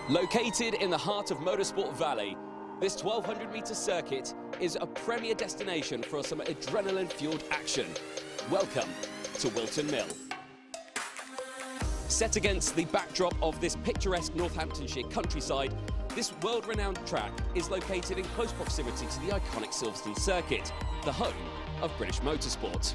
Located in the heart of Motorsport Valley, this 1,200-metre circuit is a premier destination for some adrenaline-fueled action. Welcome to Whilton Mill. Set against the backdrop of this picturesque Northamptonshire countryside, this world-renowned track is located in close proximity to the iconic Silverstone circuit, the home of British motorsport.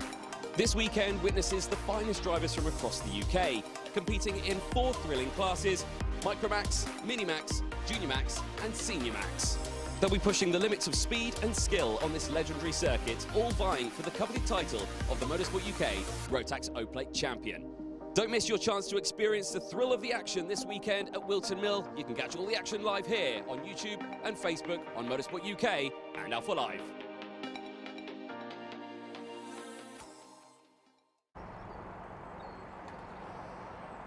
This weekend witnesses the finest drivers from across the UK, competing in 4 thrilling classes: Micromax, Minimax, Junior Max and Senior Max. They'll be pushing the limits of speed and skill on this legendary circuit, all vying for the coveted title of the Motorsport UK ROTAX O Plate champion. Don't miss your chance to experience the thrill of the action this weekend at Whilton Mill. You can catch all the action live here on YouTube and Facebook on Motorsport UK and Alpha Live.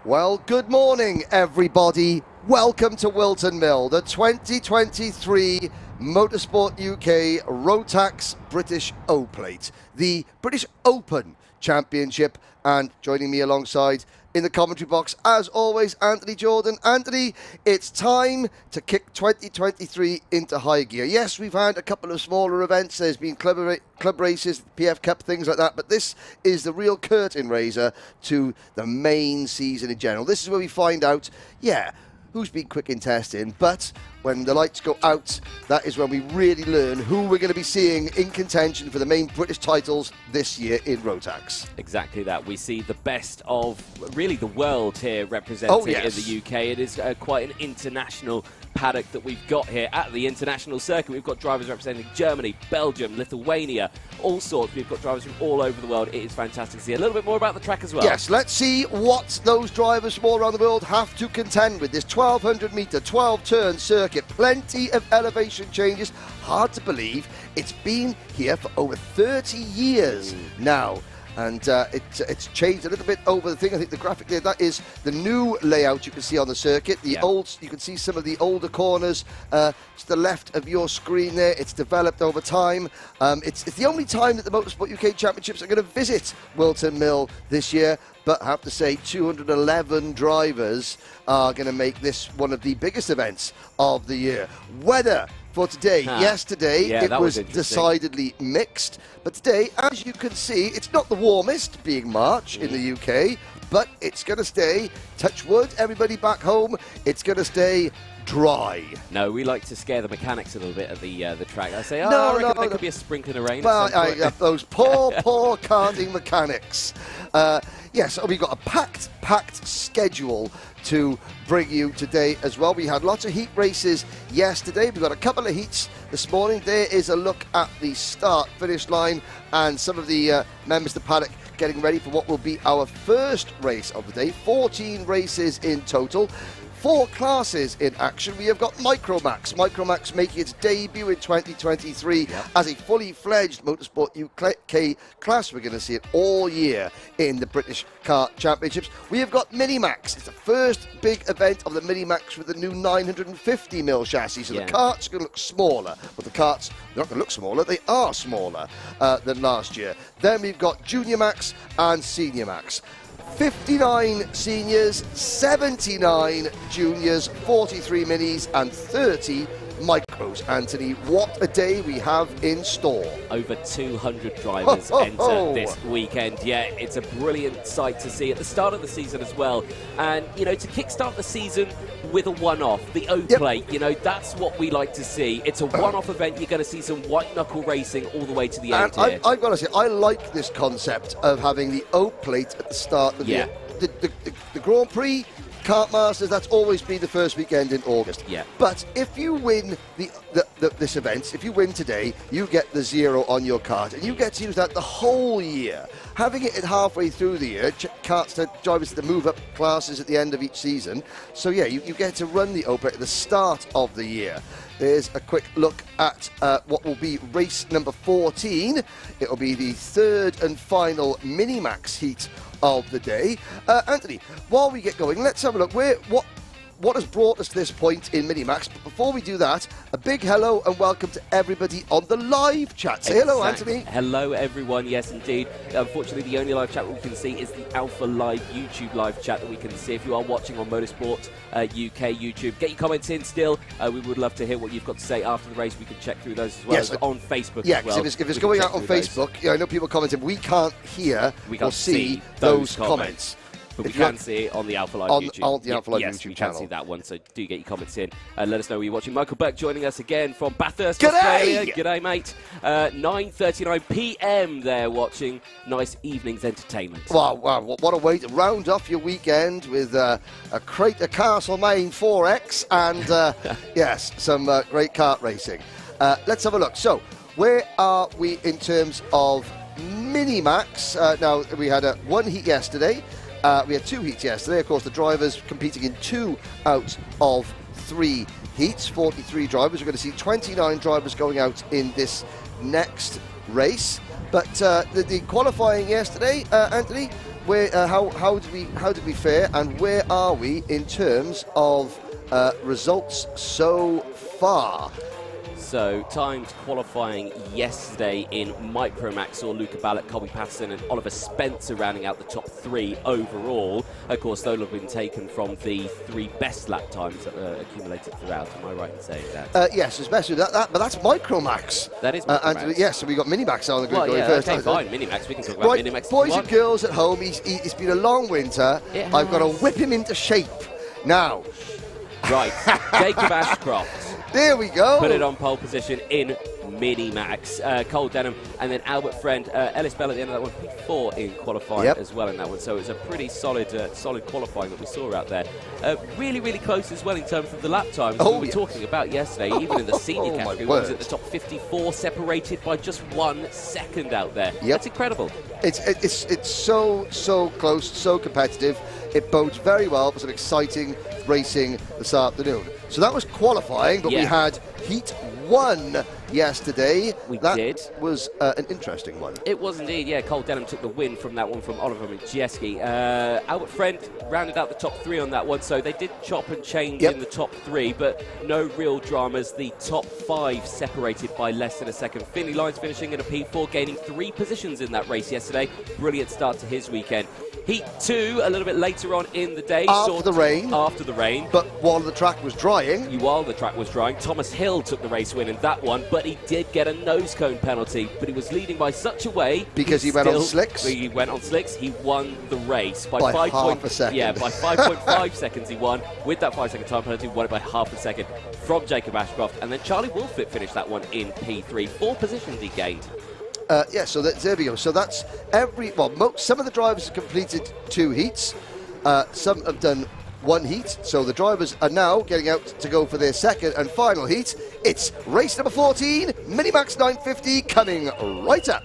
Well, good morning, everybody. Welcome to Whilton Mill, the 2023 Motorsport UK ROTAX British O Plate, the British Open Championship. And joining me alongside in the commentary box, as always, Anthony Jordan. Anthony, it's time to kick 2023 into high gear. Yes, we've had a couple of smaller events. There's been club races, PF Cup, things like that. But this is the real curtain raiser to the main season in general. This is where we find out, who's been quick in testing, but when the lights go out, that is when we really learn who we're going to be seeing in contention for the main British titles this year in Rotax. Exactly that. We see the best of really the world here represented in the UK. It is quite an international paddock that we've got here at the international circuit. We've got drivers representing Germany, Belgium, Lithuania, all sorts. We've got drivers from all over the world. It is fantastic to see a little bit more about the track as well. Yes, let's see what those drivers from all around the world have to contend with. This 1,200 metre, 12-turn circuit, plenty of elevation changes. Hard to believe it's been here for over 30 years now. And it's changed a little bit over the thing. I think the graphic there, that is the new layout you can see on the circuit. The old, you can see some of the older corners to the left of your screen there. It's developed over time. It's the only time that the Motorsport UK Championships are going to visit Whilton Mill this year. But I have to say, 211 drivers are going to make this one of the biggest events of the year. Weather for today. Yesterday, it was decidedly mixed. But today, as you can see, it's not the warmest, being March in the UK, but it's going to stay, touch wood, everybody back home, it's going to stay dry. No, we like to scare the mechanics a little bit at the track. I say, I reckon there could be a sprinkling of rain. Well, those poor karting mechanics. Yes, we've got a packed schedule to bring you today as well. We had lots of heat races yesterday. We've got a couple of heats this morning. There is a look at the start-finish line and some of the members of the paddock getting ready for what will be our first race of the day. 14 races in total. 4 classes in action. We have got Micromax making its debut in 2023 as a fully fledged Motorsport UK class. We're going to see it all year in the British Kart Championships. We have got Minimax. It's the first big event of the Minimax with the new 950mm chassis. So the karts are going to look smaller. But the karts, they're not going to look smaller. They are smaller than last year. Then we've got Junior Max and Senior Max. 59 seniors, 79 juniors, 43 minis and 30 micros. Anthony, what a day we have in store. Over 200 drivers enter this weekend. Yeah, it's a brilliant sight to see at the start of the season as well. And, to kickstart the season with a one-off, the O-Plate, that's what we like to see. It's a one-off event. You're going to see some white-knuckle racing all the way to the end here. I've got to say, I like this concept of having the O-Plate at the start of the year. The Grand Prix, Kart Masters, that's always been the first weekend in August. But if you win this event, if you win today, you get the 0 on your kart, and you get to use that the whole year. Having it halfway through the year, drivers to move up classes at the end of each season. So you get to run the O-Plate at the start of the year. There's a quick look at what will be race number 14. It will be the third and final Minimax heat of the day. Anthony, while we get going, let's have a look. What has brought us to this point in Minimax? But before we do that, a big hello and welcome to everybody on the live chat. Say hello, Anthony. Hello, everyone. Yes, indeed. Unfortunately, the only live chat we can see is the Alpha Live YouTube live chat that we can see. If you are watching on Motorsport UK YouTube, get your comments in still. We would love to hear what you've got to say after the race. We can check through those as well as on Facebook as well. If it's going out on Facebook, I know people commenting, we can't hear or see those comments. But we can see it on the Alpha Live YouTube. On the Alpha Live YouTube YouTube we channel. can see that one, so do get your comments in and let us know where you're watching. Michael Burke joining us again from Bathurst, Australia. G'day, mate. 9:39 p.m. there watching. Nice evening's entertainment. Wow, what a way to round off your weekend with a Castlemaine 4X and, yes, some great kart racing. Let's have a look. So, where are we in terms of Minimax? Now, we had one heat yesterday. We had 2 heats yesterday. Of course, the drivers competing in 2 out of 3 heats. 43 drivers. We're going to see 29 drivers going out in this next race. But the qualifying yesterday, Anthony, how did we fare, and where are we in terms of results so far? So, timed qualifying yesterday in Micromax saw Luca Ballot, Colby Patterson and Oliver Spencer rounding out the top 3 overall. Of course, those have been taken from the 3 best lap times that accumulated throughout. Am I right in saying that? Yes, especially that, but that's Micromax. That is Micromax. Yes, so we got Minimax on the grid going first. Okay, fine, Minimax. We can talk about Minimax. Boys and girls at home, it's been a long winter. I've got to whip him into shape now. Right, Jacob Ashcroft. There we go. Put it on pole position in Minimax. Cole Denham and then Albert Friend. Ellis Bell at the end of that one, P4 in qualifying as well in that one. So it was a pretty solid qualifying that we saw out there. Really, really close as well in terms of the lap times we were talking about yesterday. Even in the senior category, one was at the top 54, separated by just 1 second out there. That's incredible. It's so close, so competitive. It bodes very well for some exciting racing this afternoon. So that was qualifying, but we had Heat 1 yesterday. That was an interesting one. It was indeed, yeah. Cole Denham took the win from that one from Oliver Majewski. Albert Friend rounded out the top 3 on that one, so they did chop and change in the top 3, but no real dramas. The top 5 separated by less than a second. Finley Lyons finishing in a P4, gaining 3 positions in that race yesterday. Brilliant start to his weekend. Heat 2 a little bit later on in the day. After the rain. But while the track was drying. Thomas Hill took the race win in that one, but he did get a nose cone penalty. But he was leading by such a way. Because he went on slicks? He went on slicks. He won the race by half a second. Yeah, by 5.5 seconds he won. With that 5-second time penalty, won it by half a second from Jacob Ashcroft. And then Charlie Wolfett finished that one in P3. 4 positions he gained. So there we go. So that's some of the drivers have completed 2 heats. Some have done 1 heat. So the drivers are now getting out to go for their second and final heat. It's race number 14, Minimax 950, coming right up.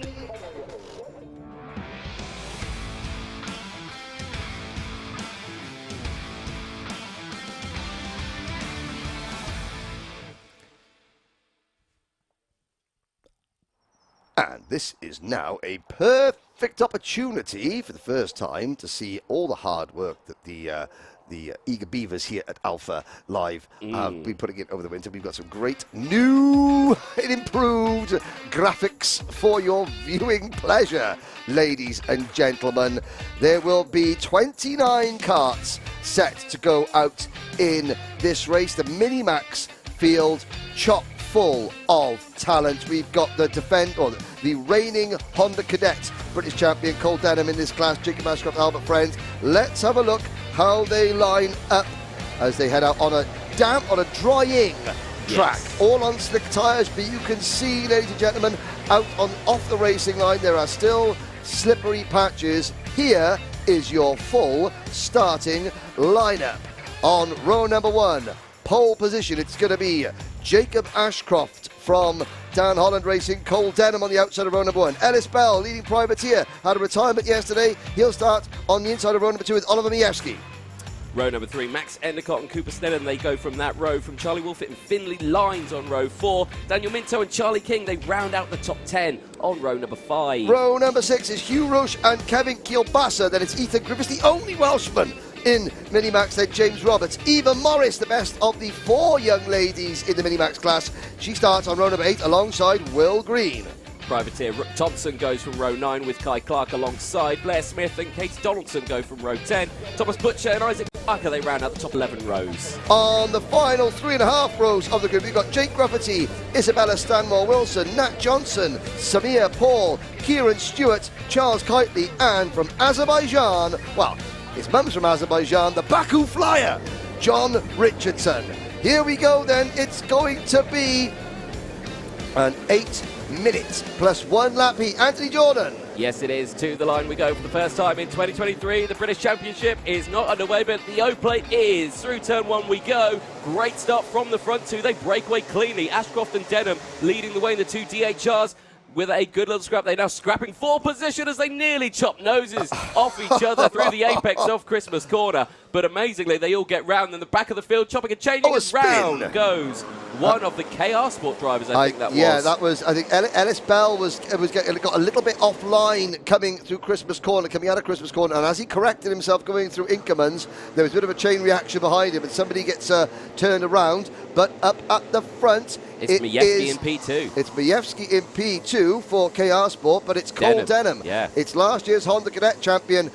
And this is now a perfect opportunity for the first time to see all the hard work that the eager beavers here at Alpha Live have been putting in over the winter. We've got some great new and improved graphics for your viewing pleasure, ladies and gentlemen. There will be 29 karts set to go out in this race. The Minimax field chock full of talent. We've got the reigning Honda Cadet British champion Cole Denham in this class, Jacob Ashcroft, Albert Friend. Let's have a look how they line up as they head out on a drying track, all on slick tyres. But you can see, ladies and gentlemen, off the racing line, there are still slippery patches. Here is your full starting lineup. On row number 1, pole position, it's going to be Jacob Ashcroft from Dan Holland Racing, Cole Denham on the outside of row number 1. Ellis Bell, leading privateer, had a retirement yesterday. He'll start on the inside of row number 2 with Oliver Majewski. Row number 3, Max Endicott and Cooper Snedden, they go from that row. From Charlie Wolfett and Finley Lyons on row 4. Daniel Minto and Charlie King, they round out the top 10 on row number 5. Row number 6 is Hugh Roche and Kevin Kielbasa. Then it's Ethan Griffiths, the only Welshman In Minimax, then James Roberts. Eva Morris, the best of the 4 young ladies in the Minimax class. She starts on row number 8 alongside Will Green. Privateer Thompson goes from row 9 with Kai Clark alongside. Blair Smith and Katie Donaldson go from row 10. Thomas Butcher and Isaac Parker, they round out the top 11 rows. On the final 3.5 rows of the group, we've got Jake Grafferty, Isabella Stanmore Wilson, Nat Johnson, Samir Paul, Kieran Stewart, Charles Kitely, and from Azerbaijan, well, his mum's from Azerbaijan, the Baku Flyer, John Richardson. Here we go then, it's going to be an 8 minutes plus 1 lap heat. Anthony Jordan. Yes, it is. To the line we go for the first time in 2023. The British Championship is not underway, but the O Plate is. Through turn 1 we go. Great start from the front 2. They break away cleanly. Ashcroft and Denham leading the way in the 2 DHRs. With a good little scrap, they're now scrapping for position as they nearly chop noses off each other through the apex of Christmas Corner. But amazingly, they all get round in the back of the field, chopping and changing, and round goes one of the KR Sport drivers, I think that was. Yeah, that was, I think Ellis Bell got a little bit offline coming through Christmas Corner, coming out of Christmas Corner, and as he corrected himself going through Inkermans, there was a bit of a chain reaction behind him, and somebody gets turned around, but up at the front, it's Majewski in P2. It's Majewski in P2 for KR Sport, but it's Cole Denham. Yeah. It's last year's Honda Cadet champion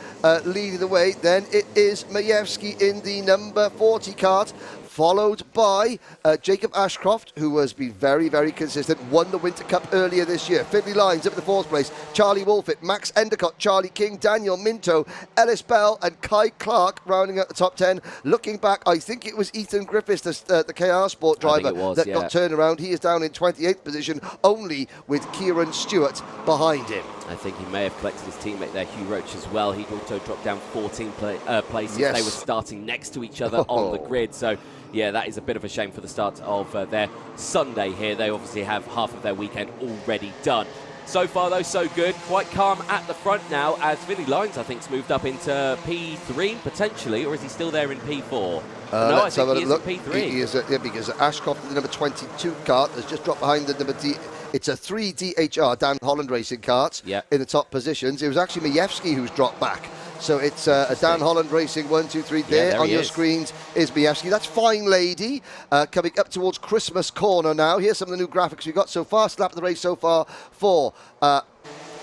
leading the way. Then it is Majewski in the number 40 kart, followed by Jacob Ashcroft, who has been very, very consistent, won the Winter Cup earlier this year. Finley Lyons up in the 4th place, Charlie Wolfett, Max Endicott, Charlie King, Daniel Minto, Ellis Bell and Kai Clark rounding out the top 10. Looking back, I think it was Ethan Griffiths, the KR Sport driver, got turned around. He is down in 28th position, only with Kieran Stewart behind him. I think he may have collected his teammate there, Hugh Roach, as well. He'd also dropped down 14 places. Yes. They were starting next to each other on the grid. So, yeah, that is a bit of a shame for the start of their Sunday here. They obviously have half of their weekend already done. So far, though, so good. Quite calm at the front now, as Vinny Lyons, I think, has moved up into P3, potentially, or is he still there in P4? No, I think he is in P3. He is, because Ashcroft, the number 22 kart, has just dropped behind the number D. It's a 3 DHR, Dan Holland Racing karts, in the top positions. It was actually Majewski who's dropped back. So it's a Dan Holland Racing 1, 2, 3 there on your screens is Majewski. That's Fine Lady coming up towards Christmas Corner now. Here's some of the new graphics we've got so far. Lap of the race so far for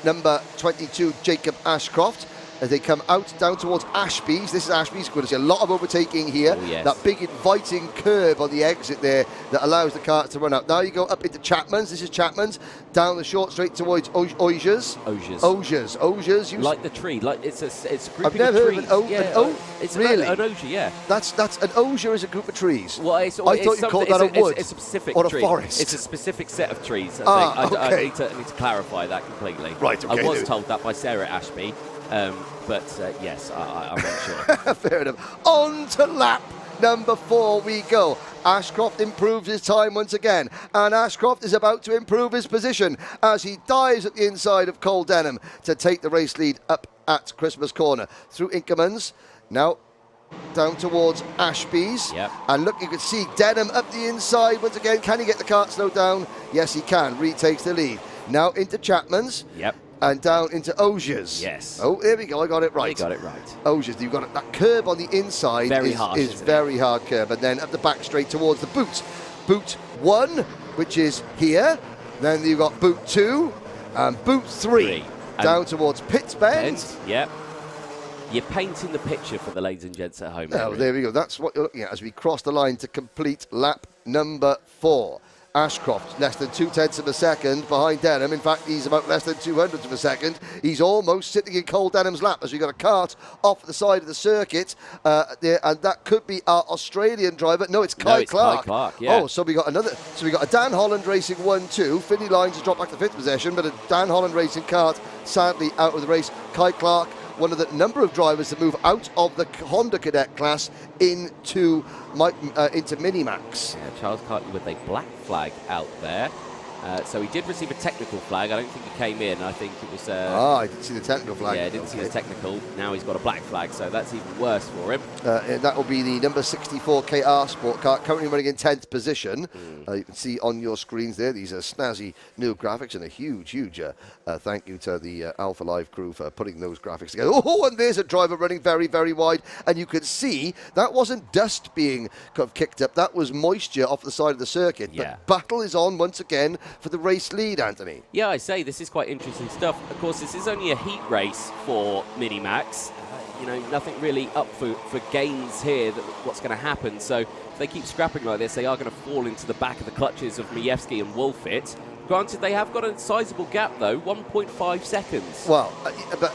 number 22 Jacob Ashcroft. As they come out down towards Ashby's. This is Ashby's. Going to see a lot of overtaking here. Oh, yes. That big inviting curve on the exit there that allows the cars to run out. Now you go up into Chapman's. This is Chapman's. Down the short straight towards Ogiers. Ogiers. Like the tree. Like it's a group I've never heard of an it's really? An Ogier, yeah. That's an Ogier is a group of trees. Well, I thought you called that a wood. It's a specific or tree. A forest. It's a specific set of trees. I think. I need to clarify that completely. Right. Okay. I was told that by Sarah Ashby. But yes, I'm not sure. Fair enough. On to lap number 4 we go. Ashcroft improves his time once again, and Ashcroft is about to improve his position as he dives at the inside of Cole Denham to take the race lead up at Christmas Corner. Through Inkermans, now down towards Ashby's. And look, you can see Denham up the inside once again. Can he get the kart slowed down? Yes, he can. Retakes the lead. Now into Chapman's. And down into Ogiers. Yes. Oh, there we go. I got it right. You got it right. Ogiers. You've got that curve on the inside. Is very hard curve. And then up the back straight towards the boot. Boot 1, which is here. Then you've got boot 2 and boot 3. Down towards Pitts Bend. Yep. You're painting the picture for the ladies and gents at home. Oh, there we go. That's what you're looking at as we cross the line to complete lap number 4. Ashcroft, less than 0.2 of a second behind Denham. In fact, he's about less than 0.02 of a second. He's almost sitting in Cole Denham's lap as we got a kart off the side of the circuit there, and that could be our Australian driver. No, it's Kai Clark. Kai Clark, yeah. Oh, so we got another. So we got a Dan Holland Racing 1-2. Finley Lyons has dropped back to 5th position, but a Dan Holland Racing kart sadly out of the race. Kai Clark, one of the number of drivers that move out of the Honda Cadet class into Minimax. Yeah, Charles Cartley with a black flag out there. So he did receive a technical flag. I don't think he came in. I think it was... I didn't see the technical flag. Yeah, I didn't see the technical. Now he's got a black flag, so that's even worse for him. And that will be the number 64 KR Sport car, currently running in 10th position. You can see on your screens there, these are snazzy new graphics, and a huge thank you to the Alpha Live crew for putting those graphics together. Oh, and there's a driver running very, very wide, and you can see that wasn't dust being kind of kicked up, that was moisture off the side of the circuit. Yeah. The battle is on once again for the race lead, Anthony. Yeah, I say this is quite interesting stuff. Of course, this is only a heat race for Minimax. You know, nothing really up for gains here, what's going to happen. So if they keep scrapping like this, they are going to fall into the back of the clutches of Majewski and Wolfit. Granted, they have got a sizable gap, though, 1.5 seconds. Well, but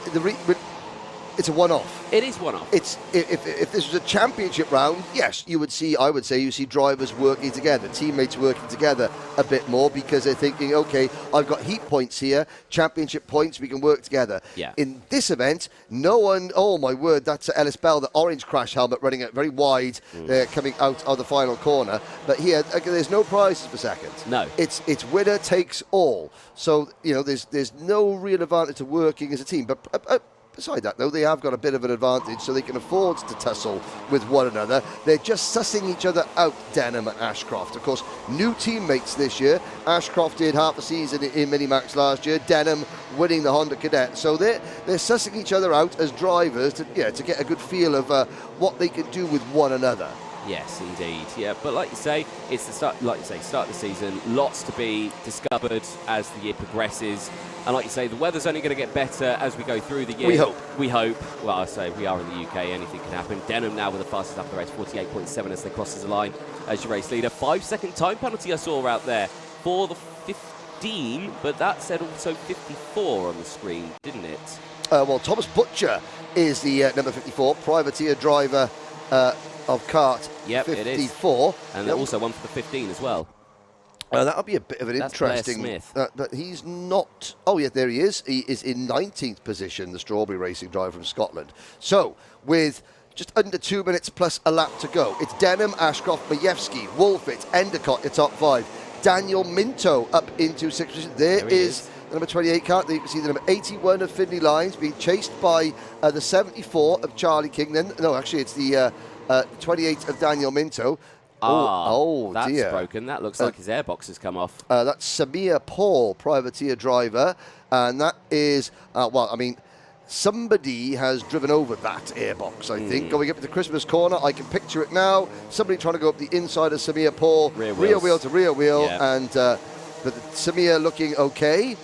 it's a one-off. It is one-off. It's if this was a championship round, yes, I would say you see drivers working together, teammates working together a bit more because they're thinking, okay, I've got heat points here, championship points, we can work together. Yeah. In this event, no one, oh my word, that's Ellis Bell, the orange crash helmet running it very wide, coming out of the final corner. But here, there's no prizes for second. No. It's winner takes all. So, you know, there's no real advantage to working as a team. But beside that, though, they have got a bit of an advantage, so they can afford to tussle with one another. They're just sussing each other out, Denham and Ashcroft. Of course, new teammates this year. Ashcroft did half a season in Minimax last year. Denham winning the Honda Cadet. So they're sussing each other out as drivers to get a good feel of what they can do with one another. Yes, indeed. Yeah, but like you say, it's the start. Like you say, start of the season. Lots to be discovered as the year progresses. And like you say, the weather's only going to get better as we go through the year. We hope. We hope. Well, I say we are in the UK. Anything can happen. Denham now with the fastest lap of the race, 48.7 as they crosses the line as your race leader. 5-second time penalty I saw out there for the 15, but that said also 54 on the screen, didn't it? Well, Thomas Butcher is the number 54 privateer driver of Kart. Yep, 54. it is. And also one for the 15 as well. That'll be a bit of an interesting... Blair Smith. But he's not... Oh, yeah, there he is. He is in 19th position, the Strawberry Racing driver from Scotland. So, with just under 2 minutes plus a lap to go, it's Denham, Ashcroft, Majewski, Wolfit, Endicott, your top 5. Daniel Minto up into 6th position. There is the number 28 car. There you can see the number 81 of Finley Lyons being chased by the 74 of Charlie King. No, actually, it's the 28 of Daniel Minto. Oh, that's dear. broken. That looks like his airbox has come off. That's Samir Paul, privateer driver. And that is, well, I mean, somebody has driven over that airbox, I think. Going up to the Christmas corner, I can picture it now. Somebody trying to go up the inside of Samir Paul. Rear wheel to rear wheel. Yeah. And but Samir looking okay.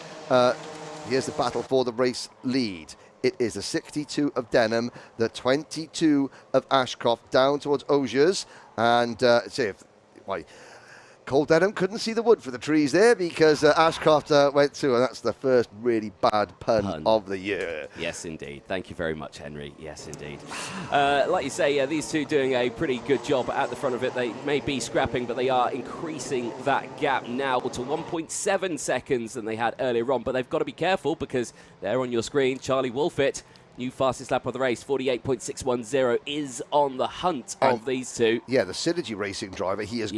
Here's the battle for the race lead. It is the 62 of Denham, the 22 of Ashcroft down towards Osiers. And Cole Denham couldn't see the wood for the trees there because Ashcroft went through, and that's the first really bad pun of the year. Yes, indeed. Thank you very much, Henry. Yes, indeed. Like you say, these two doing a pretty good job at the front of it. They may be scrapping, but they are increasing that gap now to 1.7 seconds than they had earlier on. But they've got to be careful because there on your screen, Charlie Wolfit, new fastest lap of the race, 48.610, is on the hunt of these two. Yeah, the Synergy Racing driver. He's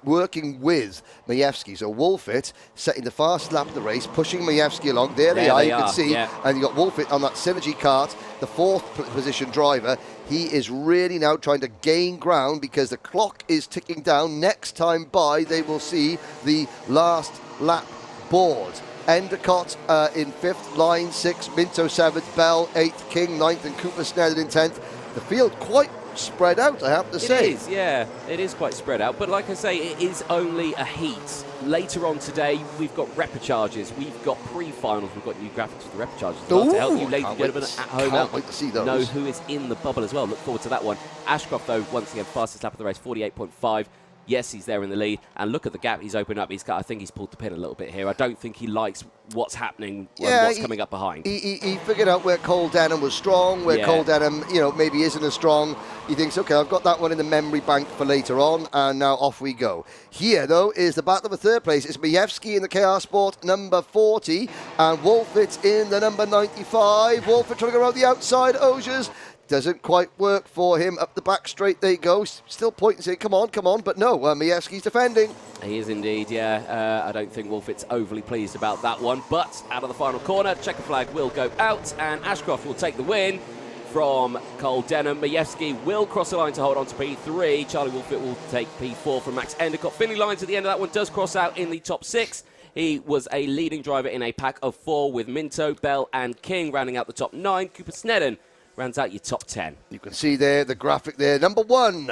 working with Majewski. So Wolfit setting the fastest lap of the race, pushing Majewski along. There they are, you can see. Yeah. And you got Wolfit on that Synergy kart, the 4th position driver. He is really now trying to gain ground because the clock is ticking down. Next time by, they will see the last lap board. Endicott in 5th, Line 6th, Minto 7th, Bell 8th, King 9th, and Cooper Sneddon in 10th. The field quite spread out, I have to say. It is, yeah. It is quite spread out. But like I say, it is only a heat. Later on today, we've got repecharges. We've got pre-finals. We've got new graphics for the repecharges. To help you, ladies and gentlemen, at home can't wait to see those. Know who is in the bubble as well. Look forward to that one. Ashcroft, though, once again, fastest lap of the race, 48.5. Yes, he's there in the lead, and look at the gap he's opened up. I think he's pulled the pin a little bit here. I don't think he likes what's happening and what's coming up behind. He figured out where Cole Denham was strong, where Cole Denham, maybe isn't as strong. He thinks, okay, I've got that one in the memory bank for later on, and now off we go. Here, though, is the battle of the 3rd place. It's Majewski in the KR Sport number 40, and Wolfit in the number 95. Wolfit trying to go around the outside. Osiers doesn't quite work for him. Up the back straight they go. Still pointing, saying, come on. But no, Majewski's defending. He is indeed, yeah. I don't think Wolfit's overly pleased about that one. But out of the final corner, checker flag will go out, and Ashcroft will take the win from Cole Denham. Majewski will cross the line to hold on to P3. Charlie Wolfit will take P4 from Max Endicott. Finley Lyons at the end of that one does cross out in the top 6. He was a leading driver in a pack of 4 with Minto, Bell and King rounding out the top 9. Cooper Snedden rounds out your top 10. You can see there the graphic there. Number 1,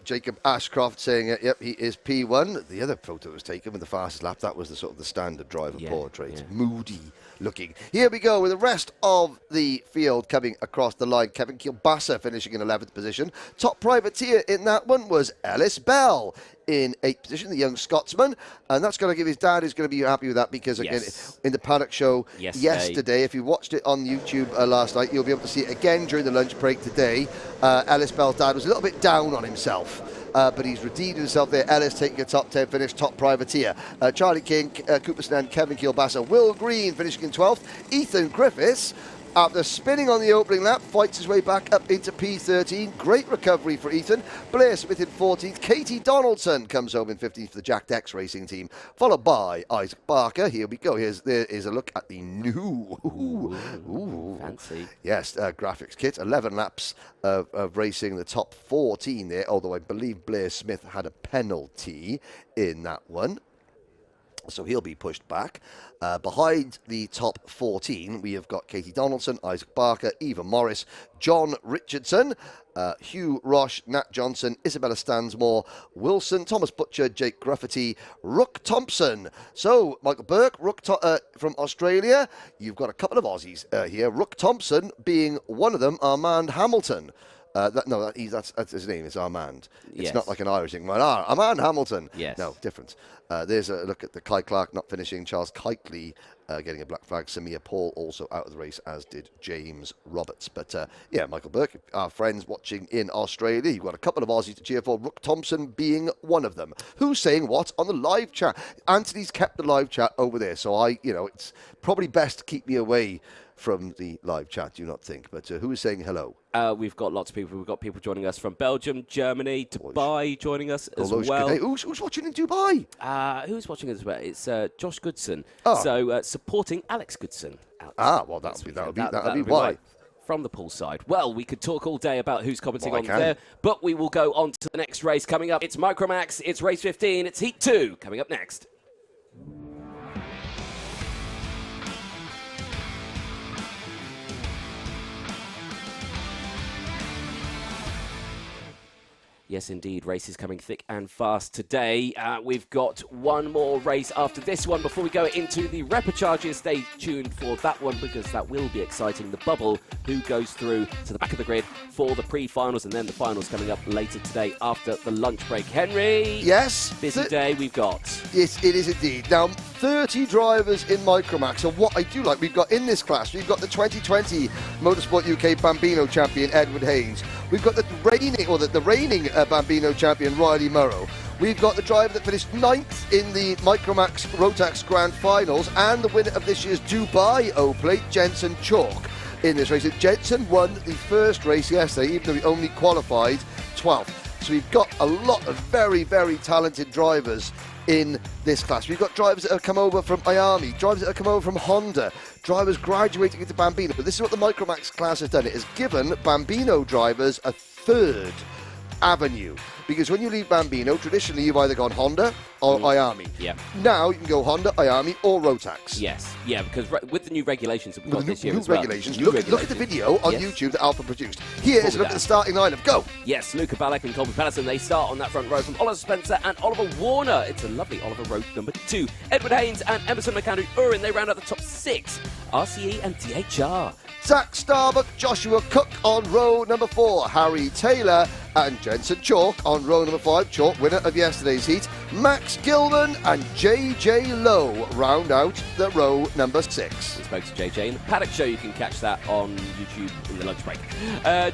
Jacob Ashcroft saying, yep, he is P1. The other photo was taken with the fastest lap. That was the sort of the standard driver portrait. Yeah. Moody looking. Here we go with the rest of the field coming across the line. Kevin Kielbasa finishing in 11th position. Top privateer in that one was Ellis Bell in 8th position, the young Scotsman, and that's going to give his dad, who's going to be happy with that, because again, in the paddock show yesterday, if you watched it on YouTube last night, you'll be able to see it again during the lunch break today. Ellis Bell's dad was a little bit down on himself. But he's redeemed himself there. Ellis taking a top 10 finish, top privateer. Charlie King, Cooper Snedden, Kevin Kielbasa, Will Green finishing in 12th. Ethan Griffiths, after spinning on the opening lap, fights his way back up into P13. Great recovery for Ethan. Blair Smith in 14th. Katie Donaldson comes home in 15th for the Jack Dex Racing Team, followed by Isaac Barker. Here we go. There is a look at the new... Ooh, fancy. Yes, graphics kit. 11 laps of racing, the top 14 there, although I believe Blair Smith had a penalty in that one. So he'll be pushed back. Behind the top 14, we have got Katie Donaldson, Isaac Barker, Eva Morris, John Richardson, Hugh Roche, Nat Johnson, Isabella Stansmore, Wilson, Thomas Butcher, Jake Gruffity, Rook Thompson. So, Michael Burke, from Australia. You've got a couple of Aussies here. Rook Thompson being one of them, Armand Hamilton. That's his name. It's Armand. It's not like an Irish thing. Armand Hamilton. Yes. No, different. There's a look at the Kai Clark not finishing. Charles Kitely getting a black flag. Samir Paul also out of the race, as did James Roberts. But yeah, Michael Burke, our friends watching in Australia. You've got a couple of Aussies to cheer for. Rook Thompson being one of them. Who's saying what on the live chat? Anthony's kept the live chat over there, so it's probably best to keep me away from the live chat, do you not think? But who is saying hello? We've got lots of people. We've got people joining us from Belgium, Germany, Dubai joining us as well. Who's watching in Dubai? Who's watching as well? It's Josh Goodson. Oh. So supporting Alex Goodson. Well, that'll be why. From the poolside. Well, we could talk all day about who's commenting on there, but we will go on to the next race coming up. It's Micromax, it's race 15, it's Heat 2 coming up next. Yes, indeed. Races coming thick and fast today. We've got one more race after this one before we go into the repecharges. Stay tuned for that one because that will be exciting. The bubble, who goes through to the back of the grid for the pre-finals, and then the finals coming up later today after the lunch break. Henry? Yes? Busy day we've got. Yes, it is indeed. Now, 30 drivers in Micromax. And what I do like, we've got in this class, we've got the 2020 Motorsport UK Bambino champion, Edward Haynes. We've got the reigning Bambino champion, Riley Murrow. We've got the driver that finished 9th in the Micromax Rotax Grand Finals and the winner of this year's Dubai O Plate, Jensen Chalk, in this race. Jensen won the first race yesterday, even though he only qualified 12th. So we've got a lot of very, very talented drivers in this class. We've got drivers that have come over from Miami, drivers that have come over from Honda, drivers graduating into Bambino. But this is what the Micromax class has done. It has given Bambino drivers a third avenue, because when you leave Bambino, traditionally you've either gone Honda or Miami. Yeah. Now you can go Honda, Miami, or Rotax. Yes. Yeah, because with the new regulations that we've got this year as well. Look at the video on YouTube that Alpha produced. Here is a look at the starting lineup. Go. Yes, Luca Ballack and Colby Patterson, they start on that front row from Oliver Spencer and Oliver Warner. It's a lovely Oliver row number 2. Edward Haynes and Emerson McAndrew-Urin, they round out the top 6. RCE and DHR. Zach Starbuck, Joshua Cook on row number 4. Harry Taylor and Jensen Chalk on row number 5. Chalk, winner of yesterday's heat. Max Gilman and JJ Lowe round out the row number 6. We spoke to JJ in the Paddock Show. You can catch that on YouTube in the lunch break.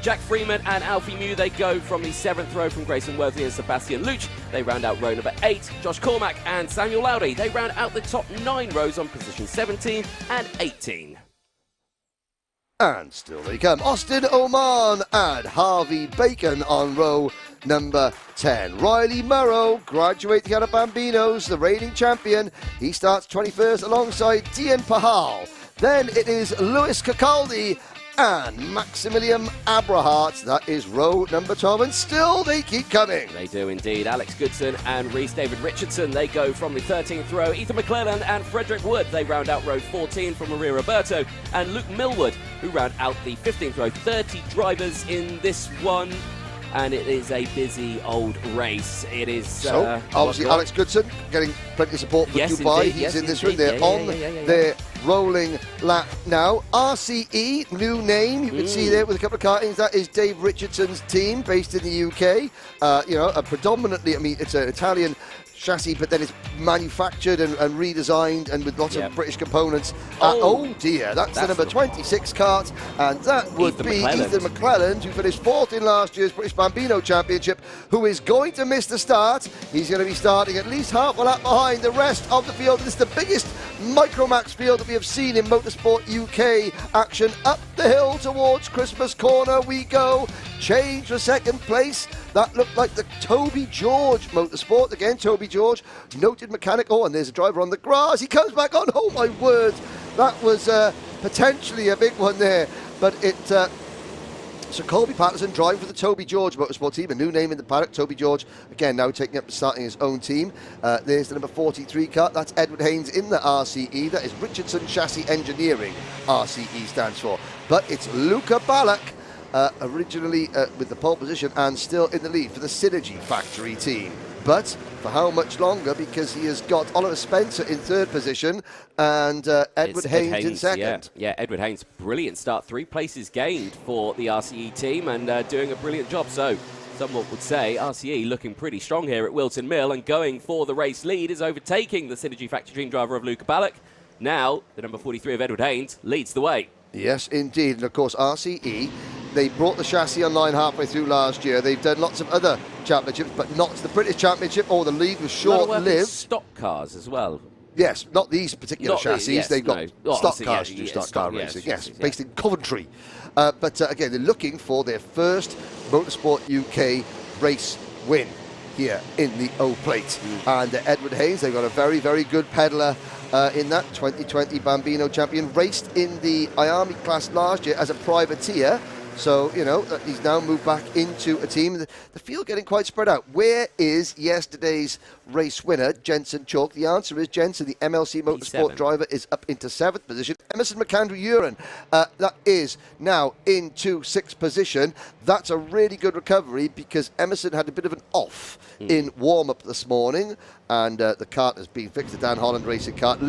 Jack Freeman and Alfie Mew, they go from the 7th row from Grayson Worthy and Sebastian Luch. They round out row number 8. Josh Cormack and Samuel Lowdy, they round out the top 9 rows on position 17 and 18. And still they come. Austin Oman and Harvey Bacon on row number 10. Riley Murrow, graduating out of Bambinos, the reigning champion. He starts 21st alongside Dian Pahal. Then it is Lewis Cacaldi and Maximilian Abrahart. That is row number 12, and still they keep coming. They do indeed. Alex Goodson and Rhys David Richardson, they go from the 13th row. Ethan McClellan and Frederick Wood, they round out row 14 from Maria Roberto. And Luke Millwood, who round out the 15th row. 30 drivers in this one. And it is a busy old race. It is... So, obviously, Alex Goodson getting plenty of support from Dubai. Indeed, He's in this room. They're on their rolling lap now. RCE, new name. You can see there with a couple of kartings. That is Dave Richardson's team based in the UK. You know, predominantly, I mean, it's an Italian chassis, but then it's manufactured and redesigned and with lots of British components. Oh dear, that's the number 26 kart, and that would be Ethan McClelland, who finished 4th in last year's British Bambino Championship, who is going to miss the start. He's going to be starting at least half a lap behind the rest of the field. This is the biggest Micromax field that we have seen in Motorsport UK action. Up the hill towards Christmas Corner we go. Change for second place. That looked like the Toby George Motorsport. Again, Toby George, noted mechanic. Oh, and there's a driver on the grass. He comes back on. Oh, my word. That was potentially a big one there. But it... So Colby Patterson driving for the Toby George Motorsport team, a new name in the paddock. Toby George, again, now taking up and starting his own team. There's the number 43 kart. That's Edward Haynes in the RCE. That is Richardson Chassis Engineering, RCE stands for. But it's Luca Ballack, originally with the pole position and still in the lead for the Synergy Factory team. But for how much longer? Because he has got Oliver Spencer in 3rd position and Edward Haynes in 2nd. Yeah, Edward Haynes, brilliant start. 3 places gained for the RCE team and doing a brilliant job. So someone would say RCE looking pretty strong here at Whilton Mill, and going for the race lead is overtaking the Synergy Factory team driver of Luca Ballack. Now, the number 43 of Edward Haynes leads the way. Yes, indeed. And of course, RCE, they brought the chassis online halfway through last year. They've done lots of other championships, but not the British Championship, or the league was short-lived. Stock cars as well. Yes, not these particular chassis. They've got stock cars to do stock car racing. Yes, based in Coventry. But again, they're looking for their first Motorsport UK race win here in the O Plate. And Edward Haynes, they've got a very, very good peddler in that 2020 Bambino champion. Raced in the IAMI class last year as a privateer. So, you know, he's now moved back into a team. The field getting quite spread out. Where is yesterday's race winner, Jensen Chalk? The answer is Jensen, the MLC Motorsport driver, is up into 7th position. Emerson McAndrew-Uren, that is now into 6th position. That's a really good recovery because Emerson had a bit of an off in warm-up this morning. And the kart has been fixed, the Dan Holland Racing kart.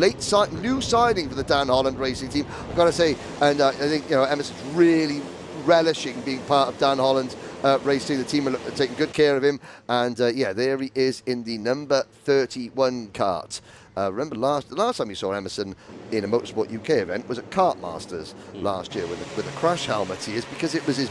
New signing for the Dan Holland Racing team, I've got to say. And I think, you know, Emerson's really relishing being part of Dan Holland's racing. The team are taking good care of him, and yeah, there he is in the number 31 kart. Remember the last time you saw Emerson in a Motorsport UK event was at Kart Masters last year with a crash helmet. He is, because it was his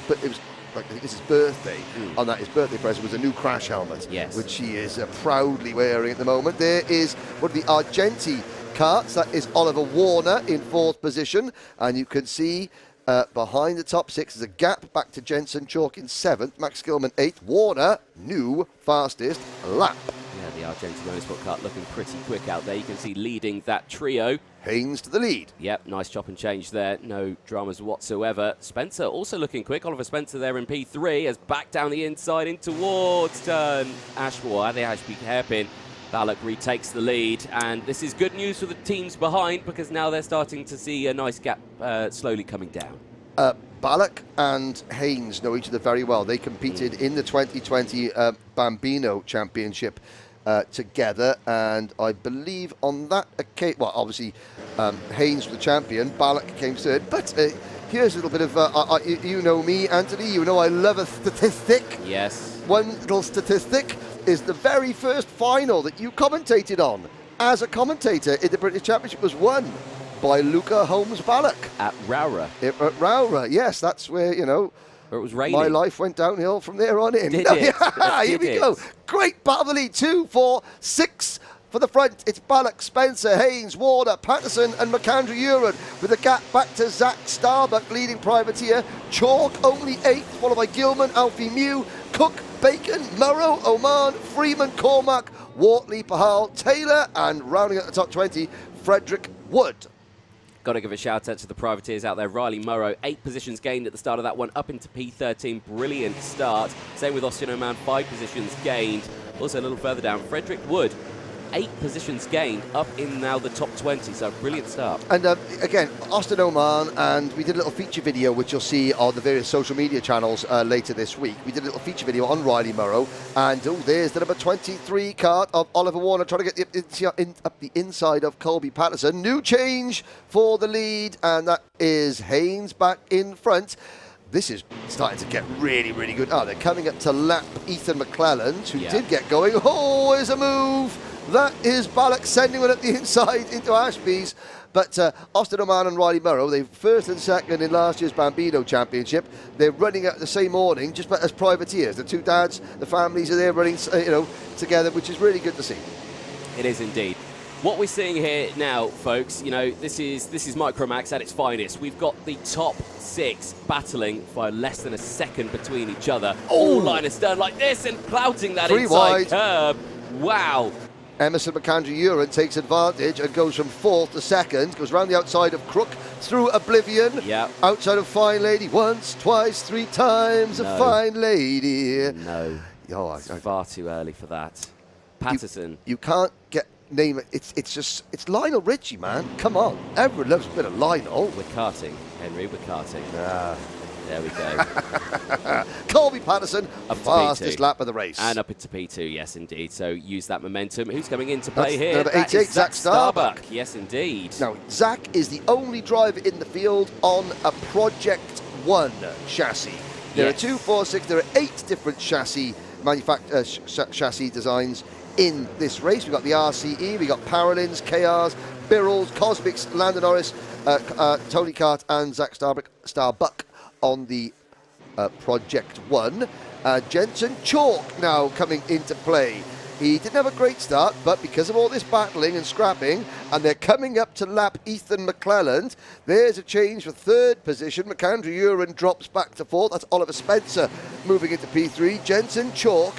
birthday. On that, his birthday present was a new crash helmet, which he is proudly wearing at the moment. There is one of the Argenti karts. That is Oliver Warner in 4th position, and you can see behind the top 6 there's a gap back to Jensen Chalk in 7th, Max Gilman 8th, Warner new fastest lap. Yeah, the Argentine Motorsport kart looking pretty quick out there. You can see leading that trio. Haynes to the lead. Yep, nice chop and change there. No dramas whatsoever. Spencer also looking quick. Oliver Spencer there in P3 as back down the inside in towards turn Ashmore. The Ashby hairpin. Ballack retakes the lead, and this is good news for the teams behind because now they're starting to see a nice gap slowly coming down. Ballack and Haynes know each other very well. They competed in the 2020 Bambino Championship together, and I believe on that occasion, well, obviously Haynes was the champion, Ballack came 3rd, but here's a little bit of, you know me, Anthony, you know I love a statistic. Yes. One little statistic is the very first final that you commentated on as a commentator in the British Championship was won by Luca Holmes Ballack. At Wera. At Wera, yes, that's where, you know, where it was raining. My life went downhill from there on in. Did it? Here we go. Great battle of the lead. 2, 4, 6 For the front, it's Ballock, Spencer, Haynes, Warner, Patterson and McAndrew Uren, with the gap back to Zach Starbuck leading privateer. Chalk only 8th, followed by Gilman, Alfie Mew, Cook, Bacon, Murrow, Oman, Freeman, Cormac, Wortley, Pahal, Taylor, and rounding at the top 20, Frederick Wood. Got to give a shout out to the privateers out there. Riley Murrow, 8 positions gained at the start of that one, up into P13. Brilliant start. Same with Austin Oman, 5 positions gained. Also a little further down, Frederick Wood, 8 positions gained, up in now the top 20, so brilliant start. And again, Austin Oman, and we did a little feature video which you'll see on the various social media channels later this week. We did a little feature video on Riley Murrow, and there's the number 23 kart of Oliver Warner trying to get up the inside of Colby Patterson. New change for the lead, and that is Haynes back in front. This is starting to get really, really good. They're coming up to lap Ethan McClelland, who did get going. Oh, there's a move. That is Ballock sending one up the inside into Ashby's. But Austin Oman and Riley Murrow, they first and second in last year's Bambino Championship. They're running at the same morning, just as privateers. The two dads, the families are there running, together, which is really good to see. It is indeed. What we're seeing here now, folks, this is Micromax at its finest. We've got the top 6 battling for less than a second between each other. All line astern like this and clouting that inside curb. Wow. Emerson McAndrew Uren takes advantage and goes from 4th to 2nd, goes round the outside of Crook, through Oblivion, outside of Fine Lady, once, twice, 3 times, a Fine Lady. No, it's far too early for that. Patterson. You can't name it. It's Lionel Richie, man. Come on. Everyone loves a bit of Lionel. We're karting, Henry, we're karting. There we go. Colby Patterson, fastest lap of the race. And up into P2, yes, indeed. So use that momentum. Who's coming into play here? Number 88, Zach Starbuck. Yes, indeed. Now, Zach is the only driver in the field on a Project 1 chassis. There are 2, 4, 6, there are 8 different chassis chassis designs in this race. We've got the RCE, we've got Paralins, KRs, Birrells, Cosmics, Landon Norris, Tony Kart and Zach Starbuck on the Project 1. Jensen Chalk now coming into play. He didn't have a great start, but because of all this battling and scrapping, and they're coming up to lap Ethan McClelland, there's a change for 3rd position. McAndrew Uren drops back to 4th. That's Oliver Spencer moving into P3. Jensen Chalk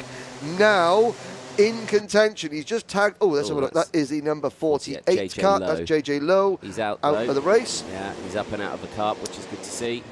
now in contention. He's just tagged. Let's have a look. That is the number 48 kart. That's JJ Lowe. He's out of the race. Yeah, he's up and out of the kart, which is good to see.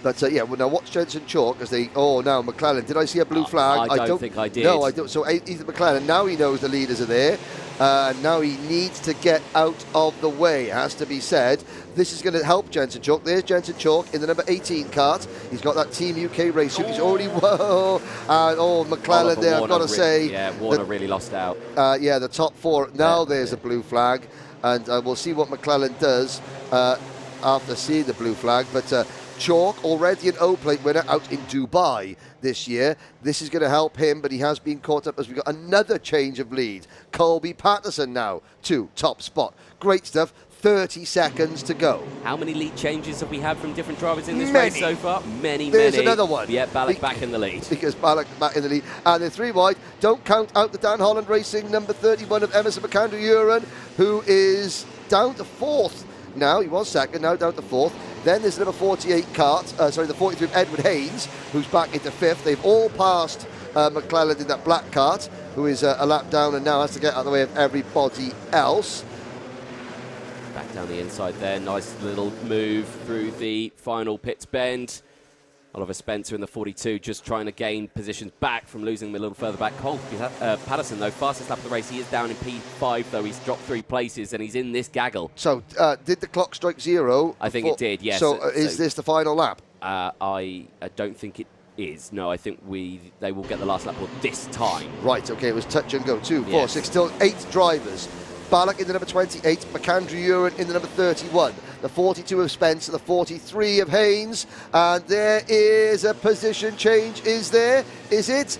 But now watch Jensen Chalk as they. Now McClelland. Did I see a blue flag? I don't think I did. No, I don't. So Ethan McClelland. Now he knows the leaders are there. Now he needs to get out of the way. It has to be said. This is going to help Jensen Chalk. There's Jensen Chalk in the number 18 kart. He's got that Team UK race suit. He's already McClelland there. I've got to say. Yeah, Warner really lost out. The top 4. Now there's a blue flag, and we'll see what McClelland does after seeing the blue flag. But Chalk, already an O Plate winner out in Dubai this year. This is going to help him, but he has been caught up as we've got another change of lead. Colby Patterson now to top spot. Great stuff. 30 seconds to go. How many lead changes have we had from different drivers in this race so far? Many. There's another one. Yeah, Ballock back in the lead. Because Ballock back in the lead. And the 3 wide. Don't count out the Dan Holland Racing number 31 of Emerson McAndrew Uren, who is down to 4th now. He was 2nd, now down to 4th. Then there's number 48 kart, the 43 of Edward Haynes, who's back into 5th. They've all passed McClelland in that black kart, who is a lap down and now has to get out of the way of everybody else. Back down the inside there, nice little move through the final pits bend. Oliver Spencer in the 42 just trying to gain positions back from losing them a little further back. Patterson, though, fastest lap of the race. He is down in P5, though. He's dropped 3 places, and he's in this gaggle. So, did the clock strike 0? I think it did, yes. So, is this the final lap? I don't think it is. No, I think they will get the last lap this time. Right, okay, it was touch and go. 2, 4, 6, still 8 drivers. Ballock in the number 28, McAndrew Uren in the number 31, the 42 of Spencer, the 43 of Haynes, and there is a position change, is there? Is it?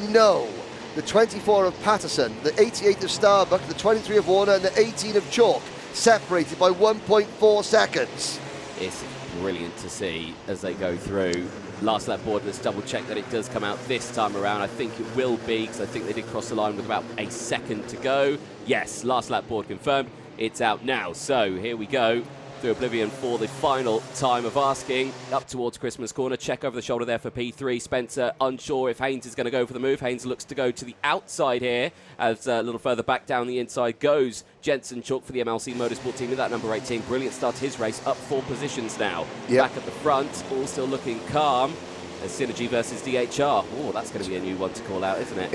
No. The 24 of Patterson, the 88 of Starbuck, the 23 of Warner, and the 18 of Chalk, separated by 1.4 seconds. It's brilliant to see as they go through. Last lap board, let's double check that it does come out this time around. I think it will be, because I think they did cross the line with about a second to go. Yes, last lap board confirmed. It's out now. So here we go through oblivion for the final time of asking. Up towards Christmas corner, check over the shoulder there for P3. Spencer unsure if Haynes is going to go for the move. Haynes looks to go to the outside here, as a little further back down the inside goes Jensen Chalk for the MLC Motorsport team with that number 18. Brilliant start to his race, up 4 positions now. Back at the front, all still looking calm. As Synergy versus DHR. Oh, that's going to be a new one to call out, isn't it?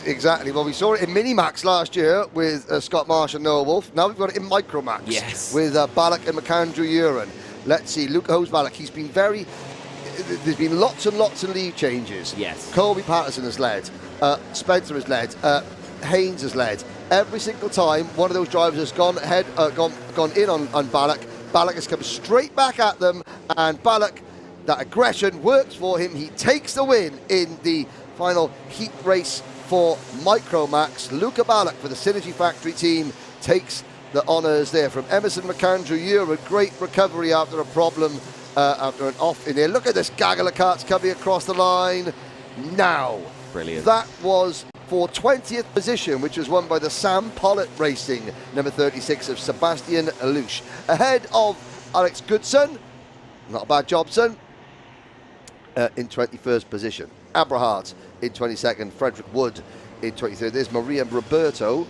Exactly. Well, we saw it in Minimax last year with Scott Marsh and Noah Wolf. Now we've got it in Micromax. Yes. With Ballack and McAndrew Uren. Let's see. Luke Hose-Ballack, he's been very... There's been lots and lots of lead changes. Yes. Colby Patterson has led. Spencer has led. Haynes has led. Every single time one of those drivers has gone ahead, gone in on Ballack. Ballack has come straight back at them, and Ballack, that aggression works for him. He takes the win in the final heat race for Micromax. Luca Ballack for the Synergy Factory team takes the honours there from Emerson McAndrew. A great recovery after a problem, after an off in there. Look at this gaggle of karts coming across the line now. Brilliant. That was for 20th position, which was won by the Sam Pollitt Racing, number 36 of Sebastian Alouche. Ahead of Alex Goodson, not a bad job, son. In 21st position. Abrahart in 22nd, Frederick Wood in 23rd. There's Maria Roberto,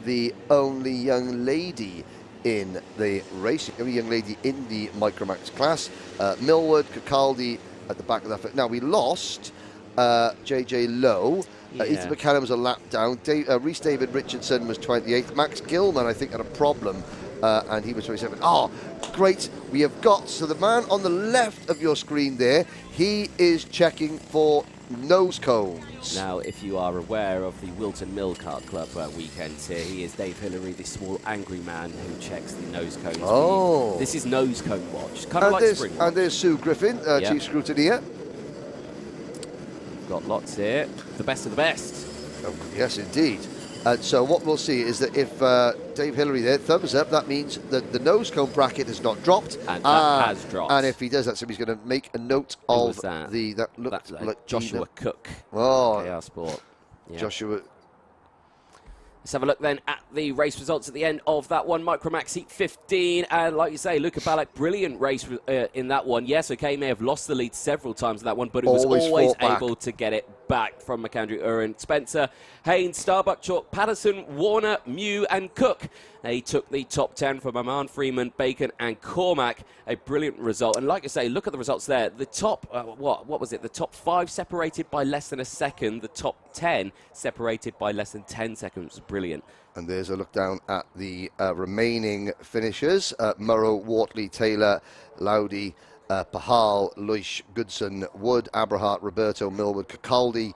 the only young lady in the race, only young lady in the Micromax class. Millward, Cacaldi at the back of that. Now we lost JJ Lowe. Ethan McCallum was a lap down. Rhys David Richardson was 28th. Max Gilman, I think, had a problem. And he was 27. Oh, great. We have got, so the man on the left of your screen there, he is checking for nose cones. Now, if you are aware of the Whilton Mill Kart Club weekends here, he is Dave Hillary, the small angry man who checks the nose cones. Oh. This is nose cone watch. Kind of like spring watch. And there's Sue Griffin, Chief Scrutineer. We've got lots here. The best of the best. Oh, yes, indeed. So what we'll see is that if Dave Hillary there, thumbs up, that means that the nose cone bracket has not dropped. And that has dropped. And if he does that, somebody's going to make a note of that looked like Joshua Cook. Oh, KR Sport. Yeah. Joshua. Let's have a look then at the race results at the end of that one. Micromax Heat 15. And like you say, Luca Ballack, brilliant race in that one. Yes, okay, may have lost the lead several times in that one, but he was always able to get it back from McAndrew Uren. Spencer, Haynes, Starbuck, Chalk, Patterson, Warner, Mew and Cook. He took the top 10 from Aman, Freeman, Bacon and Cormac. A brilliant result. And like I say, look at the results there. The top, what was it? The top 5 separated by less than a second. The top 10 separated by less than 10 seconds. Brilliant. And there's a look down at the remaining finishers. Murrow, Wortley, Taylor, Lowdy, Pahal, Luish, Goodson, Wood, Abrahart, Roberto, Millward, Cacaldi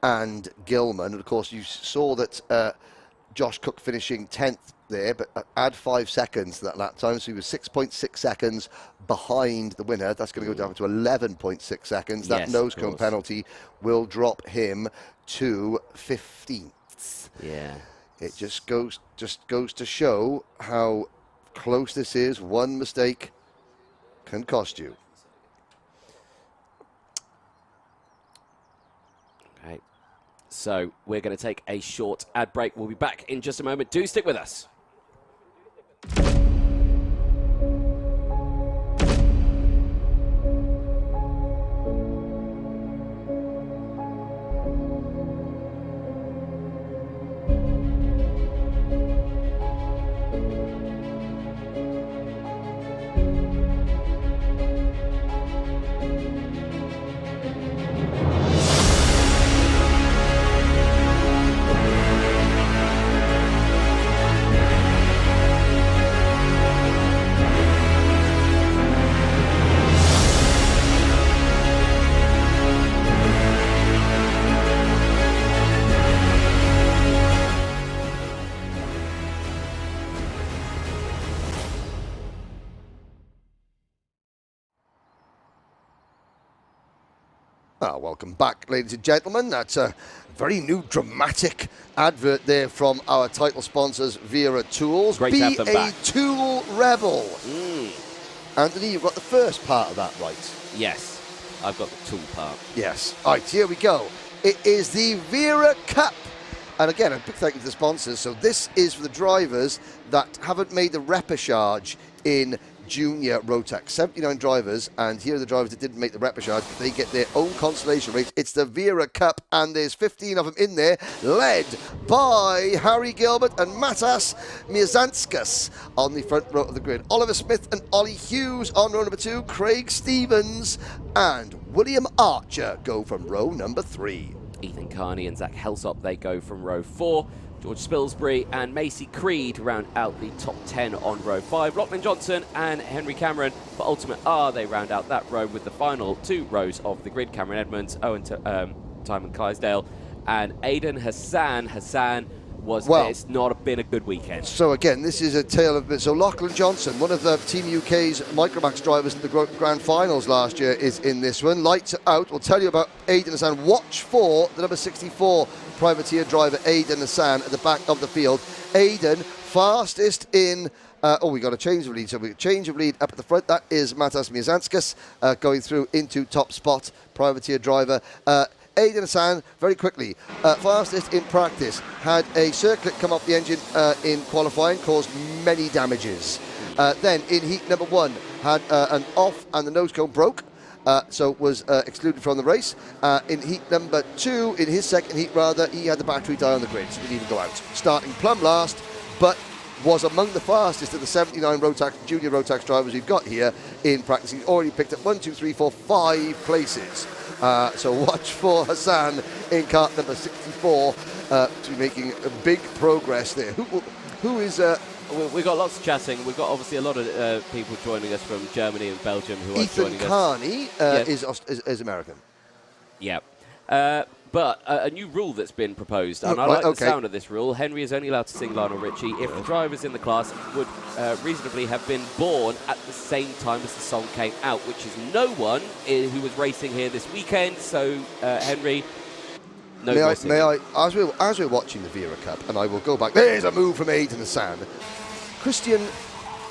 and Gilman. And of course, you saw that Josh Cook finishing 10th there, but add 5 seconds to that lap time, so he was 6.6 seconds behind the winner. That's going to go down to 11.6 seconds. That nose cone penalty will drop him to 15th. Yeah. It just goes to show how close this is. One mistake can cost you. Okay. So we're going to take a short ad break. We'll be back in just a moment. Do stick with us. Welcome back, ladies and gentlemen. That's a very new dramatic advert there from our title sponsors, Wera Tools. Great Be to have them a back. tool rebel. Anthony, you've got the first part of that right. Yes, I've got the tool part. Yes. All right, here we go. It is the Wera Cup. And again, a big thank you to the sponsors. So this is for the drivers that haven't made the repechage in Junior Rotax. 79 drivers, and here are the drivers that didn't make the repechage. They get their own consolation race. It's the Wera Cup, and there's 15 of them in there, led by Harry Gilbert and Matas Miazanskas on the front row of the grid. Oliver Smith and Ollie Hughes on row number 2. Craig Stevens and William Archer go from row number 3. Ethan Carney and Zach Helsop, they go from row 4. George Spilsbury and Macy Creed round out the top 10 on row 5. Lachlan Johnson and Henry Cameron for Ultimate R, they round out that row with the final 2 rows of the grid. Cameron Edmonds, Owen Timon Clydesdale, and Aidan Hassan. It's not been a good weekend. So again, this is a tale of... So Lachlan Johnson, one of the Team UK's Micromax drivers in the Grand Finals last year, is in this one. Lights out. We'll tell you about Aidan Hassan. Watch for the number 64 privateer driver, Aidan Hassan, at the back of the field. Aidan, fastest in... we got a change of lead. So we change of lead up at the front. That is Matas Miazanskas going through into top spot, privateer driver. Aidan Hassan, very quickly, fastest in practice, had a circlet come off the engine in qualifying, caused many damages. Then in heat number 1, had an off and the nose cone broke, so was excluded from the race. In heat number 2, in his second heat rather, he had the battery die on the grid, so didn't even go out. Starting plumb last, but was among the fastest of the 79 Rotax, Junior Rotax drivers we've got here in practice. He's already picked up 1, 2, 3, 4, 5 places. So watch for Hassan in kart number 64 to be making a big progress there. Who is... We've got lots of chatting. We've got obviously a lot of people joining us from Germany and Belgium who are joining us. Ethan Carney is American. Yeah. But a new rule that's been proposed, and I like the sound of this rule. Henry is only allowed to sing Lionel Richie if the drivers in the class would reasonably have been born at the same time as the song came out, which is no one who was racing here this weekend. So, Henry, no more singing. May I, as we're watching the Wera Cup, and I will go back, there's a move from Aidan Hassan. Christian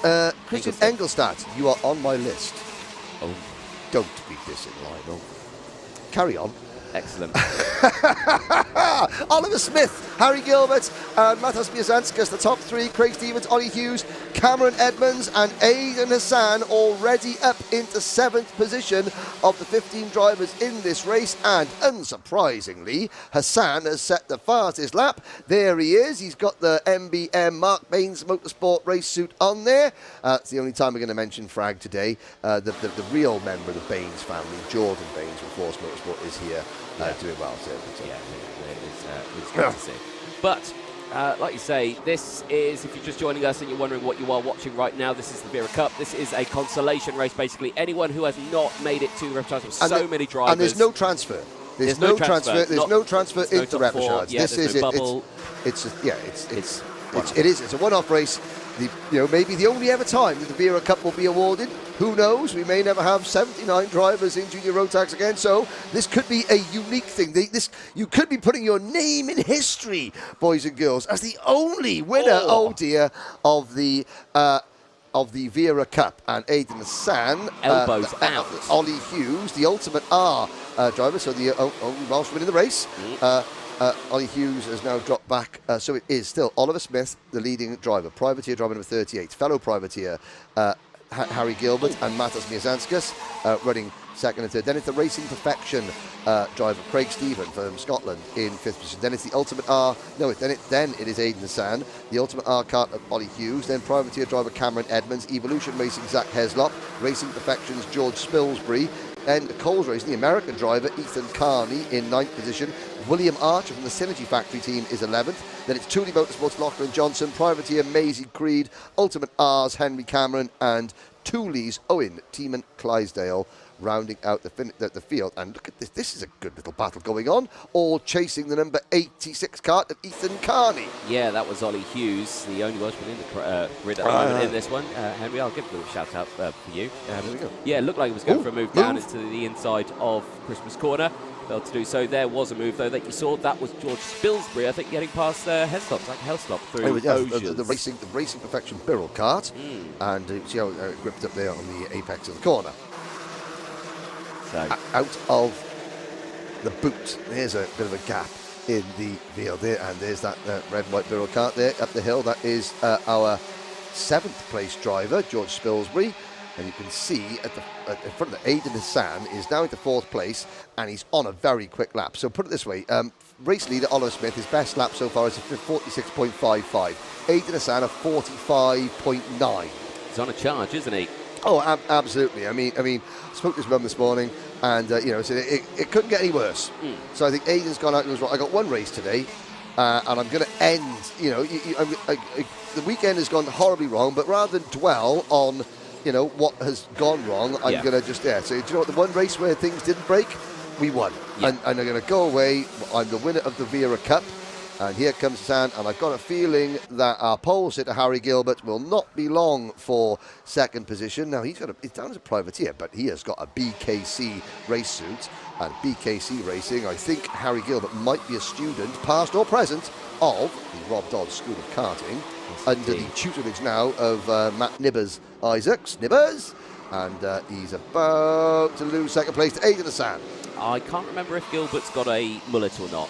Engelstadt, you are on my list. Oh. Don't be dissing Lionel. Carry on. Excellent. Oliver Smith, Harry Gilbert, and Matas Miazanskas, the top 3. Craig Stevens, Ollie Hughes, Cameron Edmonds, and Aidan Hassan already up into 7th position of the 15 drivers in this race. And unsurprisingly, Hassan has set the fastest lap. There he is. He's got the MBM Mark Baines Motorsport race suit on there. It's the only time we're going to mention Frag today. The real member of the Baines family, Jordan Baines from Force Motorsport, is here. Doing well, too. It's good to see. But, like you say, this is, if you're just joining us and you're wondering what you are watching right now, this is the Wera Cup. This is a consolation race, basically. Anyone who has not made it to repechage, many drivers. And there's no transfer. There's no transfer. There's no transfer into repechage. This is bubble. It's a one-off race. Maybe the only ever time that the Wera Cup will be awarded. Who knows? We may never have 79 drivers in Junior Rotax again, so this could be a unique thing. You could be putting your name in history, boys and girls, as the only winner, of the Wera Cup. And Aidan Hassan, elbows out. Ollie Hughes, the Ultimate R driver, so the only Welshman in the race. Ollie Hughes has now dropped back, so it is still Oliver Smith, the leading driver, privateer driver number 38, fellow privateer Harry Gilbert and Matas Miazanskas running second and third. Then it's the Racing Perfection driver Craig Stevens from Scotland in 5th position. Then it's the Ultimate R. No, then it is Aidan Hassan, the Ultimate R kart of Ollie Hughes. Then privateer driver Cameron Edmonds, Evolution Racing Zach Heslop, Racing Perfections George Spilsbury. Then Coles Racing, the American driver Ethan Carney in 9th position. William Archer from the Synergy Factory team is 11th. Then it's Thule Motorsports Lachlan Johnson, privateer Maisie Creed, Ultimate R's Henry Cameron, and Thule's Owen Timon Clydesdale rounding out the field. And look at this. This is a good little battle going on, all chasing the number 86 kart of Ethan Carney. Yeah, that was Ollie Hughes, the only Welshman in the grid at the moment in this one. Henry, I'll give a little shout out for you. There we go. Yeah, it looked like it was going for a move down into the inside of Christmas Corner. failed to do so. There was a move, though, that you saw. That was George Spilsbury, I think, getting past Heslop, like Heslop through the racing perfection Birrell Kart. And see how it gripped up there on the apex of the corner. So. Out of the boot, there's a bit of a gap in the field there, and there's that red and white Birrell Kart there up the hill. That is our 7th place driver, George Spilsbury. And you can see in front of the Aidan Hassan is now into 4th place, and he's on a very quick lap. So put it this way, race leader Oliver Smith, his best lap so far is a 46.55. Aidan Hassan a 45.9. He's on a charge, isn't he? Oh, absolutely. I mean, I spoke to his mum this morning, and said it couldn't get any worse. So I think Aidan's gone out and goes, right, I got one race today, and I'm going to end. The weekend has gone horribly wrong, but rather than dwell on what has gone wrong, I'm going to just So do you know what? The one race where things didn't break, we won, and I'm going to go away. I'm the winner of the Wera Cup. And here comes Hassan, and I've got a feeling that our pole sitter, Harry Gilbert, will not be long for 2nd position. Now, he's down as a privateer, but he has got a BKC race suit. And BKC Racing, I think Harry Gilbert might be a student, past or present, of the Rob Dodds School of Karting, under the tutelage now of Matt Nibbers Isaacs. Nibbers! And he's about to lose 2nd place to Aidan Hassan. I can't remember if Gilbert's got a mullet or not.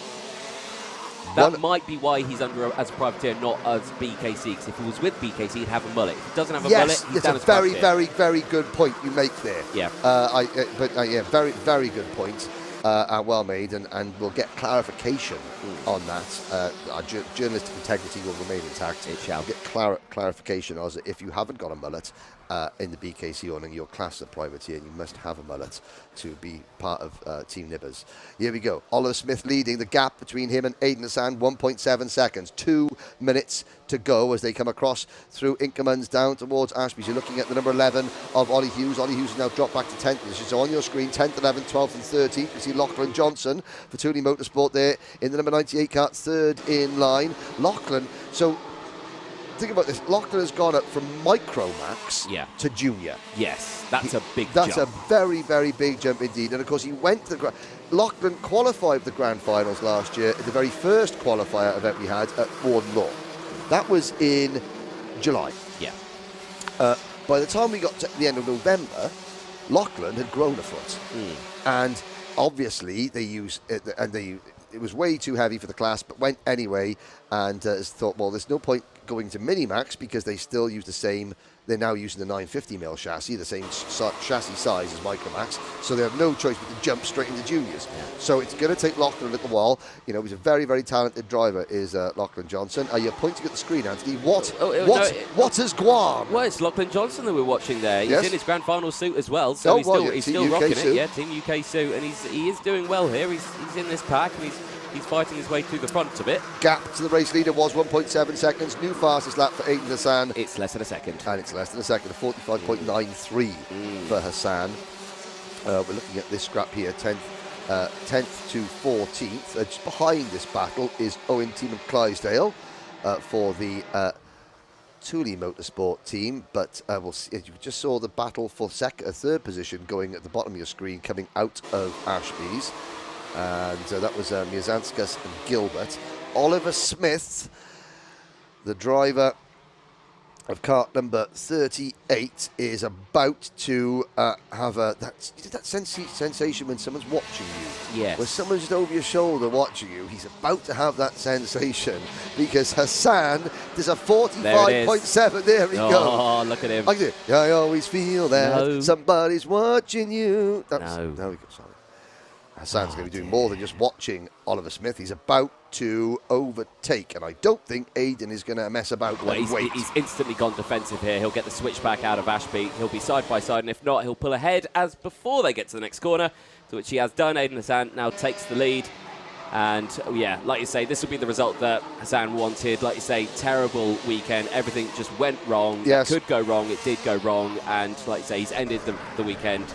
That might be why he's under as a privateer, not as BKC, because if he was with BKC, he'd have a mullet. If he doesn't have a mullet, he's down as a privateer. Very, very good point you make there. Yeah. Very, very good point. Well made, and we'll get clarification on that. Our journalistic integrity will remain intact. It shall. We'll get clarification as if you haven't got a mullet in the BKC awning, you're classed as a privateer, and you must have a mullet to be part of Team Nibbers. Here we go. Oliver Smith leading. The gap between him and Aidan Hassan, 1.7 seconds. 2 minutes to go as they come across through Inkermans down towards Ashby's. You're looking at the number 11 of Ollie Hughes. Ollie Hughes has now dropped back to 10th position. So on your screen, 10th, 11th, 12th and 13th. You see Lachlan Johnson for Thule Motorsport there in the number 98 kart, 3rd in line. Lachlan, so think about this. Lachlan has gone up from Micromax to Junior. Yes, that's a big jump. That's a very, very big jump indeed. And of course, he went to the Lachlan qualified for the Grand Finals last year, the very first qualifier event we had at Warden Law. That was in July. Yeah. By the time we got to the end of November, Lachlan had grown a foot. And obviously, they used it, and it was way too heavy for the class, but went anyway, and thought, well, there's no point going to Minimax because they still use the same. They're now using the 950mm chassis, the same chassis size as Micromax, so they have no choice but to jump straight into juniors. So it's going to take Lachlan a little while. He's a very, very talented driver, is Lachlan Johnson. You're pointing at the screen, Anthony. What has Guam? Well, it's Lachlan Johnson that we're watching there. He's in his Grand Final suit as well, so he's still UK rocking suit. it. Yeah, Team UK suit, and he is doing well here. He's in this pack, and he's fighting his way through the front of it. Gap to the race leader was 1.7 seconds. New fastest lap for Aidan Hassan. It's less than a second. And it's less than a second, 45.93 for Hassan. We're looking at this scrap here, 10th to 14th. Just behind this battle is Owen Team Clydesdale for the Thule Motorsport team. But we'll see, you just saw the battle for 3rd position going at the bottom of your screen, coming out of Ashby's. And that was Miazanskas and Gilbert. Oliver Smith, the driver of kart number 38, is about to have that sensation when someone's watching you. Yes. When someone's just over your shoulder watching you, he's about to have that sensation because Hassan does a 45.7. There he goes. Oh, look at him. I always feel that somebody's watching you. No, we go. Sorry. Hassan's going to be doing more than just watching Oliver Smith. He's about to overtake, and I don't think Aidan is going to mess about. He's instantly gone defensive here. He'll get the switchback out of Ashby. He'll be side by side, and if not, he'll pull ahead as before they get to the next corner, to which he has done. Aidan Hassan now takes the lead. And yeah, like you say, this will be the result that Hassan wanted. Like you say, terrible weekend. Everything just went wrong. Yes. It could go wrong. It did go wrong. And like you say, he's ended the weekend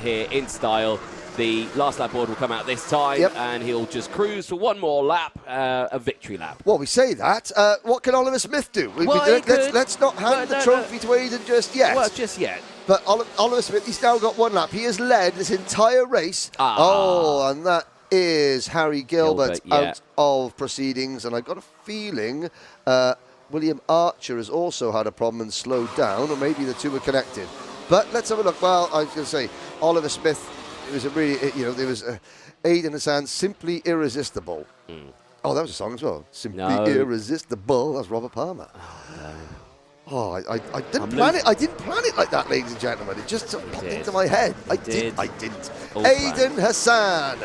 here in style. The last lap board will come out this time, and he'll just cruise for one more lap, a victory lap. Well, we say that. What can Oliver Smith do? Let's not hand the trophy to Aidan just yet. Well, just yet. But Oliver Smith, he's now got one lap. He has led this entire race. Oh, and that is Harry Gilbert out of proceedings. And I've got a feeling William Archer has also had a problem and slowed down, or maybe the two are connected. But let's have a look. Well, I was going to say, Oliver Smith, it was a really, there was Aidan Hassan, Simply Irresistible. Oh, that was a song as well. Simply Irresistible. That's Robert Palmer. Oh, I didn't plan it. I didn't plan it like that, ladies and gentlemen. It just popped into my head. I didn't. Aidan Hassan,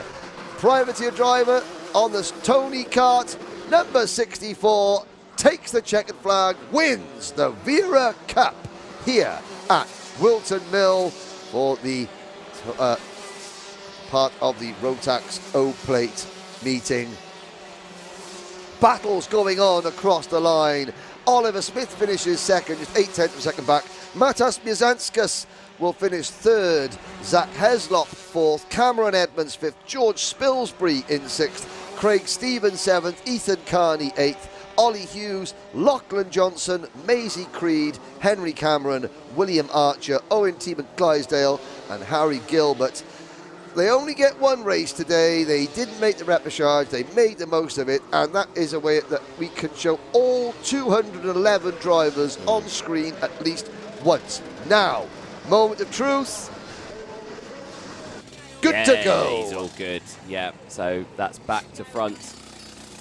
privateer driver on the Tony Kart, number 64, takes the checkered flag, wins the Wera Cup here at Whilton Mill for the part of the ROTAX O Plate meeting. Battles going on across the line. Oliver Smith finishes second, just 0.8 of a second back. Matas Mizanskas will finish third. Zach Heslop fourth. Cameron Edmonds fifth. George Spilsbury in sixth. Craig Stevens seventh. Ethan Carney eighth. Ollie Hughes, Lachlan Johnson, Maisie Creed, Henry Cameron, William Archer, Owen T. McClydesdale and Harry Gilbert. They only get one race today. They didn't make the repechage. They made the most of it, and that is a way that we can show all 211 drivers on screen at least once. Now, moment of truth. Good to go. He's all good. Yeah, so that's back to front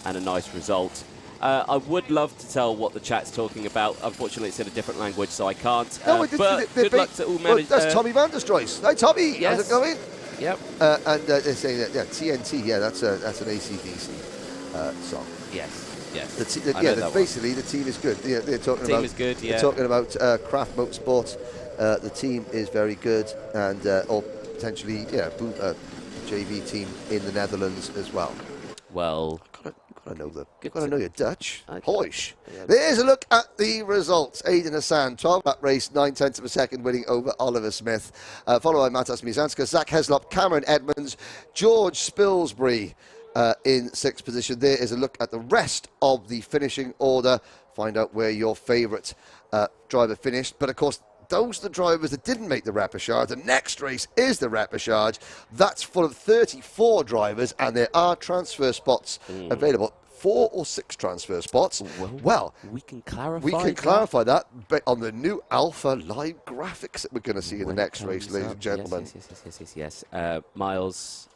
and a nice result. I would love to tell what the chat's talking about. Unfortunately, it's in a different language, so I can't. But good luck to all managers. That's Tommy van der Stroys. Hi, Tommy. Yes. How's it going? Yep. And they're saying that, TNT, that's an AC/DC song. Yes. Basically, the team is good. They're talking team is good, They're talking about Craft Motorsport. The team is very good, and or potentially, JV team in the Netherlands as well. Well, Gotta know your Dutch. Hoish. There's a look at the results. Aidan Hassan, 12-lap race, 0.9 of a second, winning over Oliver Smith. Followed by Matas Mizanskas, Zach Heslop, Cameron Edmonds, George Spilsbury in 6th position. There is a look at the rest of the finishing order. Find out where your favourite driver finished. But of course, those are the drivers that didn't make the repechage. The next race is the repechage. That's full of 34 drivers, and there are transfer spots available. 4 or 6 transfer spots. Well, we can clarify that on the new Alpha Live graphics that we're going to see in the next race, ladies and gentlemen. Yes. Miles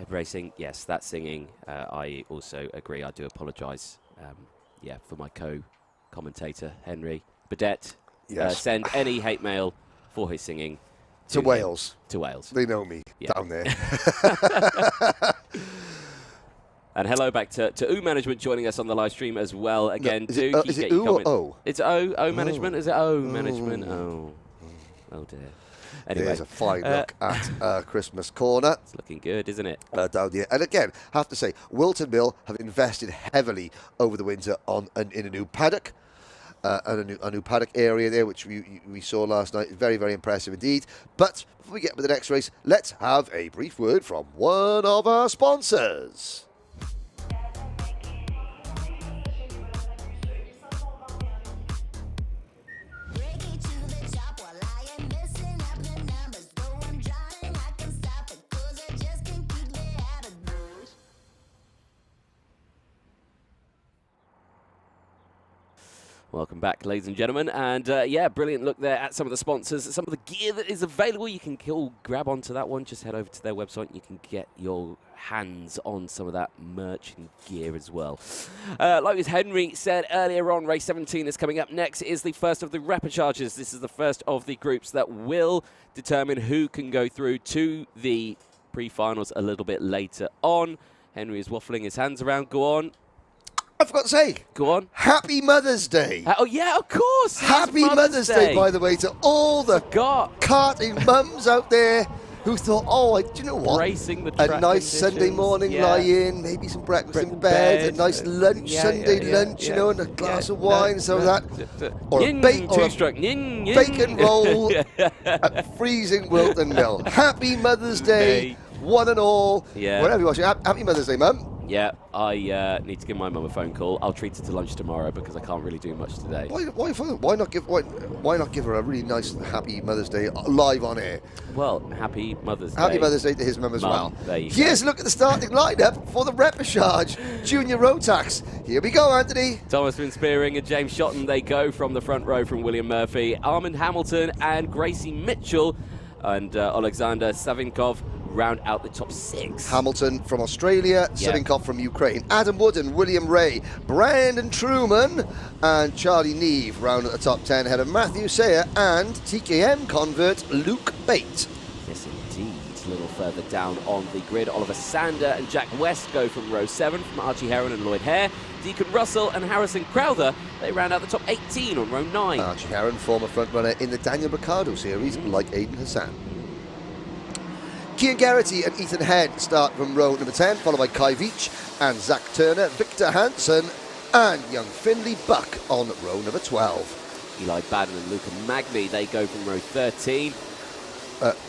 Racing, yes, that's singing. I also agree. I do apologise, for my co-commentator, Henry Badette. Yes. Send any hate mail for his singing to Wales. To Wales. They know me down there. And hello back to O Management joining us on the live stream as well. Again, is it O or O? It's O Management. Is it O Management? Oh dear. Anyway, there's a fine look at Christmas Corner. It's looking good, isn't it? Down here. And again, have to say, Whilton Mill have invested heavily over the winter in a new paddock. And a new paddock area there, which we saw last night. Very, very impressive indeed. But before we get to the next race, let's have a brief word from one of our sponsors. Welcome back, ladies and gentlemen. And brilliant look there at some of the sponsors, some of the gear that is available. You can all grab onto that one. Just head over to their website and you can get your hands on some of that merch and gear as well. Like as Henry said earlier on, race 17 is coming up next. It is the first of the repechages. This is the first of the groups that will determine who can go through to the pre-finals a little bit later on. Henry is waffling his hands around. Go on. I forgot to say. Go on. Happy Mother's Day. Oh, yeah, of course. Happy Mother's Day, by the way, to all the karting mums out there who thought, do you know what? Racing the track. A nice Sunday morning lie-in, maybe some breakfast in bed, a nice lunch, Sunday lunch, and a glass of wine, some of that. Or a bacon roll at freezing Whilton Mill. Happy Mother's Day one and all. Yeah. Wherever you're watching. Happy Mother's Day, Mum. Yeah, I need to give my mum a phone call. I'll treat her to lunch tomorrow because I can't really do much today. Why not give her a really nice Happy Mother's Day live on air? Well, Happy Mother's Day. Happy Mother's Day to his mum as well. There you Here's go. a look at the starting lineup for the repechage Junior Rotax. Here we go, Anthony. Thomas Van Spearing and James Shotton, they go from the front row from William Murphy. Armand Hamilton and Gracie Mitchell and Alexander Savinkov round out the top 6. Hamilton from Australia, Savinkov from Ukraine. Adam Wooden, William Ray, Brandon Truman and Charlie Neve round at the top 10 ahead of Matthew Sayer and TKM convert Luke Bate. Yes, indeed. A little further down on the grid, Oliver Sander and Jack West go from row 7 from Archie Heron and Lloyd Hare. Deacon Russell and Harrison Crowther, they round out the top 18 on row 9. Archie Heron, former frontrunner in the Daniel Ricciardo series, like Aidan Hassan. Cian Geraghty and Ethan Head start from row number 10, followed by Kai Veach and Zach Turner, Victor Hansen and young Finley Buck on row number 12. Eli Baden and Luca Magni, they go from row 13.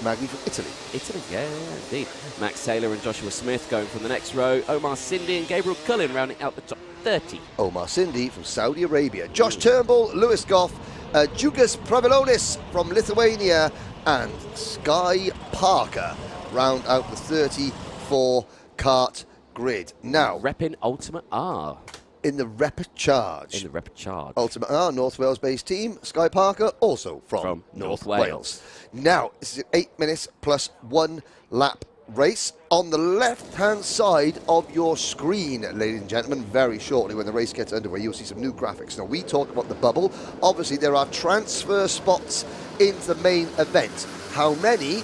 Magni from Italy. Italy, yeah, indeed. Max Taylor and Joshua Smith going from the next row. Omar Cindy and Gabriel Cullen rounding out the top 30. Omar Cindy from Saudi Arabia. Josh Turnbull, Lewis Goff, Džiugas Pravilonis from Lithuania and Sky Parker round out the 34 kart grid. Now, Reppin Ultimate R. In the repechage. In the repechage. Ultimate R, North Wales-based team. Sky Parker, also from North Wales. Now, this is an 8 minutes plus 1 lap race. On the left-hand side of your screen, ladies and gentlemen, very shortly when the race gets underway, you'll see some new graphics. Now, we talk about the bubble. Obviously, there are transfer spots into the main event. How many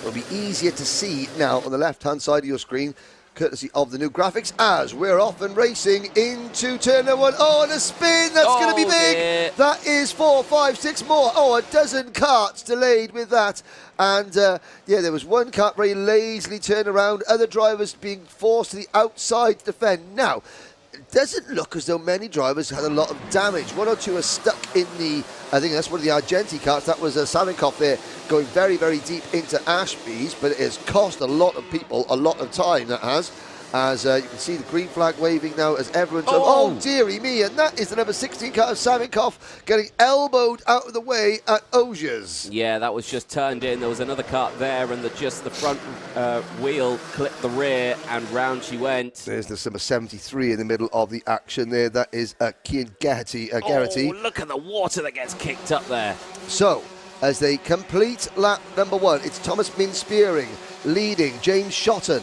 will be easier to see now on the left-hand side of your screen, courtesy of the new graphics, as we're off and racing into turn number 1. Oh, and a spin, that's going to be big. Dear. That is 4, 5, 6 more. Oh, a dozen karts delayed with that. And yeah, there was one kart very lazily turned around, other drivers being forced to the outside to defend. Now, it doesn't look as though many drivers had a lot of damage. 1 or 2 are stuck in the, I think that's one of the Argenti karts. That was Savinkov there going very, very deep into Ashby's, but it has cost a lot of people a lot of time, that has. As you can see the green flag waving now as everyone's... Oh, dearie me, and that is the number 16 car of Savinkov getting elbowed out of the way at Ogiers. Yeah, that was just turned in. There was another kart there, and just the front wheel clipped the rear, and round she went. There's the number 73 in the middle of the action there. That is Cian Geraghty. Oh, look at the water that gets kicked up there. So, as they complete lap number 1, it's Thomas Min-Spearing leading, James Shotton,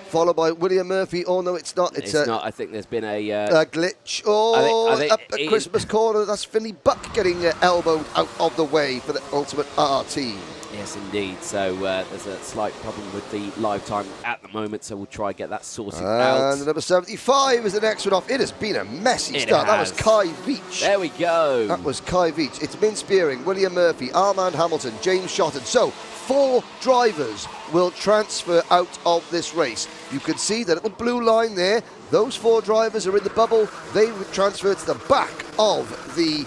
followed by William Murphy. Oh, no, it's not. It's not. I think there's been a glitch. Oh, I think up at Christmas corner. That's Finley Buck getting elbowed out of the way for the Ultimate R team. Yes, indeed. So there's a slight problem with the live time at the moment, so we'll try and get that sorted out. And the number 75 is the next one off. It has been a messy start. That was Kai Veach. There we go. That was Kai Veach. It's Min-Spearing, William Murphy, Armand Hamilton, James Shotton. So, 4 drivers will transfer out of this race. You can see the little blue line there. Those 4 drivers are in the bubble. They would transfer to the back of the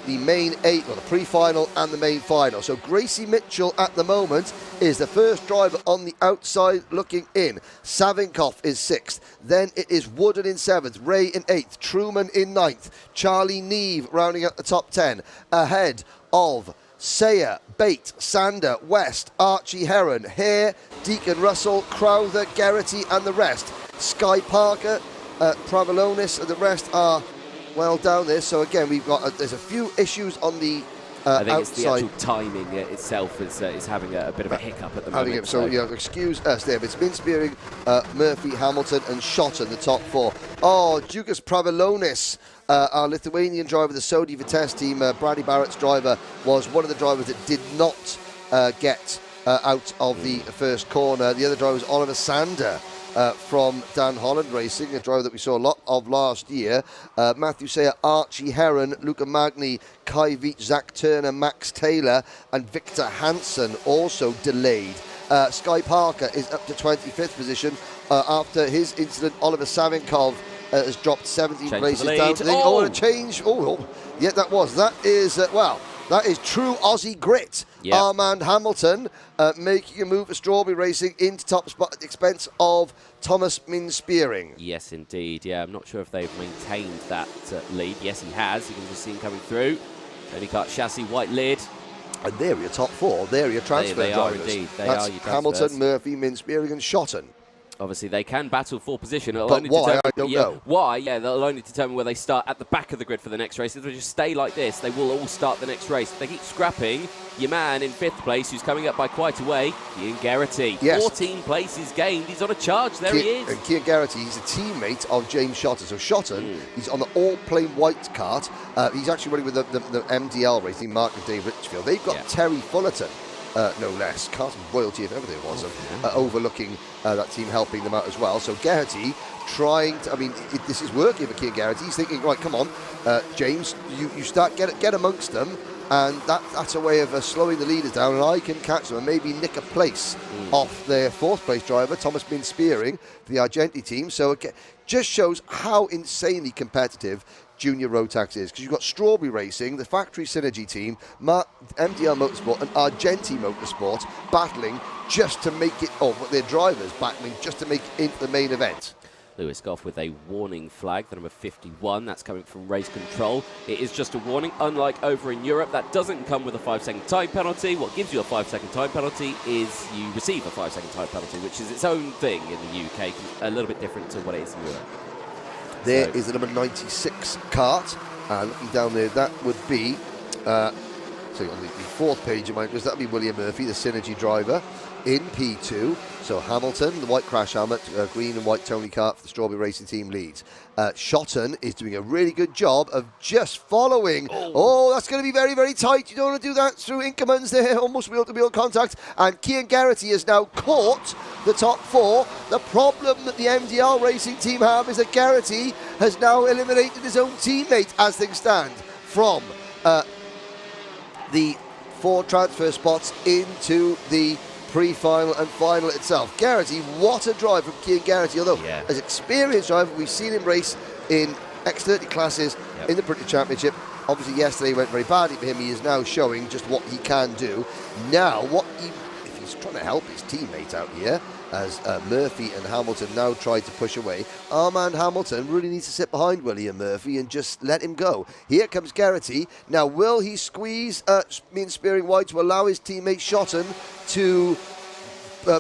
main 8, or the pre-final and the main final. So Gracie Mitchell at the moment is the first driver on the outside looking in. Savinkov is 6th. Then it is Wooden in 7th, Ray in 8th, Truman in 9th, Charlie Neve rounding out the top 10, ahead of Sayer, Bate, Sander, West, Archie Heron, Hare, Deacon Russell, Crowther, Geraghty and the rest. Sky Parker, Pravilonis and the rest are well down there. So again, we've got there's a few issues on the I think outside. it's the actual timing itself is having a bit of a hiccup at the moment. So yeah, excuse us there. But it's Min-Spearing, Murphy, Hamilton and Shotton, the top 4. Oh, Džiugas Pravilonis, our Lithuanian driver, the Saudi Vitesse team, Brady Barrett's driver, was one of the drivers that did not get out of the first corner. The other driver was Oliver Sander from Dan Holland Racing, a driver that we saw a lot of last year. Matthew Sayer, Archie Heron, Luca Magni, Kai Veach, Zach Turner, Max Taylor and Victor Hansen also delayed. Sky Parker is up to 25th position after his incident. Oliver Savinkov has dropped 17 places down to the... Oh, and a change. Oh, yeah, that is, well, That is true Aussie grit. Yep. Armand Hamilton making a move for Strawberry Racing into top spot at the expense of Thomas Min-Spearing. Yes, indeed. Yeah, I'm not sure if they've maintained that lead. Yes, he has. You can just see him coming through. Tony Kart chassis, white lid. And there are your top four. There are your transfer they drivers. Are indeed. They That's are your Hamilton, Murphy, Min-Spearing and Shotton. Obviously, they can battle for position. But why? I don't know. Why? Yeah, they'll only determine where they start at the back of the grid for the next race. If they just stay like this, they will all start the next race. If they keep scrapping, your man in 5th place, who's coming up by quite a way, Cian Geraghty. Yes. 14 places gained. He's on a charge. There he is. And Cian Geraghty, he's a teammate of James Shotton. So Shotton, he's on the all-plain white cart. He's actually running with the MDL racing, Mark and Dave Richfield. They've got Terry Fullerton. No less. Carlton royalty, if ever there was, overlooking that team, helping them out as well. So Geraghty trying to, this is working for Cian Geraghty. He's thinking, right, come on, James, you start, get amongst them, and that's a way of slowing the leaders down, and I can catch them and maybe nick a place off their 4th place driver, Thomas Min-Spearing, for the Argenti team. So it just shows how insanely competitive Junior Rotax is, because you've got Strawberry Racing, the factory synergy team, MDL Motorsport and Argenti Motorsport battling just to make it, their drivers battling just to make it into the main event. Lewis Goff with a warning flag, the number 51, that's coming from Race Control. It is just a warning, unlike over in Europe, that doesn't come with a 5-second time penalty. What gives you a 5-second time penalty is you receive a 5-second time penalty, which is its own thing in the UK, a little bit different to what it is in Europe. There is the number 96 Kart, and looking down there, that would be, so on the 4th page of mine, that would be William Murphy, the Synergy driver, in P2. So Hamilton, the white crash helmet, green and white Tony Kart for the Strawberry Racing team leads. Shotton is doing a really good job of just following. That's going to be very, very tight. You don't want to do that through Inkermans there, almost wheel-to-wheel contact. And Cian Geraghty has now caught the top 4. The problem that the MDL Racing team have is that Geraghty has now eliminated his own teammate as things stand from the 4 transfer spots into the pre-final and final itself. Geraghty, what a drive from Cian Geraghty, although as experienced driver, we've seen him race in X30 classes in the British Championship. Obviously yesterday went very badly for him. He is now showing just what he can do. Now, if he's trying to help his teammate out here, as Murphy and Hamilton now try to push away, Armand Hamilton really needs to sit behind William Murphy and just let him go. Here comes Geraghty. Now, will he squeeze Min-Spearing wide to allow his teammate Shotton to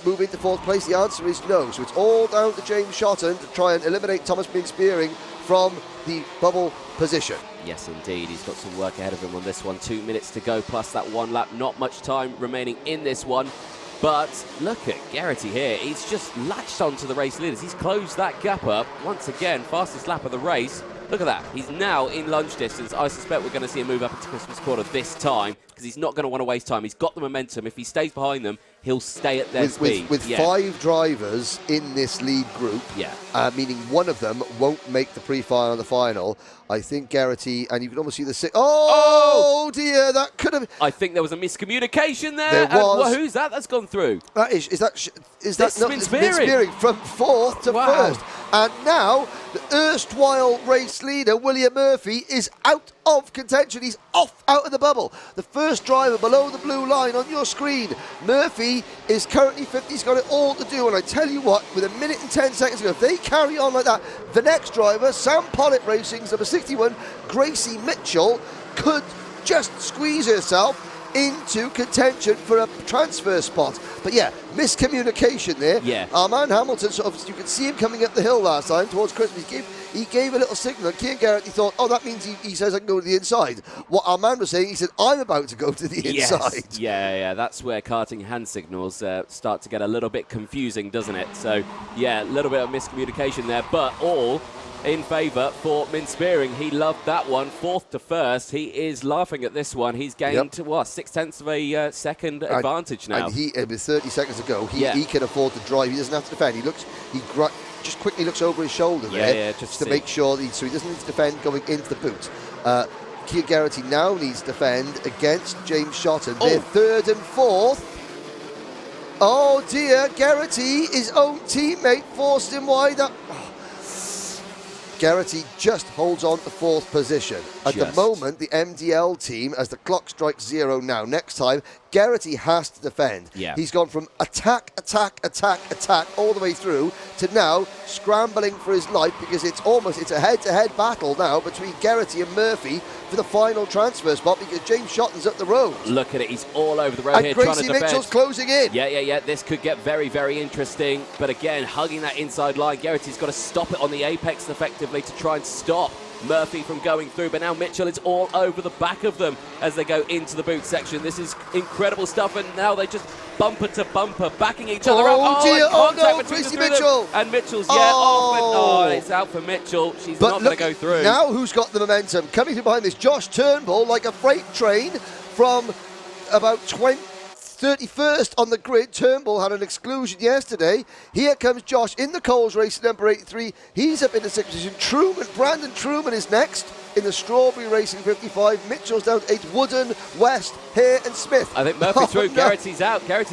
move into 4th place? The answer is no. So it's all down to James Shotton to try and eliminate Thomas Min-Spearing from the bubble position. Yes, indeed. He's got some work ahead of him on this one. 2 minutes to go, plus that 1 lap. Not much time remaining in this one. But look at Geraghty here. He's just latched onto the race leaders. He's closed that gap up. Once again, fastest lap of the race. Look at that. He's now in lunge distance. I suspect we're going to see him move up into Christmas quarter this time, because he's not going to want to waste time. He's got the momentum. If he stays behind them, he'll stay at their speed. With 5 drivers in this lead group, meaning one of them won't make the pre-final and the final, I think Geraghty, and you can almost see the... Oh dear, that could have... I think there was a miscommunication there. There was. Well, who's that? That's gone through. Is that not Min-Spearing from 4th to 1st? And now, the erstwhile race leader, William Murphy, is out of contention. He's out of the bubble. The first driver below the blue line on your screen. Murphy is currently 50. He's got it all to do. And I tell you what, with 1 minute and 10 seconds to go, if they carry on like that, the next driver, Sam Pollitt Racing's number 61, Gracie Mitchell, could just squeeze herself into contention for a transfer spot. But miscommunication there. Armand Hamilton, you could see him coming up the hill last time towards Christmas. He gave a little signal, and Cian Geraghty thought, that means he says I can go to the inside. What Armand was saying, he said, I'm about to go to the inside. That's where karting hand signals start to get a little bit confusing, doesn't it? So, a little bit of miscommunication there, but all in favour for Min-Spearing. He loved that one, 4th to 1st. He is laughing at this one. He's gained, 6/10 of a second advantage now. And with 30 seconds to go, he can afford to drive. He doesn't have to defend. He just quickly looks over his shoulder just to make sure so he doesn't need to defend going into the boot. Cian Geraghty now needs to defend against James Shotton. They're 3rd and 4th. Oh dear, Geraghty, his own teammate, forced him wide up. Geraghty just holds on to 4th position. At the moment, the MDL team, as the clock strikes 0 now, next time, Geraghty has to defend. Yeah. He's gone from attack, all the way through to now scrambling for his life, because it's a head-to-head battle now between Geraghty and Murphy for the final transfer spot, because James Shotton's up the road. Look at it, he's all over the road and here Gracie trying to defend. Mitchell's closing in. Yeah, this could get very, very interesting. But again, hugging that inside line, Geraghty's got to stop it on the apex effectively to try and stop Murphy from going through, but now Mitchell is all over the back of them as they go into the boot section. This is incredible stuff, and now they just bumper to bumper, backing each other up. Oh dear, oh no, between Gracie Mitchell. And Mitchell's, off, and it's out for Mitchell. She's not going to go through. Now who's got the momentum? Coming from behind this, Josh Turnbull, like a freight train from about 31st on the grid. Turnbull had an exclusion yesterday. Here comes Josh in the Coles race, number 83. He's up in the 6th position. Brandon Truman is next in the Strawberry Racing 55. Mitchell's down to 8. Wooden, West, Hare and Smith. I think Murphy's through. No. Geraghty's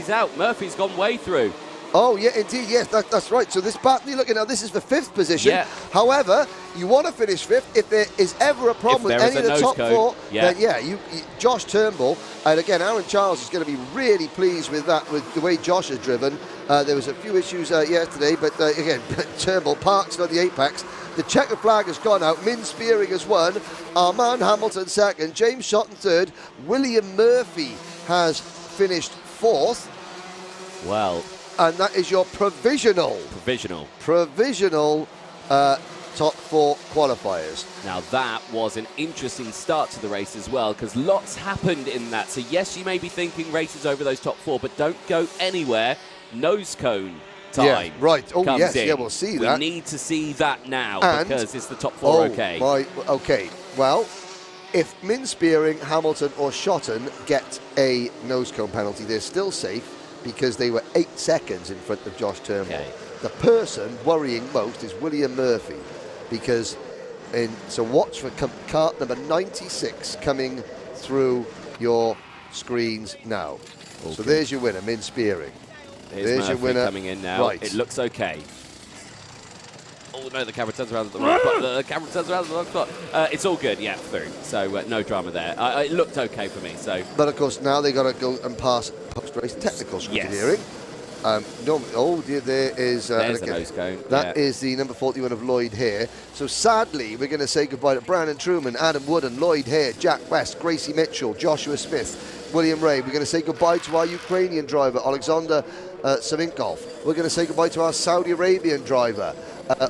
out. Murphy's gone way through. Oh, yeah, indeed, yes, that's right. So this battle, you're looking at, this is for 5th position. Yeah. However, you want to finish 5th. If there is ever a problem with any of the top 4, then you Josh Turnbull, and again, Aaron Charles is going to be really pleased with that, with the way Josh has driven. There was a few issues yesterday, but again, Turnbull parks on the apex. The checker flag has gone out. Min Spearing has won. Armand Hamilton 2nd. James Shotton 3rd. William Murphy has finished 4th. Well. And that is your provisional top 4 qualifiers. Now that was an interesting start to the race as well, because lots happened in that. So yes, you may be thinking races over those top 4, but don't go anywhere. Nose cone time. Yeah, right. Oh yes, in. Yeah, we'll see that. We need to see that now, and because it's the top 4. Okay. Well, if Min Spearing, Hamilton or Shotton get a nose cone penalty, they're still safe, because they were 8 seconds in front of Josh Turnbull. Okay. The person worrying most is William Murphy, because so watch for cart number 96 coming through your screens now. Okay. So there's your winner, Min Spearing. There's your winner coming in now. Right. It looks okay. Oh no, the camera turns around at the wrong spot. It's all good, yeah, through. So no drama there. It looked okay for me. So, but of course now they got to go and pass post-race technical scrutineering. There is there's a nose cone. That is the number 41 of Lloyd Hare. So sadly, we're going to say goodbye to Brandon Truman, Adam Wooden, Lloyd Hare, Jack West, Gracie Mitchell, Joshua Smith, William Ray. We're going to say goodbye to our Ukrainian driver, Alexander Savinkov. We're going to say goodbye to our Saudi Arabian driver,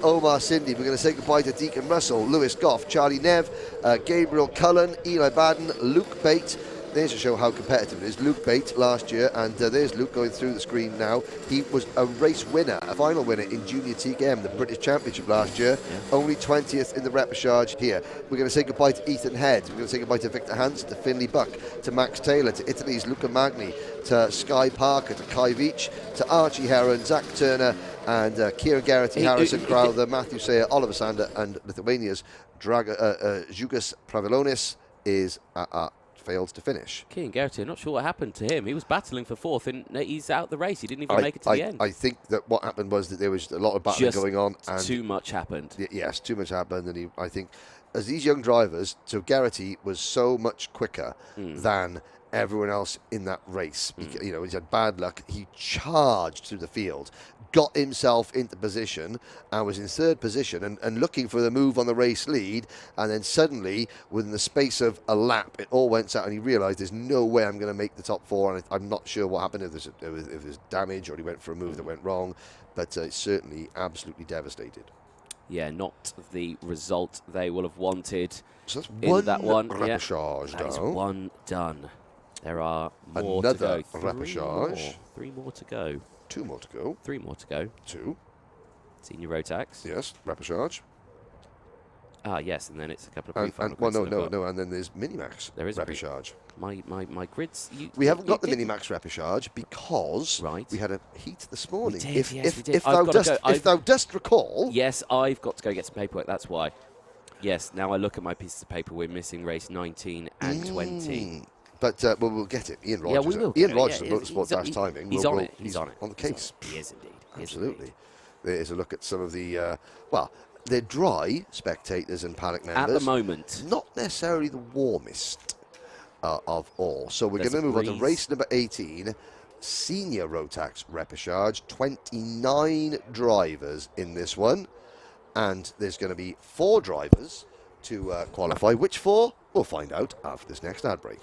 Omar Sindhi. We're going to say goodbye to Deacon Russell, Lewis Goff, Charlie Nev, Gabriel Cullen, Eli Baden, Luke Bate. There's to show how competitive it is. Luke Bate last year, and there's Luke going through the screen now. He was a race winner, a final winner in Junior TKM, the British Championship last year. Yeah. Only 20th in the repechage here. We're going to say goodbye to Ethan Head. We're going to say goodbye to Victor Hansen, to Finley Buck, to Max Taylor, to Italy's Luca Magni, to Sky Parker, to Kai Veach, to Archie Heron, Zach Turner, and Kieran Geraghty, Harrison Crowther, Matthew Sayer, Oliver Sander, and Lithuania's Zhugas Pravilonis is failed to finish. Kieran Geraghty, I'm not sure what happened to him. He was battling for 4th, and he's out the race. He didn't even make it to the end. I think that what happened was that there was a lot of battling going on. And too much happened. Yes, too much happened, and I think as these young drivers, so Geraghty was so much quicker than everyone else in that race. You know, he's had bad luck. He charged through the field, got himself into position, and was in 3rd position and looking for the move on the race lead. And then suddenly, within the space of a lap, it all went out, and he realised there's no way I'm going to make the top 4. And I'm not sure what happened, if there's damage or he went for a move that went wrong, but certainly absolutely devastated. Yeah, not the result they will have wanted. So that's in that one. Repechage that is one done. There are more to go. Repechage. 3 more to go. 2 more to go. 3 more to go. 2. Senior Rotax. Yes, repechage. Ah, yes, and then it's a couple of pre-final no, and then there's Minimax. There is repechage. My grids. We haven't got the Minimax repechage because we had a heat this morning. We did, if thou dost recall. Yes, I've got to go get some paperwork. That's why. Yes, now I look at my pieces of paper. We're missing race 19 and 20. But we'll get it. Ian Rogers. Yeah, we will. Ian Rogers of Motorsport Timing. He's on it. He's on it. On the case. He is indeed. Absolutely. There's a look at some of the, well, they're dry, spectators and paddock members. At the moment. Not necessarily the warmest of all. So we're going to move on to race number 18, Senior Rotax Repechage. 29 drivers in this one. And there's going to be 4 drivers to qualify. Which 4? We'll find out after this next ad break.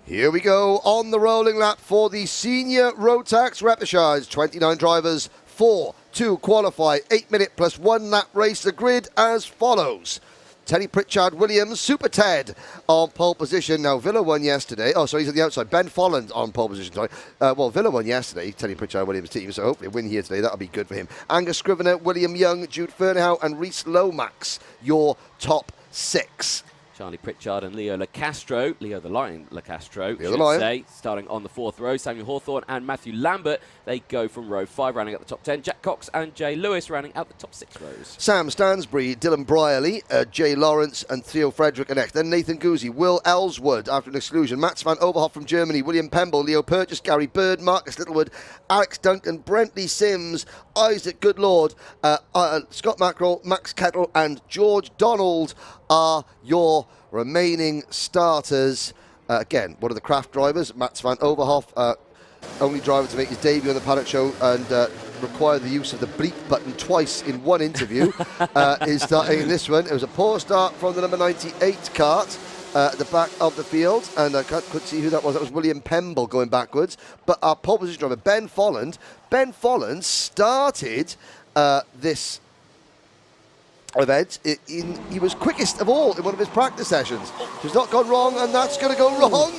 Here we go on the rolling lap for the Senior Rotax Repechage. 29 drivers, 4 to qualify. 8-minute plus 1 lap race. The grid as follows. Teddy Pritchard Williams, Super Ted on pole position. Now, Villa won yesterday. Oh, sorry, he's on the outside. Ben Folland on pole position. Sorry. Well, Villa won yesterday, Teddy Pritchard Williams' team, so hopefully a win here today. That'll be good for him. Angus Scrivener, William Young, Jude Fernhow, and Rhys Lomax, your top 6. Charlie Pritchard and Leo Lacastro, Leo the Lion Lacastro, Leo the Lion. Say, starting on the 4th row. Samuel Hawthorne and Matthew Lambert, they go from row 5, rounding out the top 10. Jack Cox and Jay Lewis rounding out the top 6 rows. Sam Stansbury, Dylan Brierley, Jay Lawrence and Theo Frederick are next. Then Nathan Guzzi, Will Ellswood after an exclusion. Mats van Overhoff from Germany, William Pemble, Leo Purchase, Gary Bird, Marcus Littlewood, Alex Duncan, Brentley Sims, Isaac Goodlord, Scott Mackerel, Max Kettle and George Donald are your remaining starters. Again, one of the craft drivers, Mats van Overhoff, only driver to make his debut on the paddock show and required the use of the bleep button twice in one interview, is starting in this one. It was a poor start from the number 98 Kart at the back of the field, and I couldn't see who that was. That was William Pemble going backwards. But our pole position driver, Ben Folland started this event. He was quickest of all in one of his practice sessions. He's not gone wrong, and that's going to go wrong.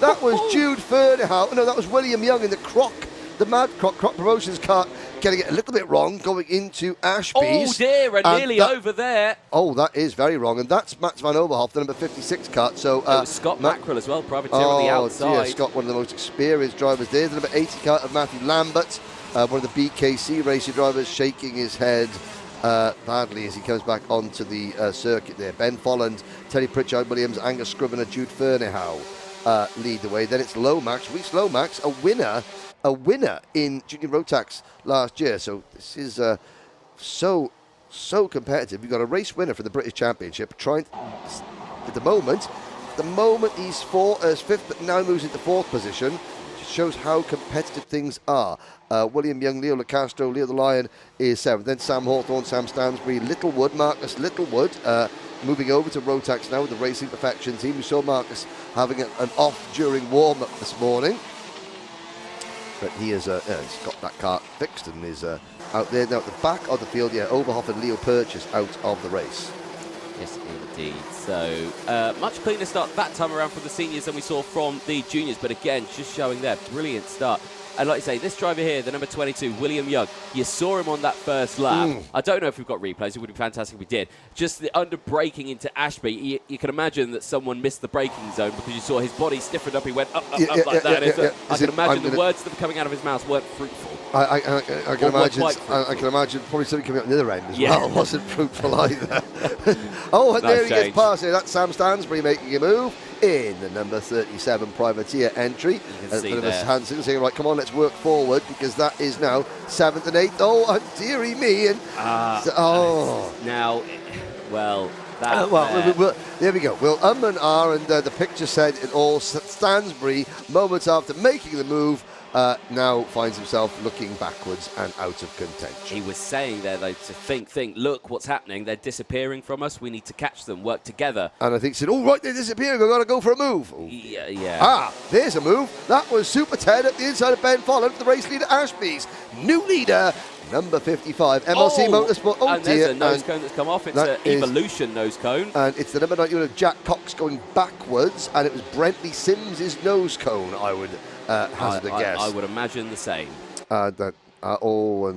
That was Jude Fernhow. No, that was William Young in the Mad Croc Promotions car, getting it a little bit wrong, going into Ashby's. Oh dear, and nearly over there. Oh, that is very wrong, and that's Mats van Overhoff, the number 56 car. So it was Scott Mackerel as well, privateer on the outside. Dear, Scott, one of the most experienced drivers there. The number 80 car of Matthew Lambert, one of the BKC racing drivers, shaking his head badly as he comes back onto the circuit there. Ben Folland, Teddy Pritchard Williams, Angus Scrivener, Jude Fernhow lead the way. Then it's Lomax, Rhys Lomax, a winner in Junior Rotax last year. So this is so competitive. We've got a race winner for the British Championship. At the moment he's 5th, but now moves into 4th position. Shows how competitive things are. William Young, Leo Lacastro, Leo the Lion is 7th. Then Sam Hawthorne, Sam Stansbury, Marcus Littlewood, moving over to Rotax now with the Racing Perfection team. We saw Marcus having an off during warm-up this morning. But he has he's got that car fixed and is out there now at the back of the field. Yeah, Overhoff and Leo Purchase out of the race. Yes, indeed. So, much cleaner start that time around from the seniors than we saw from the juniors. But again, just showing their brilliant start. And like I say, this driver here, the number 22, William Young, you saw him on that first lap. I don't know if we've got replays. It would be fantastic if we did. Just the under braking into Ashby, you can imagine that someone missed the braking zone because you saw his body stiffened up. He went up like that. I can imagine the words that were coming out of his mouth weren't fruitful. I can imagine probably something coming out the other end as well. It wasn't fruitful either. Oh, and there he gets past it. That's Sam Stansbury making a move in the number 37 privateer entry. Hansen saying, right, come on, let's work forward because that is now 7th and 8th. Oh, dearie me. And now, well, there we go. Well, and R, and the picture said it all. Stansbury, moments after making the move, now finds himself looking backwards and out of contention. He was saying there, though, to think, look, what's happening? They're disappearing from us. We need to catch them, work together. And I think he said, oh, right, they're disappearing. I've got to go for a move. Oh. Yeah. There's a move. That was Super Ted at the inside of Ben Folland for the race leader, Ashby's. New leader, number 55, MLC Motorsport. Oh, and there's a nose cone that's come off. It's an Evolution nose cone. And it's the number 91 of Jack Cox going backwards. And it was Brentley Sims' nose cone, I would hazard a guess. I would imagine the same. And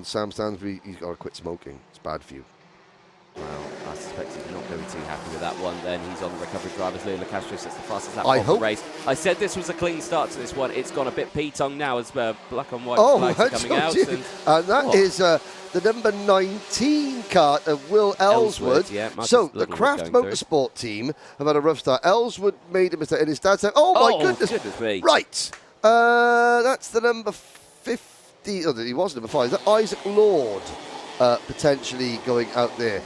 Sam Stansbury, he's got to quit smoking. It's bad for you. Well, I suspect he's not going to be too happy with that one. Then he's on the recovery drivers. Leo Lacastro sets the fastest lap of the race. I said this was a clean start to this one. It's gone a bit P-tongue now as black and white flags are coming out. And that is the number 19 kart of Will Ellswood. Yeah, so the Craft Motorsport team have had a rough start. Ellswood made a mistake, and his dad said, "Oh my goodness me!" Right, that's the number 50. Oh, he was number 5. Is that Isaac Lord potentially going out there?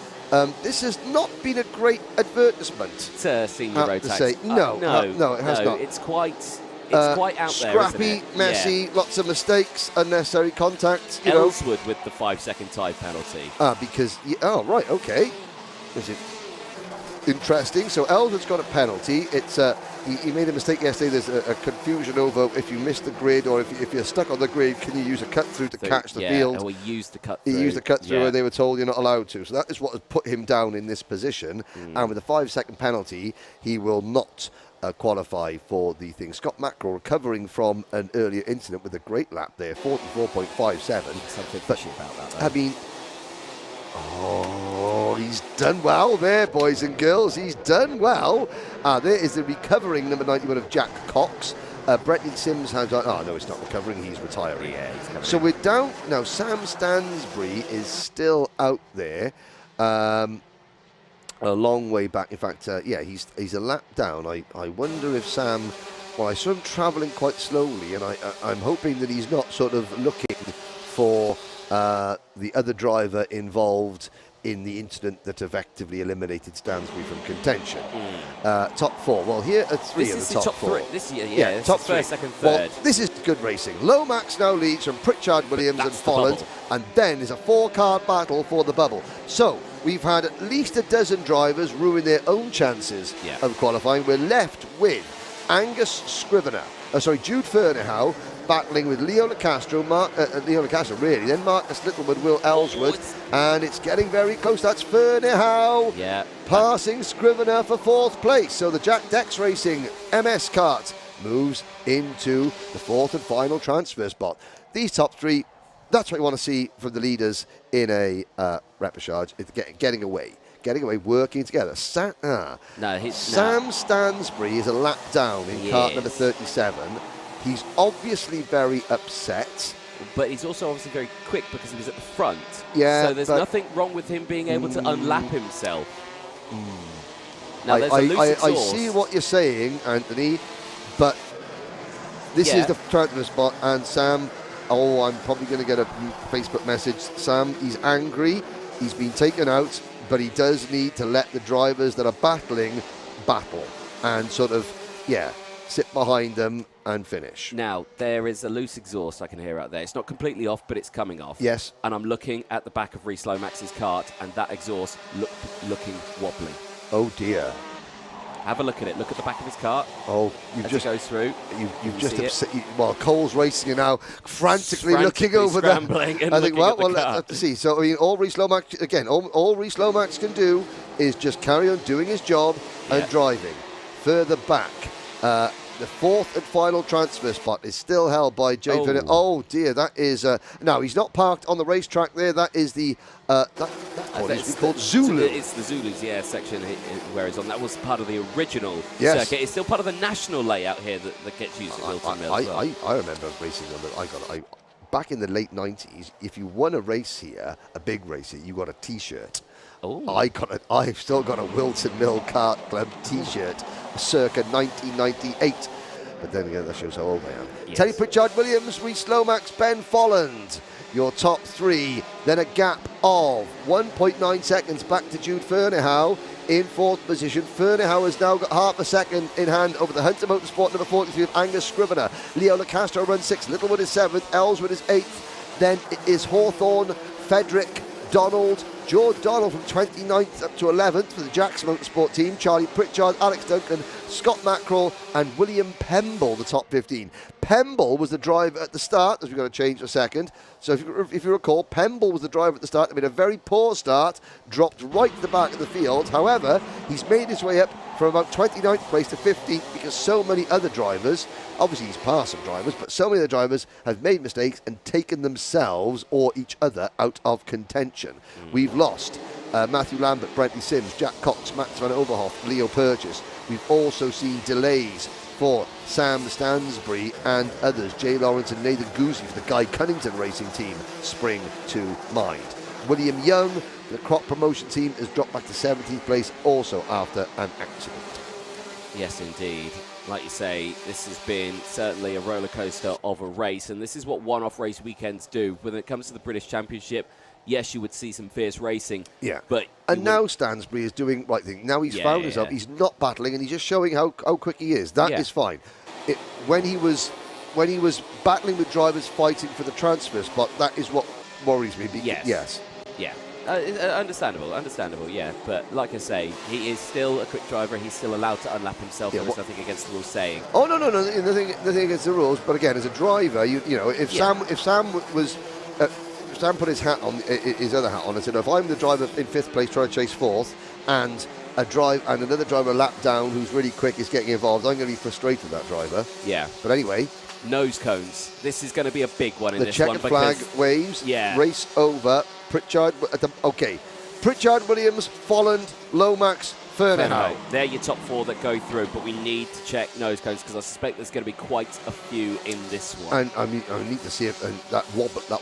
This has not been a great advertisement. It's a Senior Rotax. No, it has not. It's quite out there, scrappy, messy, lots of mistakes, unnecessary contact. Ellswood with the 5-second tie penalty. Because, right, okay. Is it interesting? So Ellswood's got a penalty. It's he made a mistake yesterday. There's a confusion over if you missed the grid or if you're stuck on the grid, can you use a cut through to catch the field? Or he used the cut through. He used the cut through and they were told you're not allowed to. So that is what has put him down in this position. And with a 5-second penalty, he will not qualify for the thing. Scott Mackerel recovering from an earlier incident with a great lap there, 44.57. Something fishy about that, though. I mean, he's done well there, boys and girls. He's done well. There is the recovering number 91 of Jack Cox. Brenton Sims has... no, it's not recovering. He's retiring. Yeah, he's coming. So we're down... Now, Sam Stansbury is still out there. A long way back. In fact, he's a lap down. I wonder if Sam... Well, I saw him travelling quite slowly, and I'm hoping that he's not sort of looking for the other driver involved in the incident that effectively eliminated Stansbury from contention. Top 4. Well, here are 3 of the top 4. This year, top 3. First, second, third. Well, this is good racing. Lomax now leads from Pritchard, Williams and Folland, and then there's a 4-car battle for the bubble. So we've had at least a dozen drivers ruin their own chances of qualifying. We're left with Angus Scrivener, Jude Ferneyhough, battling with Leo Lacastro, then Marcus Littlewood, Will Ellswood, and it's getting very close. That's Ferneyhough passing Scrivener for 4th place. So the Jack Dex Racing MS kart moves into the 4th and final transfer spot. These top 3, that's what you want to see from the leaders in a repechage. It's getting away, working together. Sam Stansbury is a lap down in kart number 37. He's obviously very upset. But he's also obviously very quick because he was at the front. Yeah, so there's nothing wrong with him being able to unlap himself. Now, there's a loose exhaust. I see what you're saying, Anthony, but this is the transfer spot, and Sam, I'm probably going to get a Facebook message. Sam, he's angry. He's been taken out, but he does need to let the drivers that are battling battle and sort of, sit behind them and finish. Now, there is a loose exhaust I can hear out there. It's not completely off, but it's coming off. Yes. And I'm looking at the back of Rhys Lomax's kart, and that exhaust looking wobbly. Oh, dear. Have a look at it. Look at the back of his kart. Oh, it goes through. You've just upset. Well, Cole's racing now, frantically looking over there. I think. Well, let's see. So I mean, all Rhys Lomax all Rhys Lomax can do is just carry on doing his job and driving. Further back, the 4th and final transfer spot is still held by Jade Vinner. Oh dear, that is no, he's not parked on the racetrack there. That is the it's called Zulu. It's the Zulus, section where he's on. That was part of the original circuit. It's still part of the national layout here that gets used at Whilton Mill. I remember racing on the. Back in the late 90s, if you won a race here, a big race here, you got a T-shirt. I've still got a Whilton Mill Kart Club T-shirt, circa 1998. But then again, that shows how old I am. Yes. Terry Pritchard Williams, Rhys Lomax, Ben Folland. Your top 3. Then a gap of 1.9 seconds back to Jude Ferneyhough in 4th position. Ferneyhough has now got half a second in hand over the Hunter Motorsport number 43 of Angus Scrivener. Leo Lacastro runs 6th. Littlewood is 7th. Ellswood is 8th. Then it is Hawthorne, Frederick, Donald, George Donald from 29th up to 11th for the Jackson Motorsport team. Charlie Pritchard, Alex Duncan, Scott Mackerel and William Pemble, the top 15. Pemble was the driver at the start, as we've got to change in a second. So if you recall, Pemble was the driver at the start. He made a very poor start, dropped right to the back of the field. However, he's made his way up from about 29th place to 15th because so many other drivers, obviously he's passed some drivers, but so many other drivers have made mistakes and taken themselves or each other out of contention. We've lost Matthew Lambert, Brentley Sims, Jack Cox, Max van Overhoff, Leo Purchase. We've also seen delays for Sam Stansbury and others. Jay Lawrence and Nathan Guzzi for the Guy Cunnington Racing Team spring to mind. William Young, the crop promotion team, has dropped back to 17th place also after an accident. Yes, indeed. Like you say, this has been certainly a roller coaster of a race, and this is what one-off race weekends do. When it comes to the British Championship, yes, you would see some fierce racing. Yeah. But now Stansbury is doing right thing. Now he's found himself. He's not battling, and he's just showing how quick he is. That is fine. When he was battling with drivers fighting for the transfer spot, that is what worries me. Yes. Yeah. Understandable, yeah. But like I say, he is still a quick driver. He's still allowed to unlap himself. There's nothing against the rules saying. Oh, no. Nothing against the rules. But again, as a driver, you know, if Sam put his hat on, his other hat on, and said, if I'm the driver in 5th place trying to chase 4th, and another driver a lap down who's really quick is getting involved, I'm going to be frustrated with that driver. Yeah. But anyway. Nose cones. This is going to be a big one in this one. The checkered flag waves. Race over. Pritchard. Pritchard, Williams, Folland, Lomax, Fernandez. They're your top 4 that go through, but we need to check nose cones because I suspect there's going to be quite a few in this one. And I need to see if that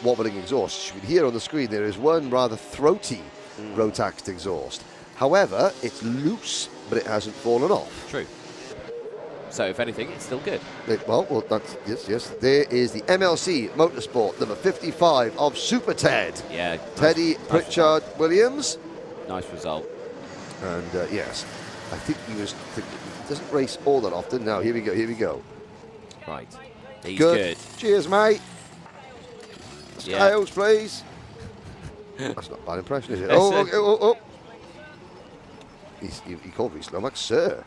wobbling exhaust. You can hear on the screen there is one rather throaty Rotax exhaust. However, it's loose, but it hasn't fallen off. True. So, if anything, it's still good. Well, that's yes. There is the MLC Motorsport number 55 of Super Ted. Yeah. Teddy Pritchard Williams. Nice result. And yes, I think he doesn't race all that often. Now, here we go. Right. He's good. Cheers, mate. Scales, please. That's not a bad impression, is it? Oh. He called me Lomax, sir.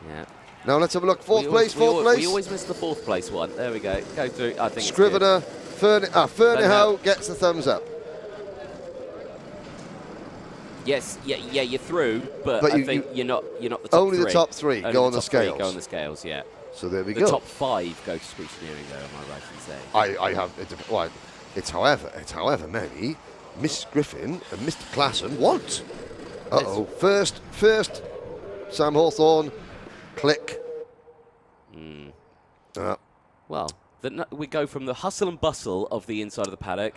Yeah. Now let's have a look. Fourth place. We always miss the 4th place one. There we go. Go through. I think Scrivener, Fernandez gets the thumbs up. Yes, you're through, but I think you're not the top 3. Only the top 3 go on the scales. Go on the scales, yeah. So there we go. The top 5 go to scrutineering, though. Am I right in saying? I have. It's however many Miss Griffin and Mr. Klassen want. First, Sam Hawthorne. Click. Well, we go from the hustle and bustle of the inside of the paddock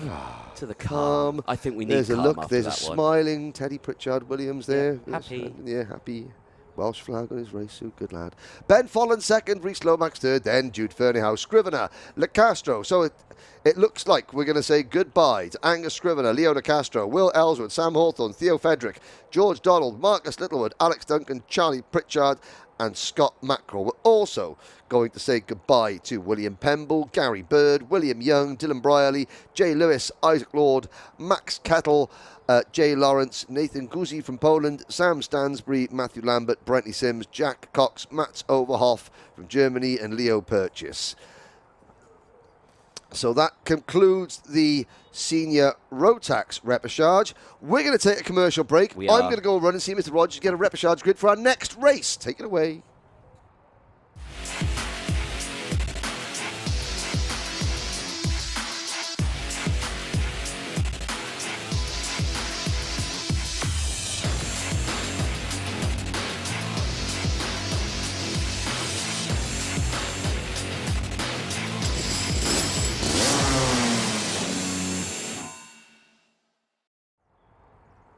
to the calm. I think we need calm after that one. There's a smiling Teddy Pritchard Williams there. Happy. Happy. Welsh flag on his race suit, good lad. Ben Folland 2nd, Rhys Lomax 3rd, then Jude Ferneyhough, Scrivener, LeCastro. So it looks like we're going to say goodbye to Angus Scrivener, Leo LeCastro, Will Ellsworth, Sam Hawthorne, Theo Fedrick, George Donald, Marcus Littlewood, Alex Duncan, Charlie Pritchard, and Scott Mackerel. We're also going to say goodbye to William Pemble, Gary Bird, William Young, Dylan Brierley, Jay Lewis, Isaac Lord, Max Kettle, Jay Lawrence, Nathan Guzzi from Poland, Sam Stansbury, Matthew Lambert, Brentley Sims, Jack Cox, Mats Overhoff from Germany, and Leo Purchase. So that concludes the Senior Rotax repechage. We're going to take a commercial break. I'm going to go run and see Mr. Rogers get a repechage grid for our next race. Take it away.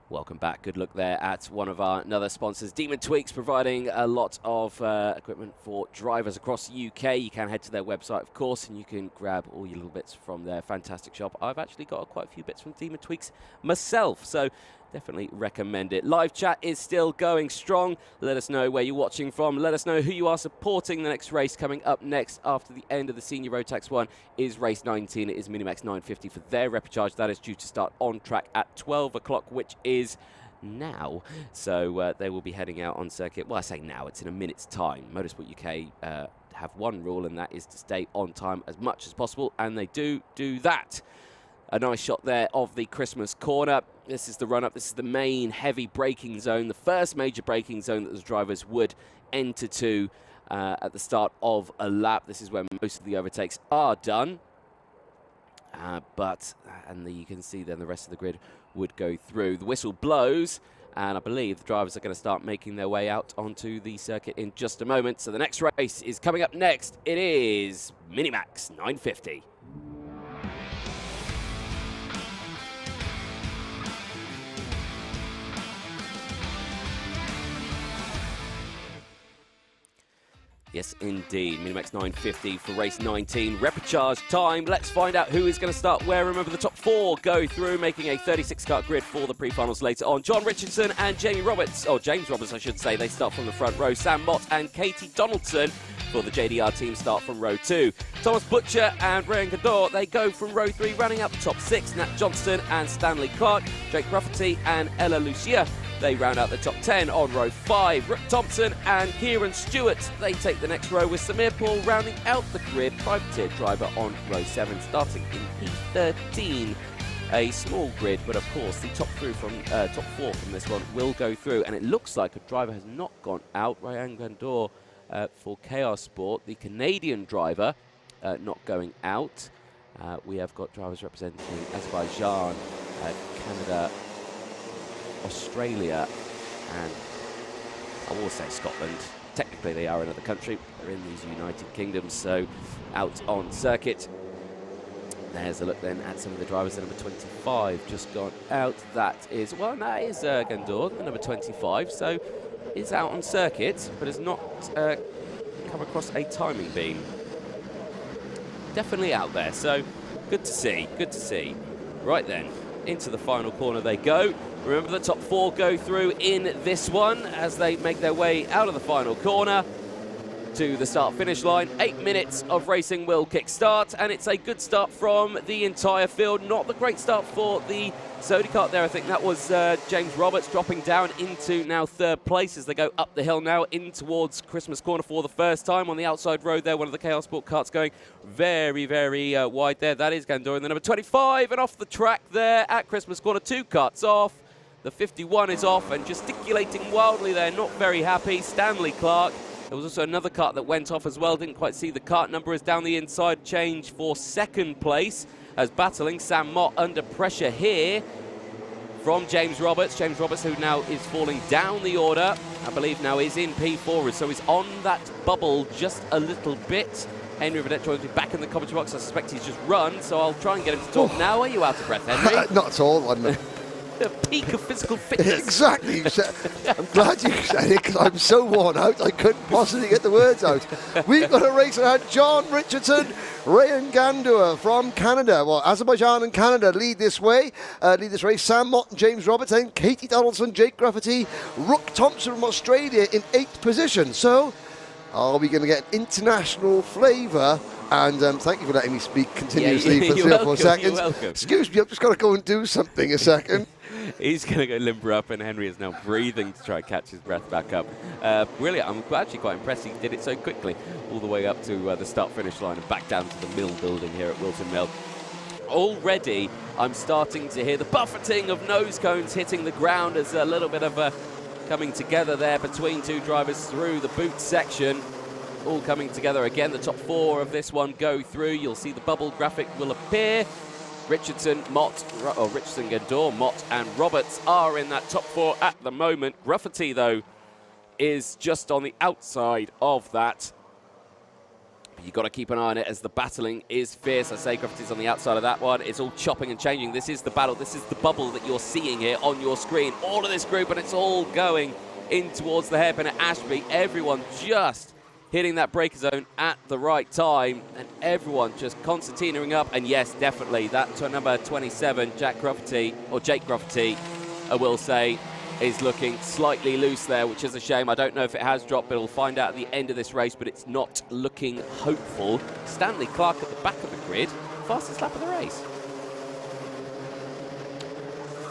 Welcome back. Good look there at one of our another sponsors, Demon Tweaks, providing a lot of equipment for drivers across the UK. You can head to their website, of course, and you can grab all your little bits from their fantastic shop. I've actually got quite a few bits from Demon Tweaks myself, so definitely recommend it. Live chat is still going strong. Let us know where you're watching from. Let us know who you are supporting. The next race coming up next after the end of the Senior Rotax one is race 19. It is Minimax 950 for their repechage. That is due to start on track at 12 o'clock, which is now. So they will be heading out on circuit. Well, I say now, it's in a minute's time. Motorsport UK have one rule, and that is to stay on time as much as possible, and they do that. A nice shot there of the Christmas corner. This is the run-up. This is the main heavy braking zone, the first major braking zone that the drivers would enter to at the start of a lap. This is where most of the overtakes are done. And you can see then the rest of the grid would go through. The whistle blows, and I believe the drivers are going to start making their way out onto the circuit in just a moment. So the next race is coming up next. It is Minimax 950. Yes, indeed. Minimax 950 for race 19. Repechage time. Let's find out who is going to start where. Remember, the top 4 go through, making a 36-kart grid for the pre-finals later on. John Richardson and James Roberts, I should say, they start from the front row. Sam Mott and Katie Donaldson for the JDR team start from row 2. Thomas Butcher and Ryan Gador, they go from row 3, running out the top 6. Nat Johnston and Stanley Clark, Jake Rafferty and Ella Lucia, they round out the top 10 on row 5. Rick Thompson and Kieran Stewart, they take the next row, with Samir Paul rounding out the grid, privateer driver on row 7, starting in P13. A small grid, but of course the top 4 from this one will go through, and it looks like a driver has not gone out. Ryan Gandor for Chaos Sport, the Canadian driver, not going out. We have got drivers representing Azerbaijan, Canada, Australia, and I will say Scotland. Technically they are another country, they're in these United Kingdoms, so out on circuit. There's a look then at some of the drivers. The number 25 just gone out. That is Gandor, the number 25, so is out on circuit, but has not come across a timing beam. Definitely out there, so good to see, good to see. Right then, into the final corner they go. Remember, the top 4 go through in this one as they make their way out of the final corner to the start-finish line. 8 minutes of racing will kick-start, and it's a good start from the entire field. Not the great start for the Sodi Kart there. I think that was James Roberts dropping down into now 3rd place as they go up the hill now in towards Christmas Corner for the first time. On the outside road there, one of the Chaos Sport karts going very, very wide there. That is Gandor in the number 25, and off the track there at Christmas Corner, 2 karts off. The 51 is off and gesticulating wildly there, not very happy. Stanley Clark. There was also another kart that went off as well. Didn't quite see the kart number. Is down the inside, change for 2nd place as battling. Sam Mott under pressure here from James Roberts. James Roberts, who now is falling down the order, I believe now is in P4, so he's on that bubble just a little bit. Henry Vedette joins me back in the commentary box. I suspect he's just run, so I'll try and get him to talk now. Are you out of breath, Henry? Not at all. I'm the peak of physical fitness. Exactly. I'm glad you said it, because I'm so worn out I couldn't possibly get the words out. We've got a race ahead. John Richardson, Ryan Gandor from Canada. Well, Azerbaijan and Canada lead this race. Sam Mott and James Roberts, and Katie Donaldson, Jake Rafferty, Rook Thompson from Australia in 8th position. So, are we going to get international flavour? And thank you for letting me speak continuously for 3 or 4 seconds. Excuse me, I've just got to go and do something a second. He's going to go limber up, and Henry is now breathing to try and catch his breath back up. Really, I'm actually quite impressed he did it so quickly, all the way up to the start-finish line and back down to the Mill building here at Whilton Mill. Already, I'm starting to hear the buffeting of nose cones hitting the ground as a little bit of a coming together there between 2 drivers through the boot section. All coming together again. The top 4 of this one go through. You'll see the bubble graphic will appear. Richardson, Gandor, Mott and Roberts are in that top 4 at the moment. Rafferty, though, is just on the outside of that. But you've got to keep an eye on it as the battling is fierce. I say Rafferty's on the outside of that one. It's all chopping and changing. This is the battle. This is the bubble that you're seeing here on your screen. All of this group, and it's all going in towards the hairpin at Ashby. Everyone just hitting that breaker zone at the right time, and everyone just concertinaing up. And yes, definitely, that number 27, Jake Rafferty, I will say, is looking slightly loose there, which is a shame. I don't know if it has dropped, but we'll find out at the end of this race, but it's not looking hopeful. Stanley Clark at the back of the grid, fastest lap of the race.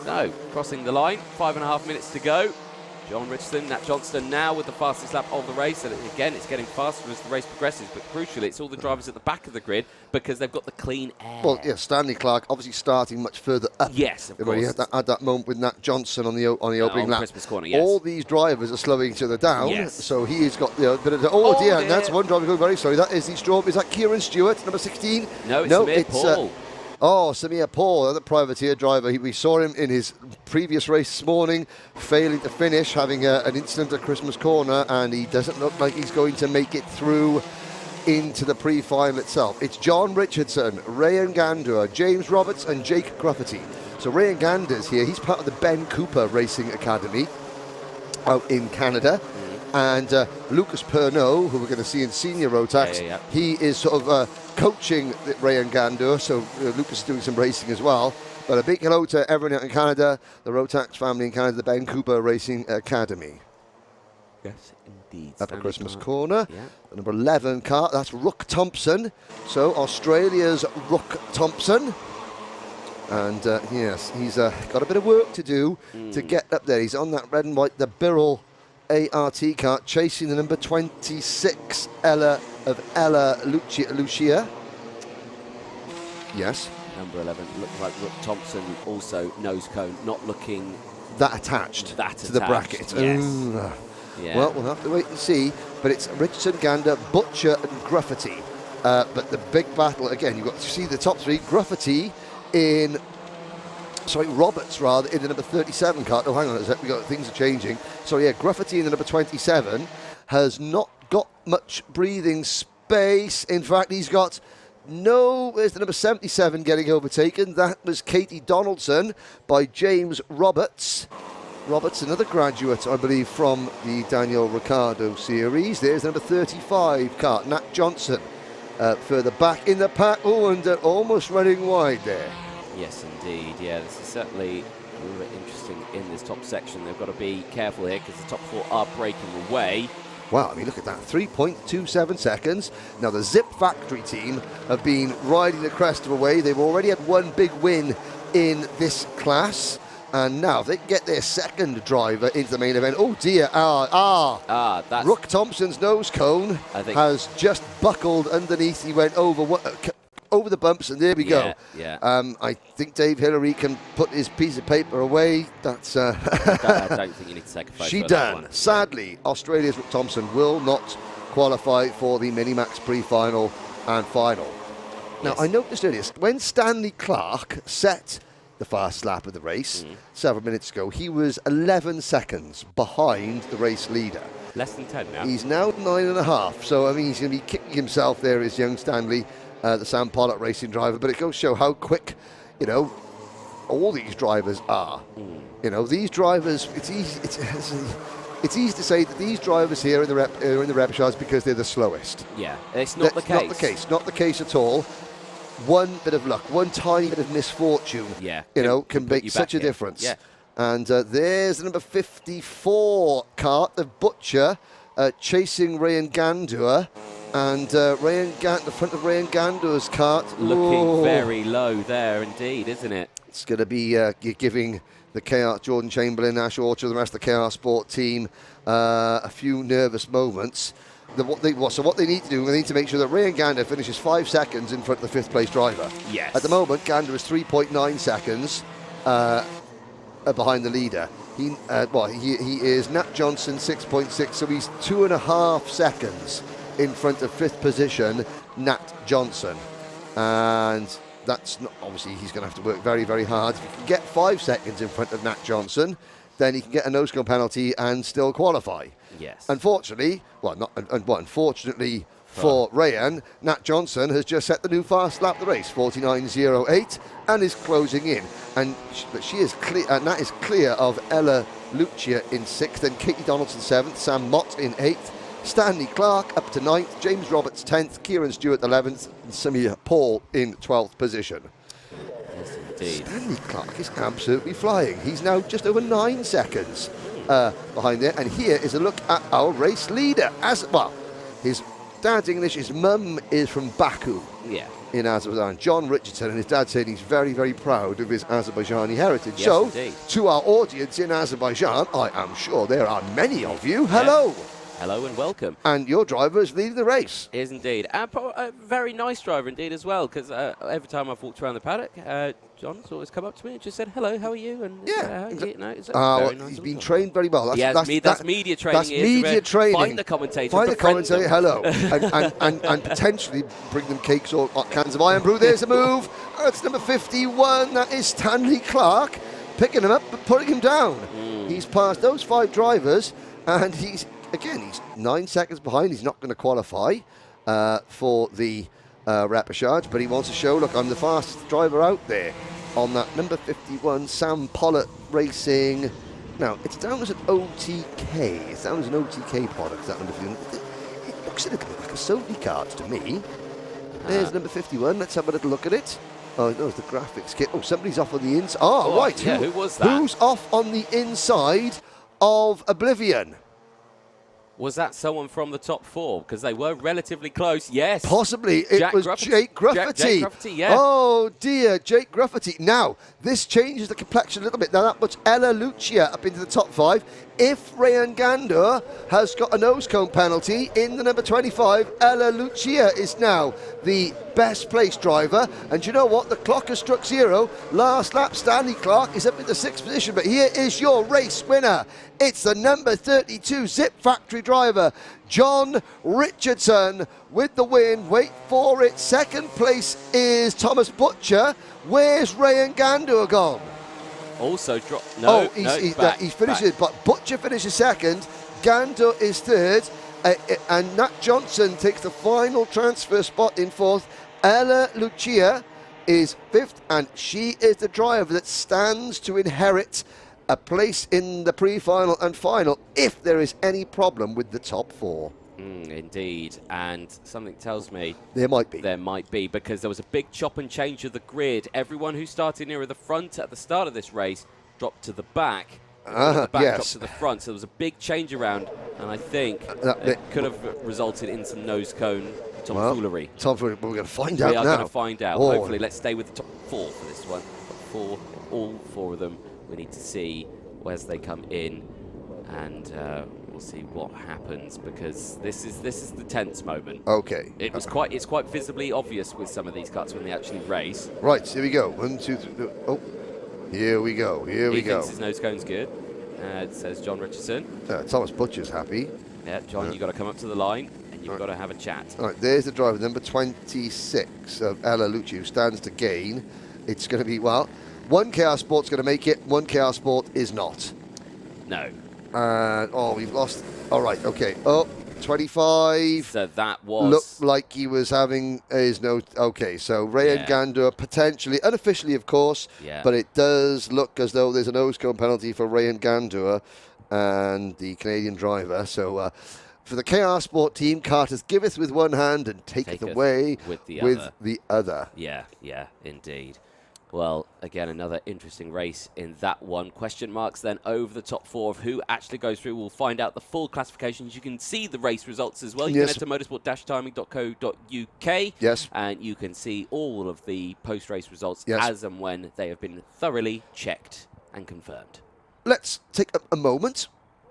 So, crossing the line, 5.5 minutes to go. John Richardson, Nat Johnston now with the fastest lap of the race, and again it's getting faster as the race progresses, but crucially it's all the drivers at the back of the grid because they've got the clean air. Well, yeah, Stanley Clark obviously starting much further up. Yes, of course. He had that moment with Nat Johnson on the opening lap. Christmas Corner, yes. All these drivers are slowing each other down, yes. So he's got a bit of dear, and that's one driver going very sorry. That is the Is that Kieran Stewart, number 16? No, it's Paul. Oh, Samir Paul, another privateer driver. We saw him in his previous race this morning, failing to finish, having an incident at Christmas Corner, and he doesn't look like he's going to make it through into the pre-final itself. It's John Richardson, Ryan Gandua, James Roberts, and Jake Gruffety. So Ryan Ganda's here. He's part of the Ben Cooper Racing Academy out in Canada. And Lucas Pernaud, who we're going to see in Senior Rotax, he is sort of coaching Ryan Gandua, so Lucas is doing some racing as well. But a big hello to everyone out in Canada, the Rotax family in Canada, the Ben Cooper Racing Academy. Yes, indeed. Up at Christmas Corner. Yeah. The number 11 car, that's Rook Thompson. So Australia's Rook Thompson. And yes, he's got a bit of work to do to get up there. He's on that red and white, the Birrell ART car, chasing the number 26, Ella Lucia. Yes. Number 11, looks like Rook Thompson, also nose cone, not looking that attached to the bracket. Yes. Yeah. Well, we'll have to wait and see. But it's Richardson, Gander, Butcher, and Gruffety. But the big battle again. You've got to see the top three. Gruffety in, Roberts rather in the number 37 car. Oh, hang on a sec. Things are changing. So yeah, Gruffety in the number 27 has not got much breathing space. In fact, he's got where's the number 77 getting overtaken? That was Katie Donaldson by James Roberts. Roberts, another graduate, I believe, from the Daniel Ricciardo series. There's number 35 car, Nat Johnson, further back in the pack. Oh, and almost running wide there. Yes, indeed. Yeah, this is certainly a little bit interesting in this top section. They've got to be careful here because the top four are breaking away. Wow, I mean, look at that, 3.27 seconds. Now, the Zip Factory team have been riding the crest of a wave. They've already had one big win in this class. And now, if they can get their second driver into the main event, oh dear, that's Rook Thompson's nose cone has just buckled underneath. He went over the bumps, and there we go. Yeah. I think Dave Hillary can put his piece of paper away. That's. I don't think you need to sacrifice. She done. Sadly, Australia's Rook Thompson will not qualify for the Minimax pre-final and final. Now, I noticed earlier when Stanley Clark set the fast lap of the race several minutes ago, he was 11 seconds behind the race leader. Less than 10 now. He's now 9.5. So I mean, he's going to be kicking himself there, as young Stanley. The Sam Pollock racing driver, but it goes to show how quick, all these drivers are. These drivers, it's easy to say that these drivers here are in the Repshaws because they're the slowest. Yeah, it's not the case. Not the case at all. One bit of luck, one tiny bit of misfortune, can make such a difference. Yeah. And there's the number 54 Kart, the Butcher, chasing Ryan Gandua. And the front of Ryan Gandua's kart. Looking very low there indeed, isn't it? It's going to be giving the KR, Jordan Chamberlain, Ash Orchard, the rest of the KR Sport team a few nervous moments. So what they need to do, they need to make sure that Ryan Gandua finishes 5 seconds in front of the 5th place driver. Yes. At the moment, Gandua is 3.9 seconds behind the leader. He is Nat Johnson 6.6, so he's 2.5 seconds in front of 5th position, Nat Johnson. And that's not, obviously he's going to have to work very, very hard. If he can get 5 seconds in front of Nat Johnson, then he can get a nose cone penalty and still qualify. Yes. Unfortunately, unfortunately for Rayan, Nat Johnson has just set the new fast lap of the race, 49.08, and is closing in. But she is clear. Nat is clear of Ella Lucia in 6th, and Katie Donaldson 7th, Sam Mott in 8th. Stanley Clark up to 9th, James Roberts 10th, Kieran Stewart 11th, and Samir Paul in 12th position. Yes, indeed. Stanley Clark is absolutely flying. He's now just over 9 seconds behind there. And here is a look at our race leader. His dad's English, his mum is from Baku in Azerbaijan. John Richardson, and his dad said he's very, very proud of his Azerbaijani heritage. Yes, so, indeed. to our audience in Azerbaijan, I am sure there are many of you. Hello. Hello and welcome. And your driver is leading the race. Is indeed. And a very nice driver indeed as well, because every time I've walked around the paddock, John's always come up to me and just said, hello, how are you? And exactly. It's well, nice he's been trained very well. That's media training. That's media training. Find the commentator. Find the commentator, hello. and potentially bring them cakes or cans of Iron Brew. There's a move. It's number 51. That is Stanley Clark. Picking him up but putting him down. He's passed those 5 drivers, and he's 9 seconds behind. He's not going to qualify for the repechage, but he wants to show, look, I'm the fastest driver out there on that number 51, Sam Pollitt Racing. Now, it's down as an OTK. It's down as an OTK product, that number 51. It looks a little bit like a Sony card to me. There's number 51. Let's have a little look at it. Oh, no, it's the graphics kit. Oh, somebody's off on the inside. Oh, right. Yeah, who was that? Who's off on the inside of Oblivion? Was that someone from the top 4? Because they were relatively close. Yes. Possibly. It was Jake Gruffity. Jake Gruffity, yeah. Oh, dear. Jake Gruffity. Now, this changes the complexion a little bit. Now, that puts Ella Lucia up into the top 5. If Rayan Gandour has got a nose cone penalty in the number 25, Ella Lucia is now the best placed driver. And you know what? The clock has struck 0. Last lap, Stanley Clark is up in the 6th position. But here is your race winner. It's the number 32 Zip Factory driver, John Richardson, with the win. Wait for it. 2nd place is Thomas Butcher. Where's Rayan Gandour gone? Also dropped. No, he's finished, but Butcher finishes 2nd. Gandour is 3rd, and Nat Johnson takes the final transfer spot in 4th. Ella Lucia is 5th, and she is the driver that stands to inherit a place in the pre-final and final if there is any problem with the top 4. Indeed, and something tells me there might be, because there was a big chop and change of the grid. Everyone who started near the front at the start of this race dropped to the back. Dropped to the front, so there was a big change around, and I think it could have resulted in some nose cone tomfoolery. We're going to find out now. We are going to find out. Hopefully, let's stay with the top 4 for this one. All 4 of them. We need to see as they come in, and we'll see what happens, because this is the tense moment. Okay. It's quite visibly obvious with some of these cuts when they actually race. Right, here we go. 1, 2, 3. Oh, here we go. He thinks his nose cone's good. It says John Richardson. Thomas Butcher's happy. Yeah, John, you've got to come up to the line and you've got to have a chat. All right, there's the driver, number 26 of Ella Lucci, who stands to gain. It's going to be, well, one KR Sport's going to make it, one KR Sport is not. No. And, we've lost. All right, okay. 25. So that was... Looked like he was having his nose... Okay, so Rayan Gandour potentially, unofficially of course, but it does look as though there's a nose cone penalty for Rayan Gandour and the Canadian driver. So for the KR Sport team, Carter's giveth with one hand and taketh away with the other. Yeah, indeed. Well, again, another interesting race in that one. Question marks then over the top 4 of who actually goes through. We'll find out the full classifications. You can see the race results as well. You can head to motorsport-timing.co.uk. Yes. And you can see all of the post-race results as and when they have been thoroughly checked and confirmed. Let's take a moment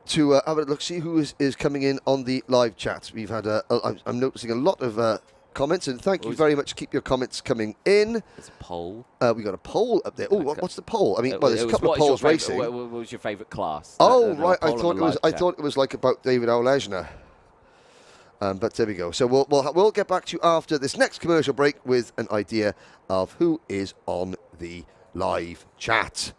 to have a look, see who is coming in on the live chat. We've had I'm noticing a lot of comments, and thank you very much. Keep your comments coming in. There's a poll. We got a poll up there. Oh, what's the poll? I mean, there's a couple of polls racing. What was your favourite class? Oh, right. I thought it was like about David O'Lesner. But there we go. So we'll get back to you after this next commercial break with an idea of who is on the live chat.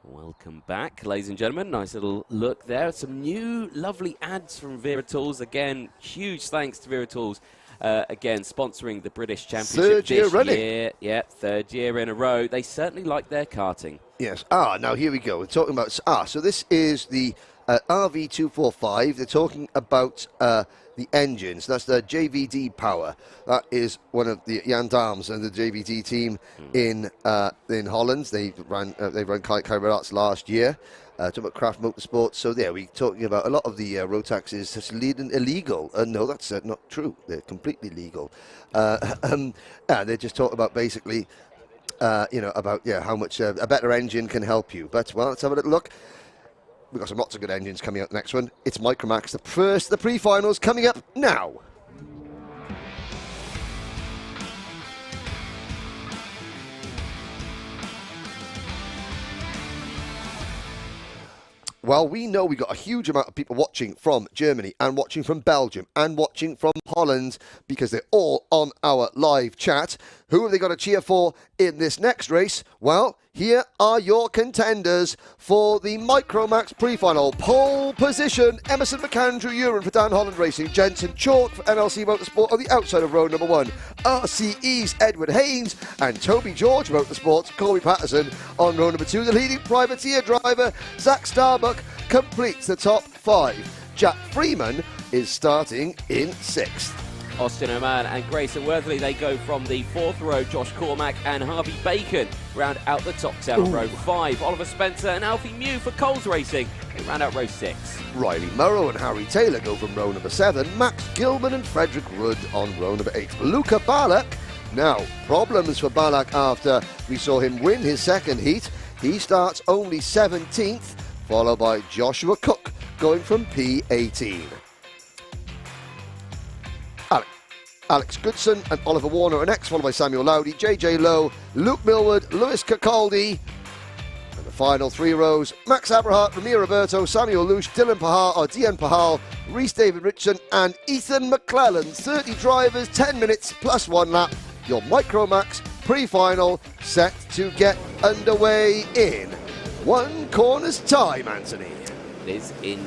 Welcome back, ladies and gentlemen. Nice little look there. Some new lovely ads from Wera Tools. Again, huge thanks to Wera Tools. Again, sponsoring the British Championship this year running. Yeah, 3rd year in a row. They certainly like their karting. Yes. Now here we go. We're talking about... so this is the RV245. They're talking about the engines. That's the JVD power. That is one of the Jan Daams and the JVD team in Holland. They ran Kart last year. Talking about Craft Motorsports. So there, we're talking about a lot of the Rotaxes that's leading illegal. No, that's not true. They're completely legal. And they just talk about basically, about how much a better engine can help you. But well, let's have a little look. We've got some lots of good engines coming up next one. It's Micromax. The pre-finals coming up now. Well, we know we got a huge amount of people watching from Germany and watching from Belgium and watching from Holland because they're all on our live chat. Who have they got to cheer for in this next race? Well, here are your contenders for the Micromax pre-final. Pole position, Emerson McAndrew Uren for Dan Holland Racing, Jensen Chalk for MLC Motorsport on the outside of row number 1, RCE's Edward Haynes and Toby George Motorsports, Corby Patterson on row number 2. The leading privateer driver, Zach Starbuck, completes the top 5. Jack Freeman is starting in 6th. Austin Oman and Grayson Worthley, they go from the 4th row. Josh Cormack and Harvey Bacon round out the top 10 on row 5. Oliver Spencer and Alfie Mew for Coles Racing, they round out row 6. Riley Murrow and Harry Taylor go from row number 7. Max Gilman and Frederick Rudd on row number 8. Luca Balak, now problems for Balak after we saw him win his second heat. He starts only 17th, followed by Joshua Cook going from P18. Alex Goodson and Oliver Warner are next, followed by Samuel Lowdy, JJ Lowe, Luke Millward, Lewis Cacaldi. And the final 3 rows, Max Abrahart, Ramir Roberto, Samuel Lush, Dylan Pahal, or Dian Pahal, Reese David Richardson, and Ethan McClellan. 30 drivers, 10 minutes plus 1 lap. Your Micromax pre-final set to get underway in 1 corner's time, Anthony. It is indeed.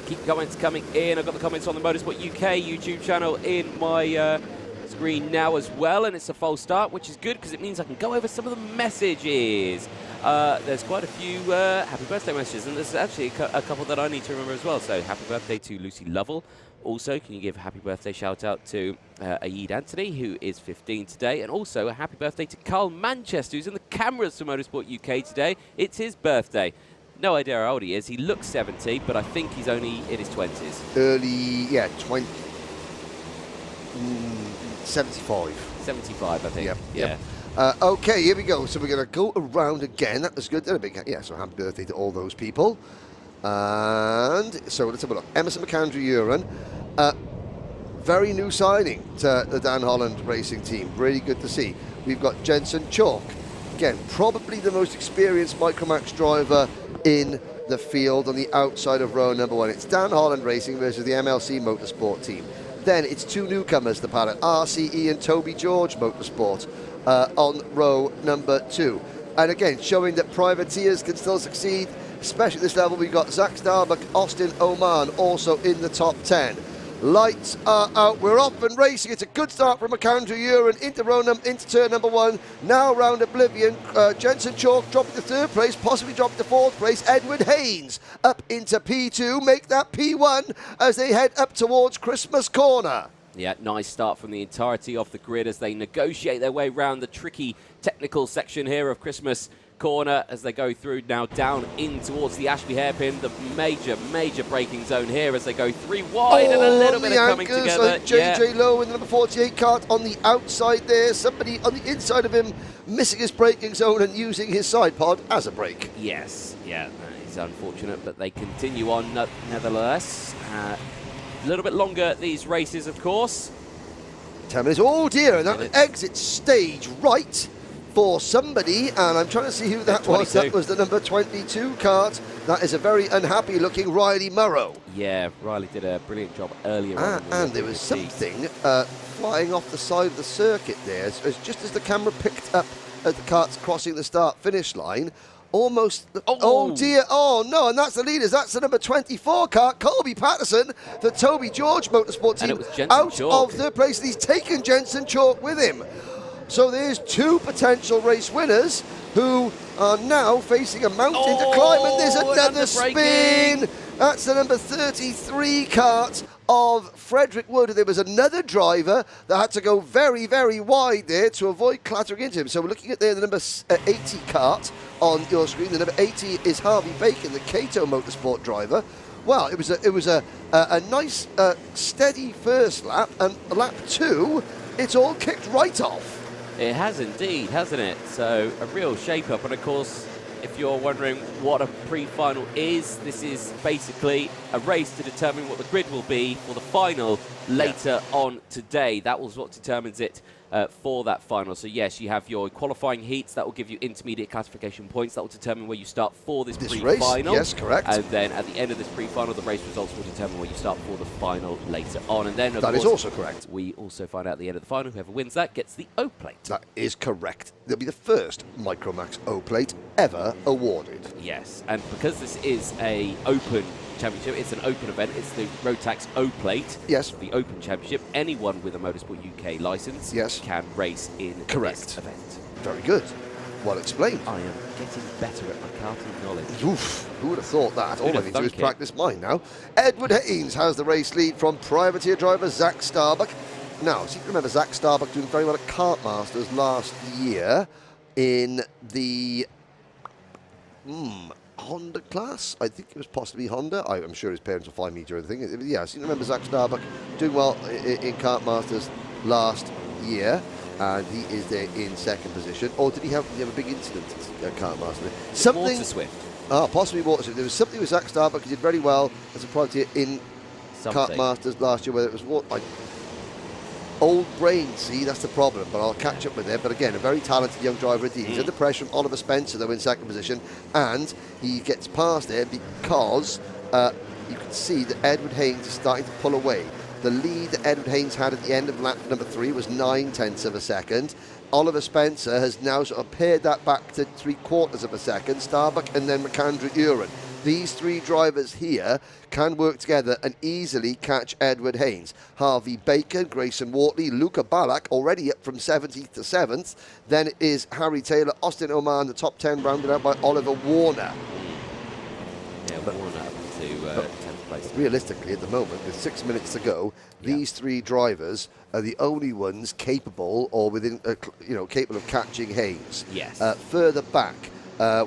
Keep comments coming in. I've got the comments on the Motorsport UK YouTube channel in my screen now as well, and it's a false start, which is good because it means I can go over some of the messages. There's quite a few happy birthday messages, and there's actually a couple that I need to remember as well. So happy birthday to Lucy Lovell. Also, can you give a happy birthday shout out to Aid Anthony, who is 15 today, and also a happy birthday to Carl Manchester, who's in the cameras for Motorsport UK today. It's his birthday. No idea how old he is. He looks 70, but I think he's only in his 20s. Early, 75. 75, I think. Yep. Okay, here we go. So we're going to go around again. That was good. So happy birthday to all those people. And so let's have a look. Emerson McAndrew Uren. Very new signing to the Dan Holland Racing team. Really good to see. We've got Jensen Chalk. Again, probably the most experienced Micromax driver in the field on the outside of row number 1. It's Dan Holland Racing versus the MLC Motorsport team. Then it's 2 newcomers to the paddock, RCE and Toby George Motorsport on row number 2. And again, showing that privateers can still succeed, especially at this level. We've got Zach Starbuck, Austin Oman also in the top 10. Lights are out. We're off and racing. It's a good start from McAndrew Uren into turn number 1. Now round Oblivion. Jensen Chalk dropping to 3rd place, possibly dropping to 4th place. Edward Haynes up into P2. Make that P1 as they head up towards Christmas Corner. Yeah, nice start from the entirety of the grid as they negotiate their way around the tricky technical section here of Christmas Corner as they go through now down in towards the Ashby hairpin, the major braking zone here as they go 3 wide and a little bit of coming together. JJ Lowe in the number 48 Kart on the outside there, somebody on the inside of him missing his braking zone and using his side pod as a brake. Yes, yeah, that is unfortunate, but they continue on nevertheless. A little bit longer these races, of course. 10 minutes. Oh dear, and that exit stage right for somebody, and I'm trying to see who that was. That was the number 22 Kart. That is a very unhappy looking Riley Murrow. Yeah, Riley did a brilliant job earlier on. And there was something flying off the side of the circuit there, just as the camera picked up at the karts crossing the start-finish line. Almost, oh dear, oh no, and that's the leaders. That's the number 24 Kart, Colby Patterson, the Toby George Motorsport team, out of third place. And he's taken Jensen Chalk with him. So there's 2 potential race winners who are now facing a mountain to climb, and there's another spin. That's the number 33 kart of Frederick Wood. There was another driver that had to go very, very wide there to avoid clattering into him. So we're looking at there the number 80 kart on your screen. The number 80 is Harvey Bacon, the Cato Motorsport driver. Well, it was a nice, steady first lap, and lap 2, it's all kicked right off. It has indeed, hasn't it? So a real shape-up, and of course, if you're wondering what a pre-final is, this is basically a race to determine what the grid will be for the final later on today. That was what determines it for that final. So yes, you have your qualifying heats that will give you intermediate classification points that will determine where you start for this pre-final. Yes, correct. And then at the end of this pre-final, the race results will determine where you start for the final later on. And then, of that course, is also correct. We also find out at the end of the final, whoever wins that gets the O Plate. That is correct. There'll be the first Micromax O Plate ever awarded. Yes, and because this is a open championship, it's an open event, it's the Rotax O Plate. Yes. The Open Championship. Anyone with a Motorsport UK licence can race in this event. Very good. Well explained. I am getting better at my karting knowledge. Oof, who would have thought that? All I need to do is practice mine now. Edward Haynes has the race lead from privateer driver Zach Starbuck. Now, so you can remember Zach Starbuck doing very well at Kart Masters last year in the Honda class. I think it was possibly Honda. I'm sure his parents will find me during the thing. Yeah, so you remember Zach Starbuck doing well in Kart Masters last year, and he is there in second position. Or did he have a big incident at Kart Masters? Something. Water Swift. Possibly Water Swift. There was something with Zach Starbuck. He did very well as a privateer in Kart Masters last year, whether it was what. Old brain, see, that's the problem, but I'll catch up with it. But again, a very talented young driver indeed. He's under pressure from Oliver Spencer, though, in second position, and he gets past there because you can see that Edward Haynes is starting to pull away. The lead that Edward Haynes had at the end of lap number 3 was 9/10 of a second. Oliver Spencer has now sort of pared that back to 3/4 of a second. Starbuck and then McAndrew Uren. These three drivers here can work together and easily catch Edward Haynes. Harvey Bacon, Grayson Wortley, Luca Ballack already up from 17th to 7th. Then it is Harry Taylor, Austin Oman, the top 10 rounded out by Oliver Warner. Yeah, but Warner up to 10th place. Realistically, at the moment, with 6 minutes to go, these three drivers are the only ones capable or within, capable of catching Haynes. Yes. Further back,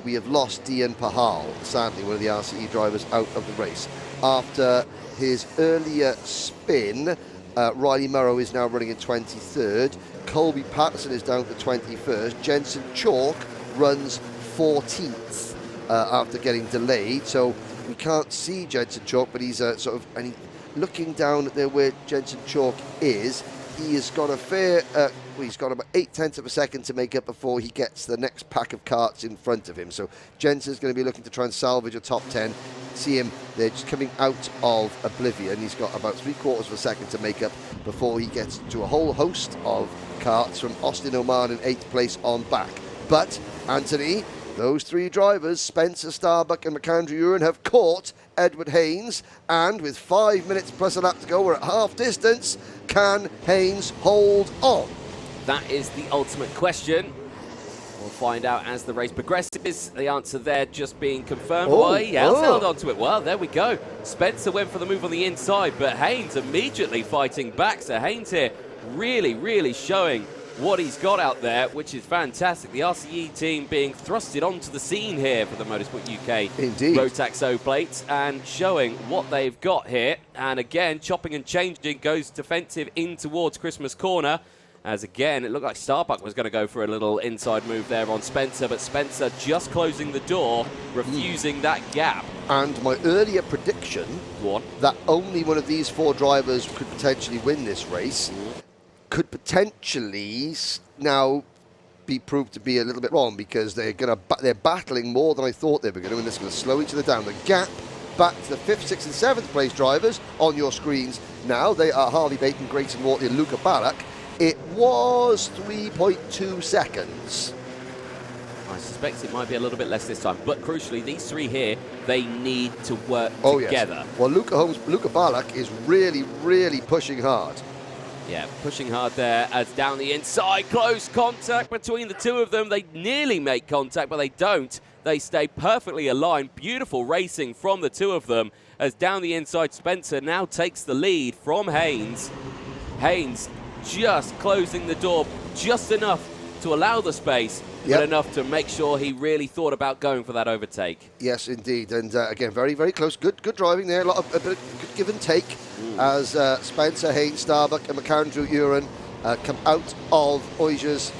we have lost Dian Pahal, sadly, one of the RCE drivers out of the race. After his earlier spin, Riley Murrow is now running in 23rd. Colby Patterson is down to 21st. Jensen Chalk runs 14th after getting delayed. So we can't see Jensen Chalk, but he's looking down at there where Jensen Chalk is. He has got a fair, he's got about 8/10 of a second to make up before he gets the next pack of karts in front of him. So Jensen's going to be looking to try and salvage a top 10. See him, they're just coming out of oblivion. He's got about 3/4 of a second to make up before he gets to a whole host of karts from Austin Oman in 8th place on back. But, Anthony, those three drivers, Spencer, Starbuck and McAndrew Uren, have caught Edward Haynes, and with 5 minutes plus a lap to go, we're at half distance. Can Haynes hold on? That is the ultimate question. We'll find out as the race progresses. The answer there just being confirmed. He has held on to it. Well, there we go. Spencer went for the move on the inside, but Haynes immediately fighting back. So Haynes here really, really showing what he's got out there, which is fantastic. The RCE team being thrusted onto the scene here for the Motorsport UK Rotax O Plate and showing what they've got here. And again, chopping and changing, goes defensive in towards Christmas Corner. As again, it looked like Starbuck was going to go for a little inside move there on Spencer, but Spencer just closing the door, refusing that gap. And my earlier prediction that only one of these four drivers could potentially win this race could potentially now be proved to be a little bit wrong, because they're battling more than I thought they were going to, and this is going to slow each other down. The gap back to the 5th, 6th and 7th place drivers on your screens now. They are Harvey Bacon, Grayson Wortley and Luca Ballack. It was 3.2 seconds. I suspect it might be a little bit less this time, but crucially, these three here, they need to work together. Yes. Well, Luca Ballack is really, really pushing hard. Yeah, pushing hard there as down the inside. Close contact between the two of them. They nearly make contact, but they don't. They stay perfectly aligned. Beautiful racing from the two of them as down the inside, Spencer now takes the lead from Haynes. Haynes just closing the door just enough to allow the space, but enough to make sure he really thought about going for that overtake. Yes, indeed. And again, very, very close. Good driving there. A bit of good give and take as Spencer, Haynes, Starbuck and McAndrew Uren come out of Ogiers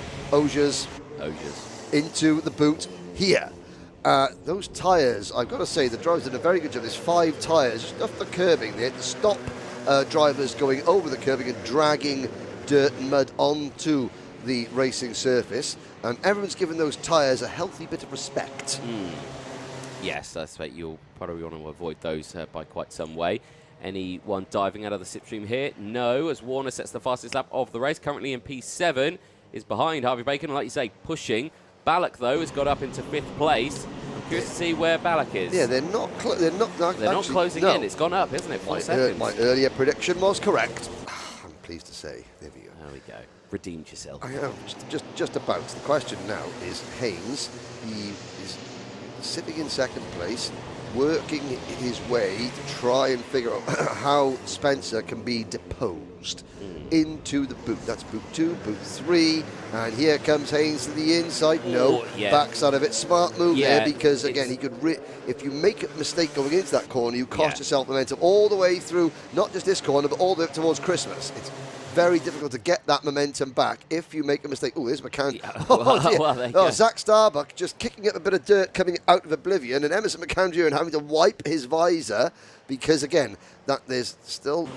into the boot here. Those tyres, I've got to say, the drivers did a very good job. There's 5 tyres just off the curbing there to stop drivers going over the curbing and dragging dirt and mud onto the racing surface. And everyone's given those tyres a healthy bit of respect. Yes, I expect you'll probably want to avoid those by quite some way. Anyone diving out of the slipstream here? No, as Warner sets the fastest lap of the race. Currently in P7, is behind Harvey Bacon, and like you say, pushing. Ballack, though, has got up into 5th place. I'm curious to see where Ballack is. Yeah, they're not closing in. It's gone up, isn't it? 4 seconds. My earlier prediction was correct. I'm pleased to say. There we go. There we go. Redeemed yourself. I am just about. The question now is Haynes. He is sitting in 2nd place, working his way to try and figure out how Spencer can be deposed into the boot. That's boot 2, boot 3, and here comes Haynes to the inside. Backs out of it. Smart move there, because again, he could. If you make a mistake going into that corner, you cost yourself momentum all the way through, not just this corner, but all the way up towards Christmas. It's very difficult to get that momentum back if you make a mistake. Oh, there's McCann. Zach Starbuck just kicking up a bit of dirt coming out of oblivion, and Emerson McAndrew having to wipe his visor because, again, there's still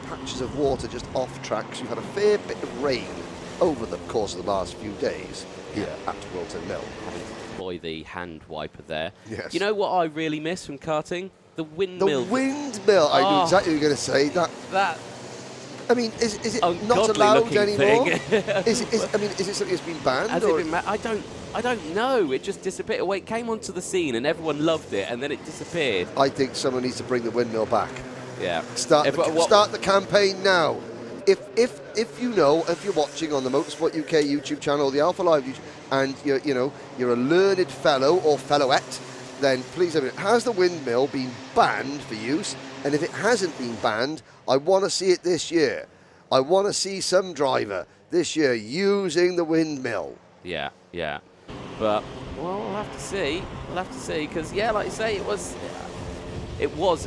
patches of water just off track. So you've had a fair bit of rain over the course of the last few days here at Whilton Mill. Deploy the hand wiper there. Yes. You know what I really miss from karting? The windmill. The windmill. I knew exactly what you were going to say. That. I mean, is it not allowed anymore? Is it something that's been banned? Has it been I don't know. It just disappeared. Well, it came onto the scene and everyone loved it, and then it disappeared. I think someone needs to bring the windmill back. Yeah. Start the campaign now. If you know, if you're watching on the Motorsport UK YouTube channel, the Alpha Live YouTube, and you're a learned fellow or fellowette, then please, has the windmill been banned for use? And if it hasn't been banned, I want to see it this year. I want to see some driver this year using the windmill. Yeah. But, well, we'll have to see. Because, like you say, it was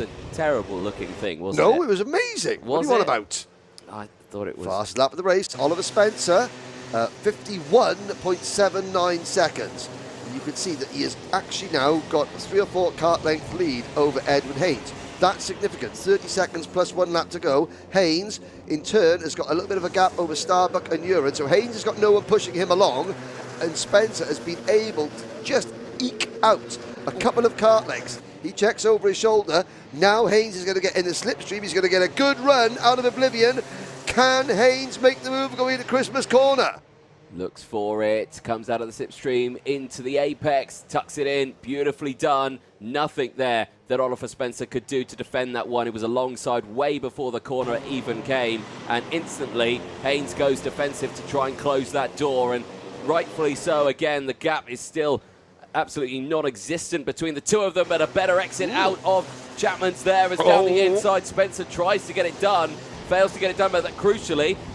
a terrible looking thing, wasn't it? No, it was amazing. What are you on about? I thought it was. Fast lap of the race. Oliver Spencer, 51.79 seconds. And you can see that he has actually now got a 3 or 4 kart length lead over Edward Haynes. That's significant. 30 seconds plus 1 lap to go. Haynes, in turn, has got a little bit of a gap over Starbuck and Uren. So Haynes has got no one pushing him along, and Spencer has been able to just eke out a couple of kart lengths. He checks over his shoulder. Now Haynes is going to get in the slipstream. He's going to get a good run out of oblivion. Can Haynes make the move going to Christmas corner? Looks for it, comes out of the slipstream into the apex, tucks it in, beautifully done. Nothing there that Oliver Spencer could do to defend that one. It was alongside way before the corner even came, and instantly Haynes goes defensive to try and close that door, and rightfully so. Again, the gap is still absolutely non-existent between the two of them, but a better exit out of Chapman's there as down the inside. Spencer tries to get it done. Fails to get it done, but that,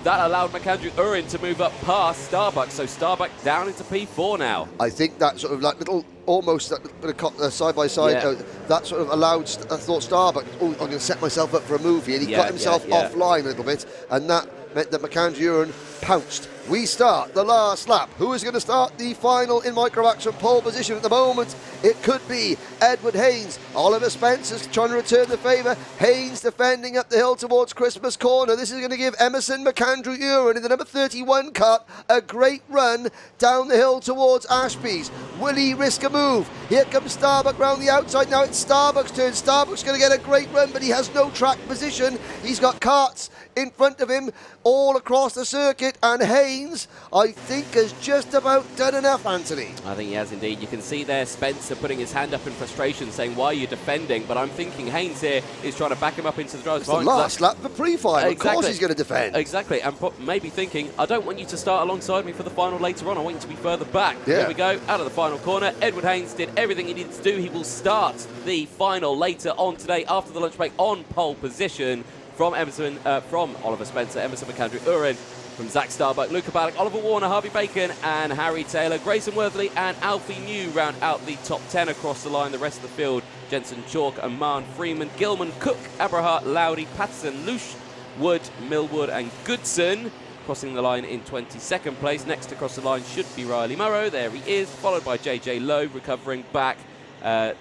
that allowed McAndrew Uren to move up past Starbuck. So Starbuck down into P4 now. I think that sort of like little, almost that bit of side by side, that sort of allowed, I thought Starbuck, I'm going to set myself up for a movie, and he got himself offline a little bit, and that meant that McAndrew Uren pounced. We start the last lap. Who is going to start the final in micro-action pole position at the moment? It could be Edward Haynes. Oliver Spencer's trying to return the favour. Haynes defending up the hill towards Christmas corner. This is going to give Emerson McAndrew Uren in the number 31 kart a great run down the hill towards Ashby's. Will he risk a move? Here comes Starbuck round the outside. Now it's Starbuck's turn. Starbuck's going to get a great run, but he has no track position. He's got karts in front of him all across the circuit, and Haynes, I think, has just about done enough, Anthony. I think he has indeed. You can see there Spencer putting his hand up in frustration, saying, why are you defending? But I'm thinking Haynes here is trying to back him up into the driver's point. The last lap for pre-final. Exactly. Of course he's going to defend. Exactly, and maybe thinking, I don't want you to start alongside me for the final later on. I want you to be further back. Yeah. Here we go, out of the final corner. Edward Haynes did everything he needed to do. He will start the final later on today after the lunch break on pole position from Oliver Spencer, Emerson McAndrew, Uren, from Zach Starbuck, Luca Ballack, Oliver Warner, Harvey Bacon and Harry Taylor. Grayson Worthley and Alfie New round out the top 10 across the line. The rest of the field, Jensen Chalk, Aman Freeman, Gilman, Cook, Abrahart, Lowdy, Patterson, Lush, Wood, Millwood and Goodson. Crossing the line in 22nd place. Next to cross the line should be Riley Murrow. There he is, followed by JJ Lowe, recovering back to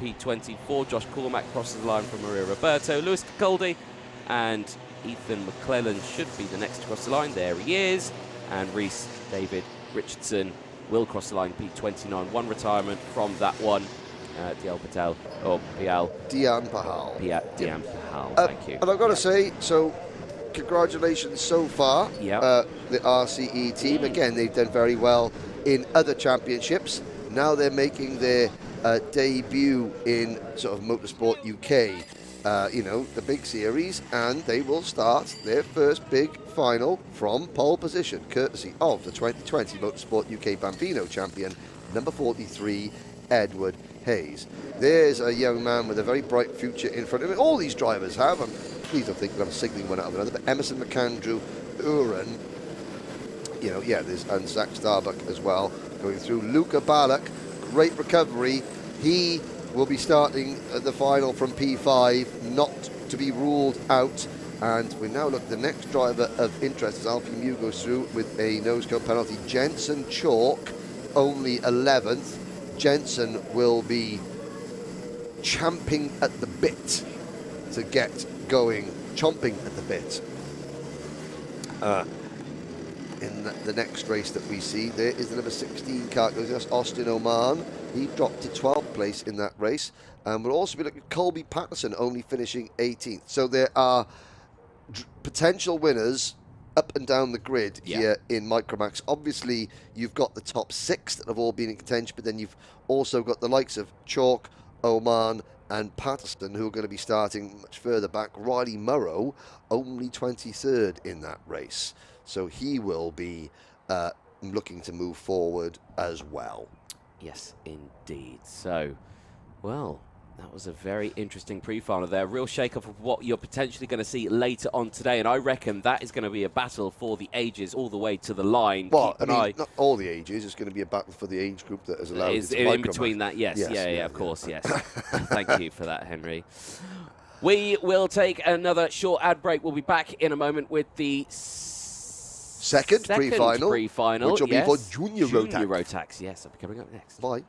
P24. Josh Cormack crosses the line from Maria Roberto. Lewis Capaldi and Ethan McClellan should be the next to cross the line. There he is. And Reese David Richardson will cross the line, P29. One retirement from that one. Dial Patel, or Pial. Dian Pahal. Dian Pahal, thank you. And I've got to say, so congratulations so far, the RCE team. Again, they've done very well in other championships. Now they're making their debut in sort of Motorsport UK, you know, the big series, and they will start their first big final from pole position, courtesy of the 2020 Motorsport UK Bambino champion, number 43, Edward Hayes. There's a young man with a very bright future in front of him. All these drivers have. Please don't think that I'm signaling one out of another, but Emerson McAndrew, Uren, you know, and Zach Starbuck as well going through. Luca Ballack, great recovery. He will be starting at the final from P5, not to be ruled out. And we now look at the next driver of interest as Alfie Mew goes through with a nose cone penalty. Jensen Chalk, only 11th. Jensen will be champing at the bit to get going, chomping at the bit. In the next race that we see, there is the number 16 car, that's Austin Oman. He dropped to 12th place in that race. And we'll also be looking at Colby Patterson only finishing 18th. So there are potential winners up and down the grid here in Micromax. Obviously, you've got the top 6 that have all been in contention, but then you've also got the likes of Chalk, Oman, and Patterson, who are going to be starting much further back. Riley Murrow, only 23rd in that race. So he will be looking to move forward as well. Yes, indeed. So, well, that was a very interesting pre-final there. Real shake-off of what you're potentially going to see later on today. And I reckon that is going to be a battle for the ages all the way to the line. Well, I mean, not all the ages. It's going to be a battle for the age group that is allowed to in between that, yes. Yeah, of course, yes. Thank you for that, Henry. We will take another short ad break. We'll be back in a moment with the second pre-final, which will be for Junior Rotax. Junior Rotax, yes. I'll be coming up next. Bye.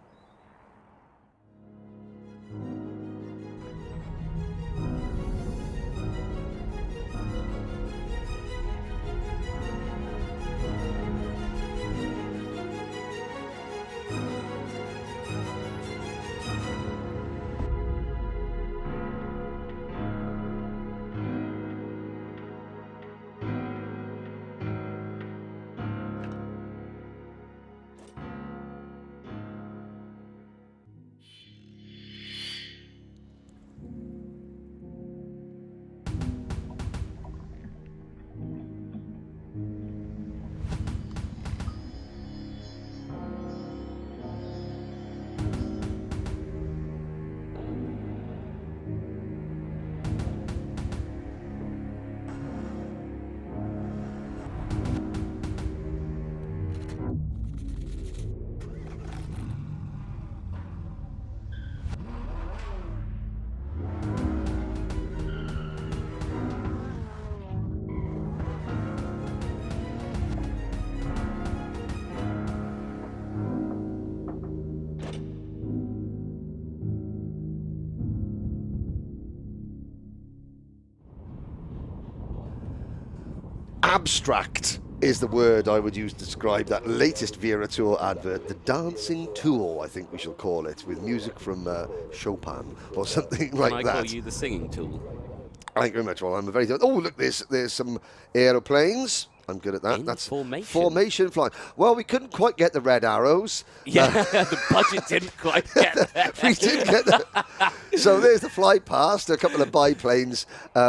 Abstract is the word I would use to describe that latest Wera Tour advert. The dancing tool, I think we shall call it, with music from Chopin or something like that. Can I call you the singing tool? Thank you very much. Well, I'm very. Oh, look, there's some aeroplanes. I'm good at that. That's formation flying. Well, we couldn't quite get the red arrows. Yeah, the budget didn't quite get there. We didn't get that. So there's the fly past, a couple of biplanes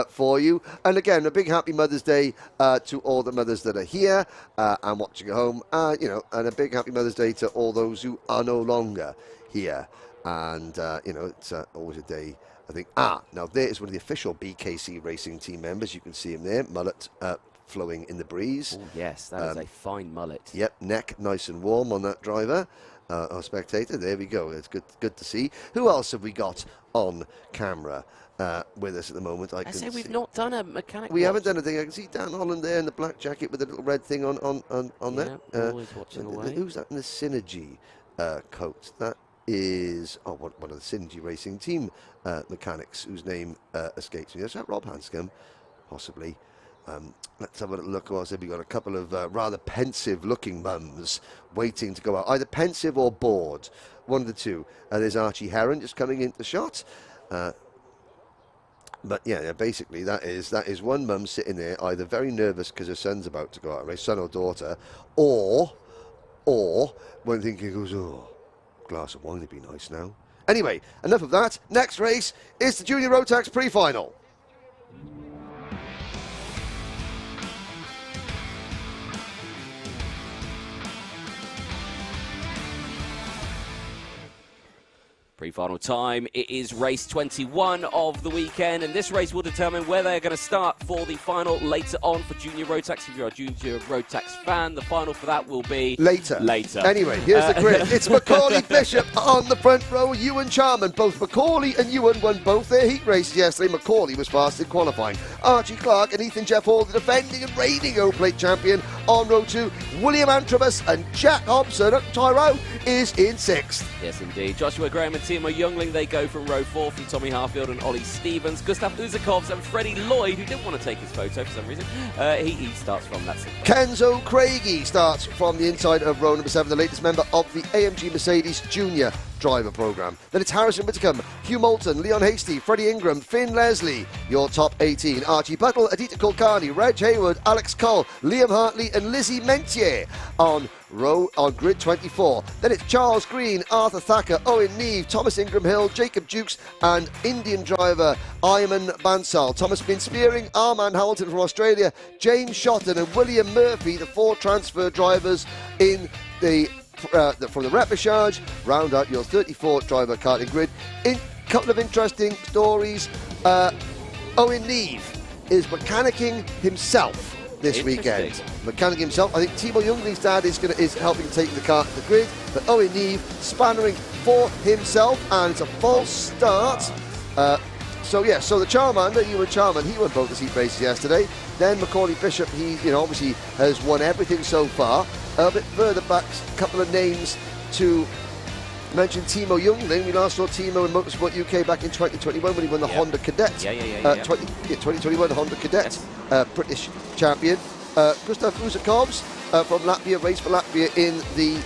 for you. And again, a big happy Mother's Day to all the mothers that are here and watching at home. And a big happy Mother's Day to all those who are no longer here. And, it's always a day, I think. Now there is one of the official BKC Racing team members. You can see him there, mullet flowing in the breeze. Oh, yes, that is a fine mullet. Yep, neck nice and warm on that driver. Our spectator, there we go. It's good to see. Who else have we got on camera with us at the moment? I say we've not done a mechanic. We haven't done anything. I can see Dan Holland there in the black jacket with a little red thing on there. Always watching away. Who's that in the Synergy coat? That is one of the Synergy Racing team mechanics whose name escapes me. Is that Rob Hanscom? Possibly. Let's have a look. I said we've got a couple of rather pensive-looking mums waiting to go out, either pensive or bored, one of the two. There's Archie Heron just coming into the shot. But yeah, basically that is one mum sitting there, either very nervous because her son's about to go out, race, son or daughter, or one thinking, goes, oh, glass of wine would be nice now. Anyway, enough of that. Next race is the Junior Rotax pre-final. Pre-final time, it is race 21 of the weekend, and this race will determine where they're going to start for the final later on for Junior Rotax. If you're a Junior Rotax fan, the final for that will be later. Anyway, here's the grid. It's Macaulay Bishop on the front row, Ewan Charman. Both Macaulay and Ewan won both their heat races yesterday. Macaulay was fast in qualifying. Archie Clark and Ethan Jeff Hall, the defending and reigning O Plate champion, on row 2. William Antrobus and Jack Hobson at Tyrone is in 6th. Yes, indeed. Joshua Graham and Timo Youngling, they go from row 4 from Tommy Harfield and Ollie Stevens. Gustav Uzakovs and Freddie Lloyd, who didn't want to take his photo for some reason, he starts from that 6th. Kenzo Craigie starts from the inside of row number 7, the latest member of the AMG Mercedes Junior driver program. Then it's Harrison Whitcomb, Hugh Moulton, Leon Hasty, Freddie Ingram, Finn Leslie, your top 18. Archie Buttle, Adita Kulkarni, Reg Hayward, Alex Cole, Liam Hartley and Lizzie Mentier on grid 24. Then it's Charles Green, Arthur Thacker, Owen Neve, Thomas Ingram Hill, Jacob Jukes and Indian driver Ayman Bansal. Thomas Bin Spearing, Armand Hamilton from Australia, James Shotton and William Murphy, the 4 transfer drivers in the from the repechage. Round out your 34 driver karting grid. In a couple of interesting stories, Owen Neve is mechanicking himself this weekend. Mechanicking himself. I think Timo Youngling's dad is helping take the car to the grid, but Owen Neve spannering for himself, and it's a false start. So the Charmander, Ewan Charman, he won both the heat races yesterday. Then Macaulay Bishop, he obviously has won everything so far. A bit further back, a couple of names to mention. Timo Youngling, we last saw Timo in Motorsport UK back in 2021 when he won the Honda Cadet. 2021 Honda Cadet, British champion. Gustav Uzakovs from Latvia, raced for Latvia in the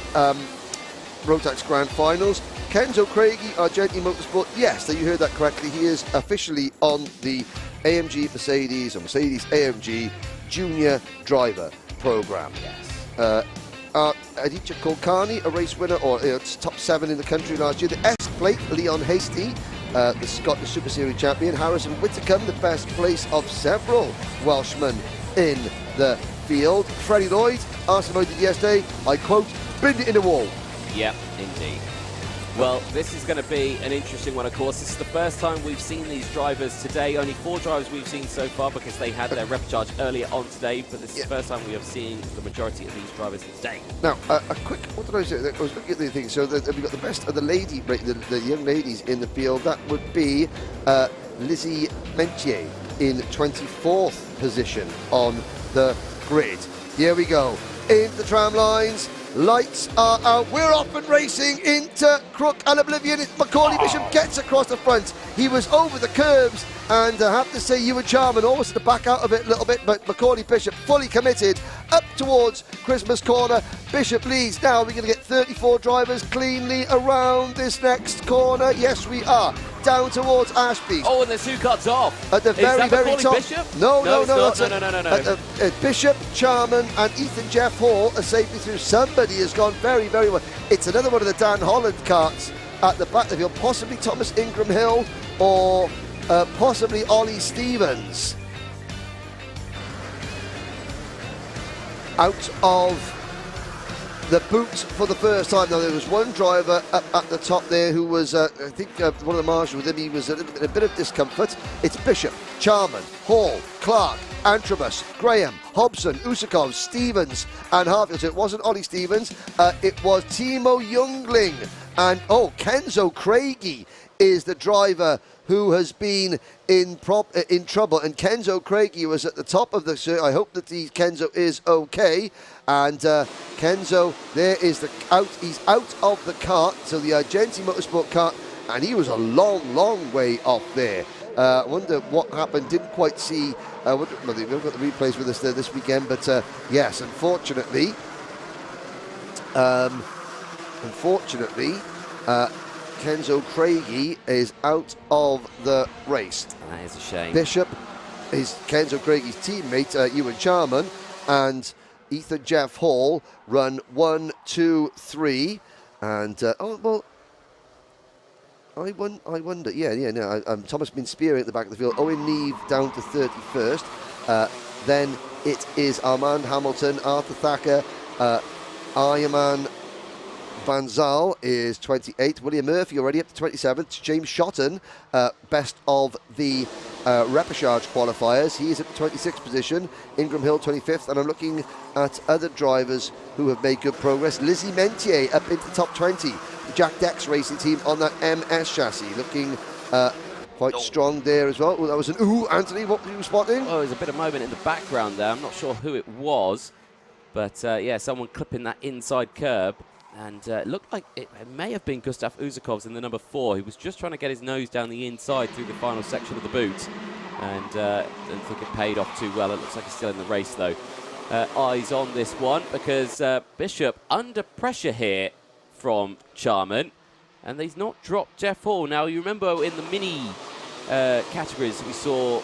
Rotax Grand Finals. Kenzo Craigie, Argenti Motorsport, yes, you heard that correctly, he is officially on the AMG Mercedes, or Mercedes AMG Junior Driver Program. Yes. Aditya Kulkarni, a race winner, or top 7 in the country last year. The S Plate, Leon Hasty, the Scottish Super Series champion. Harrison Whitcomb, the best place of several Welshmen in the field. Freddie Lloyd, Arsenal did yesterday, I quote, "Binned it in the wall." Yep, indeed. Well, this is going to be an interesting one, of course. This is the first time we've seen these drivers today. Only 4 drivers we've seen so far because they had their repechage earlier on today, but this is the first time we have seen the majority of these drivers today. Now, a quick, what did I say? I was looking at the thing. So we've got the best of the young ladies in the field. That would be Lizzie Mentier in 24th position on the grid. Here we go. In the tram lines, lights are out. We're off and racing into crook and oblivion. Macaulay Bishop gets across the front. He was over the curbs, and I have to say, Ewan Charman almost had to back out of it a little bit, but Macaulay Bishop fully committed up towards Christmas corner. Bishop leads. Now we're going to get 34 drivers cleanly around this next corner. Yes, we are. Down towards Ashby. Oh, and there's 2 cuts off. At the very top. Bishop? No. No. Bishop, Charman, and Ethan Jeff Hall are safely through. Somebody has gone very, very well. It's another one of the Dan Holland carts at the back of the field. Possibly Thomas Ingram Hill or possibly Ollie Stevens. Out of the boot for the first time. Now, there was one driver up at the top there who was, I think, one of the marshals with him. He was in a bit of discomfort. It's Bishop, Charman, Hall, Clark, Antrobus, Graham, Hobson, Usakov, Stevens, and Harfield. So it wasn't Ollie Stevens, it was Timo Jungling. And, Kenzo Craigie is the driver who has been in trouble. And Kenzo Craigie was at the top of the circuit. I hope that Kenzo is okay. And Kenzo, there is he's out of the kart, so the Argenti Motorsport kart, and he was a long way off there. I wonder what happened, didn't quite see, we've got the replays with us there this weekend, but yes, unfortunately, Kenzo Craigie is out of the race. That is a shame. Bishop is Kenzo Craigie's teammate, Ewan Charman, and Ethan Jeff Hall run 1, 2, 3, and I wonder. Thomas been spearing at the back of the field. Owen Neve down to 31st. Then it is Armand Hamilton, Arthur Thacker, Ayman Van Zaal is 28th. William Murphy already up to 27th. James Shotton, best of the repechage qualifiers. He is at the 26th position. Ingram Hill 25th. And I'm looking at other drivers who have made good progress. Lizzie Mentier up into the top 20. The Jack Dex racing team on that MS chassis. Looking quite strong there as well. That was an Anthony, what were you spotting? Oh, there's a bit of movement in the background there. I'm not sure who it was. But someone clipping that inside curb. And it looked like it may have been Gustav Uzakovs in the number 4. He was just trying to get his nose down the inside through the final section of the boot. And didn't think it paid off too well. It looks like he's still in the race, though. Eyes on this one because Bishop under pressure here from Charman. And he's not dropped Jeff Hall. Now, you remember in the mini categories we saw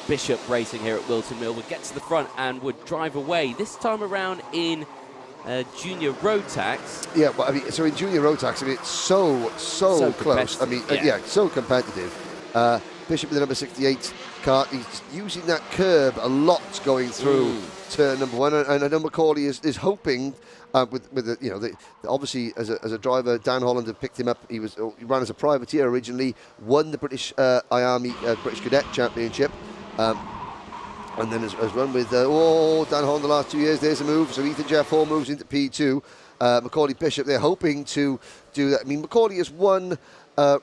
Bishop racing here at Whilton Mill would get to the front and would drive away. This time around in Junior Rotax. Yeah, well, I mean, so in Junior Rotax, I mean, it's so close. I mean, so competitive. Bishop with the number 68 kart, he's using that curb a lot going through turn number 1, and I know Macaulay is hoping with the, obviously as a driver, Dan Holland had picked him up. He ran as a privateer originally, won the British Army British Cadet Championship. And then has run with Dan Holland the last 2 years. There's a move. So Ethan Jeff Hall moves into P2. Macaulay Bishop, they're hoping to do that. I mean, Macaulay has won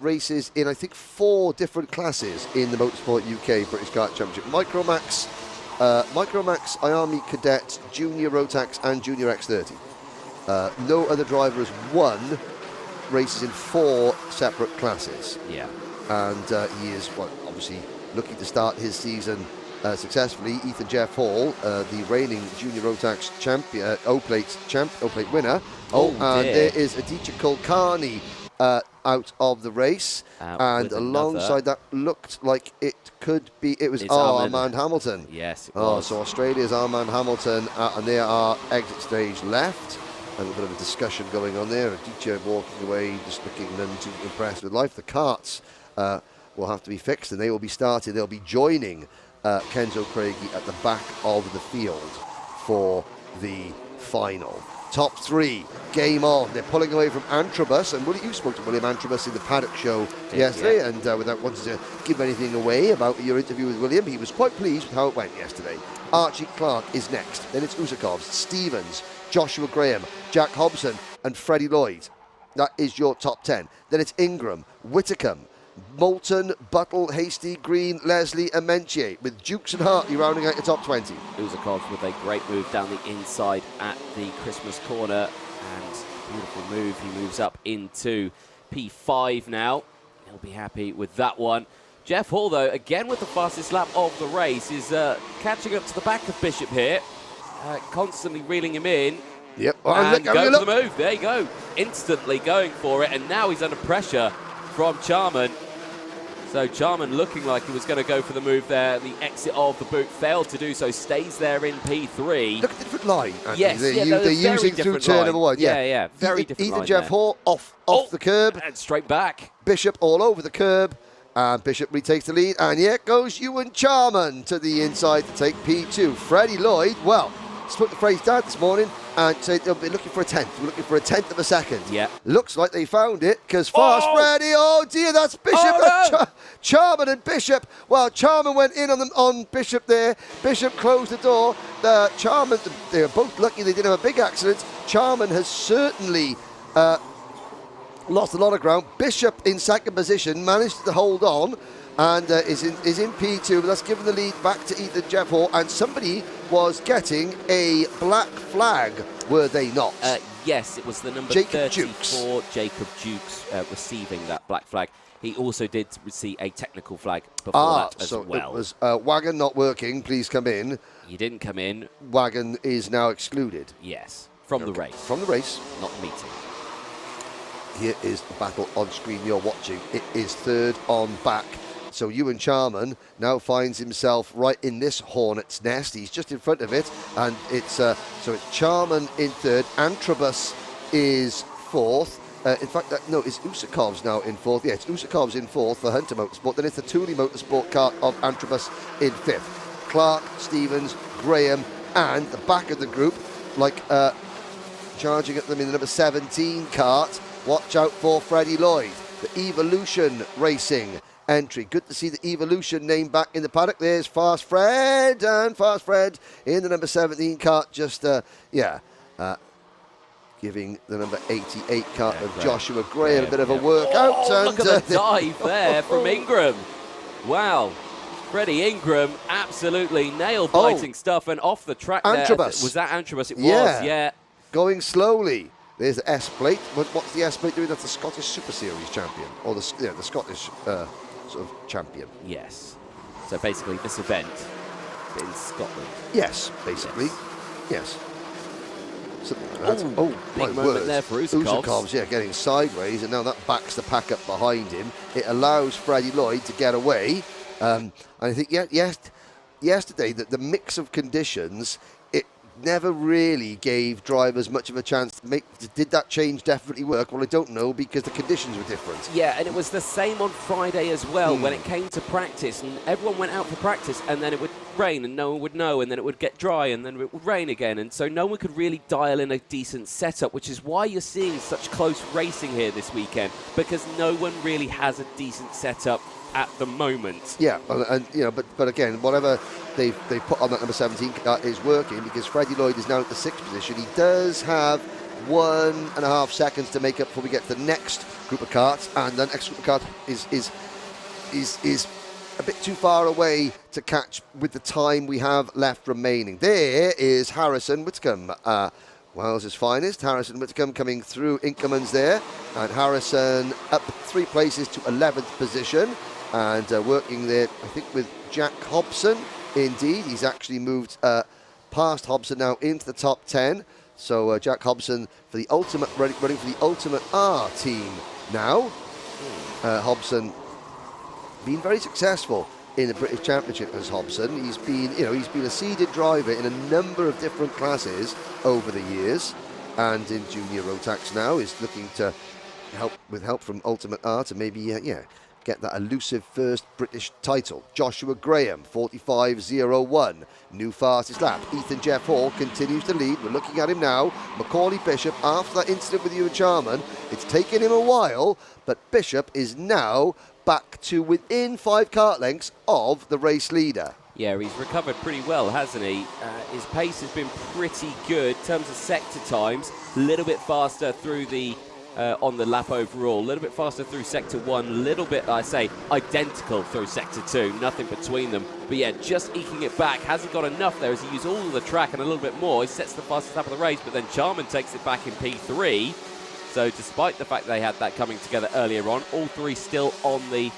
races in, I think, 4 different classes in the Motorsport UK British Kart Championship. Micromax, IARMY Cadet, Junior Rotax, and Junior X30. No other driver has won races in 4 separate classes. Yeah. And he is, obviously looking to start his season successfully. Ethan Jeff Hall, the reigning Junior Rotax champion, O Plate winner. And there is Aditya Kulkarni out of the race, and alongside that looked like it could be. It was Armand Hamilton. Yes. It was. So Australia's Armand Hamilton, and there are exit stage left. A little bit of a discussion going on there. Aditya walking away, just looking none too impressed with life. The karts will have to be fixed, and they will be starting. They'll be joining Kenzo Craigie at the back of the field for the final. Top 3, game on. They're pulling away from Antrobus, and you spoke to William Antrobus in the paddock show yesterday, and without wanting to give anything away about your interview with William, he was quite pleased with how it went yesterday. Archie Clark is next, then it's Usakovs, Stevens, Joshua Graham, Jack Hobson, and Freddie Lloyd. That is your top 10. Then it's Ingram, Whitacombe, Moulton, Buttle, Hasty, Green, Leslie, and Mentier, with Dukes and Hartley rounding out the top 20. Uzakovs with a great move down the inside at the Christmas corner, and beautiful move. He moves up into P5 now. He'll be happy with that one. Jeff Hall, though, again with the fastest lap of the race, is catching up to the back of Bishop here, constantly reeling him in. Yep. And go for the move. There you go. Instantly going for it, and now he's under pressure from Charman. So Charman looking like he was going to go for the move there. The exit of the boot failed to do so, stays there in P3. Look at the different line. Yes, they're using through turn number 1. Yeah, very different line Jeff Hall off the curb. And straight back. Bishop all over the curb. And Bishop retakes the lead. And here goes Ewan Charman to the inside to take P2. Freddie Lloyd, well, split the phrase down this morning and said they'll be looking for a tenth. We're looking for a tenth of a second. Yeah. Looks like they found it because fast Freddie, oh dear, that's Bishop. Oh, no. Charman and Bishop. Well, Charman went in on Bishop there. Bishop closed the door. Charman, they were both lucky they didn't have a big accident. Charman has certainly lost a lot of ground. Bishop in second position managed to hold on and is in P2, but that's given the lead back to Ethan Jeff Hall, and somebody was getting a black flag, were they not? Yes, it was the number Jacob 34, Jukes. Jacob Jukes, receiving that black flag. He also did receive a technical flag before that as so well. It was Wagon not working, please come in. He didn't come in. Wagon is now excluded. Yes, from the race. From the race. Not the meeting. Here is the battle on screen you're watching. It is third on back. So Ewan Charman now finds himself right in this hornet's nest. He's just in front of it, and it's so it's Charman in third. Antrobus is fourth. In fact, no, it's Usakov's now in fourth. Yeah, it's Usakov's in fourth for Hunter Motorsport. Then it's the Tooley Motorsport kart of Antrobus in fifth. Clark, Stevens, Graham, and the back of the group, like charging at them in the number 17 kart. Watch out for Freddie Lloyd, the Evolution Racing entry. Good to see the Evolution name back in the paddock. There's Fast Fred, and Fast Fred in the number 17 kart, just giving the number 88 kart of Joshua Graham a bit of a workout. And look at the dive there from Ingram. Wow. Freddie Ingram, absolutely nail-biting stuff, and off the track Antrobus. there. Was that Antrobus? It was, yeah. Going slowly. There's the S plate. What's the S plate doing? That's the Scottish Super Series champion, or the Scottish sort of champion. Yes. So basically, this event in Scotland. Yes, basically. Yes. So big moment there for Usakovs. Usakovs, yeah, getting sideways, and now that backs the pack up behind him. It allows Freddie Lloyd to get away. And I think, yesterday, the mix of conditions, it never really gave drivers much of a chance to make. Did that change definitely work? Well, I don't know, because the conditions were different. Yeah, and it was the same on Friday as well when it came to practice, and everyone went out for practice, and then it would rain and no one would know, and then it would get dry and then it would rain again, and so no one could really dial in a decent setup, which is why you're seeing such close racing here this weekend, because no one really has a decent setup at the moment. Yeah, and you know, but again, whatever they put on that number 17 is working, because Freddie Lloyd is now at the 6th position. He does have 1.5 seconds to make up before we get to the next group of karts, and the next group of karts is a bit too far away to catch with the time we have left remaining. There is Harrison Whitcomb, Wales' finest. Harrison Whitcomb coming through Inkerman's there, and Harrison up 3 places to 11th position, and working there, I think, with Jack Hobson. Indeed, he's actually moved past Hobson now into the top 10. So Jack Hobson for the ultimate, running for the Ultimate R team now. Hobson been very successful in the British Championship as Hobson. He's been, he's been a seeded driver in a number of different classes over the years, and in Junior Rotax now is looking to help from Ultimate R to maybe get that elusive first British title. Joshua Graham, 45.01, new fastest lap. Ethan Jeff Hall continues to lead. We're looking at him now. Macaulay Bishop, after that incident with Ewan Charman, it's taken him a while, but Bishop is now back to within 5 kart lengths of the race leader. Yeah, he's recovered pretty well, hasn't he? His pace has been pretty good in terms of sector times. A little bit faster through the on the lap overall, a little bit faster through sector 1, a little bit, I say, identical through sector 2, nothing between them. But yeah, just eking it back. Hasn't got enough there as he used all of the track and a little bit more. He sets the fastest lap of the race, but then Charman takes it back in P3. So despite the fact they had that coming together earlier on, all three still on the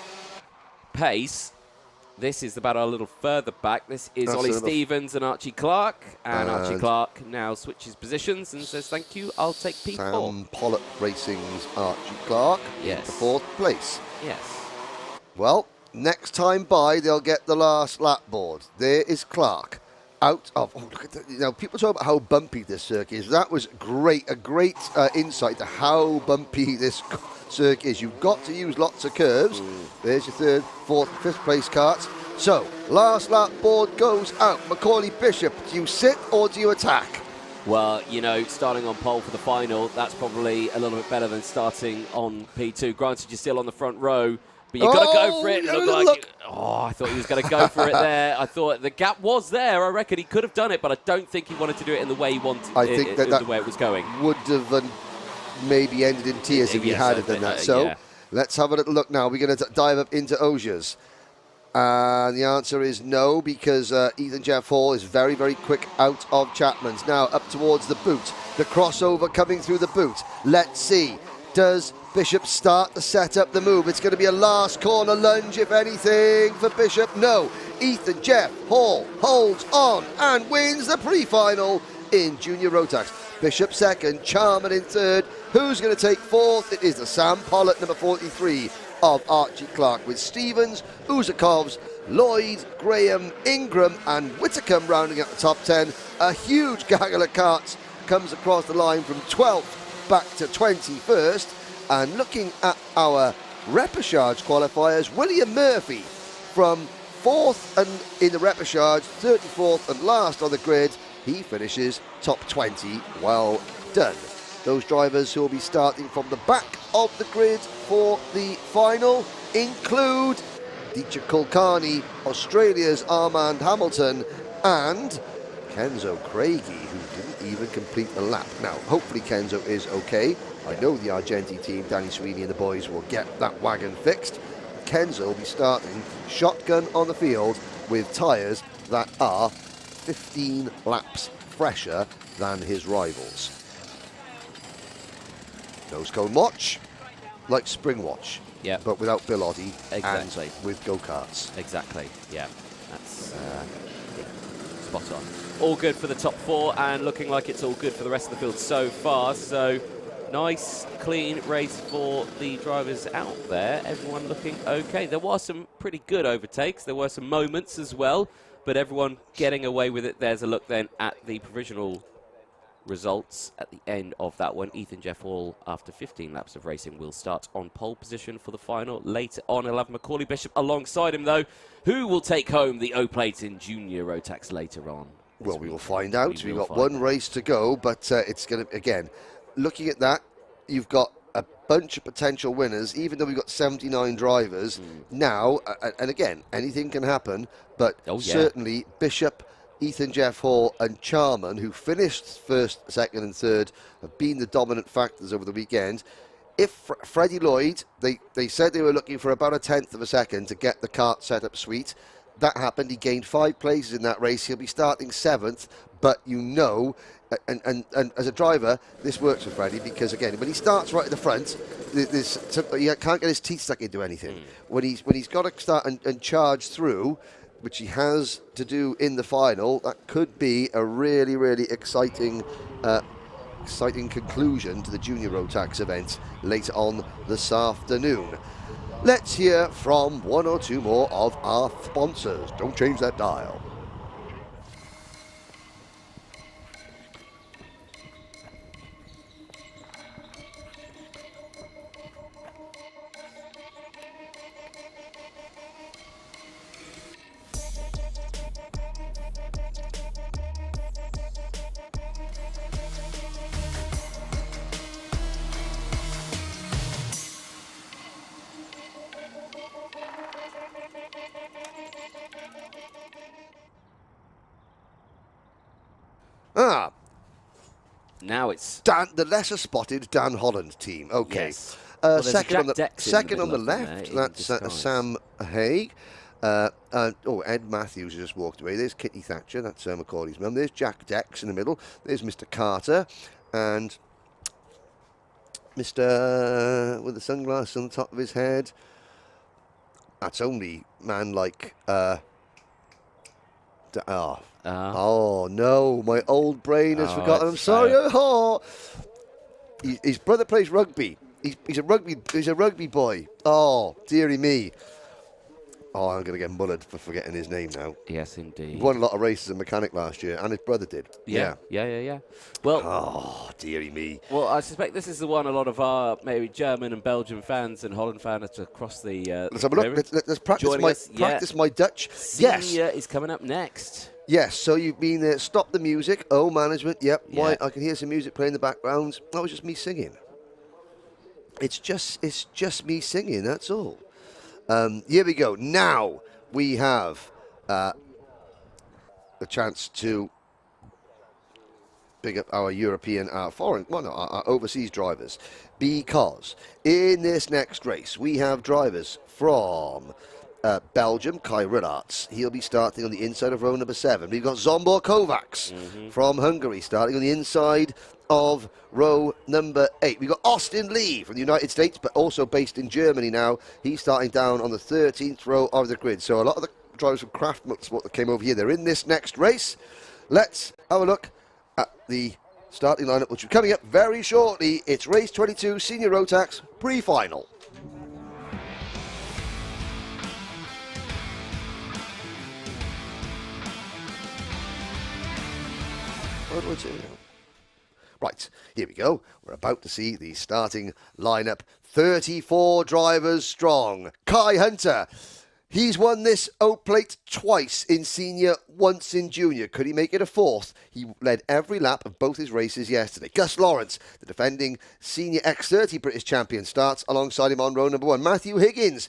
pace. This is the battle a little further back. This is Ollie Stevens and Archie Clark. And Archie Clark now switches positions and says, thank you, I'll take P4. Sam Pollock Racing's Archie Clark into 4th place. Yes. Well, next time by, they'll get the last lap board. There is Clark. Out of, oh, look at that. You know, people talk about how bumpy this circuit is. That was great, a great insight to how bumpy this circuit is. You've got to use lots of curves. There's your 3rd, 4th, 5th place karts. So, last lap board goes out. Macaulay Bishop, do you sit or do you attack? Well, you know, starting on pole for the final, that's probably a little bit better than starting on P2. Granted, you're still on the front row, but you've got to go for it. I thought he was going to go for it there. I thought the gap was there. I reckon he could have done it, but I don't think he wanted to do it in the way he wanted. I think that the way it was going would have maybe ended in tears if he had done that. So let's have a little look now. We're going to dive up into Osiers. And the answer is no, because Ethan Jeff Hall is very, very quick out of Chapman's. Now up towards the boot. The crossover coming through the boot. Let's see. Does Bishop start to set up the move? It's going to be a last corner lunge, if anything, for Bishop. No. Ethan Jeff Hall holds on and wins the pre-final in Junior Rotax. Bishop 2nd, Charman in 3rd. Who's going to take 4th? It is the Sam Pollock, number 43, of Archie Clark, with Stevens, Uzakovs, Lloyd, Graham, Ingram and Whitacombe rounding out the top 10. A huge gaggle of karts comes across the line from 12th back to 21st. And looking at our repechage qualifiers, William Murphy from 4th and in the repechage, 34th and last on the grid. He finishes top 20. Well done. Those drivers who will be starting from the back of the grid for the final include Dietrich Kulkarni, Australia's Armand Hamilton, and Kenzo Craigie, who didn't even complete a lap. Now, hopefully Kenzo is okay. I know the Argenti team, Danny Sweeney and the boys, will get that wagon fixed. Kenzo will be starting shotgun on the field with tyres that are 15 laps fresher than his rivals. Nose cone watch, like spring watch, but without Bill Oddie and with go-karts. Exactly, yeah, that's spot on. All good for the top 4 and looking like it's all good for the rest of the field so far. So nice, clean race for the drivers out there. Everyone looking okay. There were some pretty good overtakes. There were some moments as well, but everyone getting away with it. There's a look then at the provisional results at the end of that one. Ethan Jeff Hall, after 15 laps of racing, will start on pole position for the final. Later on, he'll have Macaulay Bishop alongside him, though. Who will take home the O Plate in Junior Rotax later on? Well, we will find out. We've got one race to go, but it's going to, again, looking at that, you've got a bunch of potential winners, even though we've got 79 drivers now, and again, anything can happen, but certainly Bishop, Ethan Jeff Hall and Charman, who finished 1st, 2nd and 3rd, have been the dominant factors over the weekend. If Freddie Lloyd, they said they were looking for about 1/10 of a second to get the kart set up sweet. That happened. He gained 5 places in that race. He'll be starting 7th, but you know, and as a driver, this works for Freddie because, again, when he starts right at the front, he can't get his teeth stuck into anything. When he's got to start and charge through, which he has to do in the final, that could be a really, really exciting conclusion to the Junior Rotax event later on this afternoon. Let's hear from one or two more of our sponsors. Don't change that dial. Now it's the lesser spotted Dan Holland team. Okay. Yes. Well, second on the left, that's Sam Haig. Ed Matthews just walked away. There's Kitty Thatcher, that's Macaulay's mum. There's Jack Dex in the middle. There's Mr. Carter. And Mr. with the sunglasses on the top of his head. That's only man like... Oh, no, my old brain has forgotten. I'm sorry. Oh. His brother plays rugby. He's a rugby boy. Oh, dearie me. Oh, I'm going to get mullered for forgetting his name now. Yes, indeed. He won a lot of races as a mechanic last year, and his brother did. Yeah. Well, oh, dearie me. Well, I suspect this is the one a lot of our maybe German and Belgian fans and Holland fans across the. Let's have a look. Let's practice my Dutch. Senior is coming up next. Yes, so you've been stop the music. Oh, management. Yep. Yeah. Why? I can hear some music playing in the background. That was just me singing. It's just me singing. That's all. Here we go. Now we have the chance to big up our European, our overseas drivers, because in this next race we have drivers from Belgium, Kai Rilarts. He'll be starting on the inside of row number 7. We've got Zsombor Kovacs from Hungary starting on the inside of row number 8. We've got Austin Lee from the United States, but also based in Germany now. He's starting down on the 13th row of the grid. So a lot of the drivers from Craft Motorsport that came over here, they're in this next race. Let's have a look at the starting lineup, which is coming up very shortly. It's race 22, Senior Rotax pre-final. What do I do now? Right, here we go. We're about to see the starting lineup. 34 drivers strong. Kai Hunter. He's won this O Plate twice in senior, once in junior. Could he make it a fourth? He led every lap of both his races yesterday. Gus Lawrence, the defending senior X30 British champion, starts alongside him on row number 1. Matthew Higgins,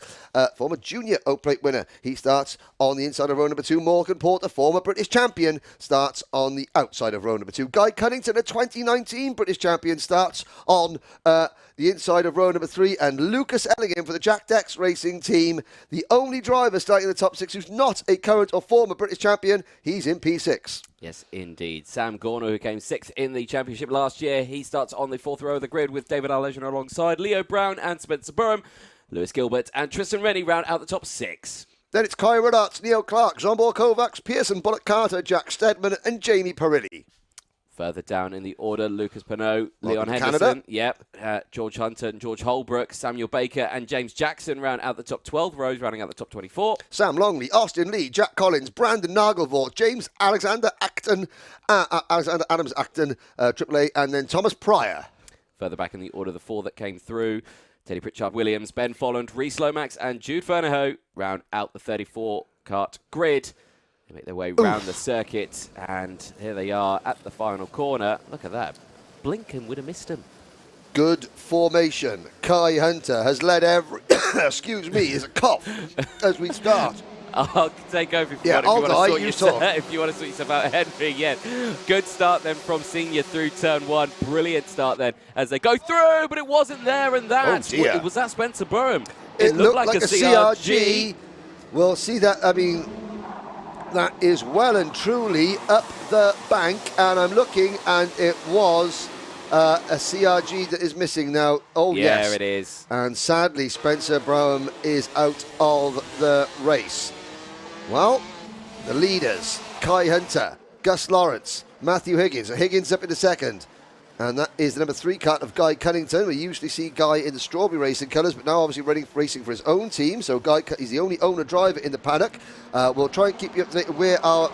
former junior O Plate winner. He starts on the inside of row number 2. Morgan Porter, former British champion, starts on the outside of row number 2. Guy Cunnington, a 2019 British champion, starts on the inside of row number 3. And Lucas Ellingham for the Jack Dex Racing team, the only driver starting in the top 6 who's not a current or former British champion. He's in P6. Yes, indeed. Sam Gorner, who came 6th in the championship last year, he starts on the 4th row of the grid with David Allegin alongside Leo Brown and Spencer Burham. Lewis Gilbert and Tristan Rennie round out the top 6. Then it's Kai Rilarts, Neil Clark, Zsombor Kovacs, Pearson, Bullock Carter, Jack Steadman and Jamie Perilli. Further down in the order, Lucas Pinot, Leon Henderson, George Hunter and George Holbrook, Samuel Baker and James Jackson round out the top 12 rows, rounding out the top 24. Sam Longley, Austin Lee, Jack Collins, Brandon Nagelvort, James Alexander Acton, Alexander Adams Acton, AAA, and then Thomas Pryor. Further back in the order, the 4 that came through, Teddy Pritchard-Williams, Ben Folland, Reece Lomax and Jude Fernahoe round out the 34 kart grid. They make their way round the circuit, and here they are at the final corner. Look at that. Blinken would have missed him. Good formation. Kai Hunter has led every... excuse me, is a cough as we start. I'll take over if you if you want to sort yourself out, Henry. Yeah, good start then from senior through turn 1. Brilliant start then as they go through, but it wasn't there, and that was that Spencer Burham. It looked like a CRG. We'll see that. I mean, that is well and truly up the bank, and I'm looking, and it was a CRG that is missing now. Oh, yes. Yeah, it is. And sadly, Spencer Burham is out of the race. Well, the leaders, Kai Hunter, Gus Lawrence, Matthew Higgins. Higgins up in the second. And that is the number 3 kart of Guy Cunnington. We usually see Guy in the strawberry racing colours, but now obviously racing for his own team. So Guy is the only owner driver in the paddock. We'll try and keep you up to date where our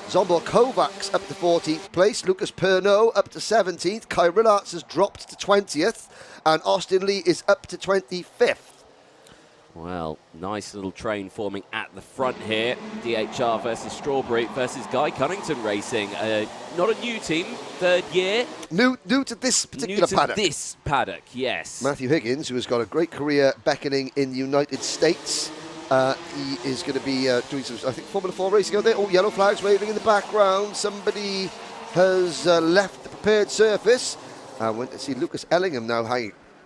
Zsombor Kovacs up to 14th place. Lucas Perneau up to 17th. Kai Rilarts has dropped to 20th. And Austin Lee is up to 25th. Well, nice little train forming at the front here. DHR versus Strawberry versus Guy Cunnington Racing. Not a new team, 3rd year. New to this particular paddock. This paddock, yes. Matthew Higgins, who has got a great career beckoning in the United States. He is going to be doing some, I think, Formula 4 racing out there. Oh, yellow flags waving in the background. Somebody has left the prepared surface. I went to see Lucas Ellingham now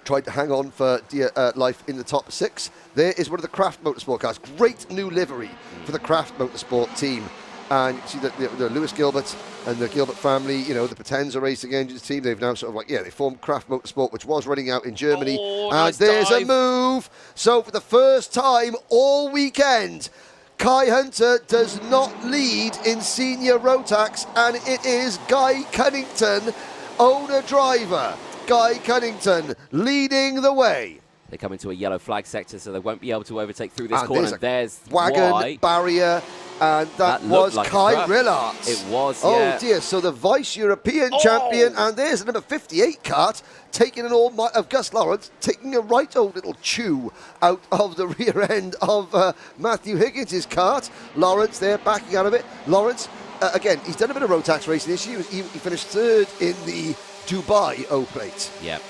tried to hang on for dear life in the top 6. There is one of the Craft Motorsport cars. Great new livery for the Craft Motorsport team. And you see that the Lewis Gilbert and the Gilbert family, you know, the Potenza Racing Engines team, they've now sort of they formed Kraft Motorsport, which was running out in Germany. Oh, and nice there's dive. a move. So for the first time all weekend, Kai Hunter does not lead in Senior Rotax, and it is Guy Cunnington, owner-driver. Guy Cunnington leading the way. They come into a yellow flag sector, so they won't be able to overtake through this corner. There's wagon why. barrier, and that was like Kai Rillarts. It was, Oh yeah. dear, so the Vice-European champion, and there's the number 58 Kart, taking an all of Gus Lawrence, taking a right old little chew out of the rear end of Matthew Higgins' Kart. Lawrence there backing out of it. Lawrence, again, he's done a bit of Rotax racing this year. He finished third in the Dubai O Plate. Yep.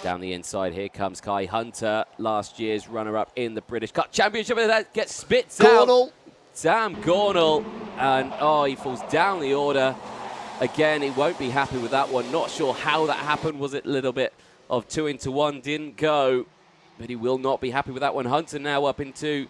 Down the inside, here comes Kai Hunter, last year's runner-up in the British Kart Championship. That gets spits out. Sam Gornall, and he falls down the order. Again, he won't be happy with that one. Not sure how that happened. Was it a little bit of 2 into 1? Didn't go, but he will not be happy with that one. Hunter now up into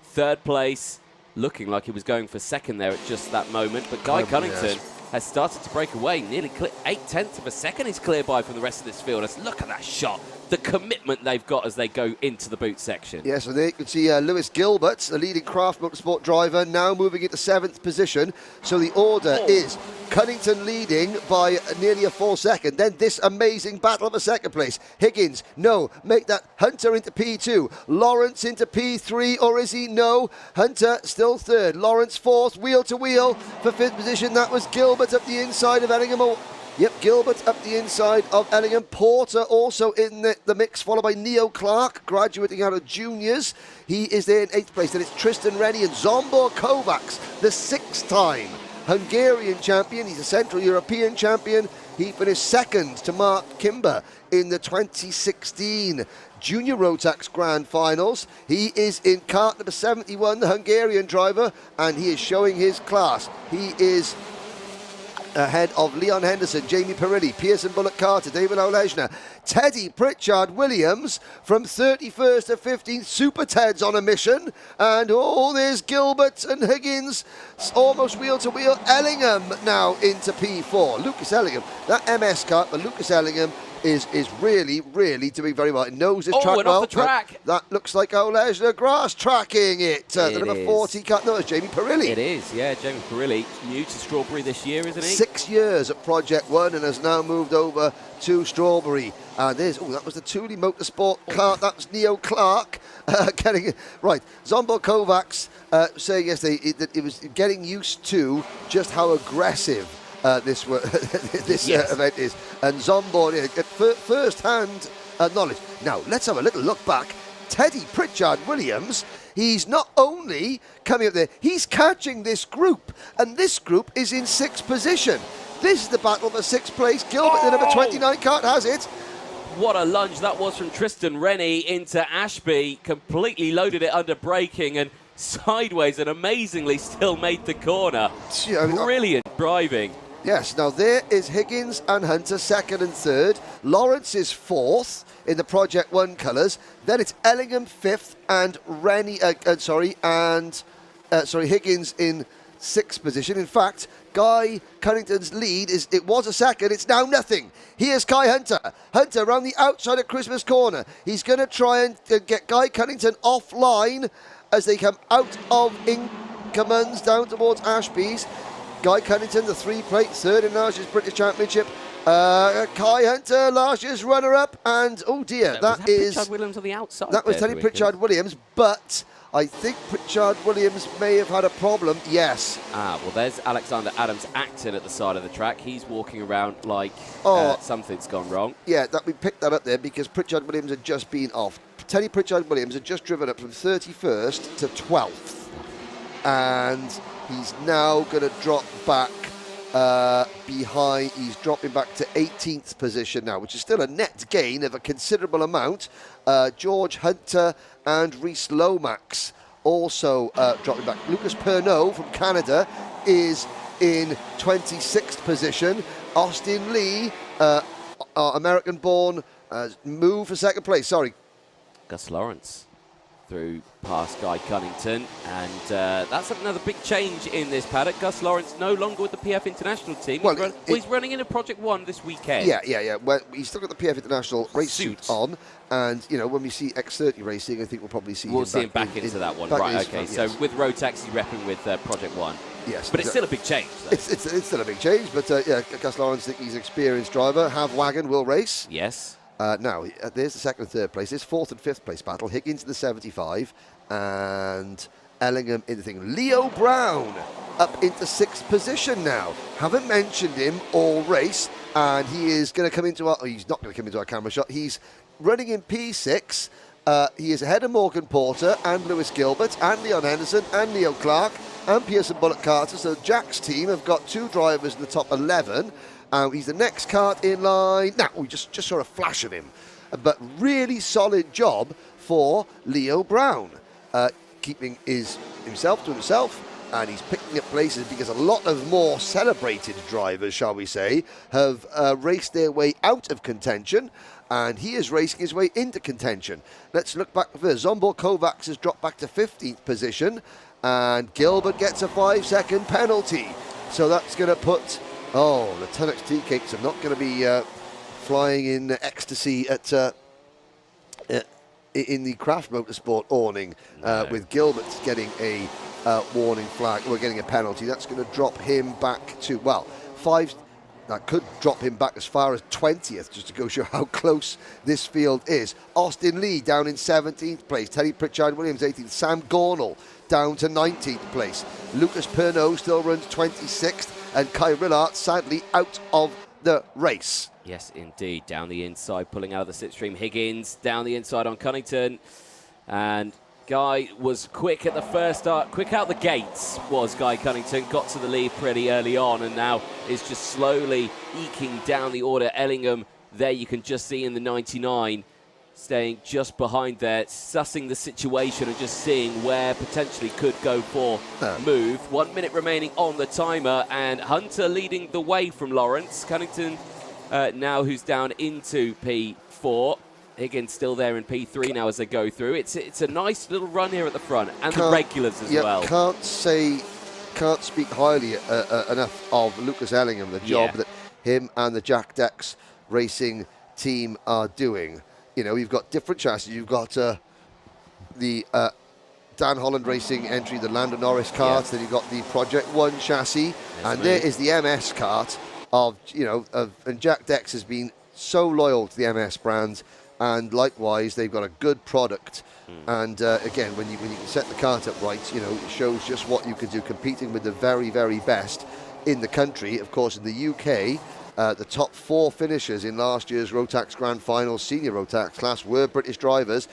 third place, looking like he was going for second there at just that moment. But Guy Cunnington has started to break away. Nearly 8/10 of a second he's clear by from the rest of this field. Let's look at that shot. The commitment they've got as they go into the boot section. Yes, and there you can see Lewis Gilbert, the leading Kraft Motorsport driver, now moving into 7th position. So the order is Cunnington leading by nearly a full second. Then this amazing battle of a second place. Higgins, no, make that. Hunter into P2. Lawrence into P3, or is he? No. Hunter still third. Lawrence fourth, wheel to wheel for 5th position. That was Gilbert up the inside of Ellingham. Yep, Gilbert up the inside of Ellingham. Porter also in the mix, followed by Neo Clark, graduating out of juniors. He is there in 8th place. Then it's Tristan Rennie and Zombor Kovacs, the 6th-time Hungarian champion. He's a Central European champion. He finished second to Mark Kimber in the 2016 Junior Rotax Grand Finals. He is in kart number 71, the Hungarian driver, and he is showing his class. He is ahead of Leon Henderson, Jamie Perilli, Pearson Bullock Carter, David Olejna, Teddy Pritchard Williams from 31st to 15th. Super Ted's on a mission. And there's Gilbert and Higgins almost wheel to wheel. Ellingham now into P4. Lucas Ellingham, that MS kart, but Lucas Ellingham is really, really doing very well. It knows his track and well. Off the track. That looks like Olejna grass tracking it. The number 40 kart. No, it's Jamie Perilli. It is, yeah. Jamie Perilli, new to Strawberry this year, isn't he? 6 years at Project One and has now moved over to Strawberry. And there's, that was the Thule Motorsport kart. That was Neo Clark getting it right. Zombor Kovacs saying yesterday that it was getting used to just how aggressive this event is. And Zombor, first-hand knowledge. Now, let's have a little look back. Teddy Pritchard Williams, he's not only coming up there, he's catching this group. And this group is in 6th position. This is the battle for 6th place. Gilbert, the number 29 kart, has it. What a lunge that was from Tristan Rennie into Ashby. Completely loaded it under braking and sideways, and amazingly still made the corner. Brilliant driving. Yes, now there is Higgins and Hunter, 2nd and 3rd. Lawrence is 4th in the Project One colours. Then it's Ellingham 5th and Higgins in 6th position. In fact, Guy Cunnington's lead was a 2nd. It's now nothing. Here's Kai Hunter. Hunter around the outside of Christmas Corner. He's going to try and get Guy Cunnington offline as they come out of Inkermans down towards Ashby's. Guy Cunnington, the 3-plate, 3rd in last year's British Championship. Kai Hunter, last year's runner-up, and was Pritchard Williams on the outside. That was Teddy Pritchard Williams, but I think Pritchard Williams may have had a problem. Yes. Well, there's Alexander Adams Acton at the side of the track. He's walking around like something's gone wrong. Yeah, we picked that up there because Pritchard Williams had just been off. Teddy Pritchard Williams had just driven up from 31st to 12th, and he's now going to drop back behind. He's dropping back to 18th position now, which is still a net gain of a considerable amount. George Hunter and Reese Lomax also dropping back. Lucas Perneau from Canada is in 26th position. Austin Lee, American-born, moved for 2nd place. Sorry. Gus Lawrence through past Guy Cunnington, and that's another big change in this paddock. Gus Lawrence no longer with the PF International team. Well, he's running in a Project 1 this weekend. Yeah. Well, he's still got the PF International race suit on, and when we see X30 racing, I think we'll probably see him back into that one. Right, okay. So with Rotax, he's repping with Project 1. Yes. But it's still a big change. It's still a big change, but Gus Lawrence, I think he's an experienced driver. Have Wagon will race. Yes. Now, there's the second and third place. There's fourth and fifth place battle. Higgins in the 75 and Ellingham in the thing. Leo Brown up into sixth position now. Haven't mentioned him all race, and he is going to come into our... Oh, he's not going to come into our camera shot. He's running in P6. He is ahead of Morgan Porter and Lewis Gilbert and Leon Henderson and Leo Clark and Pearson Bullock Carter. So Jack's team have got 2 drivers in the top 11. He's the next kart in line. Now, we just saw a flash of him. But really solid job for Leo Brown. Keeping himself to himself. And he's picking up places because a lot of more celebrated drivers, shall we say, have raced their way out of contention. And he is racing his way into contention. Let's look back first. Zombor Kovacs has dropped back to 15th position. And Gilbert gets a 5-second penalty. So that's going to put... Oh, the Tunnocks tea cakes are not going to be flying in ecstasy at in the Craft Motorsport awning with Gilbert getting a warning flag. We're getting a penalty. That's going to drop him back to, well, 5. That could drop him back as far as 20th, just to go show how close this field is. Austin Lee down in 17th place. Terry Pritchard-Williams 18th. Sam Gornall down to 19th place. Lucas Pernaut still runs 26th. And Kai Rillart sadly out of the race. Yes, indeed. Down the inside, pulling out of the slipstream. Higgins down the inside on Cunnington. And Guy was quick at the first start. Quick out the gates was Guy Cunnington. Got to the lead pretty early on and now is just slowly eking down the order. Ellingham there you can just see in the 99. Staying just behind there, sussing the situation and just seeing where potentially could go for move. 1 minute remaining on the timer, and Hunter leading the way from Lawrence. Cunnington now who's down into P4. Higgins still there in P3 now as they go through. It's a nice little run here at the front, and the regulars as well. Can't speak highly enough of Lucas Ellingham, the job that him and the Jack Dex Racing team are doing. You've got different chassis. You've got the Dan Holland Racing entry, the Lando Norris kart. Then you've got the Project 1 chassis. And there is the MS kart and Jack Dex has been so loyal to the MS brand. And likewise, they've got a good product. And again, when you can set the kart up right, it shows just what you can do, competing with the very, very best in the country. Of course, in the UK, the top 4 finishers in last year's Rotax Grand Final Senior Rotax class were British drivers.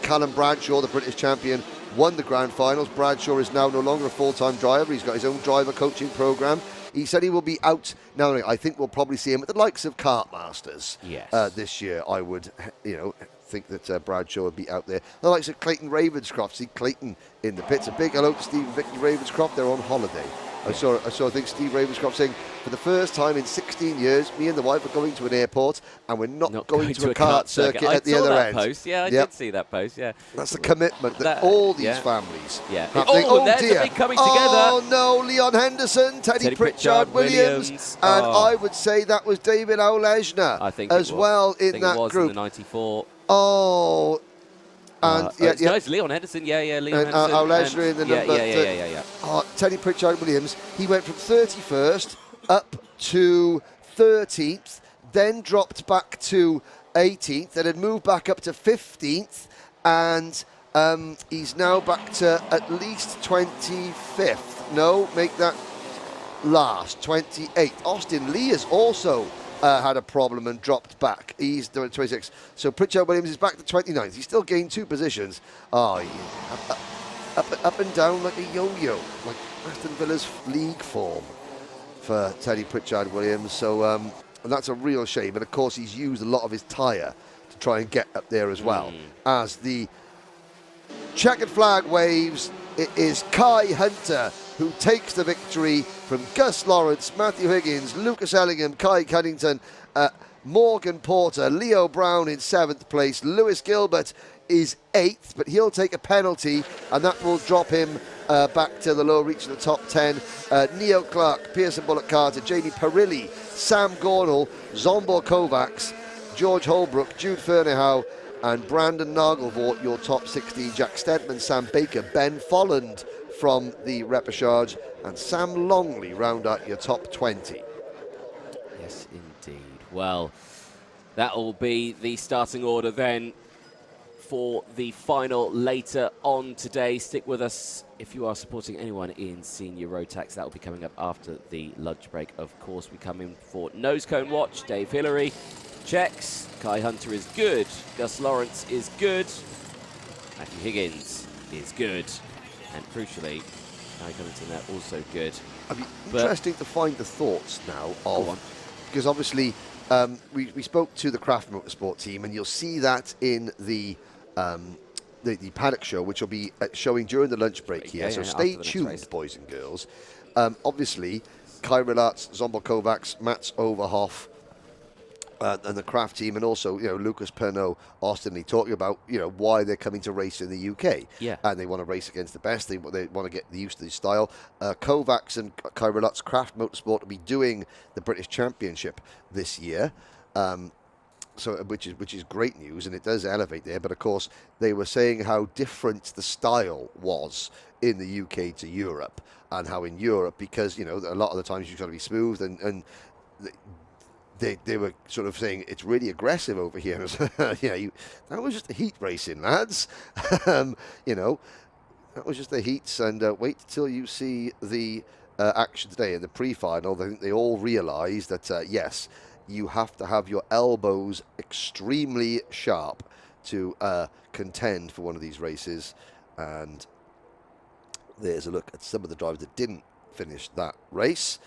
Callum Bradshaw, the British champion, won the Grand Finals. Bradshaw is now no longer a full-time driver. He's got his own driver coaching program. He said he will be out. Now, I think we'll probably see him at the likes of Kart Masters this year. I would, think that Bradshaw would be out there. The likes of Clayton Ravenscroft. See Clayton in the pits. A big hello to Steve and Vicky Ravenscroft. They're on holiday. I saw, I think, Steve Ravenscroft saying, for the first time in 16 years, me and the wife are going to an airport and we're not going to a kart circuit at the other end. Post. Yeah, I did see that post, yeah. That's the commitment that all these families have. Oh, dear. Coming together. Oh, no, Leon Henderson, Teddy Pritchard-Williams, and I would say that was David Auleshna as well in that group. In the 94. Oh, and no, it's Leon Henderson. Leon Henderson. Auleshna in the number. Teddy Pritchard-Williams, he went from 31st up to 13th, then dropped back to 18th, then had moved back up to 15th, and he's now back to at least 25th. No, make that last, 28th. Austin Lee has also had a problem and dropped back. He's doing 26th. So Pritchard-Williams is back to 29th. He still gained 2 positions. Oh, yeah. Up and down like a yo-yo, like Aston Villa's league form for Teddy Pritchard-Williams. So and that's a real shame. And of course, he's used a lot of his tyre to try and get up there as well. As the checkered flag waves, it is Kai Hunter who takes the victory from Gus Lawrence, Matthew Higgins, Lucas Ellingham, Kai Cunnington, Morgan Porter, Leo Brown in 7th place, Lewis Gilbert is 8th, but he'll take a penalty, and that will drop him back to the lower reach of the top 10. Neo Clark, Pearson Bullock Carter, Jamie Perilli, Sam Gornall, Zombor Kovacs, George Holbrook, Jude Ferneyhough, and Brandon Nagelvort, your top 16. Jack Stedman, Sam Baker, Ben Folland from the repechage, and Sam Longley round out your top 20. Yes, indeed. Well, that will be the starting order then for the final later on today. Stick with us if you are supporting anyone in Senior Rotax. That will be coming up after the lunch break. Of course, we come in for Nose Cone Watch. Dave Hillary checks. Kai Hunter is good. Gus Lawrence is good. Matthew Higgins is good. And crucially, Kai Covington are also good. I mean, interesting to find the thoughts now of, because obviously we spoke to the Craft Motorsport team, and you'll see that in the paddock show, which will be showing during the lunch break here. So stay tuned, boys and girls. Obviously, Kai Relatz, Zombor Kovacs, Mats Overhoff, and the Craft team, and also, you know, Lucas Pernod, Austin Lee, talking about, you know, why they're coming to race in the UK. Yeah. And they want to race against the best. They want to get used to the style. Kovacs and Kai Relatz Craft Motorsport will be doing the British Championship this year. So which is great news, and it does elevate there. But of course, they were saying how different the style was in the UK to Europe, and how in Europe, because, you know, a lot of the times you've got to be smooth, and they were sort of saying it's really aggressive over here. Yeah, that was just the heat racing, lads. You know, that was just the heats, and wait till you see the action today in the pre-final. I think they all realised that yes, you have to have your elbows extremely sharp to contend for one of these races. And there's a look at some of the drivers that didn't finish that race.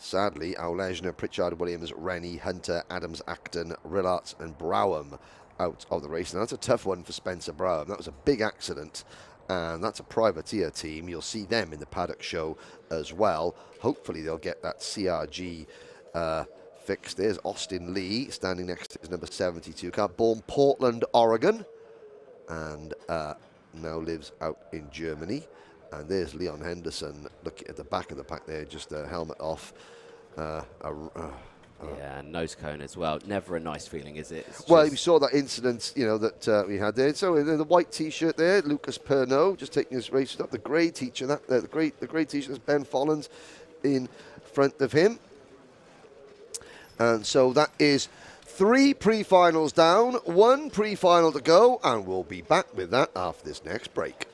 Sadly, Aulejner, Pritchard, Williams, Rennie, Hunter, Adams, Acton, Rillarts and Browham out of the race. Now, that's a tough one for Spencer Browham. That was a big accident, and that's a privateer team. You'll see them in the paddock show as well. Hopefully, they'll get that CRG fixed. There's Austin Lee standing next to his number 72 car, born Portland, Oregon, and now lives out in Germany. And there's Leon Henderson looking at the back of the pack there, just a helmet off. Yeah, nose cone as well. Never a nice feeling, is it? Well, we saw that incident, you know, that we had there. So in the white T-shirt there, Lucas Pernod just taking his race up. The grey T-shirt, the grey T-shirt is Ben Folland in front of him. And so that is 3 pre-finals down, 1 pre-final to go, and we'll be back with that after this next break.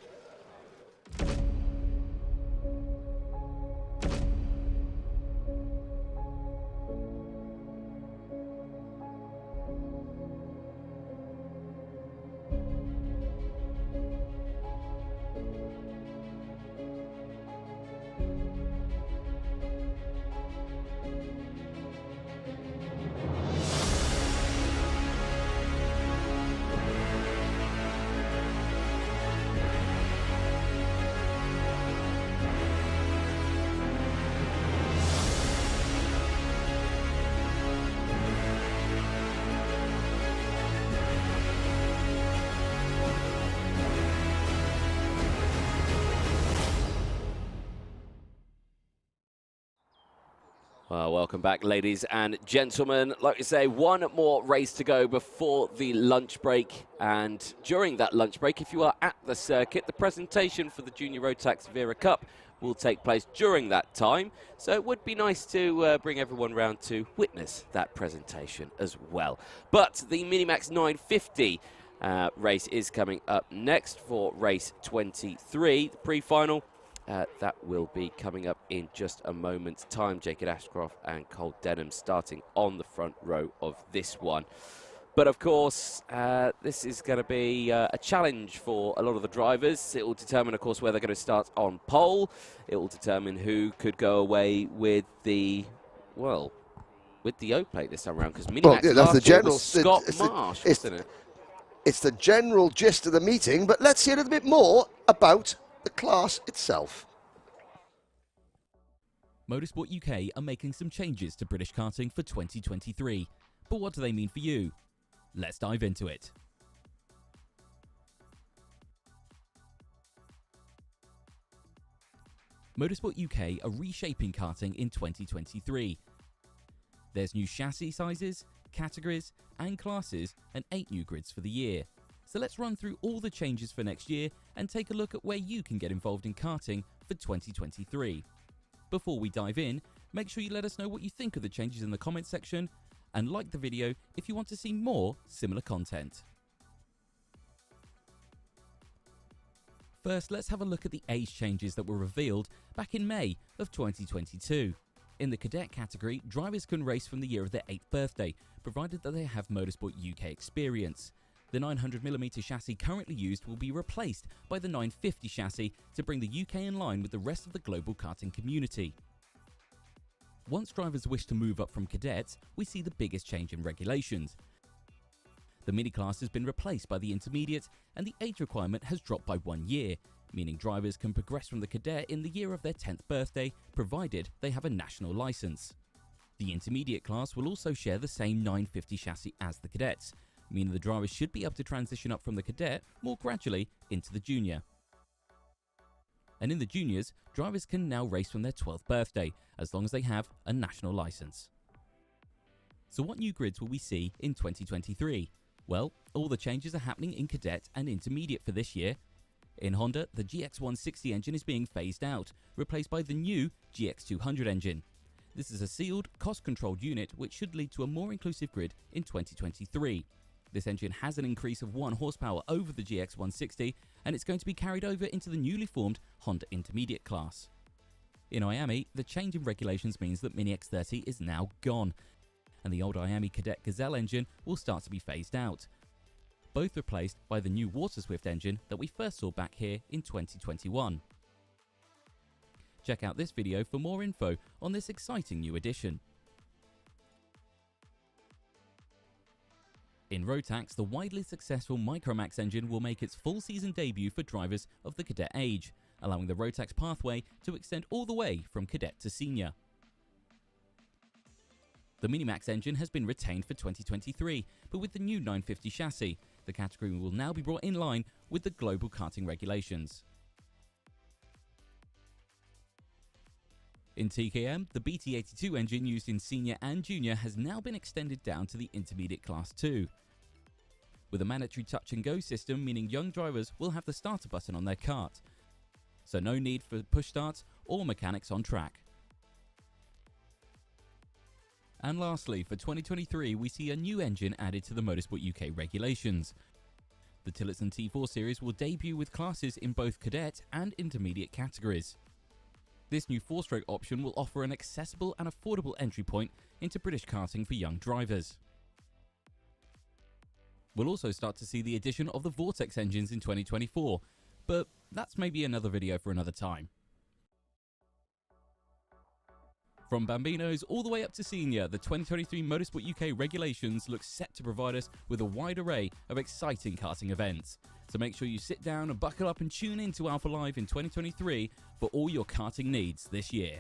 Well, welcome back, ladies and gentlemen. Like I say, 1 more race to go before the lunch break. And during that lunch break, if you are at the circuit, the presentation for the Junior Rotax Wera Cup will take place during that time. So it would be nice to bring everyone round to witness that presentation as well. But the Minimax 950 race is coming up next for race 23, the pre-final. That will be coming up in just a moment's time. Jacob Ashcroft and Cole Denham starting on the front row of this one. But of course, this is going to be a challenge for a lot of the drivers. It will determine, of course, where they're going to start on pole. It will determine who could go away with the, well, with the O plate this time around. Because Minimax that's the general Scott Marsh, wasn't it? It's the general gist of the meeting, but let's hear a little bit more about the class itself. Motorsport UK are making some changes to British karting for 2023. But what do they mean for you? Let's dive into it. Motorsport UK are reshaping karting in 2023. There's new chassis sizes, categories and classes, and 8 new grids for the year. So let's run through all the changes for next year and take a look at where you can get involved in karting for 2023. Before we dive in, make sure you let us know what you think of the changes in the comments section, and like the video if you want to see more similar content. First, let's have a look at the age changes that were revealed back in May of 2022. In the cadet category, drivers can race from the year of their 8th birthday, provided that they have Motorsport UK experience. The 900mm chassis currently used will be replaced by the 950 chassis to bring the UK in line with the rest of the global karting community. Once drivers wish to move up from cadets, we see the biggest change in regulations. The mini class has been replaced by the intermediate, and the age requirement has dropped by 1 year, meaning drivers can progress from the cadet in the year of their 10th birthday, provided they have a national license. The intermediate class will also share the same 950 chassis as the cadets, meaning the drivers should be able to transition up from the cadet more gradually into the junior. And in the juniors, drivers can now race from their 12th birthday, as long as they have a national license. So what new grids will we see in 2023? Well, all the changes are happening in cadet and intermediate for this year. In Honda, the GX160 engine is being phased out, replaced by the new GX200 engine. This is a sealed, cost-controlled unit which should lead to a more inclusive grid in 2023. This engine has an increase of 1 horsepower over the GX160, and it's going to be carried over into the newly formed Honda Intermediate class. In Miami, the change in regulations means that Mini X30 is now gone, and the old Miami Cadet Gazelle engine will start to be phased out, both replaced by the new WaterSwift engine that we first saw back here in 2021. Check out this video for more info on this exciting new addition. In Rotax, the widely successful Micromax engine will make its full season debut for drivers of the cadet age, allowing the Rotax pathway to extend all the way from cadet to senior. The Minimax engine has been retained for 2023, but with the new 950 chassis, the category will now be brought in line with the global karting regulations. In TKM, the BT82 engine used in senior and junior has now been extended down to the intermediate class 2, with a mandatory touch and go system, meaning young drivers will have the starter button on their kart, so no need for push starts or mechanics on track. And lastly, for 2023, we see a new engine added to the Motorsport UK regulations. The Tillotson T4 series will debut with classes in both cadet and intermediate categories. This new 4-stroke option will offer an accessible and affordable entry point into British karting for young drivers. We'll also start to see the addition of the Vortex engines in 2024, but that's maybe another video for another time. From Bambinos all the way up to senior, the 2023 Motorsport UK regulations look set to provide us with a wide array of exciting karting events. So make sure you sit down and buckle up and tune in to Alpha Live in 2023 for all your karting needs this year.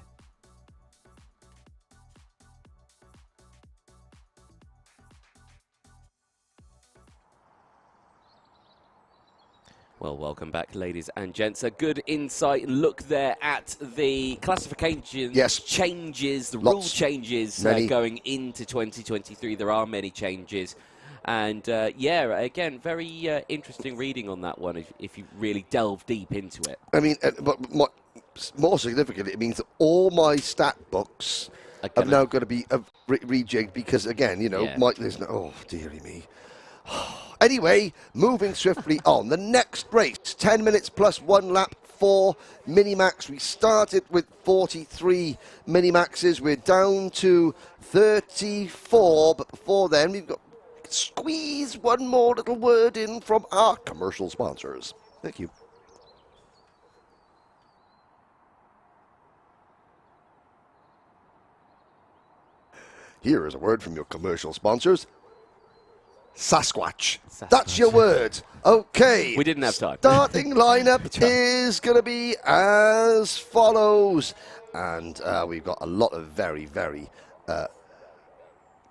Well, welcome back, ladies and gents. A good insight look there at the classification changes, the rule changes going into 2023. There are many changes. And, yeah, again, very interesting reading on that one if you really delve deep into it. I mean, but more significantly, it means that all my stat books are now going to be rejigged because, again, you know, there's no... Oh, dearie me. Anyway, moving swiftly on. The next race, 10 minutes plus 1 lap for Minimax. We started with 43 Minimaxes. We're down to 34, but before then we've got squeeze one more little word in from our commercial sponsors. Thank you. Here is a word from your commercial sponsors. Sasquatch. That's your word. Okay. We didn't have time. Starting lineup is going to be as follows. And we've got a lot of very, very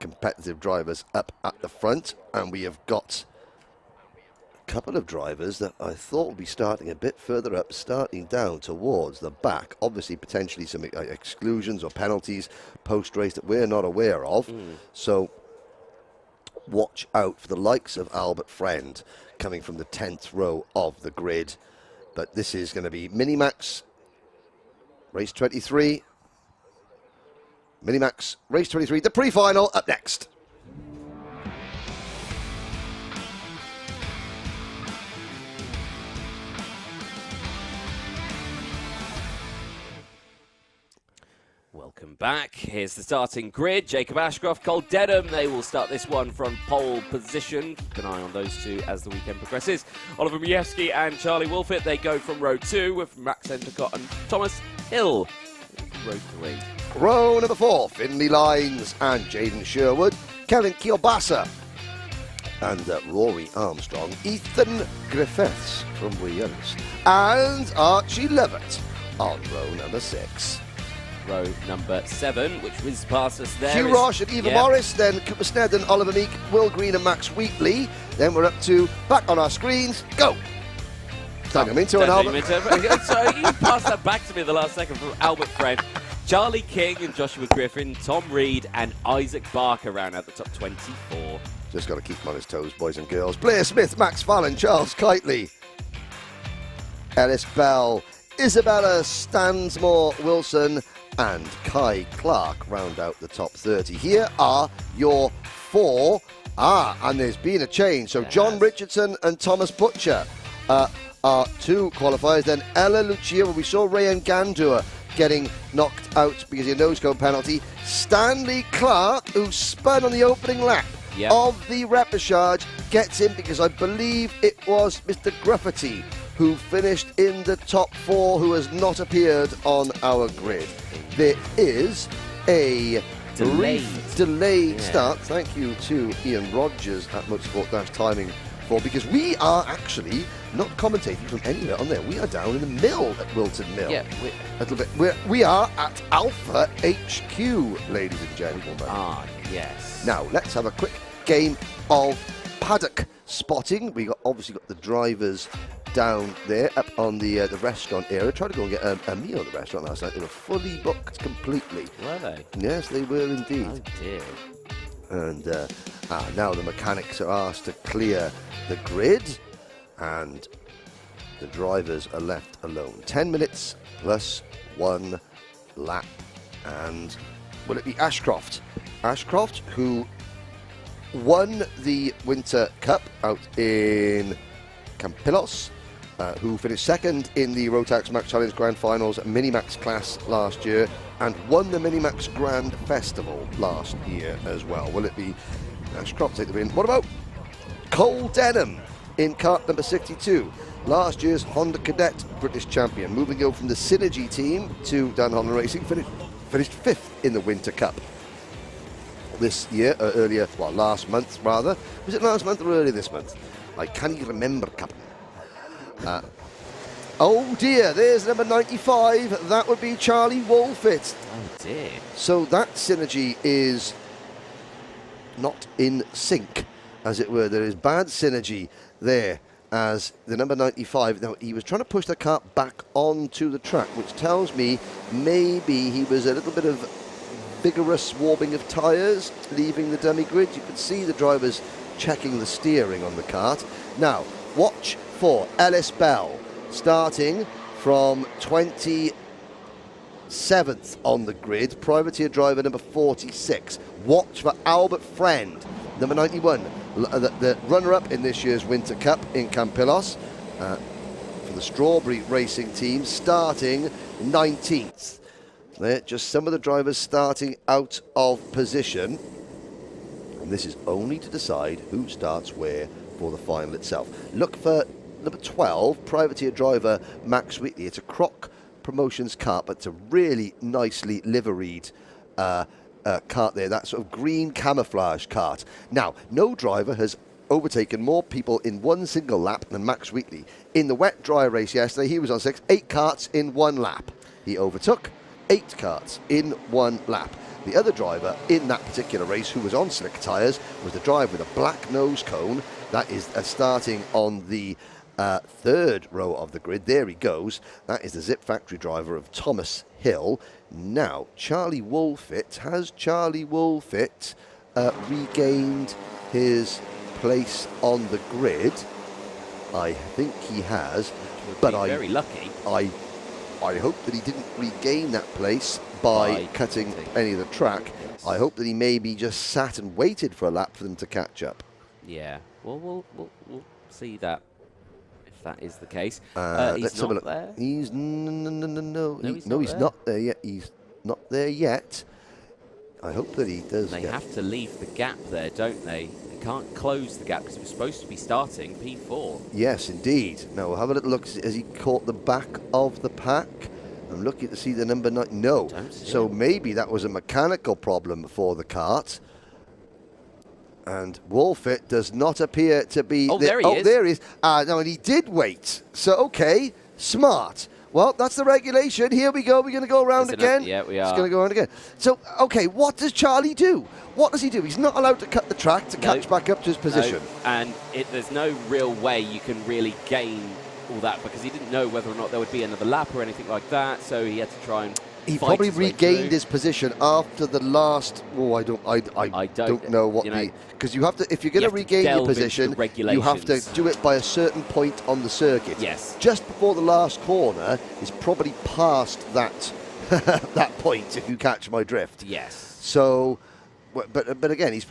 competitive drivers up at the front. And we have got couple of drivers that I thought would be starting a bit further up, starting down towards the back. Obviously, potentially some exclusions or penalties post-race that we're not aware of. So watch out for the likes of Albert Friend coming from the 10th row of the grid. But this is going to be Minimax Race 23. Minimax Race 23, the pre-final up next. Welcome back. Here's the starting grid. Jacob Ashcroft, Cole Dedham. They will start this one from pole position. Keep an eye on those two as the weekend progresses. Oliver Majewski and Charlie Wolfett, they go from row 2 with Max Endicott and Thomas Hill from row 3. Row number 4, Finley Lines and Jaden Sherwood, Kevin Kielbasa and Rory Armstrong, Ethan Griffiths from Williams, and Archie Levitt on row number 6. Row number 7, which whizzes past us there. Hugh Roche and Eva Morris, then Cooper Snedden, Oliver Meek, Will Green and Max Wheatley. Then we're up to, back on our screens, go! Daniel Minto and Albert. So you passed that back to me the last second from Albert Friend. Charlie King and Joshua Griffin, Tom Reed and Isaac Barker round out the top 24. Just got to keep him on his toes, boys and girls. Blair Smith, Max Fallon, Charles Kitely, Ellis Bell, Isabella Stansmore Wilson and Kai Clark round out the top 30. Here are your 4. And there's been a change. So John Richardson and Thomas Butcher are 2 qualifiers. Then Ella Lucia, where we saw Rayan Gandour getting knocked out because of a nose cone penalty. Stanley Clark, who spun on the opening lap of the repechage, gets in because I believe it was Mr. Gruffity who finished in the top 4, who has not appeared on our grid. There is a delayed start. Thank you to Ian Rogers at Motorsport-Timing because we are actually not commentating from anywhere on there. We are down in the mill at Whilton Mill. Yeah, a little bit. We are at Alpha HQ, ladies and gentlemen. Yes. Now let's have a quick game of paddock spotting. Obviously got the drivers down there up on the restaurant area. Tried to go and get a meal at the restaurant last night. They were fully booked completely. Were they? Yes, they were indeed. Oh dear. And now the mechanics are asked to clear the grid and the drivers are left alone. 10 minutes plus 1 lap. And will it be Ashcroft? Ashcroft, who won the Winter Cup out in Campillos, who finished second in the Rotax Max Challenge Grand Finals Minimax class last year and won the Minimax Grand Festival last year as well. Will it be Ashcroft take the win? What about Cole Denham in kart number 62? Last year's Honda Cadet British champion, moving over from the Synergy team to Dan Honda Racing, finished 5th in the Winter Cup this year, last month rather. Was it last month or earlier this month? I can't even remember, Captain. Oh dear, there's number 95. That would be Charlie Wolfett. Oh dear. So that synergy is not in sync, as it were. There is bad synergy there, as the number 95. Now, he was trying to push the kart back onto the track, which tells me maybe he was a little bit of vigorous warming of tyres, leaving the dummy grid. You can see the drivers checking the steering on the kart. Now, watch for Ellis Bell, starting from 27th on the grid, privateer driver number 46. Watch for Albert Friend, number 91, the runner-up in this year's Winter Cup in Campillos, for the Strawberry Racing team, starting 19th. They're just some of the drivers starting out of position. And this is only to decide who starts where for the final itself. Look for number 12, privateer driver Max Wheatley. It's a Croc Promotions kart, but it's a really nicely liveried kart there. That sort of green camouflage kart. Now, no driver has overtaken more people in one single lap than Max Wheatley. In the wet dry race yesterday, he was on 8 karts in 1 lap. He overtook 8 karts in 1 lap. The other driver in that particular race who was on slick tyres was the driver with a black nose cone. That is starting on the third row of the grid. There he goes. That is the Zip Factory driver of Thomas Hill. Now, Charlie Woolfit. Has Charlie Woolfit regained his place on the grid? I think he has, but very lucky. I hope that he didn't regain that place by cutting any of the track. Yes. I hope that he maybe just sat and waited for a lap for them to catch up. Yeah, well, we'll see that if that is the case. He's not there. He's he's not there yet. He's not there yet. I hope that he does. They have to leave the gap there, don't they? They can't close the gap because it was supposed to be starting P4. Yes, indeed. Now we'll have a little look. Has he caught the back of the pack? I'm looking to see the number 9. No. So maybe that was a mechanical problem for the kart. And Woolfit does not appear to be... Oh, there he is. Oh, there he is. No, and he did wait. So, okay, smart. Well, that's the regulation. Here we go. We're going to go around again. Yeah, we are. It's going to go around again. So, okay, what does Charlie do? What does he do? He's not allowed to cut the track to catch back up to his position. No. And there's no real way you can really gain all that because he didn't know whether or not there would be another lap or anything like that. So he had to try and... He probably regained his position after the last. Oh, I don't know what because you have to. If you're going to regain your position, you have to do it by a certain point on the circuit. Yes. Just before the last corner is probably past that that point. If you catch my drift. Yes. So, but again, he's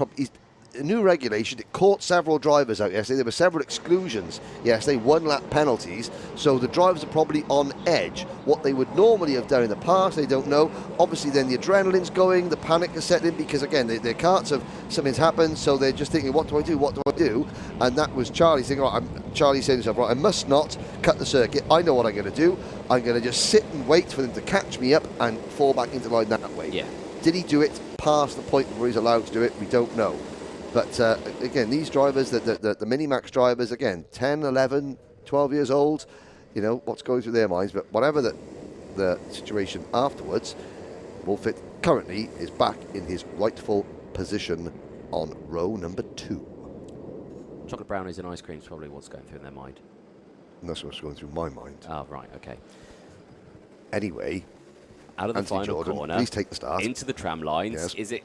a new regulation. It caught several drivers out yesterday. There were several exclusions yesterday, 1-lap penalties. So the drivers are probably on edge. What they would normally have done in the past, they don't know. Obviously, then the adrenaline's going, the panic is set in because, again, their karts have something's happened. So they're just thinking, what do I do? What do I do? And that was Charlie thinking, right, Charlie saying to himself, right, I must not cut the circuit. I know what I'm going to do. I'm going to just sit and wait for them to catch me up and fall back into line that way. Yeah. Did he do it past the point where he's allowed to do it? We don't know. But again, these drivers, the Minimax drivers, again, 10, 11, 12 years old, you know, what's going through their minds. But whatever the situation afterwards, Woolfit currently is back in his rightful position on row number 2. Chocolate brownies and ice cream is probably what's going through their mind. And that's what's going through my mind. Oh, right, okay. Anyway, out of the final corner, please take the start. Into the tram lines. Yes. Is it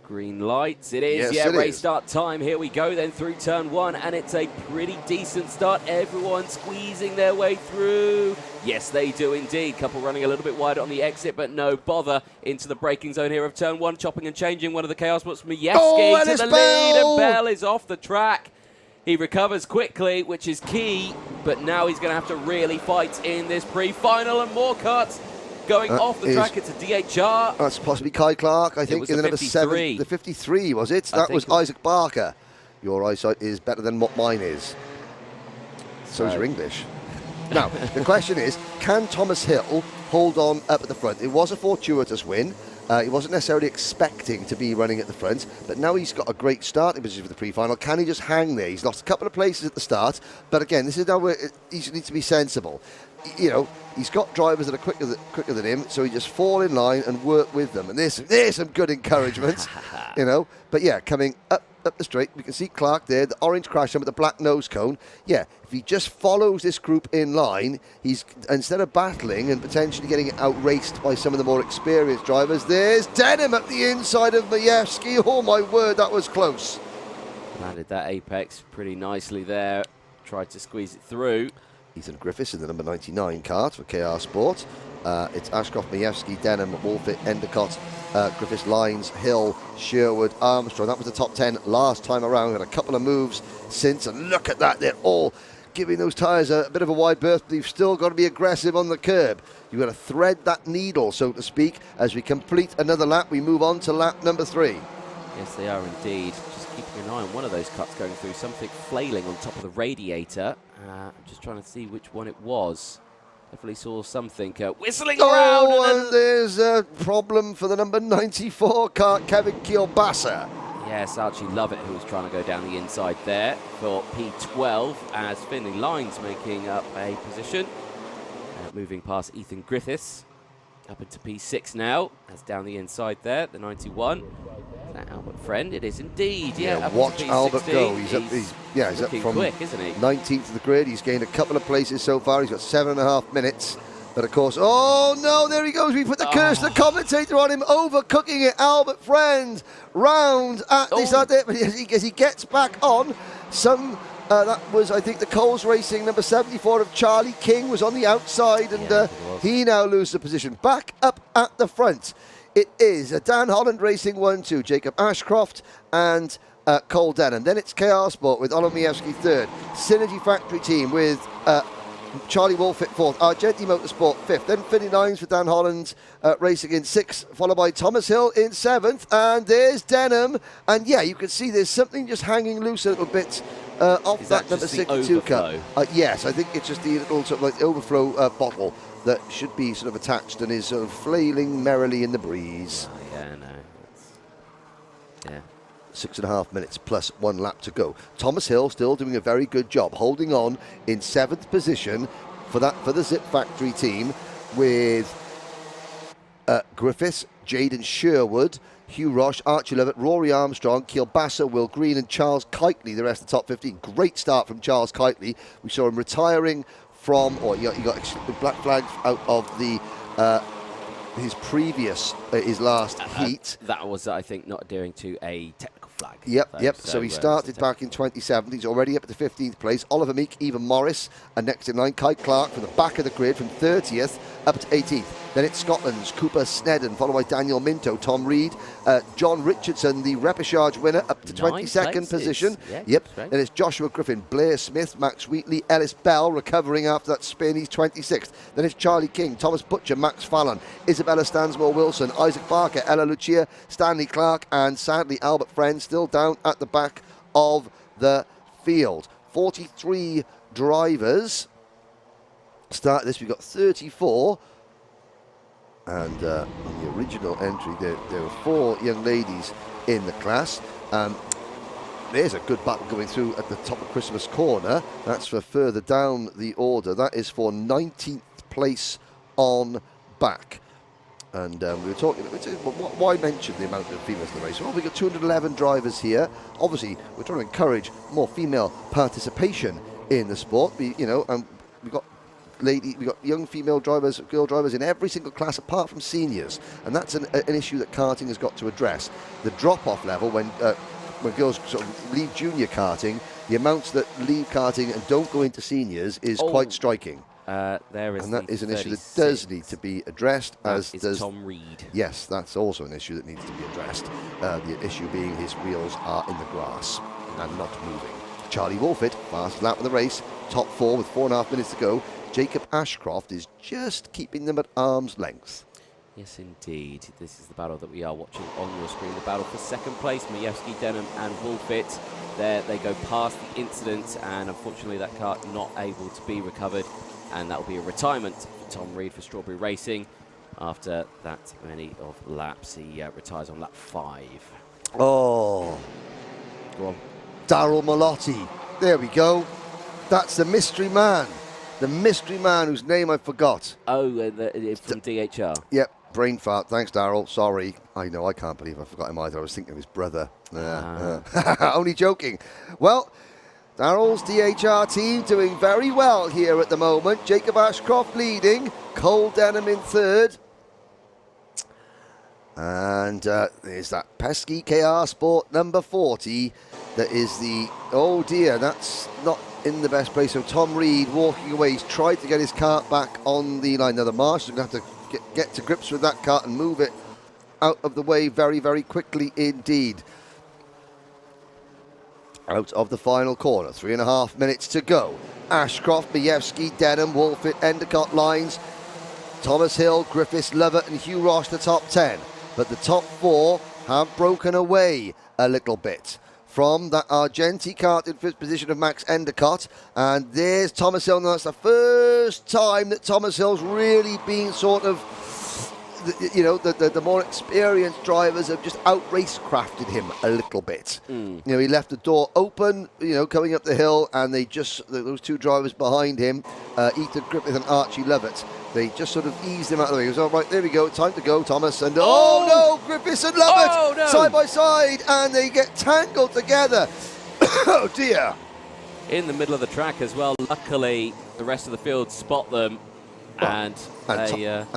green lights? It is. Yes, yeah, it race is. start time. Here we go then through turn 1, and it's a pretty decent start. Everyone squeezing their way through. Yes, they do indeed. Couple running a little bit wider on the exit, but no bother into the braking zone here of turn 1. Chopping and changing. One of the chaos spots from Majewski to the lead, and Bell is off the track. He recovers quickly, which is key, but now he's going to have to really fight in this pre-final, and more cuts going off the track. It's a DHR. That's possibly Kai Clark, I think, in the number 7. The 53, was it? That was Isaac Barker. Your eyesight is better than what mine is. So is your English. Now, the question is, can Thomas Hill hold on up at the front? It was a fortuitous win. He wasn't necessarily expecting to be running at the front, but now he's got a great starting position for the pre-final. Can he just hang there? He's lost a couple of places at the start, but again, this is now where he needs to be sensible. You know, he's got drivers that are quicker than him, so he just fall in line and work with them. And there's some good encouragement, you know. But yeah, coming up the straight, we can see Clark there, the orange crash with the black nose cone. Yeah, if he just follows this group in line, he's instead of battling and potentially getting outraced by some of the more experienced drivers. There's Denham at the inside of Majewski. Oh my word, that was close. Landed that apex pretty nicely there. Tried to squeeze it through. Ethan Griffiths in the number 99 kart for KR Sport. It's Ashcroft, Majewski, Denham, Woolfit, Endicott, Griffiths, Lines, Hill, Sherwood, Armstrong. That was the top 10 last time around. Had a couple of moves since, and look at that. They're all giving those tyres a bit of a wide berth, but you've still got to be aggressive on the curb. You've got to thread that needle, so to speak. As we complete another lap, we move on to lap number 3. Yes, they are indeed. Just keeping an eye on one of those cuts going through. Something flailing on top of the radiator. I'm just trying to see which one it was. Definitely saw something whistling around. And there's a problem for the number 94 kart, Kevin Kielbasa. Yes, Archie Lovett, who was trying to go down the inside there for P12, as Finley Lines making up a position. Moving past Ethan Griffiths. Up into P6 now. That's down the inside there, the 91. Is that Albert Friend? It is indeed. Yeah, watch Albert go. He's up from quick, isn't he? 19th of the grid. He's gained a couple of places so far. He's got 7.5 minutes. But of course, oh no, there he goes. We put the curse, the commentator on him, overcooking it. Albert Friend round at this, as he gets back on. That was, I think, the Coles Racing number 74 of Charlie King was on the outside, and he now loses the position. Back up at the front, it is Dan Holland Racing 1-2, Jacob Ashcroft and Cole Denham. Then it's KR Sport with Olomievsky third, Synergy Factory Team with Charlie Wolfit fourth, Argenti Motorsport fifth, then 59s for Dan Holland Racing in sixth, followed by Thomas Hill in seventh, and there's Denham, and yeah, you can see there's something just hanging loose a little bit off that number 62 cup. Yes, I think it's just the little sort of like overflow bottle that should be sort of attached and is sort of flailing merrily in the breeze. Oh, yeah, no. Yeah. 6.5 minutes plus 1 lap to go. Thomas Hill still doing a very good job, holding on in 7th position for the Zip Factory team with Griffiths, Jaden Sherwood, Hugh Roche, Archie Lovett, Rory Armstrong, Kielbasa, Will Green and Charles Kitely, the rest of the top 15. Great start from Charles Kitely. We saw him retiring from, or he got black flags out of the his last heat. That was, I think, not adhering to a technical flag. Yep. So he started back in 2017. He's already up to 15th place. Oliver Meek, Eva Morris, and next in line, Kai Clark from the back of the grid from 30th up to 18th. Then it's Scotland's Cooper Snedden, followed by Daniel Minto, Tom Reed, John Richardson, the repechage winner, up to 22nd position. Yep. Then it's Joshua Griffin, Blair Smith, Max Wheatley, Ellis Bell, recovering after that spin. He's 26th. Then it's Charlie King, Thomas Butcher, Max Fallon, Isabella Stansmore Wilson, Isaac Barker, Ella Lucia, Stanley Clark, and sadly Albert Friend still down at the back of the field. 43 drivers. Start this, we've got 34. And on the original entry, there were 4 young ladies in the class. There's a good battle going through at the top of Christmas Corner. That's for further down the order. That is for 19th place on back. And we were talking, why mention the amount of females in the race? Well, we've got 211 drivers here. Obviously, we're trying to encourage more female participation in the sport. We've got young female drivers, girl drivers in every single class apart from seniors, and that's an issue that karting has got to address. The drop-off level when girls sort of leave junior karting, the amounts that leave karting and don't go into seniors is quite striking. And that is an issue that does need to be addressed. As does Tom Reed. Yes, that's also an issue that needs to be addressed. The issue being his wheels are in the grass and not moving. Charlie Wolfit, fastest lap of the race, top 4 with 4.5 minutes to go. Jacob Ashcroft is just keeping them at arm's length. Yes, indeed. This is the battle that we are watching on your screen. The battle for second place, Majewski, Denham and Wolfit. There they go past the incident, and unfortunately that car not able to be recovered. And that will be a retirement for Tom Reed for Strawberry Racing. After that many of laps, he retires on lap 5. Oh. Go on. Daryl Malotti. There we go. That's the mystery man. The mystery man whose name I forgot. Oh, from DHR. Yep, brain fart. Thanks, Daryl. Sorry. I know, I can't believe I forgot him either. I was thinking of his brother. Only joking. Well, Daryl's DHR team doing very well here at the moment. Jacob Ashcroft leading. Cole Denham in third. And there's that pesky KR Sport number 40. That is the, oh dear, that's not in the best place. So Tom Reed walking away. He's tried to get his cart back on the line. Now the marshals are going to have to get to grips with that cart and move it out of the way very, very quickly indeed. Out of the final corner, 3.5 minutes to go. Ashcroft, Majewski, Denham, Wolfit, Endicott lines. Thomas Hill, Griffiths, Lovett and Hugh Roche the top 10. But the top 4 have broken away a little bit from that Argenti kart in fifth position of Max Endicott. And there's Thomas Hill. Now that's the first time that Thomas Hill's really been sort of, the more experienced drivers have just out-race crafted him a little bit. He left the door open, coming up the hill, and those 2 drivers behind him, Ethan Griffith and Archie Lovett, They just sort of eased him out of the way. He was all right, there we go, time to go, Thomas. And oh no, Griffiths and Lovett side by side, and they get tangled together. Oh dear. In the middle of the track as well. Luckily, the rest of the field spot them. And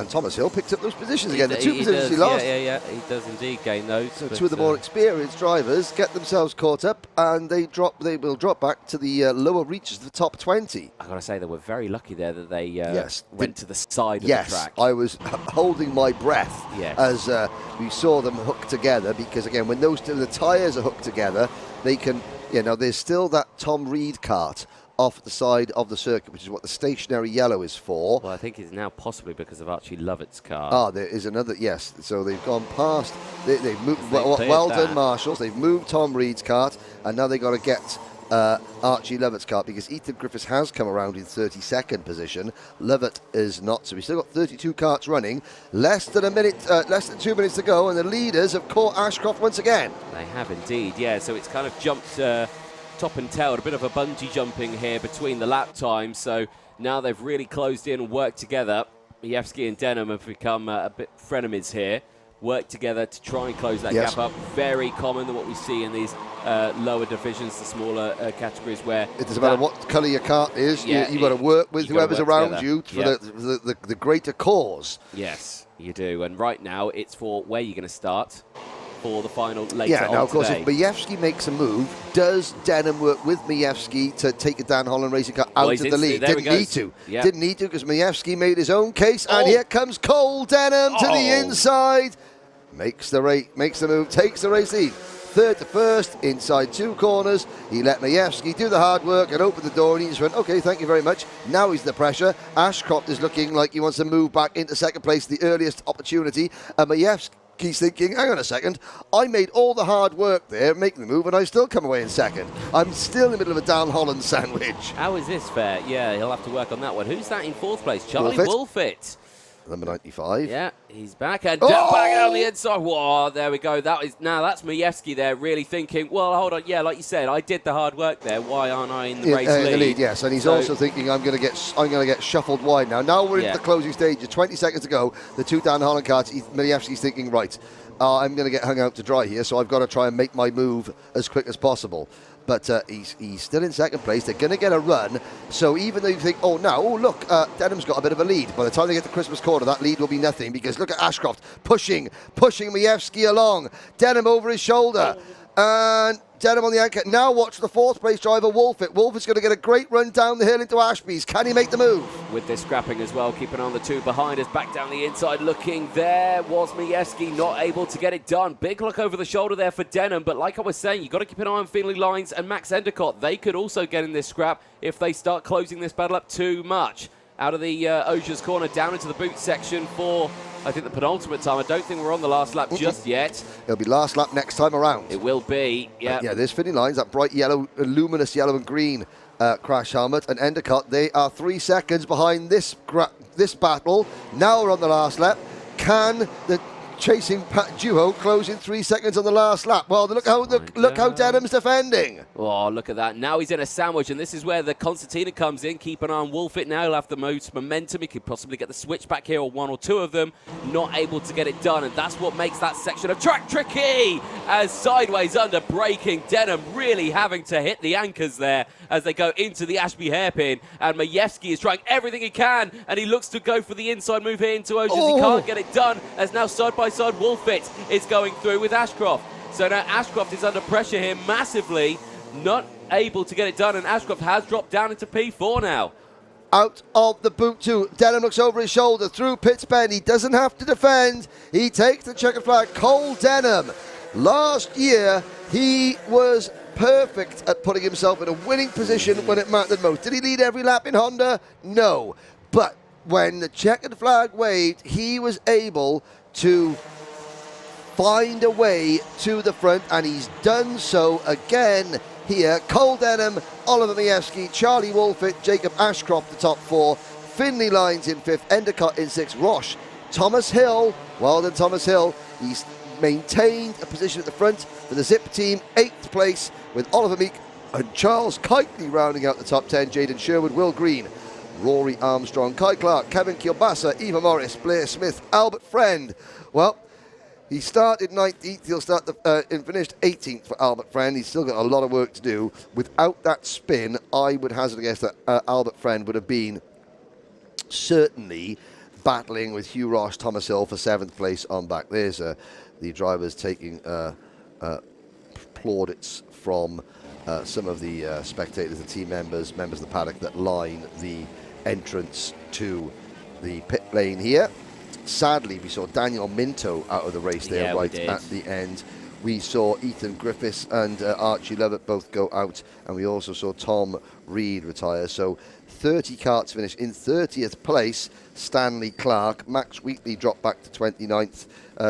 Thomas Hill picked up those positions again. The two positions he lost. Yeah, he does indeed gain those. So two of the more experienced drivers get themselves caught up, and they will drop back to the lower reaches of the top 20. I've got to say, they were very lucky there that they went to the side of the track. Yes, I was holding my breath as we saw them hook together, because again, when the tyres are hooked together, they can, there's still that Tom Reed kart off the side of the circuit, which is what the stationary yellow is for. Well, I think it's now possibly because of Archie Lovett's car. There is another, yes. So they've gone past, they've moved, well done, Marshals. They've moved Tom Reed's kart, and now they've got to get Archie Lovett's kart, because Ethan Griffiths has come around in 32nd position. Lovett is not, so we've still got 32 karts running. Less than 2 minutes to go, and the leaders have caught Ashcroft once again. They have indeed, yeah. So it's kind of jumped top and tail, a bit of a bungee jumping here between the lap times. So now they've really closed in and worked together. Majewski and Denham have become a bit frenemies here. Work together to try and close that gap up. Very common than what we see in these lower divisions, the smaller categories, where it doesn't matter what colour your kart is. You've got to work with whoever's around you for the greater cause. Yes, you do. And right now, it's for where you're going to start for the final later on now of course today. if Majewski makes a move, does Denham work with Majewski to take a Dan Holland racing car out of the lead? Didn't need to. Didn't need to, because Majewski made his own case, and here comes Cole Denham to the inside. Makes the move, takes the race lead. Third to first, inside 2 corners. He let Majewski do the hard work and open the door, and he just went, okay, thank you very much. Now he's the pressure. Ashcroft is looking like he wants to move back into second place, the earliest opportunity, and Majewski, he's thinking, hang on a second, I made all the hard work there, making the move, and I still come away in second. I'm still in the middle of a Dan Holland sandwich. How is this fair? Yeah, he'll have to work on that one. Who's that in 4th place? Charlie Wolfett. Number 95. Yeah, he's back and back on the inside. Whoa, there we go. That's Majewski there, really thinking, well, hold on. Yeah, like you said, I did the hard work there. Why aren't I in the race lead? Yes, and he's also thinking, I'm going to get shuffled wide now. Now we're into the closing stage. 20 seconds to go. The 2 Dan Holland carts. Majewski's thinking, right, I'm going to get hung out to dry here, so I've got to try and make my move as quick as possible. But he's still in second place. They're going to get a run. So even though you think, look, Denham's got a bit of a lead. By the time they get to Christmas Corner, that lead will be nothing, because look at Ashcroft pushing Majewski along. Denham over his shoulder. And Denham on the anchor. Now watch the 4th place driver, Wolfett. Wolfett's going to get a great run down the hill into Ashby's. Can he make the move? With this scrapping as well, keeping on the 2 behind us. Back down the inside, looking there was Majewski, not able to get it done. Big look over the shoulder there for Denham. But like I was saying, you've got to keep an eye on Finley Lines and Max Endicott. They could also get in this scrap if they start closing this battle up too much. Out of the Osiers corner, down into the boot section for, I think, the penultimate time. I don't think we're on the last lap just yet. It'll be last lap next time around. It will be, yeah. There's Finley Lines, that bright yellow, luminous yellow and green crash helmet. And Endicott, they are 3 seconds behind this battle. Now we're on the last lap. Can the chasing duo close in 3 seconds on the last lap? Well, look how Denham's defending. Oh, look at that. Now he's in a sandwich, and this is where the Concertina comes in. Keep an eye on Wolfett now. He'll have the most momentum. He could possibly get the switch back here, or 1 or 2 of them. Not able to get it done, and that's what makes that section of track tricky. As sideways under braking, Denham really having to hit the anchors there as they go into the Ashby hairpin. And Majewski is trying everything he can, and he looks to go for the inside move here into Osiers. He can't get it done, as now side by side Wolfett is going through with Ashcroft. So now Ashcroft is under pressure here massively, not able to get it done, and Ashcroft has dropped down into P4 now. Out of the boot too. Denham looks over his shoulder through Pitts Bend. He doesn't have to defend. He takes the checkered flag. Cole Denham. Last year, he was perfect at putting himself in a winning position when it mattered most. Did he lead every lap in Honda? No. But when the checkered flag waved, he was able to find a way to the front, and he's done so again here. Cole Denham, Oliver Majewski, Charlie Wolfett, Jacob Ashcroft, the top 4. Finley Lines in 5th, Endicott in 6th, Roche. Thomas Hill, well done Thomas Hill. He's maintained a position at the front for the Zip team, 8th place, with Oliver Meek and Charles Kitely rounding out the top 10. Jaden Sherwood, Will Green, Rory Armstrong, Kai Clark, Kevin Kielbasa, Eva Morris, Blair Smith, Albert Friend. Well, he started 19th, he'll start and finished 18th for Albert Friend. He's still got a lot of work to do. Without that spin, I would hazard a guess that Albert Friend would have been certainly battling with Hugh Ross, Thomas Hill for 7th place on back. There's the drivers taking plaudits from some of the spectators, the team members of the paddock that line the entrance to the pit lane here. Sadly, we saw Daniel Minto out of the race there at the end. We saw Ethan Griffiths and Archie Lovett both go out, and we also saw Tom Reed retire. So 30 karts finished in 30th place. Stanley Clark, Max Wheatley dropped back to 29th.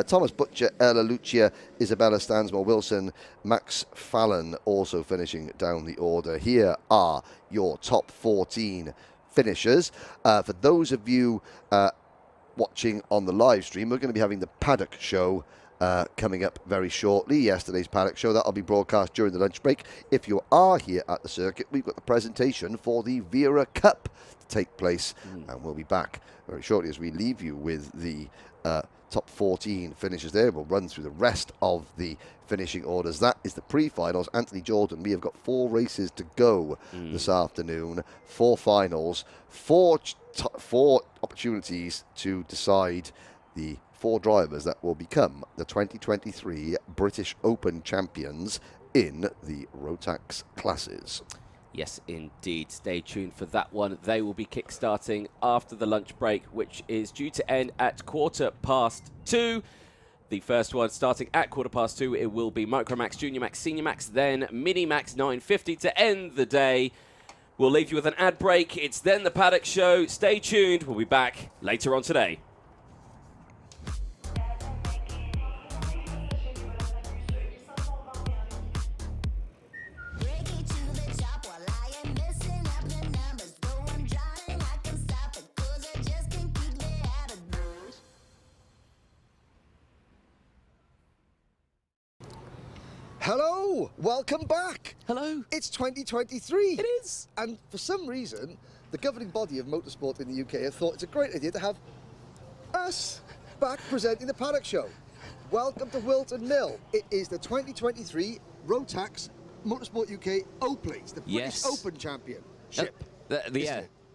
Thomas Butcher, Ella Lucia, Isabella Stansmore Wilson, Max Fallon also finishing down the order. Here are your top 14 finishers. For those of you watching on the live stream, we're going to be having the paddock show coming up very shortly. Yesterday's paddock show, that'll be broadcast during the lunch break. If you are here at the circuit, we've got the presentation for the Wera Cup to take place, and we'll be back very shortly as we leave you with the top 14 finishers there. We'll run through the rest of the finishing orders. That is the pre-finals. Anthony Jordan, we have got 4 races to go this afternoon, 4 finals, 4 opportunities to decide the 4 drivers that will become the 2023 British Open champions in the Rotax classes. Yes, indeed. Stay tuned for that one. They will be kick-starting after the lunch break, which is due to end at 2:15. The first one starting at 2:15, it will be Micromax, Junior Max, Senior Max, then Mini Max 950 to end the day. We'll leave you with an ad break. It's then the paddock show. Stay tuned. We'll be back later on today. Hello, welcome back. Hello. It's 2023. It is. And for some reason, the governing body of motorsport in the UK have thought it's a great idea to have us back presenting the paddock show. Welcome to Whilton Mill. It is the 2023 Rotax Motorsport UK O Plate, the British Open Championship.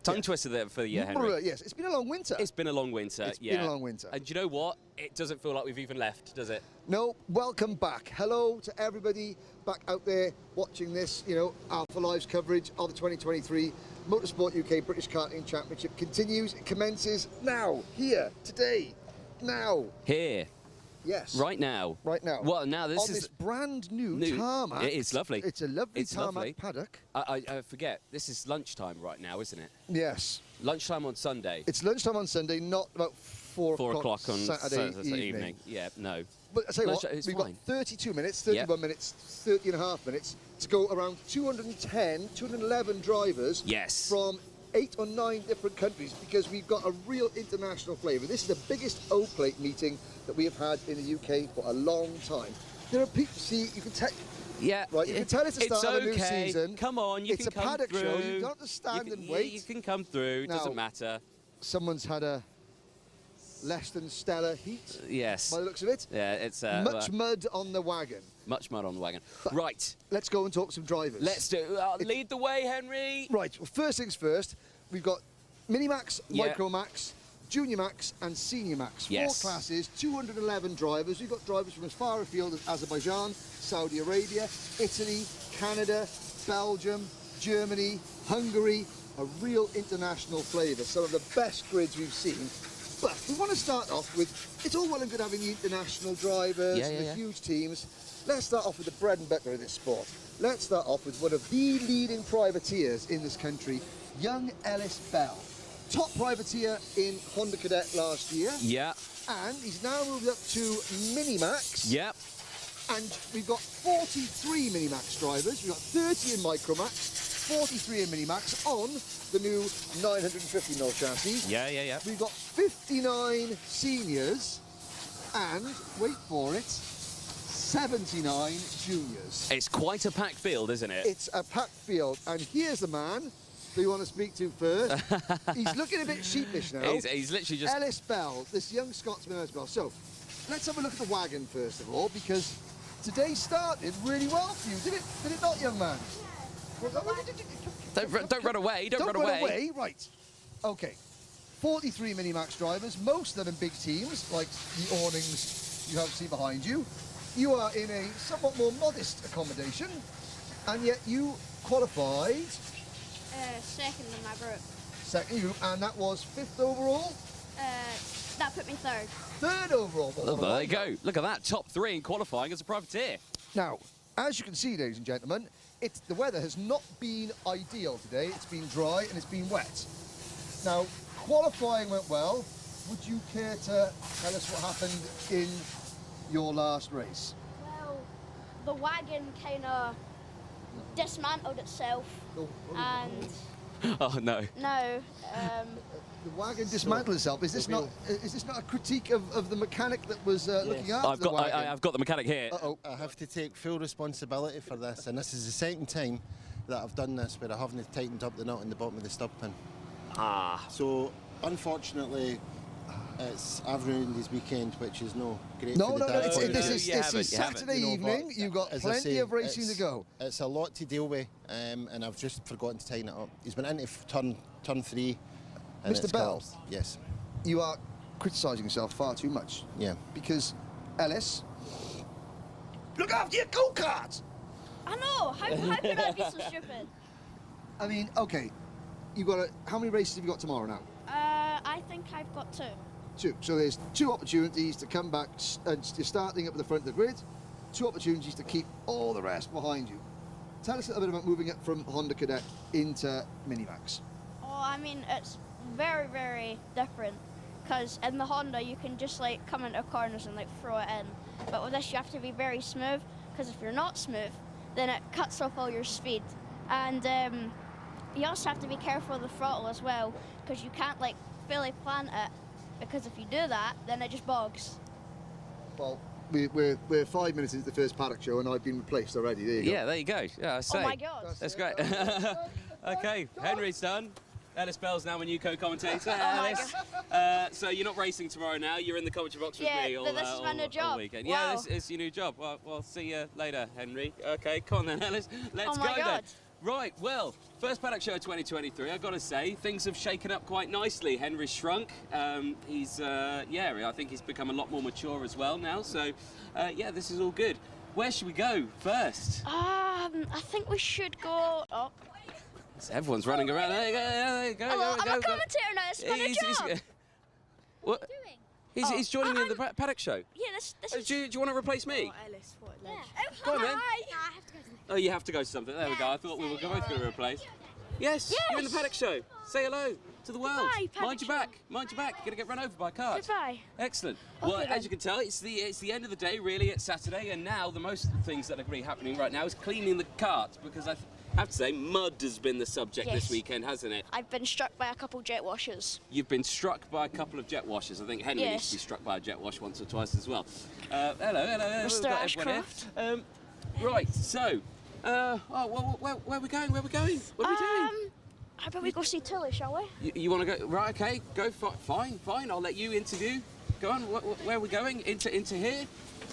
Tongue twister there for you, Henry. Yes, it's been a long winter. It's been a long winter, It's been a long winter. And you know what? It doesn't feel like we've even left, does it? No, welcome back. Hello to everybody back out there watching this, Alpha Live's coverage of the 2023 Motorsport UK British Karting Championship continues. It commences now, here, today, now. Here. Yes. Right now. Right now. Well, now this on is this brand new tarmac. It is lovely. It's a lovely tarmac lovely. paddock. I forget, this is lunchtime right now, isn't it? Yes. Lunchtime on Sunday. It's lunchtime on Sunday, not about 4 o'clock on Saturday evening. Yeah, no. But I tell you what, we've got 32 minutes, 31 minutes, 30 and a half minutes to go around 210, 211 drivers from 8 or 9 different countries, because we've got a real international flavour. This is the biggest O-Plate meeting that we have had in the UK for a long time. There are people, see, you can tell... Yeah, right. You can tell it's the start of a new season. Come on, you can come through. It's a paddock show. You don't have to stand and wait. You can come through. Now, doesn't matter. Someone's had a less than stellar heat. Yes. By the looks of it. Yeah, it's much mud on the wagon. Much mud on the wagon. But right. Let's go and talk some drivers. Let's do. Lead the way, Henry. Right. Well, first things first. We've got Mini Max, Micro Max, Junior Max and Senior Max. 4 classes, 211 drivers. We've got drivers from as far afield as Azerbaijan, Saudi Arabia, Italy, Canada, Belgium, Germany, Hungary. A real international flavour. Some of the best grids we've seen. But we want to start off with, it's all well and good having the international drivers and the huge teams. Let's start off with the bread and butter of this sport. Let's start off with one of the leading privateers in this country, young Ellis Bell. Top privateer in Honda Cadet last year. Yeah. And he's now moved up to Mini Max. Yep. And we've got 43 Mini Max drivers. We've got 30 in Micro Max, 43 in Mini Max on the new 950mm chassis. Yeah. We've got 59 seniors and, wait for it, 79 juniors. It's quite a packed field, isn't it? It's a packed field. And here's the man who you want to speak to first. He's looking a bit sheepish now. He's literally just... Ellis Bell, this young Scotsman Ellis Bell. So, let's have a look at the wagon first of all, because today started really well for you, did it not, young man? Don't run away, don't run away. Right. Okay. 43 Minimax drivers, most of them in big teams, like the awnings you have seen behind you. You are in a somewhat more modest accommodation, and yet you qualified... second in my group. Second group, and that was 5th overall? That put me 3rd. 3rd overall. Well, there you go. Look at that, top 3 in qualifying as a privateer. Now, as you can see, ladies and gentlemen, the weather has not been ideal today. It's been dry and it's been wet. Now, qualifying went well. Would you care to tell us what happened in your last race? Well, the wagon kind of dismantled itself, and... Oh, no. No. The wagon dismantled itself. Is this not a critique of the mechanic that was looking after the wagon? I've got the mechanic here. Uh-oh. I have to take full responsibility for this, and this is the second time that I've done this where I haven't tightened up the nut in the bottom of the stub pin. Ah. So, unfortunately, I've ruined his weekend, which is no great No, for the dad. this is Saturday evening. You've got plenty of racing to go. It's a lot to deal with, and I've just forgotten to tighten it up. He's been into turn 3. Mr. Bell? Yes. You are criticising yourself far too much. Yeah. Because, Ellis, look after your go-kart! I know, how could I be so stupid? I mean, okay, how many races have you got tomorrow now? I think I've got 2. 2. So there's 2 opportunities to come back and you're starting up at the front of the grid, 2 opportunities to keep all the rest behind you. Tell us a little bit about moving it from Honda Cadet into Minimax. Oh, I mean, it's very, very different, because in the Honda you can just like come into corners and like throw it in, but with this you have to be very smooth, because if you're not smooth then it cuts off all your speed, and you also have to be careful of the throttle as well, because you can't like fully plant it, because if you do that then it just bogs. Well, we're 5 minutes into the first paddock show and I've been replaced already. There you go. Yeah, there you go. Yeah, I say. Oh my god. That's great. Okay, Henry's done. Ellis Bell's now my new co-commentator. Oh Ellis, so you're not racing tomorrow now. You're in the commentary box with me all, this is my new job. all weekend. Wow. Yeah, this is your new job. Well, we'll see you later, Henry. Okay, come on then, Ellis. Let's Oh my go God. then. Right, well, first paddock show 2023. I've got to say, things have shaken up quite nicely. Henry's shrunk. He's, I think he's become a lot more mature as well now. So, yeah, this is all good. Where should we go first? I think we should go up. Everyone's running around. There you go. Hello, I'm a commentator now. It's my new job. What? What are you doing? He's joining me in the paddock show. Yeah, this is... Do you want to replace me? Oh, Ellis, what a ledge. Go on, then. No, I have to go to the... Oh, you have to go to something. There we go. I thought we were both going to replace. Yes, you're in the paddock show. Say hello to the world. Goodbye, paddock Mind your back. Mind your back. You're going to get run over by a car. Goodbye. Excellent. Okay, Well, then. as you can tell, it's the end of the day, really. It's Saturday, and now the most things that are really happening right now is cleaning the cart, because I have to say, mud has been the subject this Yes. weekend, hasn't it? I've been struck by a couple jet washers. You've been struck by a couple of jet washers. I think Henry Yes. needs to be struck by a jet wash once or twice as well. Hello. Mr. We've got everyone Ashcroft. here. Right, so, where are we going? Where are we going? What are we doing? How about we go see Tilly, shall we? You want to go? Right, okay, go. Fine. I'll let you interview. Go on. Where are we going? Into here?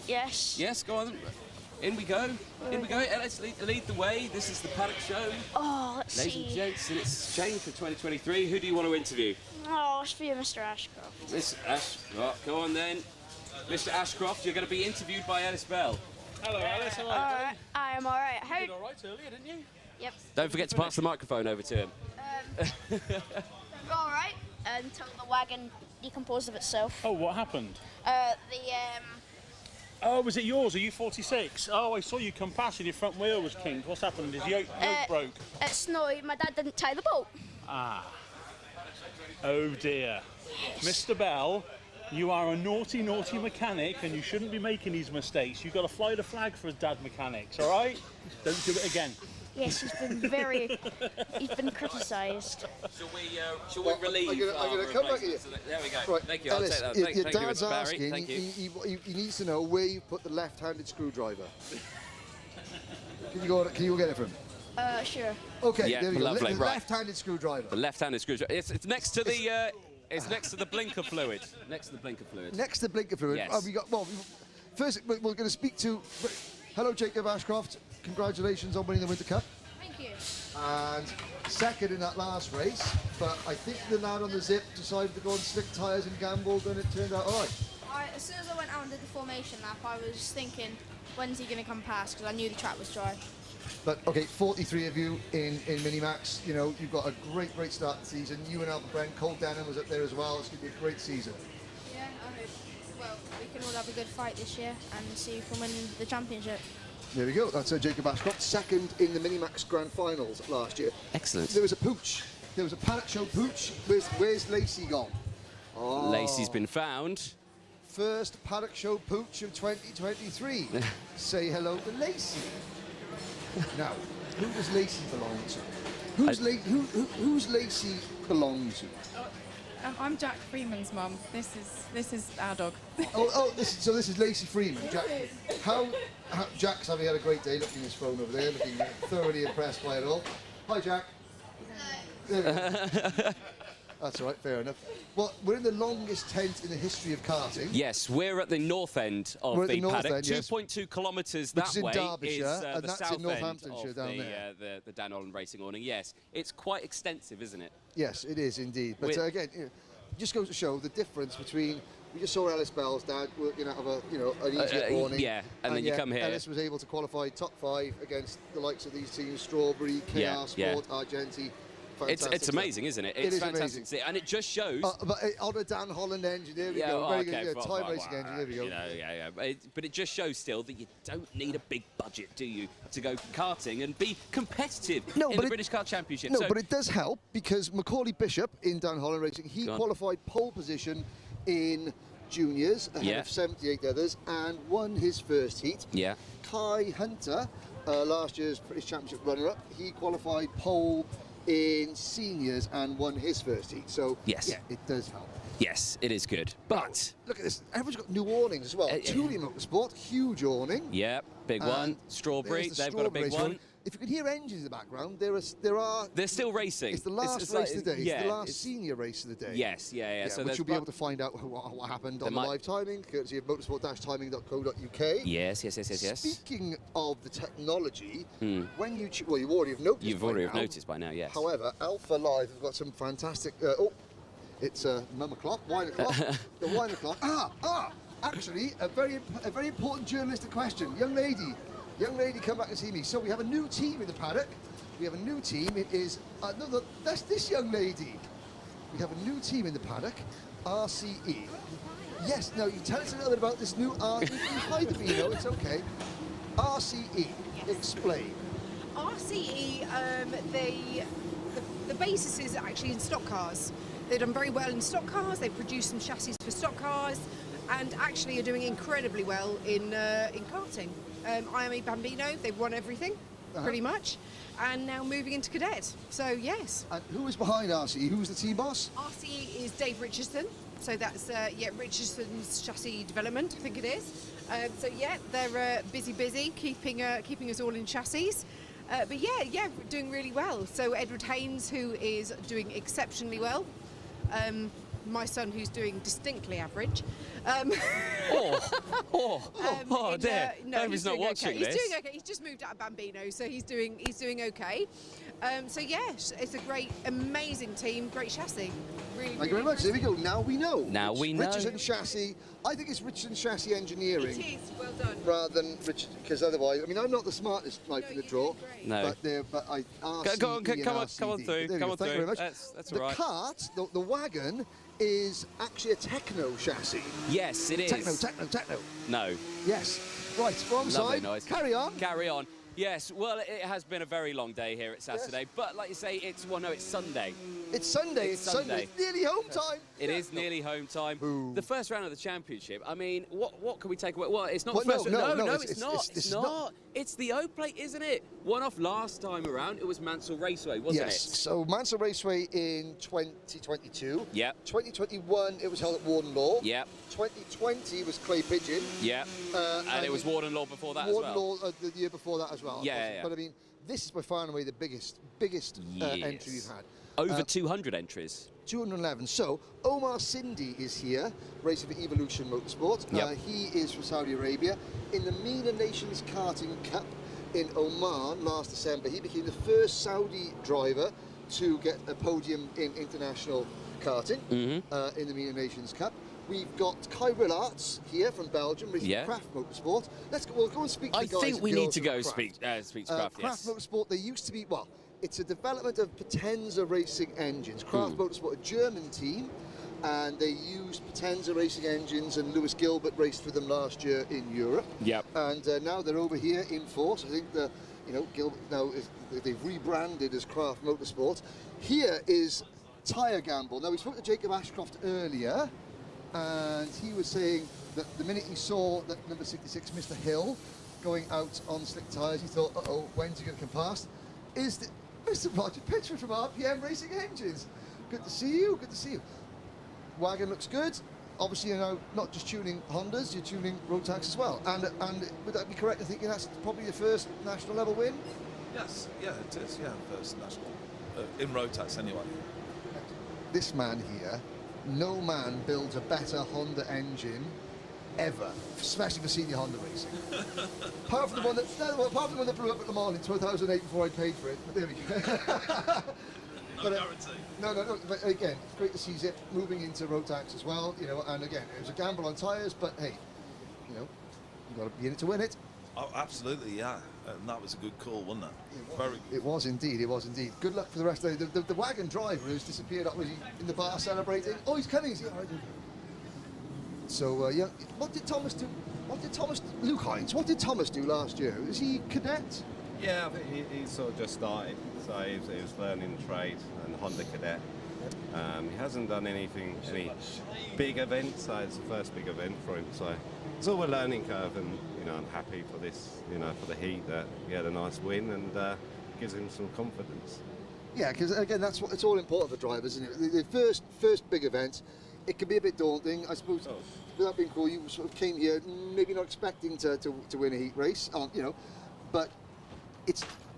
Yes. Yes. Go on. In we go. Let's lead the way. This is the paddock show. Oh, let's Ladies see. and gents, and it's changed for 2023. Who do you want to interview? Oh, it's for you, Mr. Ashcroft. Miss Ashcroft, go on then. Mr. Ashcroft, you're going to be interviewed by Ellis Bell. Hello, Alice. Hello. Alright, I am alright. You did all right earlier, didn't you? Yep. Don't forget to pass the microphone over to him. Alright, until the wagon decomposed of itself. Oh, what happened? The Oh, was it yours? Are you 46? Oh, I saw you come past and your front wheel was kinked. What's happened? Is the yoke broke? It's no, my dad didn't tie the bolt. Ah. Oh dear. Mr. Bell, you are a naughty, naughty mechanic and you shouldn't be making these mistakes. You've got to fly the flag for dad mechanics, all right? Don't do it again. Yes, he's been he's been criticised. Shall we relieve I'm gonna come back here. There we go. Right, Thank you. Ellis, I'll take that. your Thank you, dad's Mr. Barry. asking, Thank you. he needs to know where you put the left-handed screwdriver. Can you go get it for him? Sure. Okay, Yeah, there we go. lovely, The right. left-handed screwdriver. The left-handed screwdriver. It's next to the. It's next to the blinker fluid. Next to the blinker fluid. Next to the blinker fluid. Yes. First, we're going to speak to. Hello, Jacob Ashcroft. Congratulations on winning the Winter Cup. Thank you. And second in that last race, but I think the lad on the zip decided to go on slick tyres and gambled, and it turned out all right. As soon as I went out and did the formation lap, I was thinking, when's he going to come past? Because I knew the track was dry. But okay, 43 of you in Minimax. You know, you've got a great start to the season. You and Albert Brent, Cole Denham was up there as well. It's going to be a great season. Yeah, I hope. Well, we can all have a good fight this year and see who can win the championship. There we go. That's Jacob Ashcroft, second in the Minimax Grand Finals last year. Excellent. There was a pooch. There was a paddock show pooch. Where's Lacey gone? Oh. Lacey's been found. First paddock show pooch of 2023. Say hello to Lacey. Now, who does Lacey belong to? Who's Lacey belong to? I'm Jack Freeman's mum. This is our dog. So this is Lacey Freeman. Jack, Jack's having had a great day looking at his phone over there, looking thoroughly impressed by it all. Hi, Jack. That's all right, fair enough. Well, we're in the longest tent in the history of karting. Yes, we're at the north end of the paddock. 2.2 kilometres that in way Derbyshire, is and the that's south in Northamptonshire end down of the Dan Holland Racing awning. Yes, it's quite extensive, isn't it? Yes, it is indeed. But again, just goes to show the difference between. We just saw Ellis Bell's dad working out of an Egypt awning. Yeah, and then you come here. Ellis was able to qualify top 5 against the likes of these teams: Strawberry, KR Sport, Argenti. It's amazing, isn't it? It's fantastic to see, and it just shows. But on a Dan Holland engine, there we go. Very good. Time racing engine, there we go. But it just shows still that you don't need a big budget, do you, to go karting and be competitive in the British Kart Championship? No, but it does help because Macaulay Bishop in Dan Holland Racing, he qualified pole position in juniors ahead of 78 others and won his first heat. Yeah. Kai Hunter, last year's British Championship runner-up, he qualified pole in seniors and won his first heat. So yes, it does help. Yes, it is good. But look at this. Everyone's got new awnings as well. Julie Motorsport, huge awning. Yeah, big one. Strawberry, they've got a big one. If you can hear engines in the background, they're still racing. It's the last race of the day. It's the last senior race of the day. Yes, so which you'll be able to find out what happened on the live timing, courtesy of motorsport-timing.co.uk. Yes. Speaking of the technology, when you you already have noticed. You've already have noticed by now, yes. However, Alpha Live have got some fantastic. It's mum o'clock, wine o'clock. The wine o'clock. Actually, a very important journalistic question, young lady. Young lady, come back and see me. So we have a new team in the paddock. We have a new team. It is that's this young lady. We have a new team in the paddock, RCE. Yes. Now you tell us a little bit about this new RCE. Hi, Davino. It's okay. RCE. Explain. RCE. The basis is actually in stock cars. They've done very well in stock cars. They've produced some chassis for stock cars, and actually are doing incredibly well in karting. I am a Bambino. They've won everything, pretty much, and now moving into cadet. So yes. And who is behind RCE? Who's the team boss? RCE is Dave Richardson. So that's Richardson's chassis development, I think it is. So yeah, they're busy, keeping us all in chassis. But yeah, doing really well. So Edward Haynes, who is doing exceptionally well. My son, who's doing distinctly average. Dear. No, he's not watching this. He's doing okay. He's just moved out of Bambino, so he's doing okay. So yes, it's a great, amazing team, great chassis. Really, Thank you very much. There we go. Now we know. Now we know. Richardson Chassis. I think it's Richardson Chassis Engineering. It is. Well done. Rather than Richard, because otherwise, I mean, I'm not the smartest knife in the draw. No. But I. Come on through. Thank you very much. That's all right. The Kart, the wagon, is actually a Techno chassis. Yes, it is. Techno. No. Yes. Right, wrong side. Noise. Carry on. Carry on. Yes, well, it has been a very long day here at Saturday, but like you say, it's Sunday. It's Sunday. It's Sunday. It's nearly home time. It is nearly home time. Ooh. The first round of the championship. I mean, what can we take away? Well, it's not Well, the first round. no, It's not. It's not. It's the O Plate, isn't it? One off last time around. It was Mansell Raceway, wasn't it? Yes. So Mansell Raceway in 2022. Yep. 2021 it was held at Warden Law. Yep. 2020 was Clay Pigeon. Yep. And it was Warden Law before that Warden as well. Law the year before that as well. Yeah. But I mean, this is by far and away the biggest entry we've had. Over 200 entries. 211. So Omar Sindi is here, racing for Evolution Motorsport. Yep. He is from Saudi Arabia. In the MENA Nations Karting Cup in Oman last December, he became the first Saudi driver to get a podium in international karting in the MENA Nations Cup. We've got Kai Willards here from Belgium, racing for Craft Motorsport. We'll go and speak to the guys. I think we need to go speak to Craft. Craft Motorsport. They used to be it's a development of Potenza racing engines. Craft Motorsport, a German team, and they used Potenza racing engines, and Lewis Gilbert raced for them last year in Europe. Yep. And now they're over here in force. I think Gilbert now they've rebranded as Craft Motorsport. Here is Tyre Gamble. Now we spoke to Jacob Ashcroft earlier, and he was saying that the minute he saw that number 66, Mr. Hill, going out on slick tyres, he thought, uh-oh, when's he going to come past? Is Mr. Roger Pitchford from RPM Racing Engines. Good to see you, good to see you. Wagon looks good. Obviously, you're now not just tuning Hondas, you're tuning Rotax as well. And would that be correct in thinking that's probably your first national level win? Yes, yeah, it is, yeah, first national. In Rotax anyway. This man here, no man builds a better Honda engine ever, especially for senior Honda racing. apart from the one that blew up at Le Mans in 2008 before I paid for it. But there we go. No guarantee. No. But again, it's great to see Zip moving into Rotax as well. And again, it was a gamble on tyres, but hey, you've got to be in it to win it. Oh, absolutely, yeah. And that was a good call, wasn't it? Very good. It was indeed. It was indeed. Good luck for the rest of the day. The wagon driver who's disappeared. Was he in the bar celebrating? Oh, he's coming. Is he? All right. So, what did Thomas do? Luke Hines, what did Thomas do last year? Was he cadet? Yeah, I think he sort of just started. So he was learning trade and Honda cadet. He hasn't done any big events, so it's the first big event for him. So it's all a learning curve, and I'm happy for this, for the heat that he had a nice win and gives him some confidence. Yeah, because again, it's all important for drivers, isn't it? The first big event, it can be a bit daunting, I suppose. Oh. Without being cool, you sort of came here maybe not expecting to win a heat race, but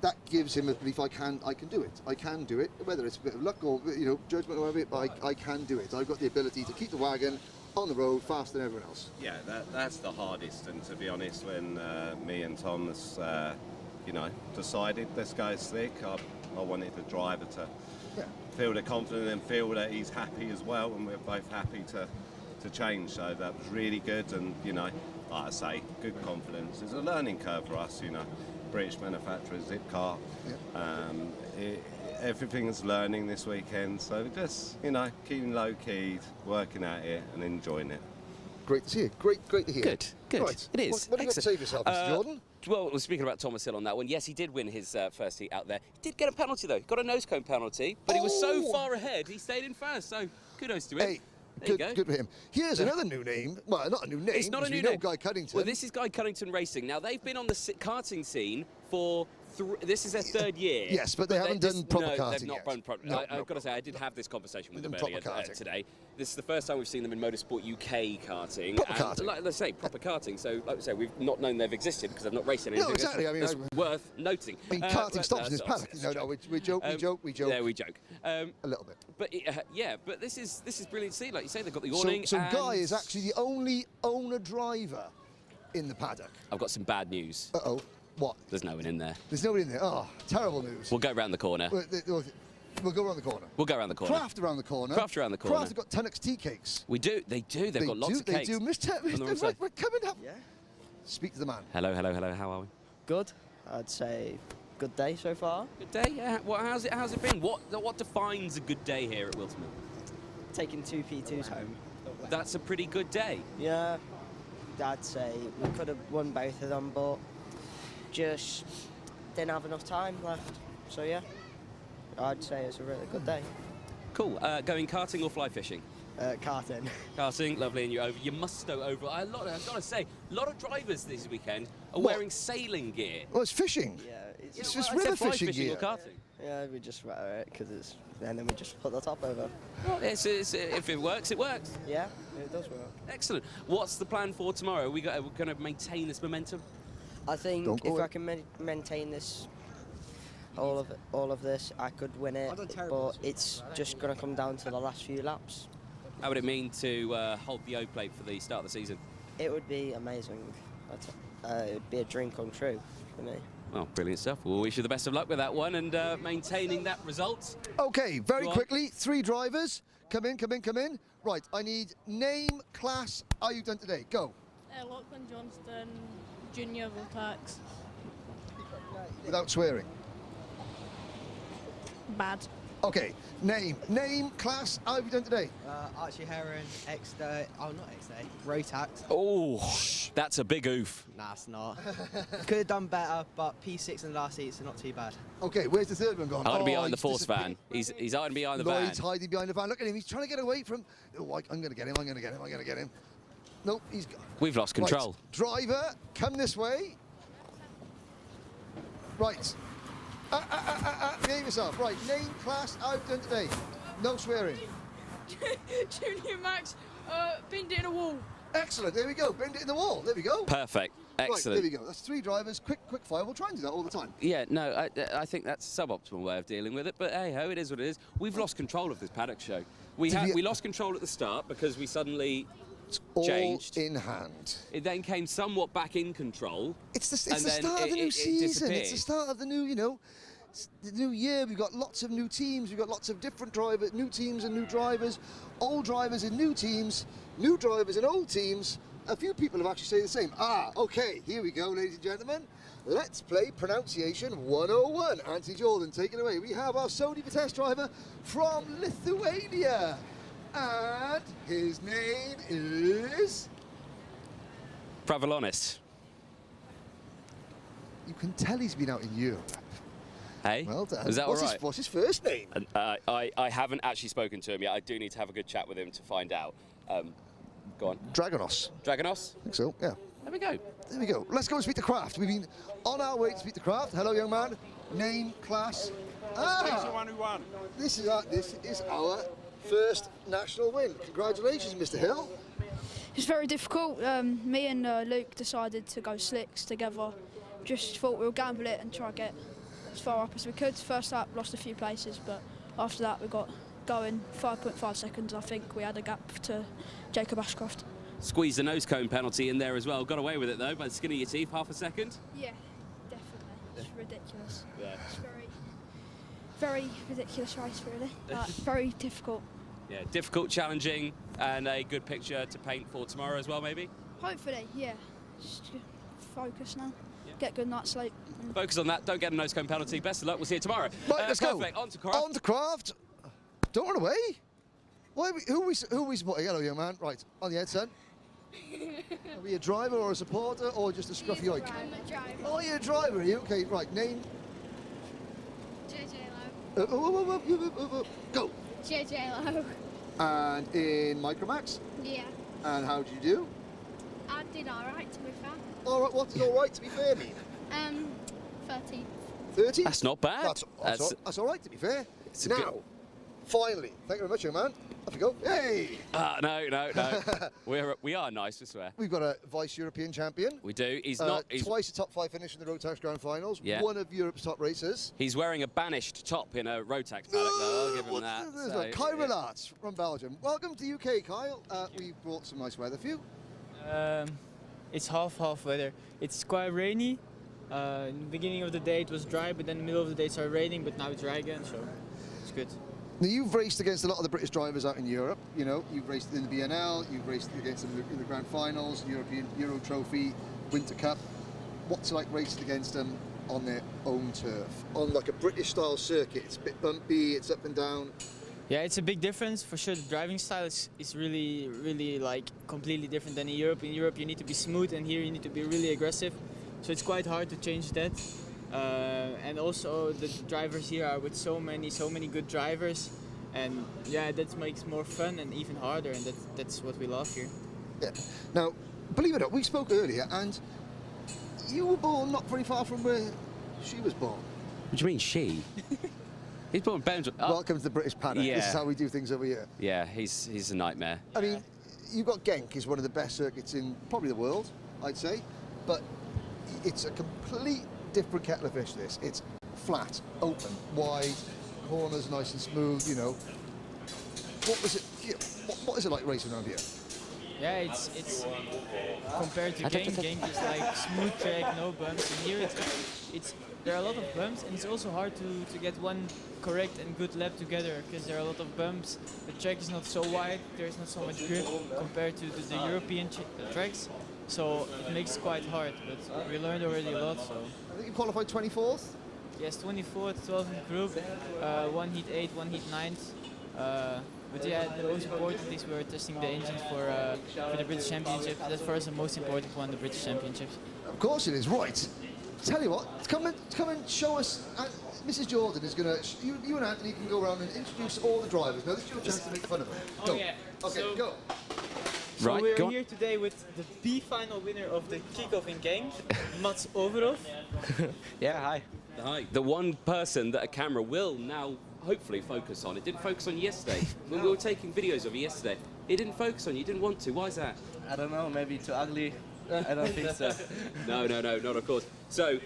that gives him a belief. I can do it. I can do it. Whether it's a bit of luck or judgment or whatever, but I can do it. I've got the ability to keep the wagon on the road faster than everyone else. Yeah, that's the hardest. And to be honest, when me and Thomas, decided let's go slick, I wanted the driver to feel the confidence and feel that he's happy as well, and we're both happy to change. So that was really good, and like I say, good confidence. It's a learning curve for us, British manufacturers, Zipcar. Yep. Everything's learning this weekend, so just keeping low key, working at it, and enjoying it. Great to see you. Great to hear. Good. Right. It is. What have you got to say for yourself, Mr. Jordan? Well, speaking about Thomas Hill on that one, yes, he did win his first heat out there. He did get a penalty, though. He got a nose cone penalty, but he was so far ahead, he stayed in first, so kudos to him. Hey, good for him. Here's another new name. Well, not a new name. It's not a new name. Guy Cuddington. Well, this is Guy Cuddington Racing. Now, they've been on the karting scene for... this is their third year. Yes, but they haven't done proper karting they've not done proper. I've got to say, I did have this conversation with them earlier today. This is the first time we've seen them in Motorsport UK karting. Proper karting. Let's say proper karting. So, like we say, we've not known they've existed because they've not raced anything. No, exactly. It's worth noting. Karting stops in this paddock. No, we joke. Yeah, we joke. A little bit. But this is brilliant to see. Like you say, they've got the awning. So Guy is actually the only owner-driver in the paddock. I've got some bad news. Uh-oh. What? There's no one in there. There's nobody in there. Oh, terrible news. We'll go around the corner. We'll go around the corner. We'll go around the corner. Craft around the corner. Craft around the corner. Craft have got Tunnocks tea cakes. We do. They do. They've got lots of cakes. They do. Mr. We're coming up. Yeah. Speak to the man. Hello. How are we? Good. I'd say good day so far. Good day. Yeah. How's it been? What defines a good day here at Whilton Mill? Taking 2 P2s home. That's a pretty good day. Yeah. I'd say we could have won both of them, but just didn't have enough time left. So yeah, I'd say it's a really good day. Cool. Going karting or fly fishing? Karting. Karting, lovely, and you're over. You must stow over. I've got to say, a lot of drivers this weekend are wearing sailing gear. Well, it's fishing. Yeah, it's just river fishing gear. Or karting. Yeah, we just wear it because and then we just put the top over. Well, if it works, it works. Yeah, it does work. Excellent. What's the plan for tomorrow? We're going to maintain this momentum. I think if I can maintain this, all of this, I could win it. But it's just going to come down to the last few laps. How would it mean to hold the O Plate for the start of the season? It would be amazing. It would be a dream come true for me. Well, brilliant stuff. We'll wish you the best of luck with that one and maintaining that result. Okay, very quickly, 3 drivers. Come in. Right, I need name, class. How are you done today? Go. Lachlan Johnston, Junior Rotax. Without swearing. Bad. Okay, name, class. How have you done today? Archie Heron, not XD, Rotax. Oh, that's a big oof. Nah, it's not. Could have done better, but P6 in the last heat, so not too bad. Okay, where's the third one gone? Hiding behind the force van. He's hiding behind the van. Lloyd's hiding behind the van. Look at him. He's trying to get away from. Oh, I'm going to get him. Nope, he's. We've lost control. Right. Driver, come this way. Right. Behave yourself. Right, name, class, how have you done today? No swearing. Junior Max, binned it in a wall. Excellent, there we go. Binned it in the wall. There we go. Perfect. Excellent. Right, there we go. That's 3 drivers. Quick fire. We'll try and do that all the time. Yeah, no, I think that's a suboptimal way of dealing with it, but hey ho, it is what it is. We've lost control of this paddock show. We lost control at the start because we suddenly changed. All in hand. It then came somewhat back in control. It's the start of the new season. It's the start of the new, the new year. We've got lots of new teams. We've got lots of different drivers, new teams and new drivers, old drivers in new teams, new drivers in old teams. A few people have actually said the same. Okay, here we go, ladies and gentlemen. Let's play pronunciation 101. Anthony Jordan, take it away. We have our Sony test driver from Lithuania. And his name is... Pravalonis. You can tell he's been out in Europe. Hey, well done. Is that all right? What's his first name? I haven't actually spoken to him yet. I do need to have a good chat with him to find out. Go on. Dragonos. Dragonos? I think so, yeah. There we go. There we go. Let's go and speak to Kraft. We've been on our way to speak to Kraft. Hello, young man. Name, class. This is our first national win. Congratulations, Mr. Hill. It's very difficult. Me and Luke decided to go slicks together. Just thought we'll gamble it and try to get as far up as we could. First lap, lost a few places, but after that we got going 5.5 seconds. I think we had a gap to Jacob Ashcroft. Squeezed the nose cone penalty in there as well. Got away with it though by the skin of your teeth, half a second. Yeah, definitely. It's ridiculous. Yeah. It's very ridiculous race, really. Very difficult. Yeah, difficult, challenging, and a good picture to paint for tomorrow as well, maybe? Hopefully, yeah. Just focus now. Yeah. Get good night's sleep. Focus on that. Don't get a nose cone penalty. Best of luck. We'll see you tomorrow. Right, let's go. On to Kraft. On to Kraft. Don't run away. Who are we supporting? Hello, young man. Right, on the head, son. Are we a driver or a supporter or just a scruffy oik? I'm a driver. Oh, you're a driver, are you? Okay, right, name. JJ Lowe. Go. JJ Lowe. And in Micromax? Yeah. And how did you do? I did alright, to be fair. Alright, what does alright to be fair mean? 13. 30? That's not bad. That's alright to be fair. Now, finally, thank you very much, young man. Off you go. Hey! No. we are nice, I swear. We've got a vice-European champion. We do. He's twice a top 5 finish in the Rotax Grand Finals. Yeah. One of Europe's top racers. He's wearing a banished top in a Rotax paddock, though. I'll give him that. Kyle Relats from Belgium. Welcome to the UK, Kyle. We've brought some nice weather for you. It's half weather. It's quite rainy. In the beginning of the day it was dry, but then in the middle of the day it started raining, but now it's dry again, so it's good. Now, you've raced against a lot of the British drivers out in Europe. You know, you've raced in the BNL, you've raced against them in the Grand Finals, European Euro Trophy, Winter Cup. What's it like racing against them on their own turf? On like a British-style circuit, it's a bit bumpy, it's up and down. Yeah, it's a big difference for sure. The driving style is really like completely different than in Europe. In Europe you need to be smooth, and here you need to be really aggressive. So it's quite hard to change that. And also the drivers here are with so many good drivers. And yeah, that makes more fun and even harder, and that's what we love here. Yeah. Now, believe it or not, we spoke earlier, and you were born not very far from where she was born. What do you mean, she? He's born in Belgium. Oh. Welcome to the British paddock. Yeah. This is how we do things over here. Yeah, he's a nightmare. I mean, you've got Genk is one of the best circuits in probably the world, I'd say, but it's a complete different kettle of fish, this. It's flat, open, wide, corners nice and smooth, you know. What was it, what is it like racing around here? Yeah, it's compared to Genk is like smooth track, no bumps. And here there are a lot of bumps, and it's also hard to get one correct and good lap together because there are a lot of bumps. The track is not so wide, there is not so much grip compared to the European tracks, so it makes it quite hard. But we learned already a lot. So I think you qualified 24th. Yes, 24th, 12th in group, one heat 8, one heat 9th. But yeah, the most important is we're testing the engines for the British Championship. That's for us the most important one, the British Championships. Of course it is, right. Tell you what, come and show us. Mrs. Jordan is going to, you and Anthony can go around and introduce all the drivers. Now this is your chance to make fun of them. Go. Oh yeah. Okay, so, go. So right, we're here today with the B-final winner of the kickoff in Genk, Mats Overhoff. Yeah, hi. Hi. The one person that a camera will now hopefully focus on. It didn't focus on yesterday. When we were taking videos of you yesterday, it didn't focus on you. You didn't want to. Why is that? I don't know, maybe too ugly. I don't think so. No, not of course. So,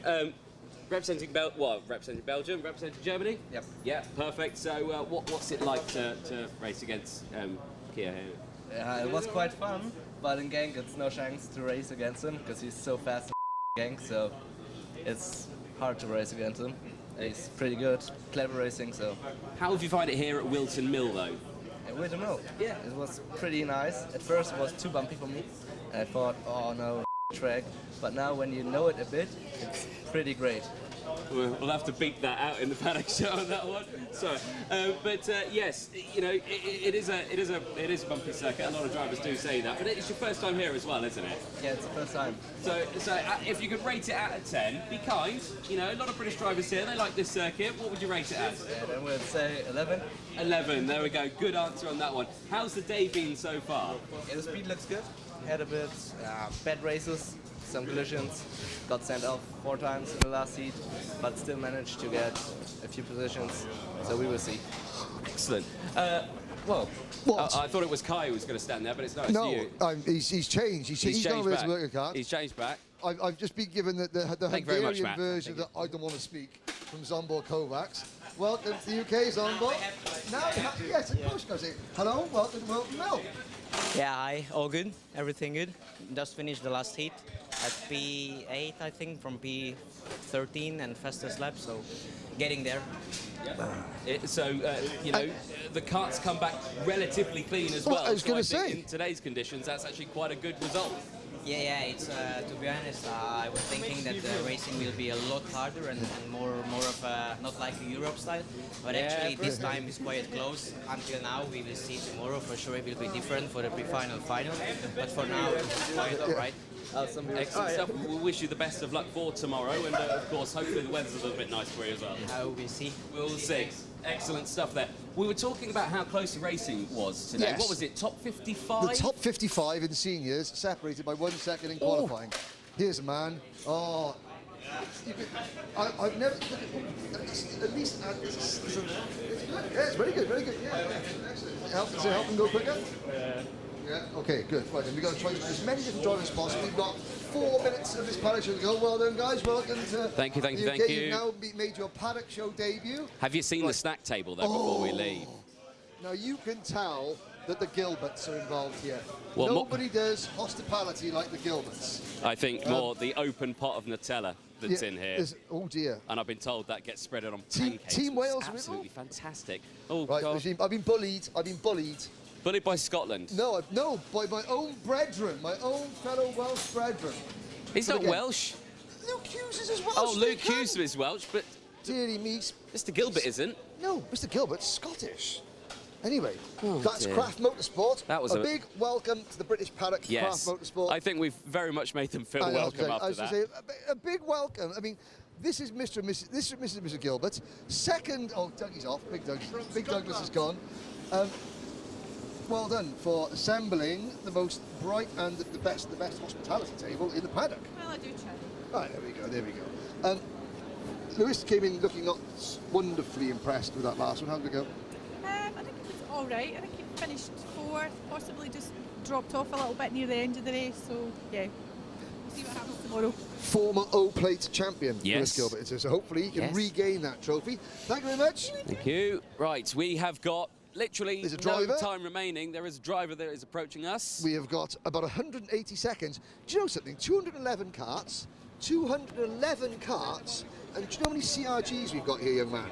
representing representing Belgium, representing Germany? Yep. Yeah, perfect. So, what's it like to race against Kia here? Yeah, it was quite fun, but in Genk it's no chance to race against him because he's so fast in Genk, so it's hard to race against him. He's pretty good, clever racing, so. How have you find it here at Whilton Mill, though? At Whilton Mill? Yeah. It was pretty nice. At first it was too bumpy for me, and I thought, oh no, track. But now when you know it a bit, it's pretty great. We'll have to beat that out in the paddock show on that one. Sorry, but yes, you know, it is a bumpy circuit. A lot of drivers do say that, but it's your first time here as well, isn't it? Yeah, it's the first time. So if you could rate it out of 10, be kind. You know, a lot of British drivers here, they like this circuit. What would you rate it as? Yeah, then we'd say 11. 11. There we go. Good answer on that one. How's the day been so far? Yeah, the speed looks good. Had a bit bad races. Some collisions, got sent off 4 times in the last heat, but still managed to get a few positions, so we will see. Excellent. Well, I thought it was Kai who was going to stand there, but it's not. No, it's you. He's changed. He's not a race worker card. He's changed back. I've just been given the Hungarian version that I don't want to speak from Zsombor Kovacs. Welcome to the UK, Zsombor. Now, yes, of course, guys. Hello, welcome to Whilton Mill. Yeah, hi, all good, everything good. Just finished the last heat at P8, I think, from P13 and fastest lap, so getting there. You know, the kart's come back relatively clean as well. I was going to say, say, in today's conditions, that's actually quite a good result. Yeah, it's to be honest, I was thinking that the racing will be a lot harder and more of a, not like a Europe style, but actually this time is quite close. Until now, we will see tomorrow. For sure it will be different for the pre-final, final, but for now it's quite alright. Excellent stuff. We'll wish you the best of luck for tomorrow, and of course, hopefully the weather's a little bit nice for you as well. We'll see. We'll see. Excellent stuff there. We were talking about how close the racing was today. Yes. What was it, top 55? The top 55 in seniors, separated by 1 second in qualifying. Here's a man. Oh, I've never. At least. It's good. Yeah, it's very good, very good. Yeah, excellent. Help him go quicker. Yeah. Okay, good. Right, then we've got to try as many different drivers as possible. We've got 4 minutes of this paddock show to go. Well done, guys. Welcome to Thank you. You've now made your paddock show debut. Have you seen the snack table though before we leave? Now you can tell that the Gilberts are involved here. Well, nobody does hospitality like the Gilberts. I think more the open pot of Nutella that's in here. Oh dear. And I've been told that gets spread on pancakes. Team Wales absolutely fantastic. Oh right, God. I've been bullied. Bullied by Scotland? No, by my own brethren, my own fellow Welsh brethren. He's not Welsh. Luke Hughes is as Welsh. Oh, Luke Hughes is Welsh, but... Deary me. Mr Gilbert isn't. No, Mr Gilbert's Scottish. Anyway, Oh, that's dear. Craft Motorsport. That was a big welcome to the British paddock, Yes. Craft Motorsport. I think we've very much made them feel welcome after that. Say, a big welcome. I mean, this is Mr. and Mrs. This is Mrs. and Mr. Gilbert. Second, oh, Dougie's off. Big Douglas is gone. Well done for assembling the most bright and the best hospitality table in the paddock. Well, I do try. Right, there we go. Lewis came in looking not wonderfully impressed with that last one. How did it go? I think it was all right. I think he finished fourth, possibly just dropped off a little bit near the end of the race. So yeah, we'll see what happens tomorrow. Former O Plate champion, Yes. Lewis Gilbert. So hopefully he can regain that trophy. Thank you very much. Thank you. Right, we have got literally There's a no driver. time remaining. There is a driver that is approaching us. We have got about 180 seconds. Do you know something? 211 karts. 211 karts. And do you know how many CRGs we've got here, young man?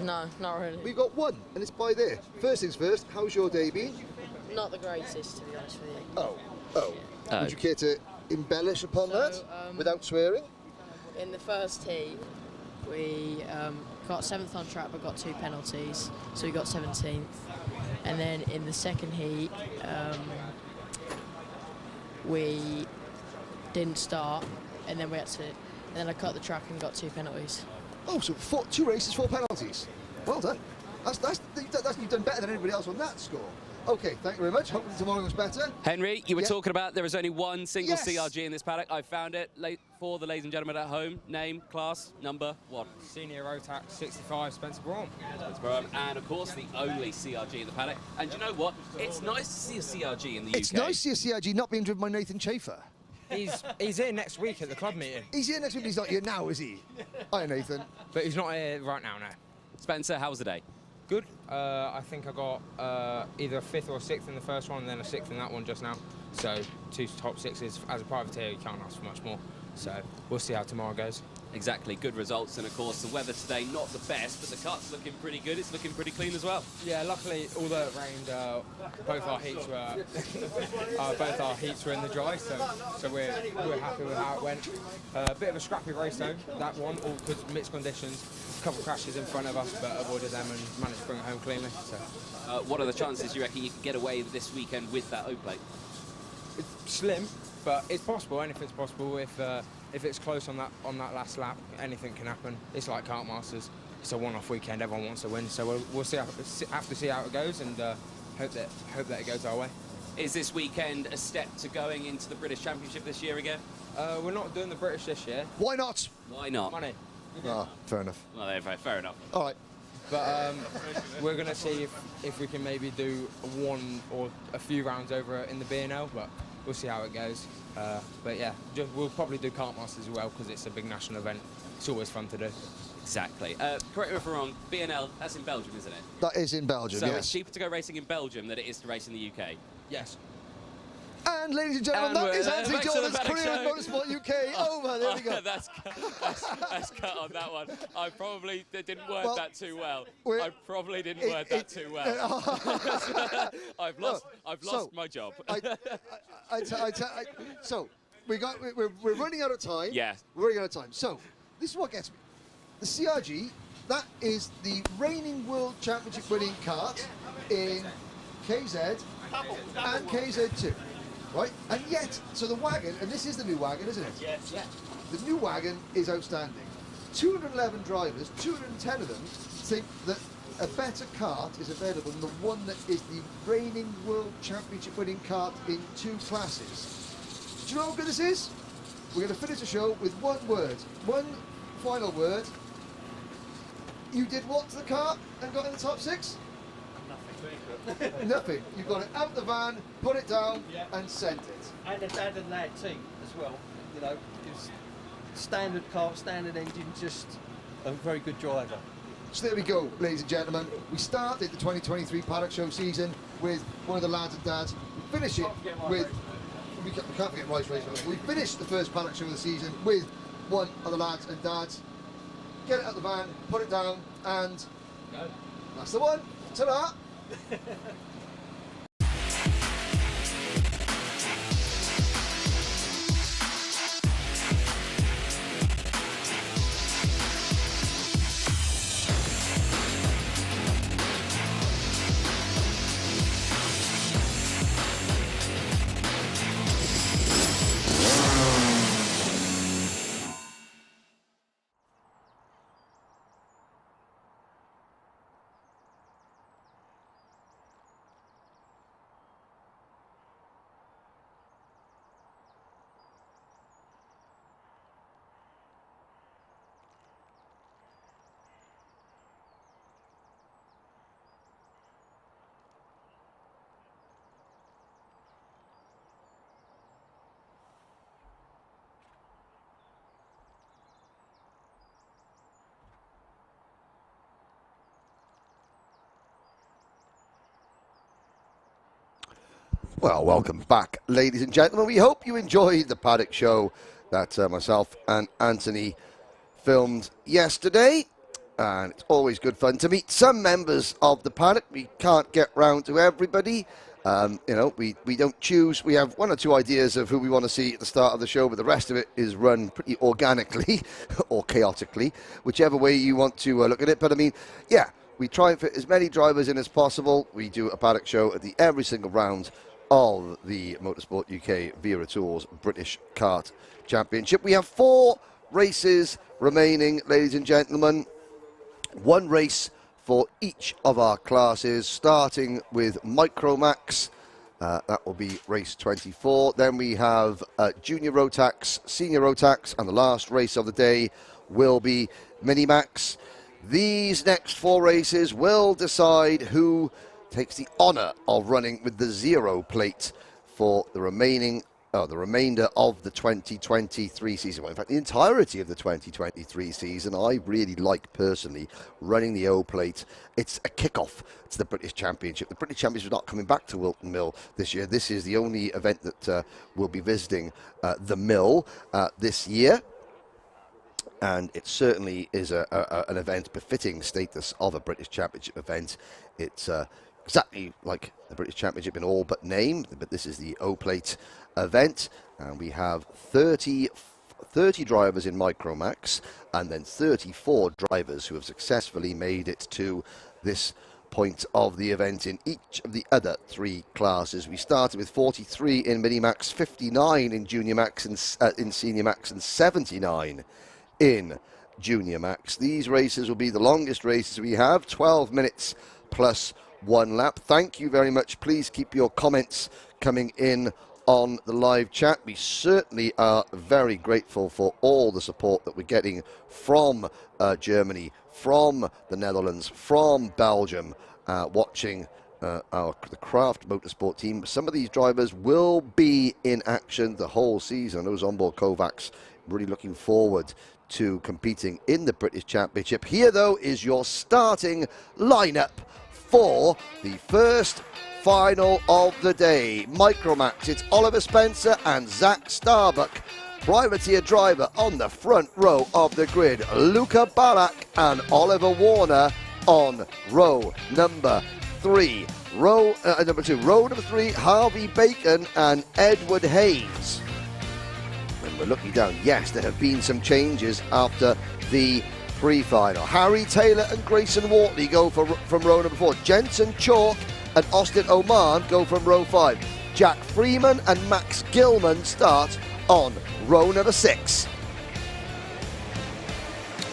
No, not really. We've got one, and it's by there. First things first, how's your day been? Not the greatest, to be honest with you. Oh. Would you care to embellish upon that without swearing? In the first heat, we got 7th on track but got 2 penalties, so we got 17th. And then in the second heat, we didn't start, and then we had to. And then I cut the track and got 2 penalties. Oh, so 2 races, 4 penalties. Well done. You've done better than anybody else on that score. Okay, thank you very much. Hopefully tomorrow was better. Henry, you were talking about there is only one single Yes. CRG in this paddock. I found it for the ladies and gentlemen at home. Name, class, number, what? Senior Rotax 65, Spencer Braun. And of course, the only CRG in the paddock. And you know what? It's nice to see a CRG in the UK. It's nice to see a CRG not being driven by Nathan Chafer. He's here next week at the club meeting. He's here next week, but he's not here now, is he? Hi, Nathan. But he's not here right now, no. Spencer, how was the day? Good. I think I got either a 5th or a 6th in the first one, and then a 6th in that one just now. So 2 top 6s. As a privateer, you can't ask for much more. So we'll see how tomorrow goes. Exactly, good results, and of course the weather today not the best, but the kart's looking pretty good. It's looking pretty clean as well. Yeah, luckily, although it rained, both our heats were in the dry, so we're happy with how it went. A bit of a scrappy race though, that one, all because mixed conditions. A couple of crashes in front of us, but avoided them and managed to bring it home cleanly. So, what are the chances you reckon you can get away this weekend with that O Plate? it's slim, but it's possible. Anything's possible if it's close on that last lap. Anything can happen. It's like Kart Masters. It's a one-off weekend. Everyone wants to win, so we'll see. Have to see how it goes, and hope that it goes our way. Is this weekend a step to going into the British Championship this year again? We're not doing the British this year. Why not? Why not? Money. Ah, fair enough. Well, fair enough. All right. But we're going to see if we can maybe do one or a few rounds over in the B&L, but we'll see how it goes. But yeah, we'll probably do Kart Masters as well because it's a big national event. It's always fun to do. Exactly. Correct me if I'm wrong, B&L, that's in Belgium, isn't it? That is in Belgium, so yes. It's cheaper to go racing in Belgium than it is to race in the UK? Yes. And ladies and gentlemen, that is Anthony Jordan's career in Motorsport UK over. There we go. That's cut on that one. I probably didn't word that too well. I've lost my job. So we're running out of time. Yeah. We're running out of time. So this is what gets me. The CRG, that is the reigning World Championship winning kart in KZ and KZ2. Right? And yet, so the wagon, and this is the new wagon, isn't it? Yes. Yeah. The new wagon is outstanding. 211 drivers, 210 of them think that a better kart is available than the one that is the reigning World Championship winning kart in 2 classes. Do you know how good this is? We're going to finish the show with one word. One final word. You did what to the kart and got in the top 6? Nothing. You got it out the van, put it down, and sent it. And it's added lad team as well. You know, it's standard car, standard engine, just a very good driver. So there we go, ladies and gentlemen. We started the 2023 Paddock Show season with one of the lads and dads. We finish it with. We can't forget Rice Race. We finished the first Paddock Show of the season with one of the lads and dads. Get it out the van, put it down, and that's the one. Ta-da! Well, welcome back, ladies and gentlemen. We hope you enjoyed the paddock show that myself and Anthony filmed yesterday. And it's always good fun to meet some members of the paddock. We can't get round to everybody. You know, we don't choose. We have one or two ideas of who we want to see at the start of the show, but the rest of it is run pretty organically or chaotically, whichever way you want to look at it. But I mean, yeah, we try and fit as many drivers in as possible. We do a paddock show at every single round of the Motorsport UK Wera Tours British Kart Championship. We have 4 races remaining, ladies and gentlemen. 1 race for each of our classes, starting with Micromax. That will be race 24. Then we have Junior Rotax, Senior Rotax, and the last race of the day will be Minimax. These next 4 races will decide who takes the honour of running with the 0 plate for the remainder of the 2023 season. Well, in fact, the entirety of the 2023 season. I really like, personally, running the O plate. It's a kick-off to the British Championship. The British Championship is not coming back to Whilton Mill this year. This is the only event that will be visiting the Mill this year. And it certainly is an event befitting status of a British Championship event. It's exactly like the British Championship in all but name, but this is the O-Plate event, and we have 30 drivers in Micromax, and then 34 drivers who have successfully made it to this point of the event in each of the other 3 classes. We started with 43 in Minimax, 59 in Junior Max, and in Senior Max, and 79 in Junior Max. These races will be the longest races we have, 12 minutes plus 1 lap. Thank you very much. Please keep your comments coming in on the live chat. We certainly are very grateful for all the support that we're getting from Germany, from the Netherlands, from Belgium, watching the Craft Motorsport team. Some of these drivers will be in action the whole season. Those onboard Kovacs, really looking forward to competing in the British Championship. Here, though, is your starting lineup for the first final of the day. Micromax, it's Oliver Spencer and Zach Starbuck. Privateer driver on the front row of the grid, Luca Barak and Oliver Warner on row number 3. Row number 2, row number 3, Harvey Bacon and Edward Haynes. When we're looking down, yes, there have been some changes after the pre-final. Harry Taylor and Grayson Wortley go from row number 4. Jensen Chalk and Austin Oman go from row 5. Jack Freeman and Max Gilman start on row number 6.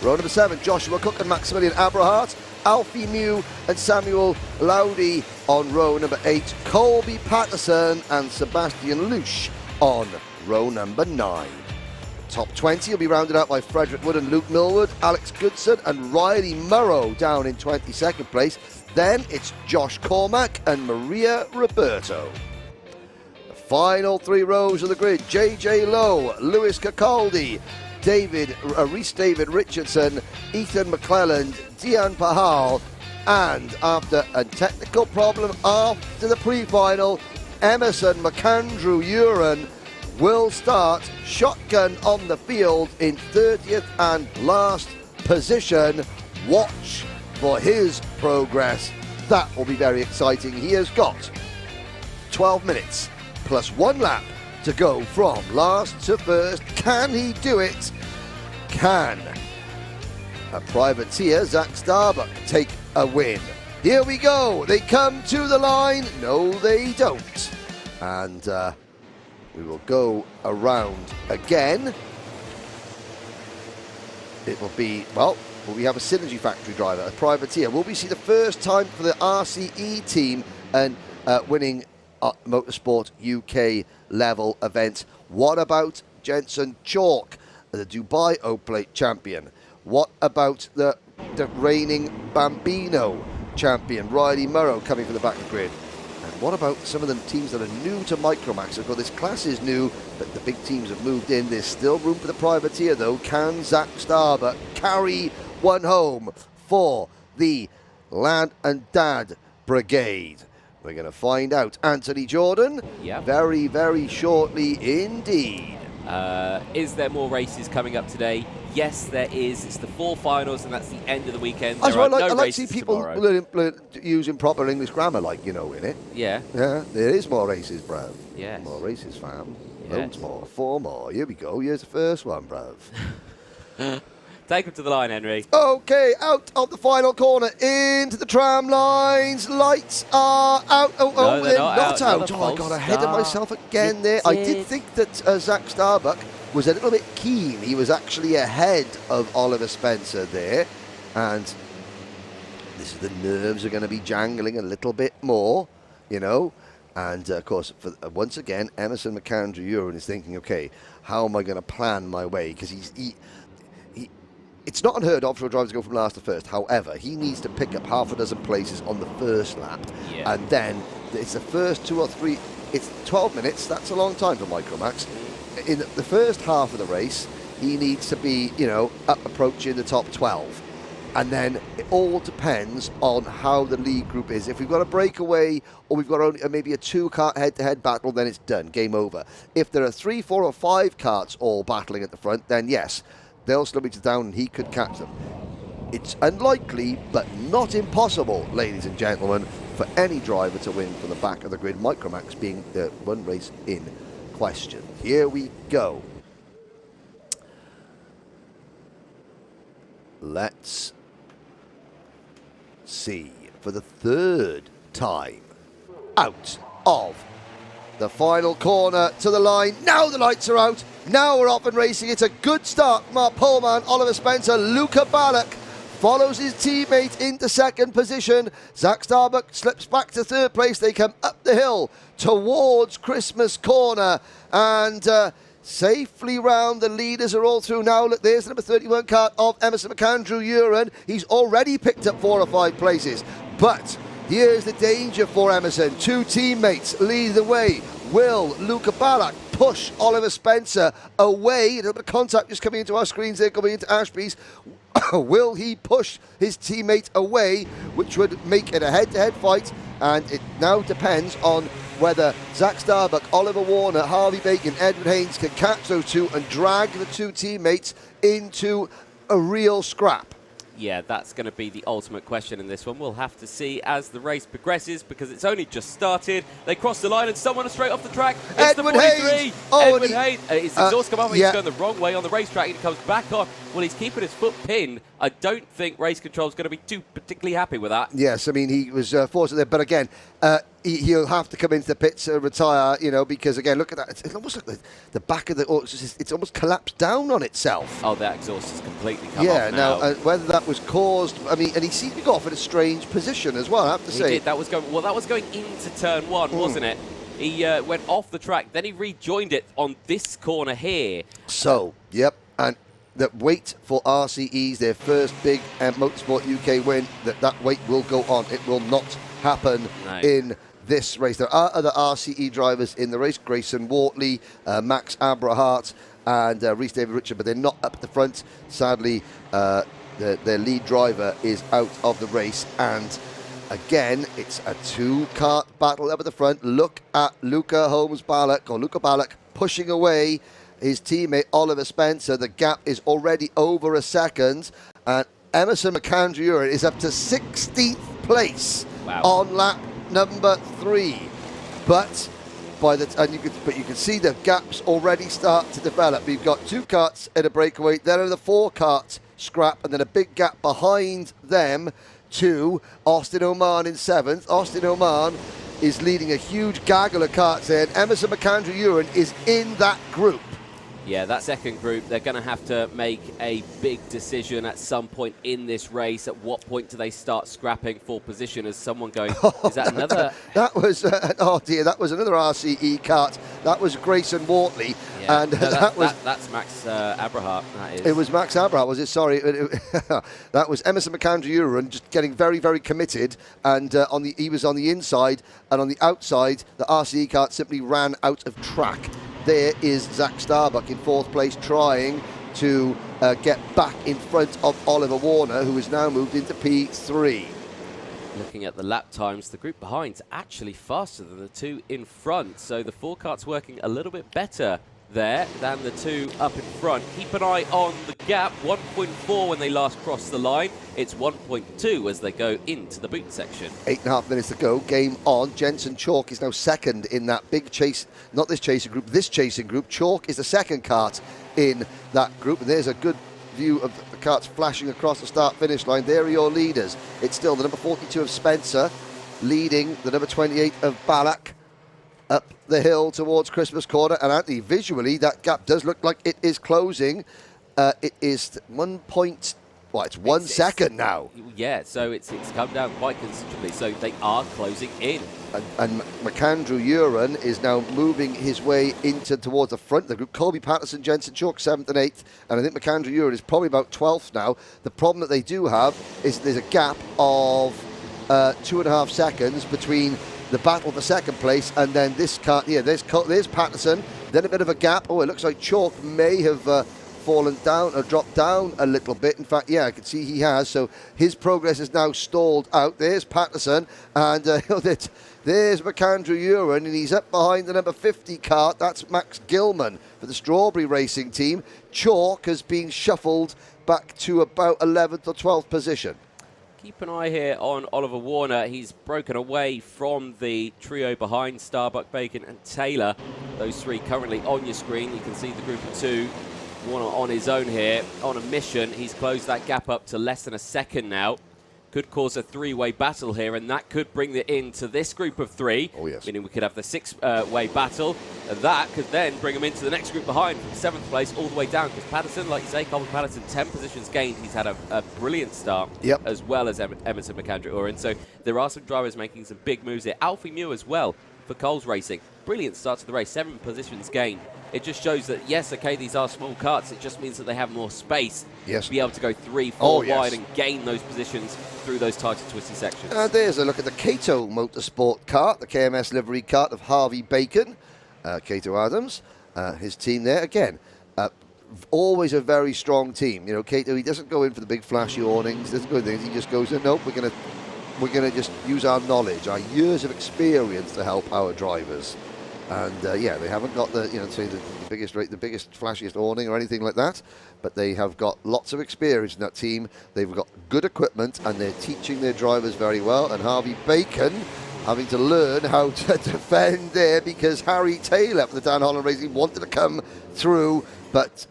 Row number 7, Joshua Cook and Maximilian Abrahart. Alfie Mew and Samuel Lowdy on row number 8. Colby Patterson and Sebastian Lusch on row number 9. Top 20 will be rounded out by Frederick Wood and Luke Millwood, Alex Goodson and Riley Murrow down in 22nd place. Then it's Josh Cormack and Maria Roberto. The final 3 rows of the grid, JJ Lowe, Lewis Cacaldi, Rhys David Richardson, Ethan McClelland, Dian Pahal, and after a technical problem after the pre-final, Emerson McAndrew Uren will start shotgun on the field in 30th and last position. Watch for his progress. That will be very exciting. He has got 12 minutes plus 1 lap to go from last to first. Can he do it? Can a privateer, Zach Starbuck, take a win? Here we go. They come to the line. No, they don't. And we will go around again. It will be, well, we have a Synergy Factory driver, a privateer. Will we see the first time for the RCE team and winning Motorsport UK level event? What about Jensen Chalk, the Dubai O-Plate champion? What about the reigning Bambino champion, Riley Murrow, coming from the back of the grid? And what about some of the teams that are new to Micromax? Of course, this class is new, but the big teams have moved in. There's still room for the privateer, though. Can Zach Starbuck carry one home for the Lad and Dad Brigade? We're going to find out, Anthony Jordan, very, very shortly indeed. Is there more races coming up today? Yes, there is. It's the 4 finals, and that's the end of the weekend. I No like to see races people using proper English grammar, like, you know, in it. Yeah. Yeah, there is more races, bruv. Yes. More races, fam. Yes. Loads more. 4 more. Here we go. Here's the first one, bruv. Take him to the line, Henry. Okay, out of the final corner, into the tram lines. Lights are out. No, they're not out. out. Oh, I got ahead of myself again there. I did think that Zach Starbuck was a little bit keen. He was actually ahead of Oliver Spencer there. And this is the nerves are going to be jangling a little bit more, you know. And, of course, once again, Emerson McAndrew-Uren is thinking, okay, how am I going to plan my way? Because it's not unheard of for a driver to go from last to first. However, he needs to pick up half a dozen places on the first lap. Yeah. And then it's the first 2 or 3. It's 12 minutes. That's a long time for Micromax. In the first half of the race, he needs to be, you know, up approaching the top 12. And then it all depends on how the lead group is. If we've got a breakaway or we've got only maybe a 2-kart head-to-head battle, then it's done, game over. If there are 3, 4 or 5 karts all battling at the front, then yes, they'll slow each other down and he could catch them. It's unlikely, but not impossible, ladies and gentlemen, for any driver to win from the back of the grid, Micromax being the one race in question. Here we go. Let's see, for the 3rd time, out of the final corner to the line. Now the lights are out. Now we're off and racing. It's a good start from our poleman, Oliver Spencer. Luca Ballack follows his teammate into 2nd position. Zach Starbuck slips back to 3rd place. They come up the hill towards Christmas Corner and safely round. The leaders are all through now. Look, there's the number 31 kart of Emerson McAndrew-Uren. He's already picked up 4 or 5 places. But here's the danger for Emerson. 2 teammates lead the way. Will Luca Ballack push Oliver Spencer away? A little bit of contact just coming into our screens there, coming into Ashby's. Will he push his teammate away, which would make it a head-to-head fight? And it now depends on whether Zach Starbuck, Oliver Warner, Harvey Bacon, Edward Haynes can catch those 2 and drag the 2 teammates into a real scrap. Yeah, that's going to be the ultimate question in this one. We'll have to see as the race progresses because it's only just started. They cross the line and someone straight off the track. It's Edward the 43. Haynes. Oh, Edward Haynes. His exhaust come up and yeah. he's going the wrong way on the racetrack and he comes back on. Well, he's keeping his foot pinned. I don't think race control is going to be too particularly happy with that. Yes, I mean, he was forced there. But again, he'll have to come into the pits and retire, you know, because, again, look at that. It's almost like the back of the... it's almost collapsed down on itself. Oh, that exhaust has completely come off now. Whether that was caused... I mean, and he seemed to go off in a strange position as well, I have to say. He did. That was going into turn 1, wasn't it? He went off the track, then he rejoined it on this corner here. So, yep, and the wait for RCEs, their first big Motorsport UK win, that wait will go on. It will not happen in this race. There are other RCE drivers in the race, Grayson Wortley, Max Abrahart, and Reese David Richard, but they're not up at the front. Sadly, their lead driver is out of the race, and again, it's a 2-kart battle up at the front. Look at Luca Ballack pushing away his teammate Oliver Spencer. The gap is already over a second, and Emerson McAndrew is up to 16th place on lap number 3. But you can see the gaps already start to develop. We've got 2 karts in a breakaway, then another 4 karts scrap, and then a big gap behind them to Austin Oman in 7th. Austin Oman is leading a huge gaggle of karts there, and Emerson McAndrew-Uren is in that group. Yeah, that second group, they're going to have to make a big decision at some point in this race. At what point do they start scrapping for position? As someone going, is that another? That was, oh dear, that was another RCE kart. That was Grayson Wortley. Yeah. And no, that's Max Abrahart. That is. It was Max Abrahart, was it? Sorry. That was Emerson McAndrew-Uren just getting very, very committed. And he was on the inside, and on the outside, the RCE kart simply ran out of track. There is Zach Starbuck in 4th place trying to get back in front of Oliver Warner, who has now moved into P3. Looking at the lap times, the group behind's actually faster than the two in front. So the 4 kart's working a little bit better there than the 2 up in front. Keep an eye on the gap. 1.4 when they last crossed the line. It's 1.2 as they go into the boot section. 8.5 minutes to go. Game on. Jensen Chalk is now second in that big chase. Not this chasing group, this chasing group. Chalk is the second kart in that group. And there's a good view of the karts flashing across the start-finish line. There are your leaders. It's still the number 42 of Spencer leading the number 28 of Balak up the hill towards Christmas Corner. And Anthony, visually, that gap does look like it is closing. It is 1 second now. Yeah, so it's come down quite considerably. So they are closing in. And McAndrew Uren is now moving his way towards the front of the group. Colby Patterson, Jensen Chalk, 7th and 8th. And I think McAndrew Uren is probably about 12th now. The problem that they do have is there's a gap of 2.5 seconds between the battle for second place and then this car. Yeah, there's Patterson. Then a bit of a gap. Oh, it looks like Chalk may have fallen down or dropped down a little bit. In fact, yeah, I can see he has. So his progress is now stalled out. There's Patterson, and there's McAndrew Uren, and he's up behind the number 50 kart. That's Max Gilman for the Strawberry Racing team. Chalk has been shuffled back to about 11th or 12th position. Keep an eye here on Oliver Warner. He's broken away from the trio behind Starbuck, Bacon and Taylor. Those 3 currently on your screen. You can see the group of 2. Warner on his own here, on a mission. He's closed that gap up to less than a second now. Could cause a 3-way battle here, and that could bring it into this group of 3. Oh, yes. Meaning we could have the 6-way battle. And that could then bring him into the next group behind from 7th place all the way down. Because Patterson, like you say, Colin Patterson, 10 positions gained. He's had a brilliant start, as well as Emerson McAndrew Uren. So there are some drivers making some big moves here. Alfie Mew as well for Coles Racing. Brilliant start to the race, 7 positions gained. It just shows that, yes, okay, these are small karts. It just means that they have more space to be able to go 3, 4 wide and gain those positions through those tight and twisty sections. There's a look at the Cato Motorsport kart, the KMS livery kart of Harvey Bacon, Cato Adams, his team there. Again, always a very strong team. You know, Cato, he doesn't go in for the big flashy awnings, doesn't go in things. He just goes, nope, we're going to just use our knowledge, our years of experience to help our drivers. And yeah, they haven't got the biggest, flashiest awning or anything like that, but they have got lots of experience in that team. They've got good equipment, and they're teaching their drivers very well. And Harvey Bacon having to learn how to defend there because Harry Taylor from the Dan Holland Racing wanted to come through, but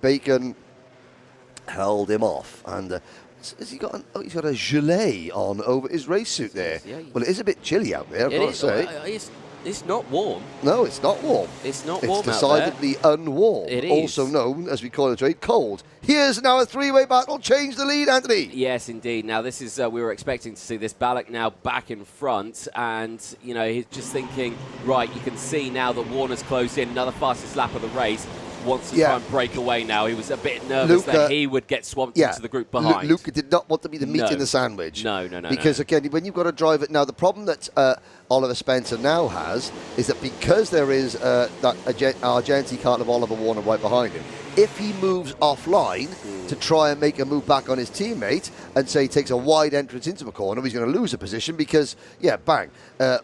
Bacon held him off. And has he got he's got a gilet on over his race suit there. Yeah, well, it is a bit chilly out there, I've got to say. It's not warm. No, it's not warm. It's not warm. It's decidedly unwarm. It is. Also known, as we call it, trade, cold. Here's now a 3-way battle. Change the lead, Anthony. Yes, indeed. Now, this is, we were expecting to see this Balak now back in front. And, you know, he's just thinking, right, you can see now that Warner's closed in. Another fastest lap of the race. Wants to try and break away now. He was a bit nervous that he would get swamped into the group behind. Luca did not want to be the meat in the sandwich. No. Because, again, when you've got to drive it... Now, the problem that Oliver Spencer now has is that because there is that Argenti kart of Oliver Warner right behind him, if he moves offline to try and make a move back on his teammate and say he takes a wide entrance into a corner, he's going to lose a position because, bang,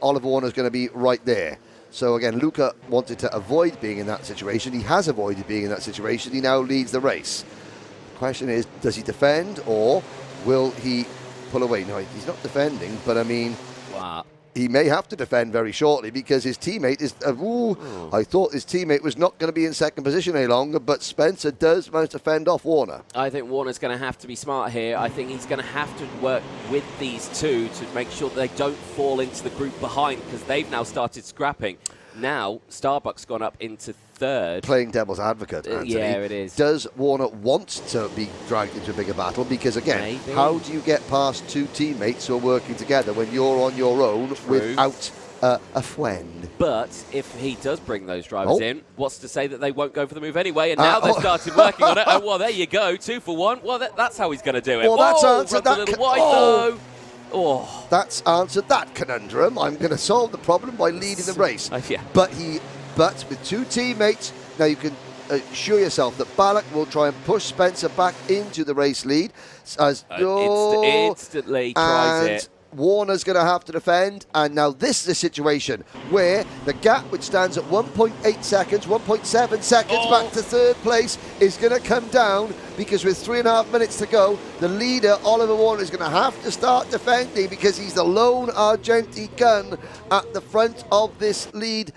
Oliver Warner's going to be right there. So again, Luca wanted to avoid being in that situation. He has avoided being in that situation. He now leads the race. The question is, does he defend or will he pull away? No, he's not defending, but I mean, he may have to defend very shortly because his teammate is... I thought his teammate was not going to be in second position any longer, but Spencer does manage to fend off Warner. I think Warner's going to have to be smart here. I think he's going to have to work with these two to make sure that they don't fall into the group behind because they've now started scrapping. Now, Starbuck's gone up into third. Playing devil's advocate, Anthony. Yeah, it is. Does Warner want to be dragged into a bigger battle? Because, again, how do you get past 2 teammates who are working together when you're on your own without a friend? But if he does bring those drivers in, what's to say that they won't go for the move anyway? And now they've started working on it. Oh, well, there you go. 2 for 1. Well, that's how he's going to do it. Well, that's answered that. A little wide, though. Oh. That's answered that conundrum. I'm going to solve the problem by leading the race. But with 2 teammates, now you can assure yourself that Balak will try and push Spencer back into the race lead. Instantly tries it. Warner's going to have to defend, and now this is a situation where the gap, which stands at 1.8 seconds, 1.7 seconds back to third place, is going to come down, because with 3.5 minutes to go, the leader, Oliver Warner, is going to have to start defending, because he's the lone Argenti gun at the front of this lead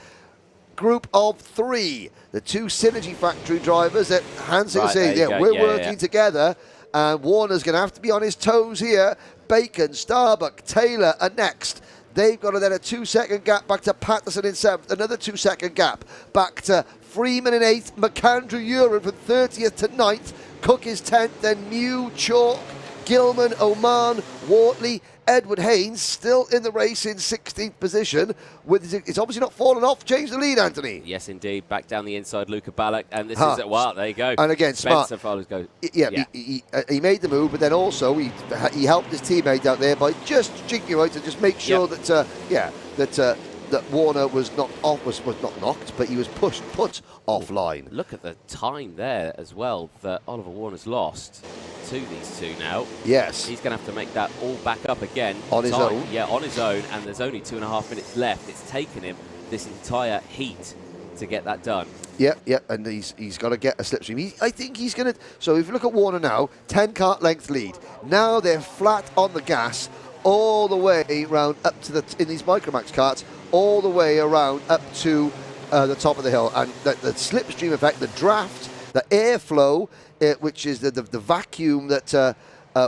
group of 3. The 2 Synergy Factory drivers that Hansinger say, we're working together, and Warner's going to have to be on his toes here. Bacon, Starbuck, Taylor are next. They've got then a 2-second gap back to Patterson in 7th, another 2-second gap back to Freeman in 8th, McAndrew Uren from 30th to 9th, Cook is 10th, then Mew, Chalk, Gilman, Oman, Wortley, Edward Haynes still in the race in 16th position. It's obviously not fallen off. Change the lead, Anthony. Yes, indeed. Back down the inside, Luca Ballack. And this is, well, there you go. And again, Spencer smart. follows go. Yeah. He made the move, but then also he helped his teammate out there by just jinking out to just make sure that Warner was not off, was not knocked, but he was put offline. Look at the time there as well that Oliver Warner's lost to these two now. Yes. He's going to have to make that all back up again. On his own? Yeah, on his own, and there's only 2.5 minutes left. It's taken him this entire heat to get that done. Yeah, and he's got to get a slipstream. I think he's going to... So if you look at Warner now, 10 kart length lead. Now they're flat on the gas all the way around up to in these Micromax karts, all the way around up to the top of the hill. And the slipstream effect, the draft, the airflow, which is the vacuum that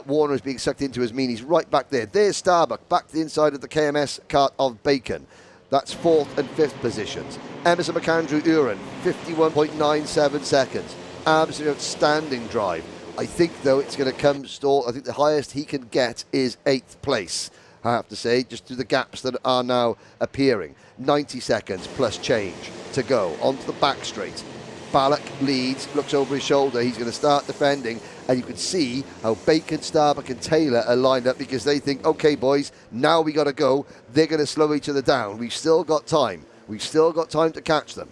Warner is being sucked into, as mean he's right back there. There's Starbuck, back to the inside of the KMS kart of Bacon. That's 4th and 5th positions. Emerson McAndrew Uren, 51.97 seconds. Absolutely outstanding drive. I think, though, it's going to come I think the highest he can get is 8th place, I have to say, just through the gaps that are now appearing. 90 seconds plus change to go. Onto the back straight. Ballack leads, looks over his shoulder. He's going to start defending, and you can see how Bacon, Starbuck and Taylor are lined up, because they think, okay, boys, now we got to go. They're going to slow each other down. We've still got time. We've still got time to catch them.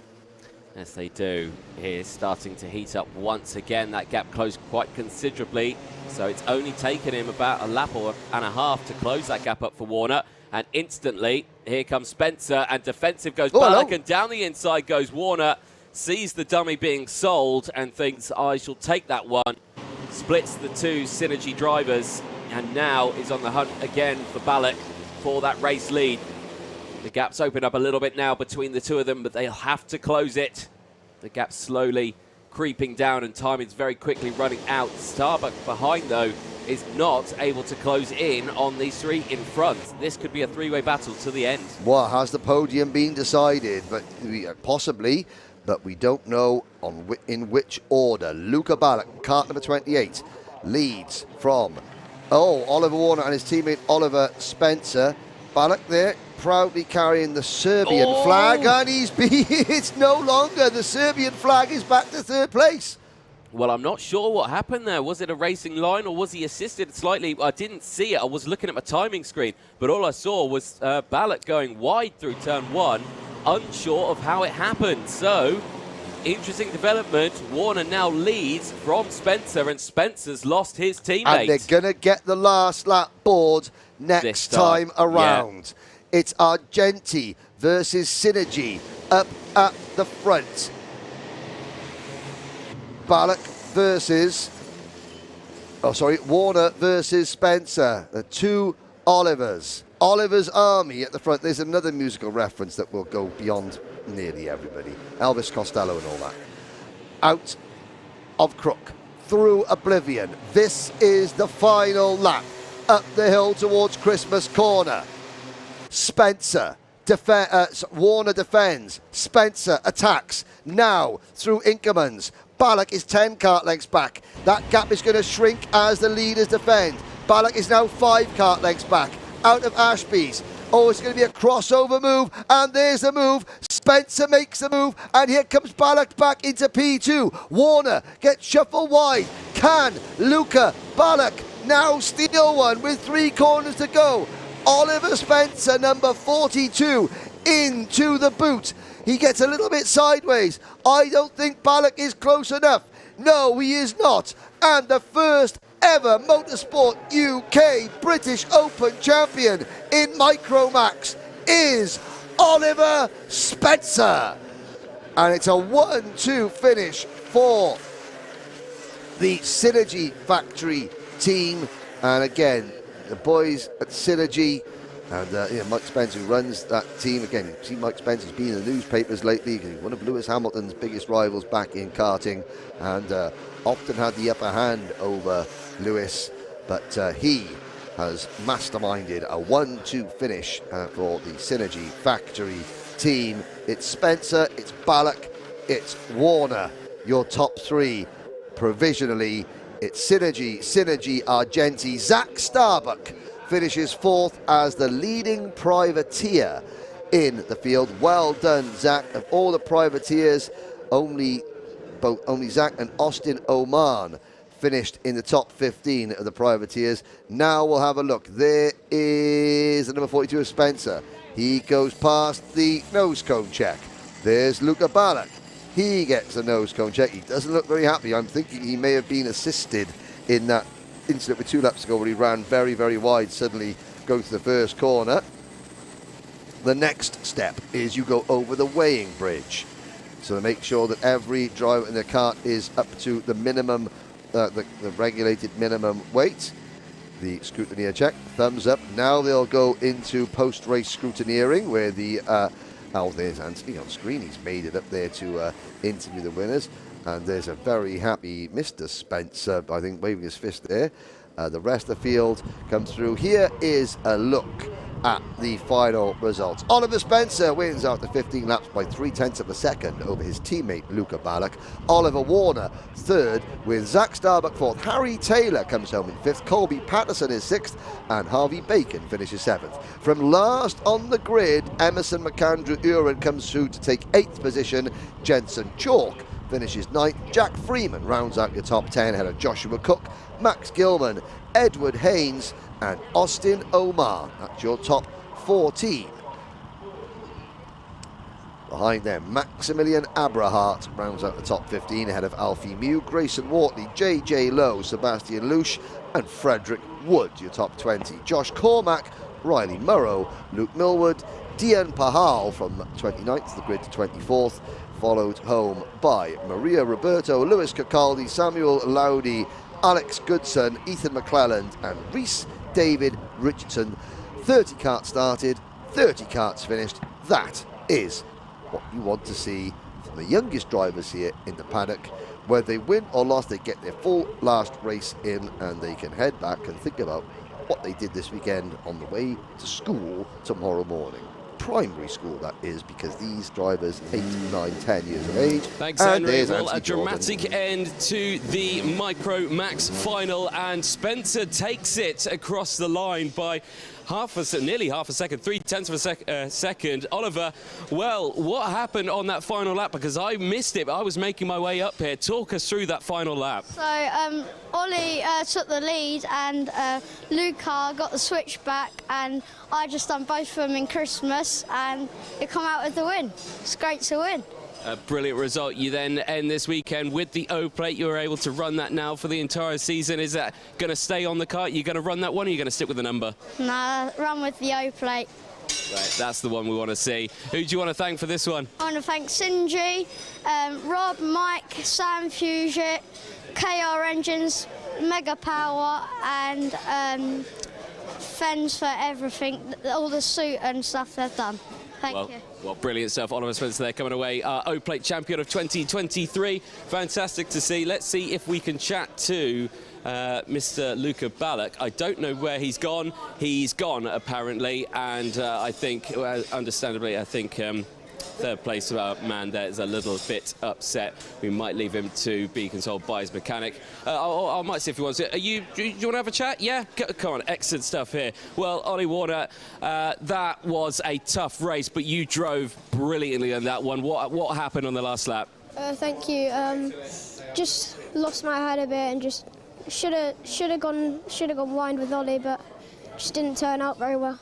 Yes, they do. He's starting to heat up once again. That gap closed quite considerably, so it's only taken him about a lap and a half to close that gap up for Warner. And instantly, here comes Spencer, and defensive goes Ballack, and down the inside goes Warner. Sees the dummy being sold and thinks, I shall take that one. Splits the 2 Synergy drivers, and now is on the hunt again for Ballack for that race lead. The gap's opened up a little bit now between the 2 of them, but they'll have to close it. The gap's slowly creeping down, and time is very quickly running out. Starbuck behind, though, is not able to close in on these 3 in front. This could be a 3-way battle to the end. Well, has the podium been decided? But possibly. But we don't know in which order. Luca Ballack, kart number 28, leads from, Oliver Warner and his teammate Oliver Spencer. Ballack there, proudly carrying the Serbian flag, and it's no longer. The Serbian flag is back to 3rd place. Well, I'm not sure what happened there. Was it a racing line, or was he assisted slightly? I didn't see it. I was looking at my timing screen, but all I saw was Ballack going wide through turn 1. Unsure of how it happened. So, interesting development. Warner now leads from Spencer, and Spencer's lost his teammate. And they're going to get the last lap board next time around. Yeah. It's Argenti versus Synergy up at the front. Ballack versus... Warner versus Spencer. The 2 Olivers. Oliver's Army at the front. There's another musical reference that will go beyond nearly everybody. Elvis Costello and all that. Out of Crook. Through Oblivion. This is the final lap. Up the hill towards Christmas Corner. Spencer. Warner defends. Spencer attacks. Now through Inkermans. Ballack is 10 kart lengths back. That gap is going to shrink as the leaders defend. Ballack is now 5 kart lengths back. Out of Ashby's. It's going to be a crossover move, and there's the move. Spencer makes the move, and here comes Ballack back into P2. Warner gets shuffled wide. Can Luca Ballack now steal one with 3 corners to go? Oliver Spencer, number 42, into the boot. He gets a little bit sideways. I don't think Ballack is close enough. No, he is not. And the first ever Motorsport UK British Open champion in Micromax is Oliver Spencer. And it's a 1-2 finish for the Synergy Factory team. And again, the boys at Synergy and Mike Spencer, who runs that team. Again, you see Mike Spencer's been in the newspapers lately. He's one of Lewis Hamilton's biggest rivals back in karting, and often had the upper hand over Lewis. But he has masterminded a 1-2 finish for the Synergy Factory team. It's Spencer, it's Ballack, it's Warner, your top three provisionally. It's Synergy, Argenti. Zach Starbuck finishes fourth as the leading privateer in the field. Well done, Zach. Of all the privateers, only Zach and Austin Oman finished in the top 15 of the privateers. Now we'll have a look. There is the number 42 of Spencer. He goes past the nose cone check. There's Luca Ballack. He gets a nose cone check. He doesn't look very happy. I'm thinking he may have been assisted in that incident with 2 laps ago where he ran very, very wide, suddenly going to the first corner. The next step is you go over the weighing bridge. So to make sure that every driver in the kart is up to the minimum, the regulated minimum weight. The scrutineer check, thumbs up. Now they'll go into post-race scrutineering where the there's Anthony on screen. He's made it up there to interview the winners. And there's a very happy Mr. Spencer, I think, waving his fist there. The rest of the field comes through. Here is a look at the final results. Oliver Spencer wins after 15 laps by 0.3 of a second over his teammate Luca Ballack. Oliver Warner third with Zach Starbuck fourth. Harry Taylor comes home in fifth. Colby Patterson is sixth, and Harvey Bacon finishes seventh. From last on the grid, Emerson McAndrew Uren comes through to take 8th position. Jensen Chalk finishes 9th. Jack Freeman rounds out your top 10 ahead of Joshua Cook, Max Gilman, Edward Haynes and Austin Omar. That's your top 14. Behind them, Maximilian Abrahart rounds out the top 15 ahead of Alfie Mew, Grayson Wortley, JJ Lowe, Sebastian Lusch and Frederick Wood, your top 20. Josh Cormack, Riley Murrow, Luke Millwood, Dian Pahal from 29th the grid to 24th, followed home by Maria Roberto, Lewis Cacaldi, Samuel Lowdy, Alex Goodson, Ethan McClelland and Reese David Richardson. 30 karts started, 30 karts finished. That is what you want to see from the youngest drivers here in the paddock. Whether they win or loss, they get their full last race in and they can head back and think about what they did this weekend on the way to school tomorrow morning. Primary school, that is, because these drivers 8, 9, 10 years of age. Thanks, Henry. Well, a dramatic end to the Micro Max final, and Spencer takes it across the line by nearly half a second, 0.3 of a second. Oliver, well, what happened on that final lap? Because I missed it, but I was making my way up here. Talk us through that final lap. So Ollie took the lead and Luca got the switch back, and I just done both of them in Christmas and it come out with the win. It's great to win. A brilliant result. You then end this weekend with the O Plate. You were able to run that now for the entire season. Is that going to stay on the kart? You're going to run that one, or are you going to stick with the number? Nah, run with the O Plate. Right, that's the one we want to see. Who do you want to thank for this one? I want to thank Sinji, Rob, Mike, Sam Fusion, KR Engines, Mega Power and Fens for everything, all the suit and stuff they've done. Thank you. Well, brilliant stuff. Oliver Spencer there coming away, O-Plate champion of 2023. Fantastic to see. Let's see if we can chat to Mr. Luca Ballack. I don't know where he's gone. He's gone, apparently, and I think, understandably, I think third place man there is a little bit upset. We might leave him to be consoled by his mechanic. I might see if he wants to. Do you want to have a chat? Yeah? Come on, excellent stuff here. Well, Ollie Warner, that was a tough race, but you drove brilliantly on that one. What happened on the last lap? Thank you. Just lost my head a bit and just should have gone wide with Ollie, but just didn't turn out very well.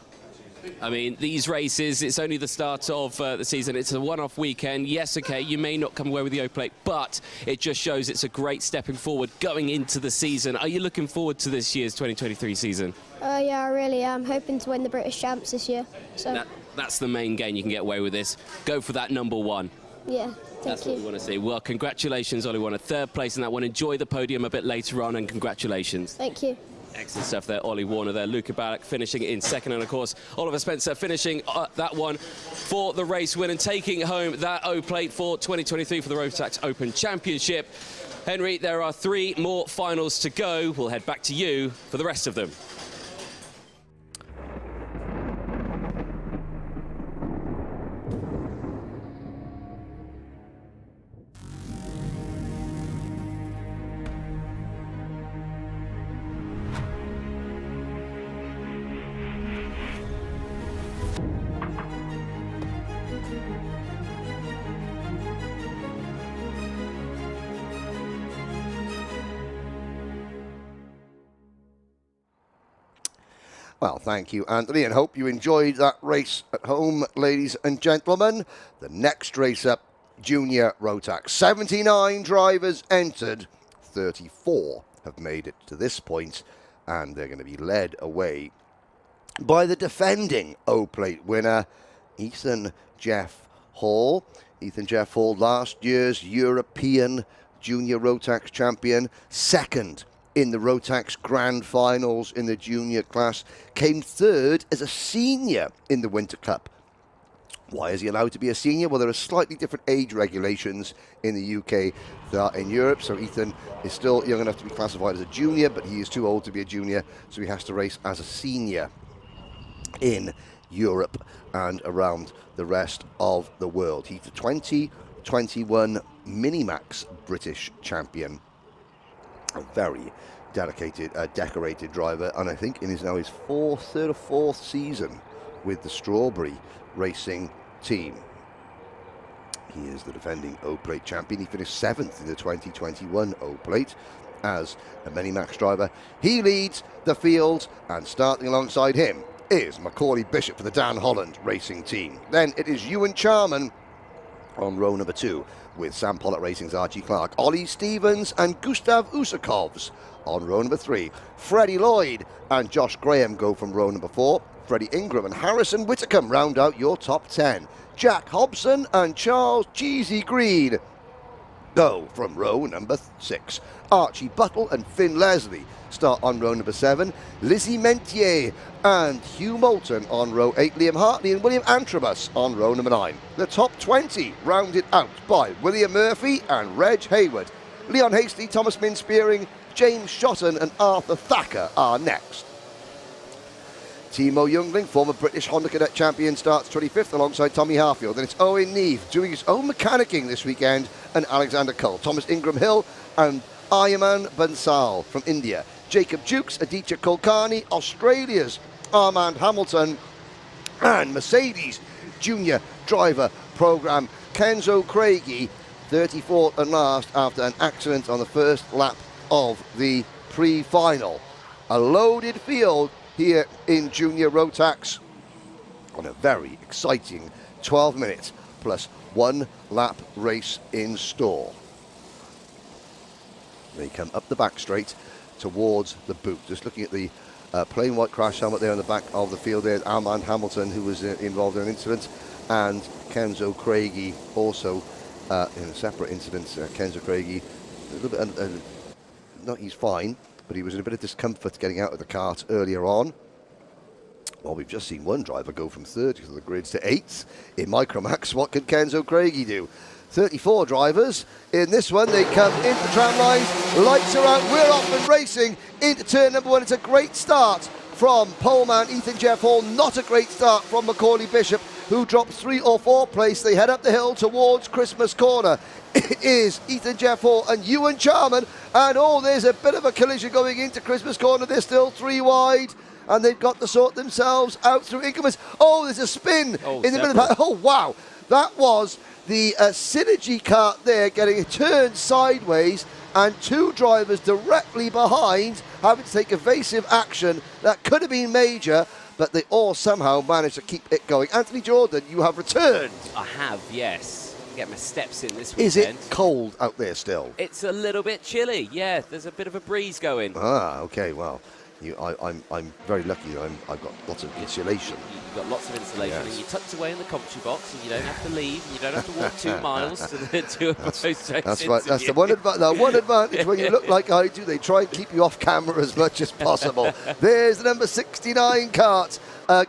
I mean, these races, it's only the start of the season. It's a one-off weekend. Yes, okay, you may not come away with the O Plate, but it just shows it's a great stepping forward going into the season. Are you looking forward to this year's 2023 season? Yeah, I really am. Hoping to win the British Champs this year. So That's the main gain you can get away with this. Go for that #1. Yeah, That's what we want to see. Well, congratulations, Ollie. Won a 3rd place in that one. Enjoy the podium a bit later on, and congratulations. Thank you. Excellent stuff there, Ollie Warner there. Luca Ballack finishing in 2nd, and of course, Oliver Spencer finishing that one for the race win and taking home that O Plate for 2023 for the Rotax Open Championship. Henry, there are 3 more finals to go. We'll head back to you for the rest of them. Well, thank you, Anthony, and hope you enjoyed that race at home, ladies and gentlemen. The next race up, Junior Rotax. 79 drivers entered, 34 have made it to this point, and they're going to be led away by the defending O-Plate winner, Ethan Jeff Hall. Ethan Jeff Hall, last year's European Junior Rotax champion, 2nd in the Rotax Grand Finals in the junior class, came 3rd as a senior in the Winter Cup. Why is he allowed to be a senior? Well, there are slightly different age regulations in the UK than are in Europe, so Ethan is still young enough to be classified as a junior, but he is too old to be a junior, so he has to race as a senior in Europe and around the rest of the world. He's the 2021 Minimax British champion. A very dedicated, decorated driver, and I think in his 3rd or 4th season with the Strawberry Racing team. He is the defending O-Plate champion. He finished 7th in the 2021 O-Plate as a Minimax driver. He leads the field, and starting alongside him is Macaulay Bishop for the Dan Holland Racing team. Then it is Ewan Charman on row number 2, with Sam Pollock Racing's Archie Clark, Ollie Stevens and Gustav Usakovs on row number 3. Freddie Lloyd and Josh Graham go from row number 4. Freddie Ingram and Harrison Whitcomb round out your top 10. Jack Hobson and Charles Cheesy Green go from row number 6. Archie Buttle and Finn Leslie start on row number 7. Lizzie Mentier and Hugh Moulton on row 8. Liam Hartley and William Antrobus on row number 9. The top 20 rounded out by William Murphy and Reg Hayward. Leon Hasty, Thomas Min-Spearing, James Shotton and Arthur Thacker are next. Timo Youngling, former British Honda Cadet champion, starts 25th alongside Tommy Harfield. Then it's Owen Neve doing his own mechanicking this weekend, and Alexander Cole. Thomas Ingram Hill and Ayman Bansal from India. Jacob Jukes, Aditya Kulkarni, Australia's Armand Hamilton, and Mercedes Junior Driver Program, Kenzo Craigie, 34th and last after an accident on the first lap of the pre-final. A loaded field here in Junior Rotax on a very exciting 12 minutes plus 1 lap race in store. They come up the back straight towards the boot. Just looking at the plain white crash helmet there on the back of the field there, Armand Hamilton, who was involved in an incident, and Kenzo Craigie also in a separate incident. Kenzo Craigie, a little bit, he's fine, but he was in a bit of discomfort getting out of the kart earlier on. Well, we've just seen one driver go from 3rd to the grids to 8th in Micromax. What can Kenzo Craigie do? 34 drivers in this one. They come into tram lines, lights are out, we're off and racing into turn number 1. It's a great start from poleman Ethan Jeff Hall, not a great start from Macaulay Bishop, who drops 3 or 4 place. They head up the hill towards Christmas Corner. It is Ethan Jeff Hall and Ewan Charman, and there's a bit of a collision going into Christmas Corner. They're still 3 wide, and they've got to sort themselves out through increments. There's a spin in the middle of the pack. Oh, wow. That was the Synergy kart there getting turned sideways and 2 drivers directly behind having to take evasive action. That could have been major, but they all somehow managed to keep it going. Anthony Jordan, you have returned. I have, yes. Get my steps in this weekend. Is it cold out there still? It's a little bit chilly, yeah. There's a bit of a breeze going. Ah, okay, well. I'm very lucky that I've got lots of insulation. You've got lots of insulation, Yes. and you're tucked away in the commentary box, and you don't have to leave, and you don't have to walk 2 miles to a post-race That's right. That's the one advantage when you look like I do. They try and keep you off camera as much as possible. There's the number 69 Kart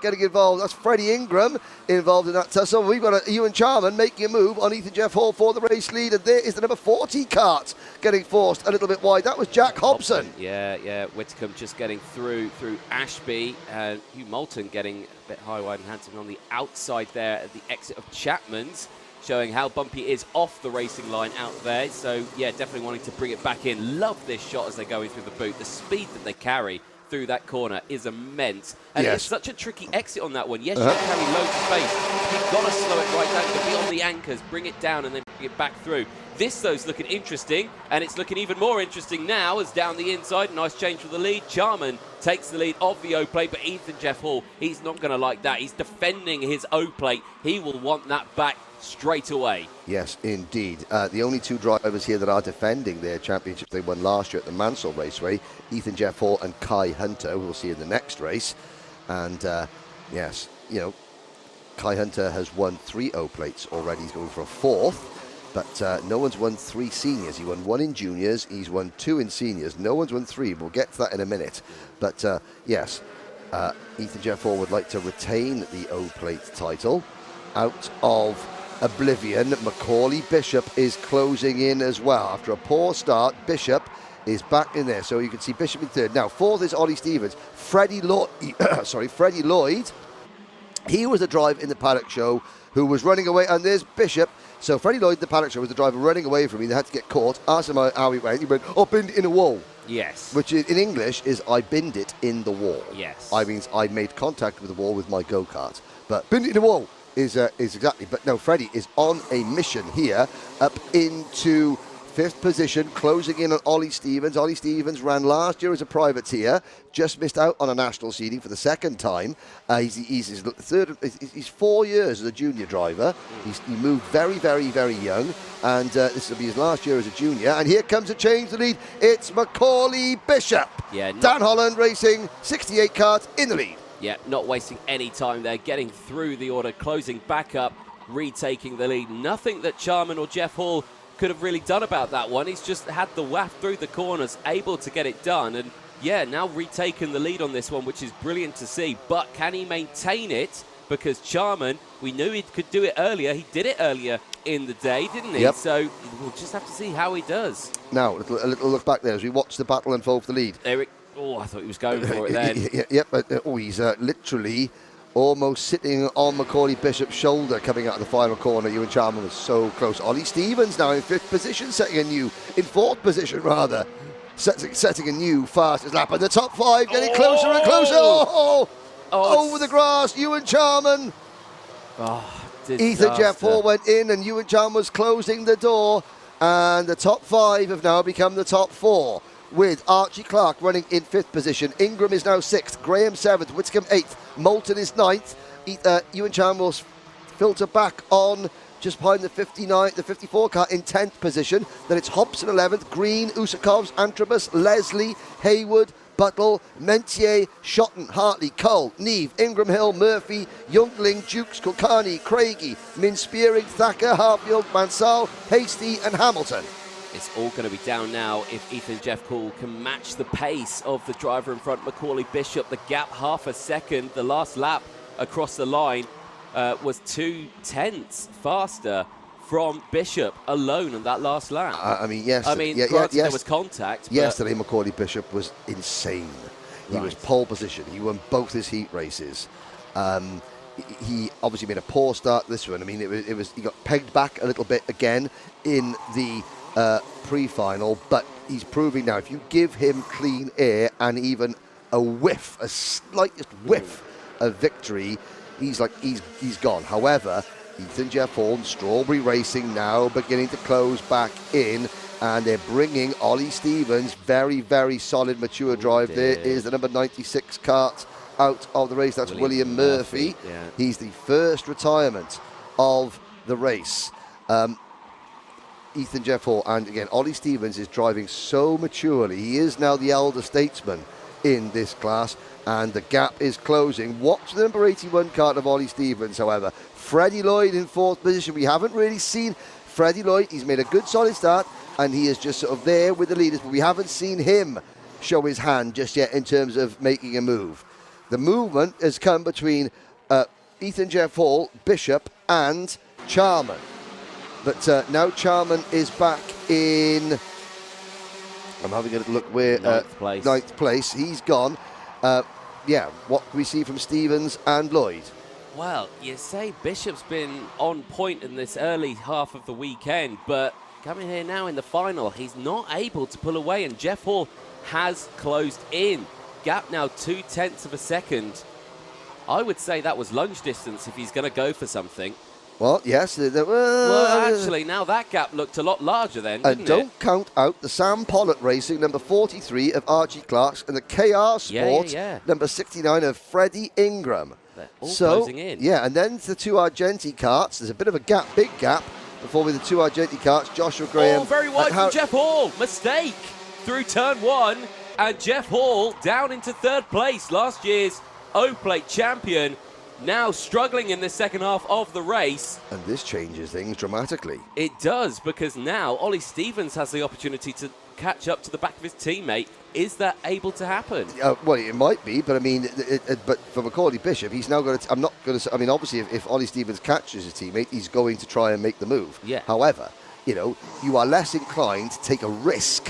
getting involved. That's Freddie Ingram involved in that tussle. We've got Ewan Charman making a move on Ethan Jeff Hall for the race lead, and there is the number 40 Kart getting forced a little bit wide. That was Jack Hobson. Yeah. Whitcomb just getting through Ashby, and Hugh Moulton getting a bit high, wide, and handsome on the outside there at the exit of Chapman's, showing how bumpy it is off the racing line out there. So, yeah, definitely wanting to bring it back in. Love this shot as they're going through the boot. The speed that they carry through that corner is immense. And Yes. it's such a tricky exit on that one. Yes, you carry loads of space. You've got to slow it right down. You've got to be on the anchors, bring it down, and then bring it back through. This, though, is looking interesting, and it's looking even more interesting now as down the inside. Nice change for the lead. Charman takes the lead of the O-plate, but Ethan Jeff Hall, he's not going to like that. He's defending his O-plate. He will want that back straight away. Yes, indeed. The only 2 drivers here that are defending their championship they won last year at the Mansell Raceway, Ethan Jeff Hall and Kai Hunter, who we'll see in the next race. And, yes, you know, Kai Hunter has won 3 O-plates already. He's going for a 4th. But no one's won 3 seniors. He won 1 in juniors. He's won 2 in seniors. No one's won 3. We'll get to that in a minute. But, yes, Ethan Jeff Hall would like to retain the O-plate title. Out of oblivion, Macaulay Bishop is closing in as well. After a poor start, Bishop is back in there. So you can see Bishop in 3rd. Now, 4th is Ollie Stevens. Freddie Lloyd. He was the driver in the paddock show who was running away. And there's Bishop. So Freddie Lloyd, the paddock show, was the driver running away from me. They had to get caught. Asked him how he went. He went, "Oh, binned it in a wall." Yes. Which in English is I binned it in the wall. Yes. I means I made contact with the wall with my go-kart. But binned it in the wall is exactly. But no, Freddie is on a mission here up into 5th position, closing in on Ollie Stevens. Ollie Stevens ran last year as a privateer, just missed out on a national seeding for the 2nd time. He's 4 years as a junior driver. He moved very, very, very young, and this will be his last year as a junior. And here comes a change the lead. It's Macaulay Bishop. Yeah, Dan Holland racing 68 Kart in the lead. Yeah, not wasting any time there, getting through the order, closing back up, retaking the lead. Nothing that Charman or Jeff Hall could have really done about that one. He's just had the waft through the corners, able to get it done. And yeah, now retaking the lead on this one, which is brilliant to see. But can he maintain it? Because Charman, we knew he could do it earlier. He did it earlier in the day, didn't he? Yep. So we'll just have to see how he does. Now, a little look back there as we watch the battle unfold for the lead. Oh, I thought he was going for it then. Yep, but he's literally almost sitting on Macaulay Bishop's shoulder coming out of the final corner. Ewan Charman was so close. Ollie Stevens now in 5th position, in 4th position rather, setting a new fastest lap. And the top 5 getting closer and closer. Over the grass, Ewan Charman. Ethan Jeff Hall went in and Ewan Charman was closing the door. And the top 5 have now become the top 4. With Archie Clark running in 5th position. Ingram is now 6th, Graham 7th, Whitcomb 8th, Moulton is 9th. Ewan Charman will filter back on just behind the 54 car in 10th position. Then it's Hobson 11th, Green, Usakovs, Antrobus, Leslie, Haywood, Buttle, Mentier, Shotton, Hartley, Cole, Neve, Ingram Hill, Murphy, Youngling, Jukes, Kulkarni, Craigie, Min-Spearing, Thacker, Harfield, Mansell, Hasty and Hamilton. It's all going to be down now if Ethan Jeff Hall can match the pace of the driver in front, Macaulay Bishop. The gap half a second. The last lap across the line was 2/10 faster from Bishop alone in that last lap. There was contact. Yesterday, Macaulay Bishop was insane. He was pole position. He won both his heat races. He obviously made a poor start this one. I mean, he got pegged back a little bit again in the pre-final, but he's proving now if you give him clean air and even a slightest whiff of victory, he's gone. However, Ethan Jeff Hall, Strawberry Racing now beginning to close back in. and they're bringing Ollie Stevens, very, very solid, mature drive. There is the number 96 Kart out of the race. That's William Murphy. Yeah. He's the first retirement of the race. Ethan Jeff Hall, and again, Ollie Stevens is driving so maturely. He is now the elder statesman in this class, and the gap is closing. Watch the number 81 Kart of Ollie Stevens, however. Freddie Lloyd in 4th position. We haven't really seen Freddie Lloyd. He's made a good solid start, and he is just sort of there with the leaders, but we haven't seen him show his hand just yet in terms of making a move. The movement has come between Ethan Jeff Hall, Bishop, and Charman. But now Charman is back in, I'm having a look where, 9th place. He's gone. Yeah, what can we see from Stevens and Lloyd? Well, you say Bishop's been on point in this early half of the weekend, but coming here now in the final, he's not able to pull away, and Jeff Hall has closed in. Gap now 0.2 of a second. I would say that was lunge distance if he's going to go for something. Well, yes. Well, actually, now that gap looked a lot larger then, didn't and don't count out the Sam Pollitt Racing, number 43 of Archie Clarks, and the KR Sport, number 69 of Freddie Ingram. They're all closing in. Yeah, and then the 2 Argenti Karts. There's a bit of a gap, big gap, before with the 2 Argenti Karts, Joshua Graham. Oh, very wide from Jeff Hall. Mistake through turn 1, and Jeff Hall down into 3rd place. Last year's O Plate champion. Now struggling in the second half of the race. And this changes things dramatically. It does, because now Ollie Stevens has the opportunity to catch up to the back of his teammate. Is that able to happen? Well, it might be, but I mean, but for Macaulay Bishop, he's now going to, I'm not going to, I mean, obviously, if Ollie Stevens catches his teammate, he's going to try and make the move. Yeah. However, you know, you are less inclined to take a risk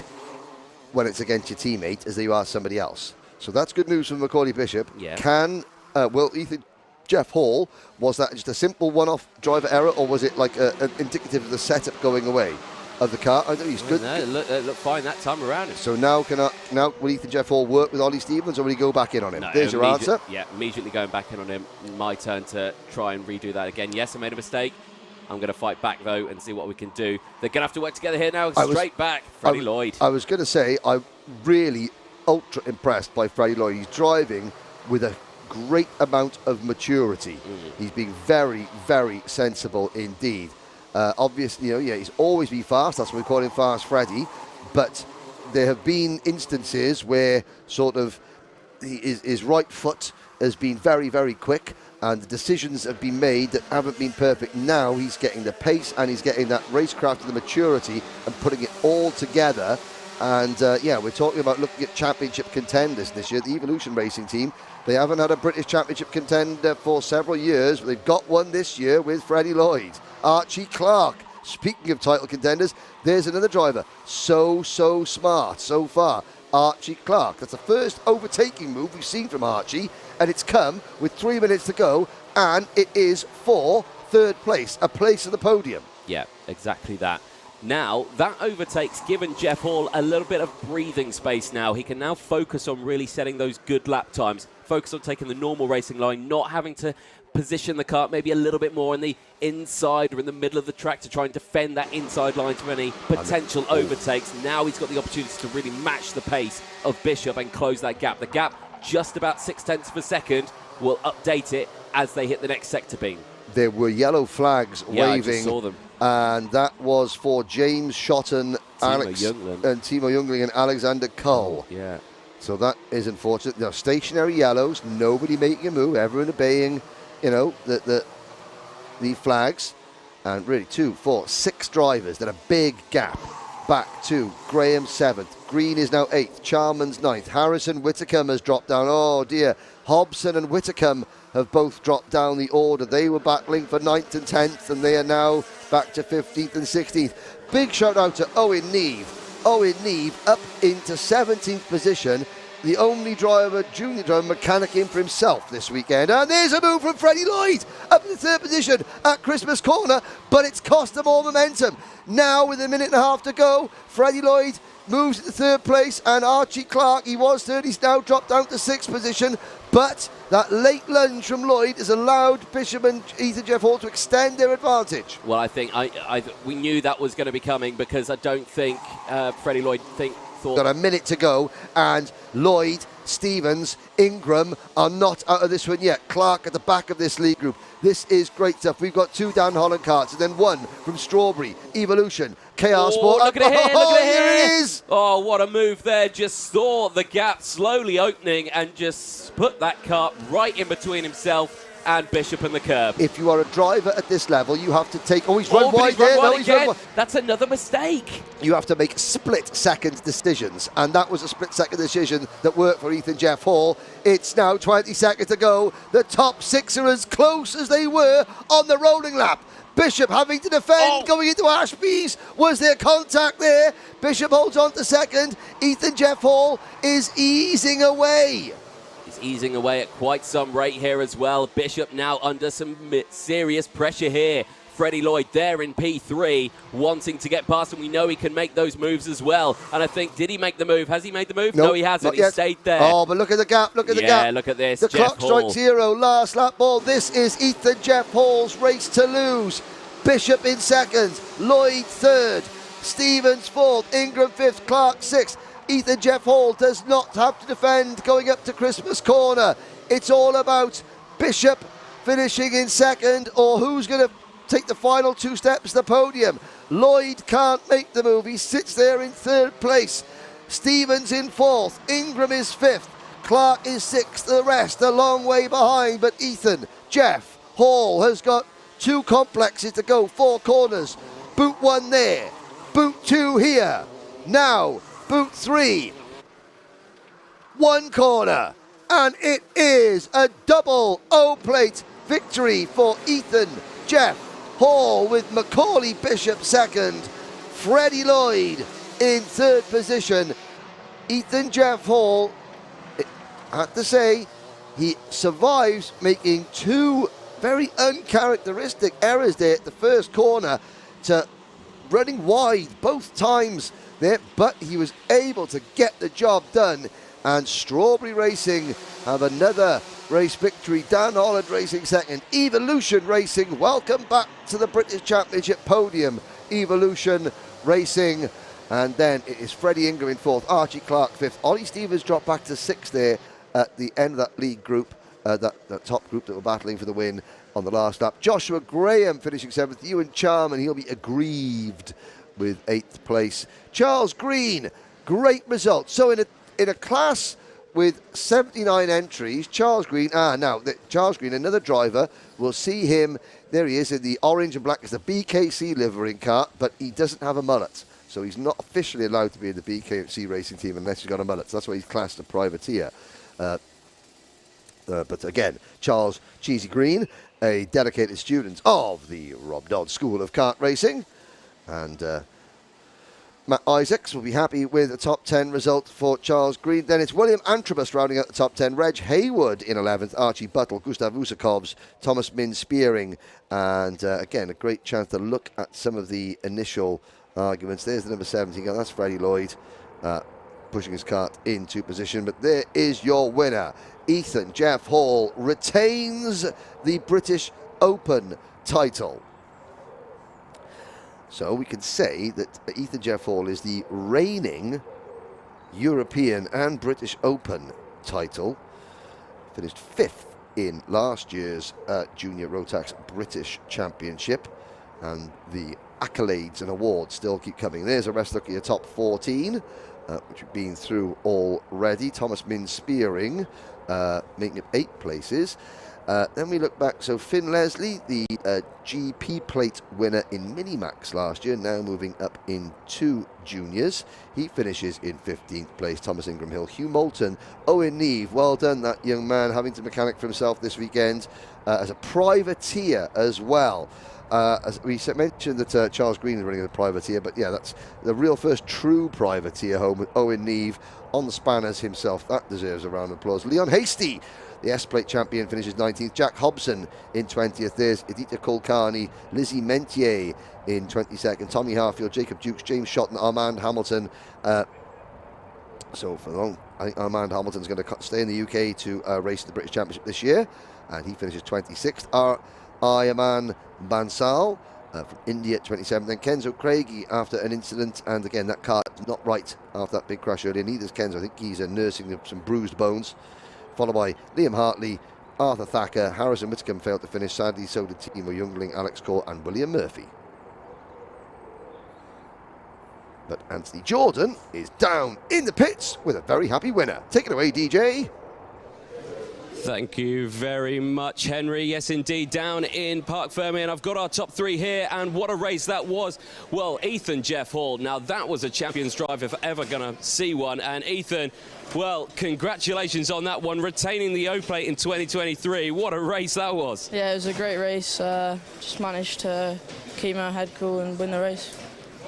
when it's against your teammate as you are somebody else. So that's good news from Macaulay Bishop. Yeah. Will Ethan Jeff Hall, was that just a simple one-off driver error, or was it like an indicative of the setup going away of the car? I think he's good. No, it looked fine that time around. So now will Ethan Jeff Hall work with Ollie Stevens, or will he go back in on him? No, There's your answer. Yeah, immediately going back in on him. My turn to try and redo that again. Yes, I made a mistake. I'm going to fight back, though, and see what we can do. They're going to have to work together here now. Straight back, Freddie Lloyd. I was going to say, I'm really ultra impressed by Freddie Lloyd. He's driving with a great amount of maturity. He's being very, very sensible indeed. Obviously, he's always been fast. That's why we call him Fast Freddie. But there have been instances where sort of his right foot has been very, very quick, and the decisions have been made that haven't been perfect. Now he's getting the pace, and he's getting that racecraft and the maturity and putting it all together. And we're talking about looking at championship contenders this year. The Evolution Racing team, they haven't had a British championship contender for several years, but they've got one this year with Freddie Lloyd. Archie Clark. Speaking of title contenders, there's another driver. So smart so far. Archie Clark. That's the first overtaking move we've seen from Archie, and it's come with 3 minutes to go, and it is for 3rd place, a place on the podium. Yeah, exactly that. Now, that overtake's given Jeff Hall a little bit of breathing space now. He can now focus on really setting those good lap times, focus on taking the normal racing line, not having to position the car maybe a little bit more in the inside or in the middle of the track to try and defend that inside line to any potential overtakes. Now he's got the opportunity to really match the pace of Bishop and close that gap. The gap, just about 0.6 of a second, will update it as they hit the next sector beam. There were yellow flags waving. I just saw them. And that was for James Shotton, Timo Jungling and Alexander Cull. Yeah. So that is unfortunate. Now, stationary yellows, nobody making a move, everyone obeying, the flags. And really 2, 4, 6 drivers. Then a big gap back to Graham 7th. Green is now 8th. Charman's 9th. Harrison Whitacombe has dropped down. Oh dear. Hobson and Whitacombe have both dropped down the order. They were battling for 9th and 10th, and they are now back to 15th and 16th. Big shout out to Owen Neve. Owen Neve up into 17th position. The only junior driver mechanic in for himself this weekend. And there's a move from Freddie Lloyd up in the 3rd position at Christmas Corner, but it's cost them all momentum. Now, with a minute and a half to go, Freddie Lloyd moves into third place, and Archie Clark, he was third, he's now dropped down to sixth position, but that late lunge from Lloyd has allowed Bishop and Ethan Jeff Hall to extend their advantage. Well, I think we knew that was going to be coming, because I don't think Freddie Lloyd thought... Got a minute to go, and Lloyd, Stevens, Ingram are not out of this one yet. Clark at the back of this lead group. This is great stuff. We've got 2 Dan Holland karts, and then 1 from Strawberry, Evolution, KR Sport. Look at it here, look at it here. Here it is. Oh, what a move there. Just saw the gap slowly opening and just put that kart right in between himself and Bishop and the curb. If you are a driver at this level, you have to take... Oh, he's run wide there. No, he's run wide. That's another mistake. You have to make split-second decisions, and that was a split-second decision that worked for Ethan Jeff Hall. It's now 20 seconds to go. The top 6 are as close as they were on the rolling lap. Bishop having to defend, going into Ashby's. Was there contact there? Bishop holds on to second. Ethan Jeff Hall is easing away. He's easing away at quite some rate here as well. Bishop now under some serious pressure here. Freddie Lloyd there in P3, wanting to get past, and we know he can make those moves as well. And I think, did he make the move? Has he made the move? Nope, no, he hasn't. He stayed there. Oh, but look at the gap, look at the gap. Yeah, look at this. The Jeff clock strikes 0, last lap ball. This is Ethan Jeff Hall's race to lose. Bishop in second, Lloyd third, Stevens fourth, Ingram fifth, Clark sixth. Ethan Jeff Hall does not have to defend going up to Christmas corner. It's all about Bishop finishing in second, or who's going to take the final 2 steps to the podium. Lloyd can't make the move. He sits there in third place. Stevens in fourth. Ingram is fifth. Clark is sixth. The rest a long way behind. But Ethan Jeff Hall has got 2 complexes to go, 4 corners. Boot 1 there. Boot 2 here. Now, boot 3. 1 corner. And it is a double O-plate victory for Ethan Jeff Hall, with Macaulay Bishop second, Freddie Lloyd in third position. Ethan Jeff Hall, I have to say, he survives making 2 very uncharacteristic errors there at the first corner, to running wide both times there, but he was able to get the job done. And Strawberry Racing have another race victory. Dan Holland Racing second. Evolution Racing, welcome back to the British Championship podium. Evolution Racing, and then it is Freddie Ingram in fourth, Archie Clark fifth. Ollie Stevens dropped back to sixth there at the end of that lead group, that top group that were battling for the win on the last lap. Joshua Graham finishing seventh. Ewan Charman, he'll be aggrieved with 8th place. Charles Green, great result. So in a class with 79 entries, Charles Green, Charles Green, another driver, we'll see him, there he is in the orange and black, it's the BKC livery car, but he doesn't have a mullet. So he's not officially allowed to be in the BKC racing team unless he's got a mullet. So that's why he's classed a privateer. But again, Charles Cheesy Green, a dedicated student of the Rob Dodd School of Kart Racing. And Matt Isaacs will be happy with a top 10 result for Charles Green. Then it's William Antrobus rounding out the top 10. Reg Haywood in 11th. Archie Buttle, Gustav Usakovs, Thomas Min Spearing. And again, a great chance to look at some of the initial arguments. There's the number 17. That's Freddie Lloyd pushing his kart into position. But there is your winner. Ethan Jeff Hall retains the British Open title. So we can say that Ethan Jeff Hall is the reigning European and British Open title. Finished 5th in last year's Junior Rotax British Championship. And the accolades and awards still keep coming. There's a rest look at your top 14, which we've been through already. Thomas Min Spearing making it 8 places. Then we look back, so Finn Leslie, the GP plate winner in Minimax last year, now moving up into juniors. He finishes in 15th place. Thomas Ingram Hill, Hugh Moulton, Owen Neve, well done that young man, having to mechanic for himself this weekend as a privateer as well. As we mentioned that Charles Green is running as a privateer, but yeah, that's the real first true privateer home with Owen Neve on the spanners himself. That deserves a round of applause. Leon Hasty, the S-Plate champion, finishes 19th. Jack Hobson in 20th. There's Edita Kulkarni, Lizzie Mentier in 22nd. Tommy Harfield, Jacob Dukes, James Shotton, Armand Hamilton So for long, I think Armand Hamilton's going to stay in the UK to race the British Championship this year, and he finishes 26th. Ayaman Bansal from India, 27th. Then Kenzo Craigie after an incident, and again that car not right after that big crash earlier. Neither's Kenzo. I think he's nursing some bruised bones. Followed by Liam Hartley, Arthur Thacker, Harrison Whitcomb failed to finish. Sadly, so did Timo Youngling, Alex Core, and William Murphy. But Anthony Jordan is down in the pits with a very happy winner. Take it away, DJ. Thank you very much, Henry. Yes, indeed, down in Parc Fermé, and I've got our top three here, and what a race that was. Well, Ethan Jeff Hall, now that was a champion's drive if ever going to see one, and Ethan, well, congratulations on that one, retaining the O Plate in 2023. What a race that was. Yeah, it was a great race. Just managed to keep my head cool and win the race.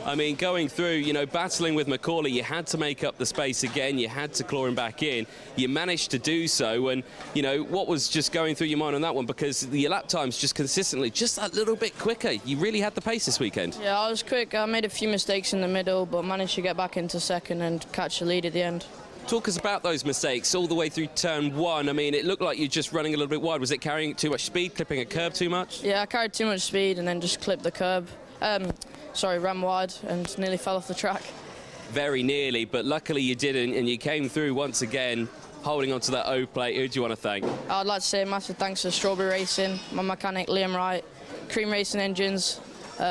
I mean, going through, you know, battling with Macaulay, you had to make up the space again. You had to claw him back in. You managed to do so. And, you know, what was just going through your mind on that one? Because the lap times just consistently, just that little bit quicker. You really had the pace this weekend. Yeah, I was quick. I made a few mistakes in the middle, but managed to get back into second and catch the lead at the end. Talk us about those mistakes all the way through turn one. I mean, it looked like you were just running a little bit wide. Was it carrying too much speed, clipping a curb too much? Yeah, I carried too much speed and then just clipped the curb. Ran wide and nearly fell off the track. Very nearly, but luckily you didn't, and you came through once again, holding on to that O Plate. Who do you want to thank? I'd like to say a massive thanks to Strawberry Racing, my mechanic Liam Wright, Cream Racing Engines,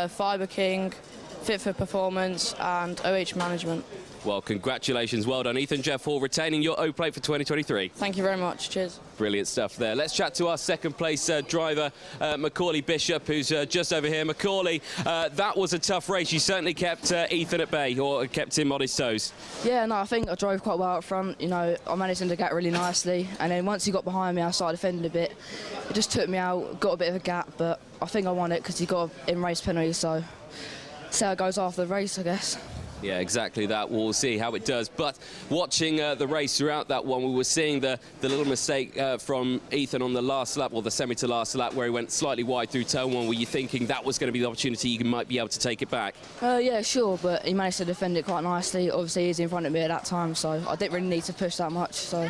Fibre King, Fit for Performance, and OH Management. Well, congratulations. Well done, Ethan Jeff Hall, retaining your O Plate for 2023. Thank you very much. Cheers. Brilliant stuff there. Let's chat to our second place driver, Macaulay Bishop, who's just over here. Macaulay, that was a tough race. You certainly kept Ethan at bay, or kept him on his toes. Yeah, no, I think I drove quite well up front. You know, I managed him to get really nicely, and then once he got behind me, I started defending a bit. It just took me out, got a bit of a gap, but I think I won it because he got an in-race penalty, so see how it goes after the race, I guess. Yeah, exactly that. We'll see how it does. But watching the race throughout that one, we were seeing the little mistake from Ethan on the last lap, or the semi to last lap, where he went slightly wide through turn one. Were you thinking that was going to be the opportunity you might be able to take it back? Yeah, sure, but he managed to defend it quite nicely. Obviously, he's in front of me at that time, so I didn't really need to push that much. So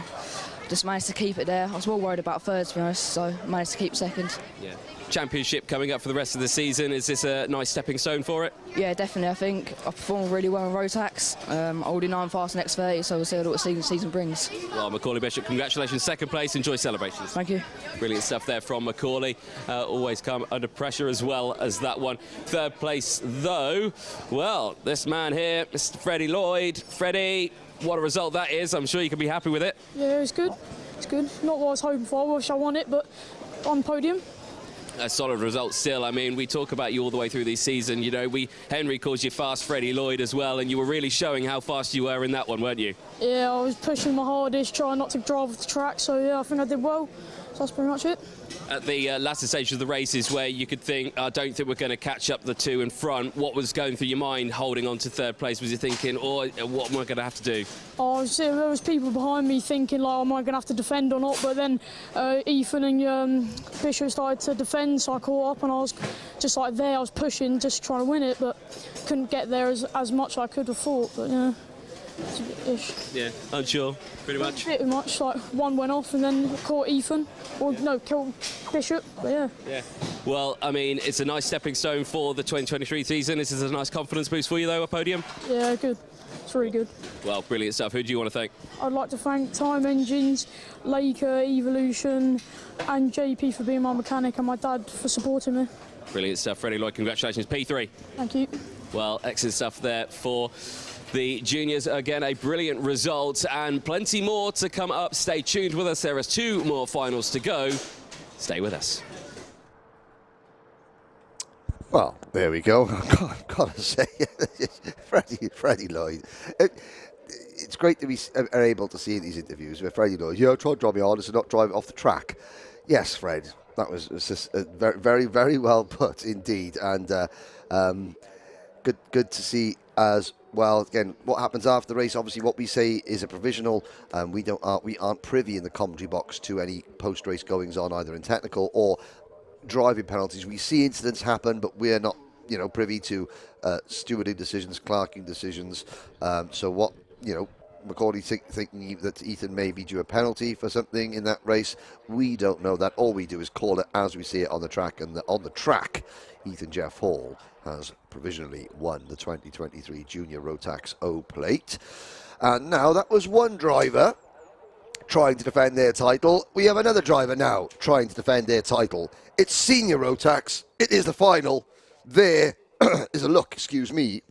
just managed to keep it there. I was more worried about third, to be honest, so managed to keep second. Yeah. Championship coming up for the rest of the season. Is this a nice stepping stone for it? Yeah, definitely. I think I performed really well in Rotax. I already know I'm fast next 30, so we'll see what the season brings. Well, Macaulay Bishop, congratulations. Second place. Enjoy celebrations. Thank you. Brilliant stuff there from Macaulay. Always come under pressure as well as that one. Third place, though, well, this man here, Mr. Freddie Lloyd. Freddie, what a result that is. I'm sure you can be happy with it. Yeah, it's good. It's good. Not what I was hoping for. I wish I won it, but on podium. A solid result still. I mean, we talk about you all the way through this season. You know, Henry calls you fast Freddie Lloyd as well, and you were really showing how fast you were in that one, weren't you? Yeah, I was pushing my hardest, trying not to drive off the track, so yeah, I think I did well. So that's pretty much it. At the latter stage of the races where you could think, I don't think we're going to catch up the two in front, what was going through your mind holding on to third place? Was you thinking, what am I going to have to do? There was people behind me thinking, like, am I going to have to defend or not? But then Ethan and Bishop started to defend, so I caught up and I was just like there, I was pushing, just trying to win it, but couldn't get there as much as I could have thought, but yeah. It's a bit-ish. Yeah, unsure, pretty much. Pretty much, like one went off and then caught Ethan, or no, killed Bishop, but yeah. Yeah. Well, I mean, it's a nice stepping stone for the 2023 season. This is a nice confidence boost for you, though, a podium? Yeah, good. It's really good. Well, brilliant stuff. Who do you want to thank? I'd like to thank Time Engines, Laker, Evolution, and JP for being my mechanic, and my dad for supporting me. Brilliant stuff. Freddie Lloyd, congratulations. P3. Thank you. Well, excellent stuff there for the juniors. Again, a brilliant result and plenty more to come up. Stay tuned with us. There are 2 more finals to go. Stay with us. Well, there we go. I've got to say, Freddie Lloyd. It's great to be able to see these interviews where Freddie Lloyd, I tried to drive my hardest and not drive it off the track. Yes, Fred, that was just very, very, very well put indeed. And good to see as well. Again, what happens after the race, obviously what we say is a provisional. We aren't privy in the commentary box to any post-race goings on, either in technical or driving penalties. We see incidents happen, but we're not, privy to stewarding decisions, clerking decisions. So what, Macaulay thinking that Ethan may be due a penalty for something in that race. We don't know that. All we do is call it as we see it on the track. And on the track, Ethan Jeff Hall has provisionally won the 2023 Junior Rotax O Plate. And now that was one driver trying to defend their title. We have another driver now trying to defend their title. It's Senior Rotax. It is the final. There is a look, excuse me,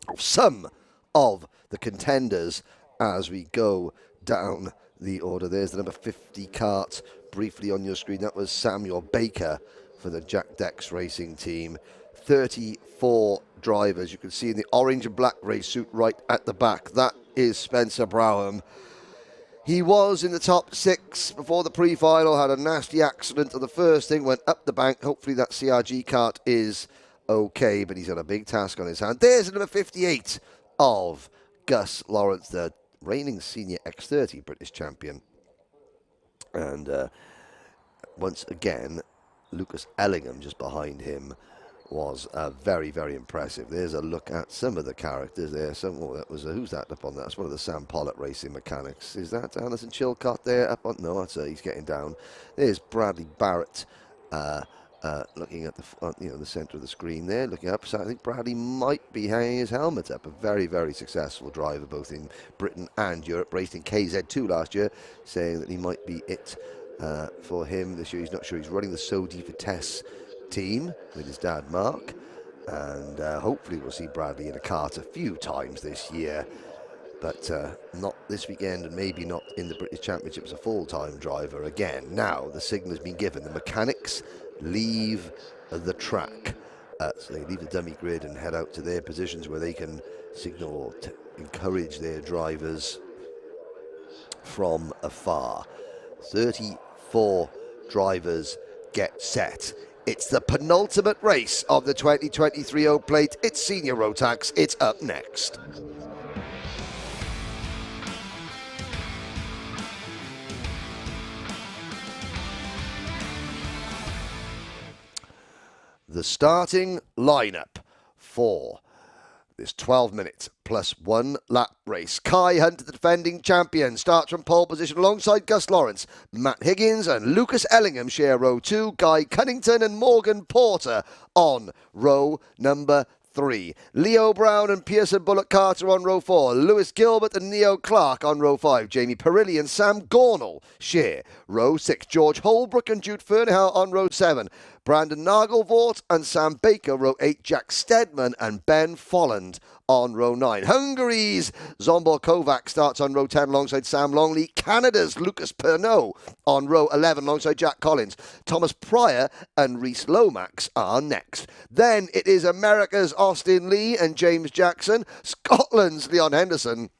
of some of the contenders as we go down the order. There's the number 50 Kart briefly on your screen. That was Samuel Baker for the Jack Dex Racing team. 34 drivers. You can see in the orange and black race suit right at the back. That is Spencer Browham. He was in the top 6 before the pre-final, had a nasty accident on the first thing, went up the bank. Hopefully that CRG kart is okay, but he's got a big task on his hand. There's the number 58 of Gus Lawrence, the reigning senior X30 British champion. And once again, Lucas Ellingham just behind him was very, very impressive. There's a look at some of the characters there. Who's that up on that? That's one of the Sam Pollitt racing mechanics. Is that Anderson Chilcott there up on? No, that's he's getting down. There's Bradley Barrett looking at the centre of the screen there, looking up. So I think Bradley might be hanging his helmet up. A very, very successful driver both in Britain and Europe. Raced in KZ2 last year, saying that he might be it for him this year. He's not sure. He's running the Sodi Vitesse team with his dad Mark, and hopefully we'll see Bradley in a kart a few times this year, but not this weekend, and maybe not in the British Championship as a full-time driver again. Now the signal has been given. The mechanics leave the track, so they leave the dummy grid and head out to their positions where they can signal to encourage their drivers from afar. 34 drivers get set. It's the penultimate race of the 2023 O Plate. It's Senior Rotax. It's up next. The starting lineup for this 12 minutes plus 1 lap race. Kai Hunter, the defending champion, starts from pole position alongside Gus Lawrence. Matt Higgins and Lucas Ellingham share row 2. Guy Cunnington and Morgan Porter on row number 3. Leo Brown and Pearson Bullock Carter on row 4. Lewis Gilbert and Neo Clark on row 5. Jamie Perilli and Sam Gornall share row 6. George Holbrook and Jude Fernhow on row 7. Brandon Nagelvort and Sam Baker, row 8. Jack Stedman and Ben Folland on row 9. Hungary's Zombor Kovac starts on row 10 alongside Sam Longley. Canada's Lucas Pernot on row 11 alongside Jack Collins. Thomas Pryor and Rhys Lomax are next. Then it is America's Austin Lee and James Jackson. Scotland's Leon Henderson.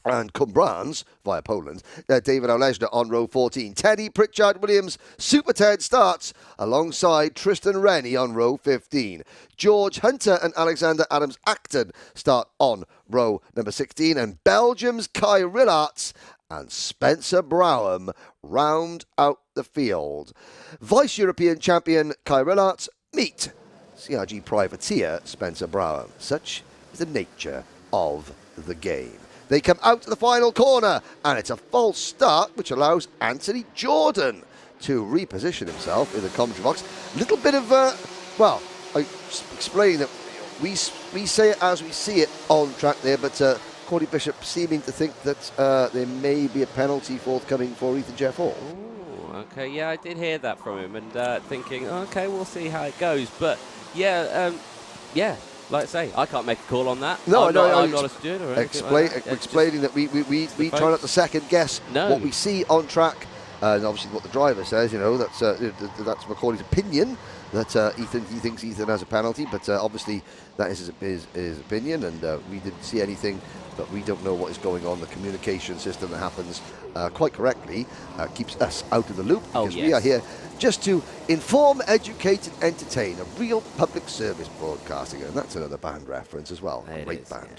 And Cumbrans, via Poland, David Olejna on row 14. Teddy Pritchard Williams, Super Ted starts alongside Tristan Rennie on row 15. George Hunter and Alexander Adams-Acton start on row number 16. And Belgium's Kai Rillarts and Spencer Browham round out the field. Vice-European champion Kai Rillarts meet CRG privateer Spencer Browham. Such is the nature of the game. They come out to the final corner, and it's a false start, which allows Anthony Jordan to reposition himself in the commentary box. A little bit of, I explain that we say it as we see it on track there, but Cordy Bishop seeming to think that there may be a penalty forthcoming for Ethan Jeff Hall. Ooh, okay, yeah, I did hear that from him, and thinking, okay, we'll see how it goes. But, yeah, like I say, I can't make a call on that. No, I'm not a steward or anything like that. Explaining that we try not to second guess what we see on track, and obviously what the driver says. You know, that's Macaulay's opinion that he thinks Ethan has a penalty, but obviously that is his opinion, and we didn't see anything. But we don't know what is going on. The communication system that happens quite correctly keeps us out of the loop, because we are here just to inform, educate, and entertain. A real public service broadcasting, and that's another band reference as well. Great band.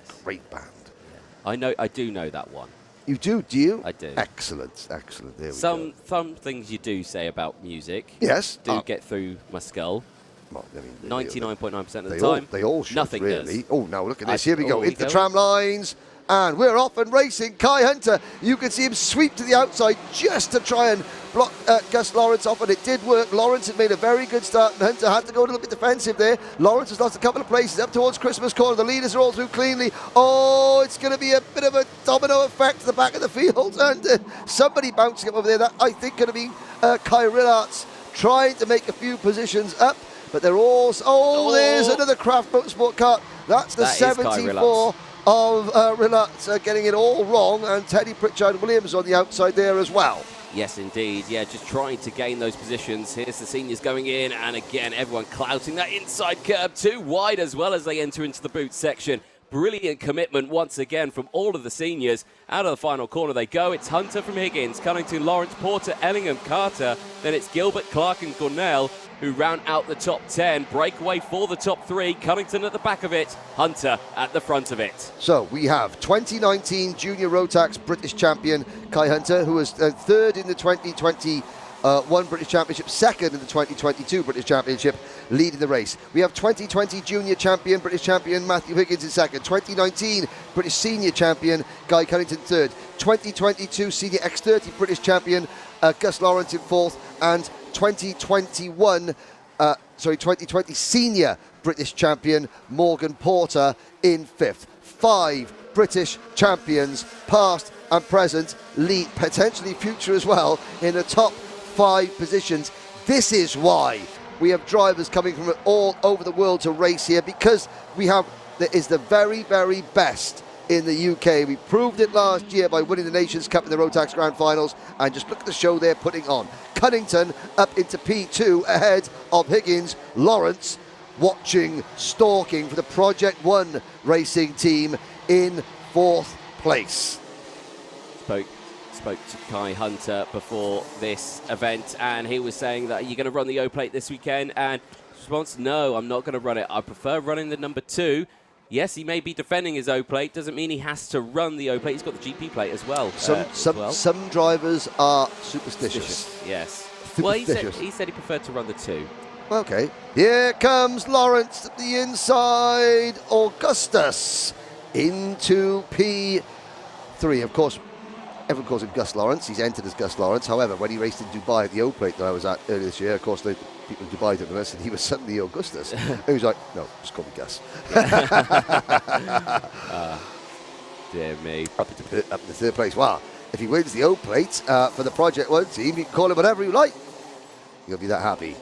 Yeah. I do know that one. You do you? I do. Excellent. There we go. Some things you do say about music. Yes. Do get through my skull. Well, I mean, 99.9% of the time. They all should, nothing really. does. Oh, now look at this. Here we go. Into the tram lines. And we're off and racing. Kai Hunter, you can see him sweep to the outside just to try and block Gus Lawrence off, and it did work. Lawrence had made a very good start, and Hunter had to go a little bit defensive there. Lawrence has lost a couple of places up towards Christmas Corner. The leaders are all through cleanly. Oh, it's going to be a bit of a domino effect to the back of the field, and somebody bouncing up over there. That I think could have been Kai Rillarts trying to make a few positions up, but they're all... Oh, there's another Craft Motorsport car. That's the 74 of Rillarts getting it all wrong, and Teddy Pritchard-Williams on the outside there as well. Yes, indeed. Yeah, just trying to gain those positions. Here's the seniors going in, and again, everyone clouting that inside curb too wide as well as they enter into the boot section. Brilliant commitment once again from all of the seniors. Out of the final corner they go. It's Hunter from Higgins, Cunnington, Lawrence, Porter, Ellingham, Carter. Then it's Gilbert, Clark and Gornell who round out the top 10. Breakaway for the top 3. Cunnington at the back of it. Hunter at the front of it. So we have 2019 Junior Rotax British champion Kai Hunter, who was third in the 2021 British Championship, second in the 2022 British Championship, leading the race. We have 2020 Junior Champion, British Champion Matthew Higgins in second. 2019 British Senior Champion Guy Cunnington third. 2022 Senior X30 British Champion Gus Lawrence in fourth, and 2020 Senior British Champion Morgan Porter in fifth. 5 British champions, past and present, lead, potentially future as well, in the top 5 positions. This is why we have drivers coming from all over the world to race here, because there is the very, very best in the UK. We proved it last year by winning the Nations Cup in the Rotax Grand Finals, and just look at the show they're putting on. Cunnington up into P2 ahead of Higgins. Lawrence watching, stalking for the Project One racing team in 4th place. Spoke to Kai Hunter before this event, and he was saying that, are you going to run the O Plate this weekend? And his response, no, I'm not going to run it. I prefer running the number 2. Yes, he may be defending his O Plate. Doesn't mean he has to run the O Plate. He's got the GP plate as well. Some drivers are superstitious. Yes. Well, he said he preferred to run the 2. Okay. Here comes Lawrence at the inside. Augustus into P3. Of course, everyone calls him Gus Lawrence. He's entered as Gus Lawrence. However, when he raced in Dubai at the O Plate that I was at earlier this year, of course, the people in Dubai didn't know this, and he was suddenly Augustus. He was like, no, just call me Gus. Dear me. Up in the 3rd place. Wow. If he wins the O Plate for the Project One team, you can call him whatever you like. You'll be that happy.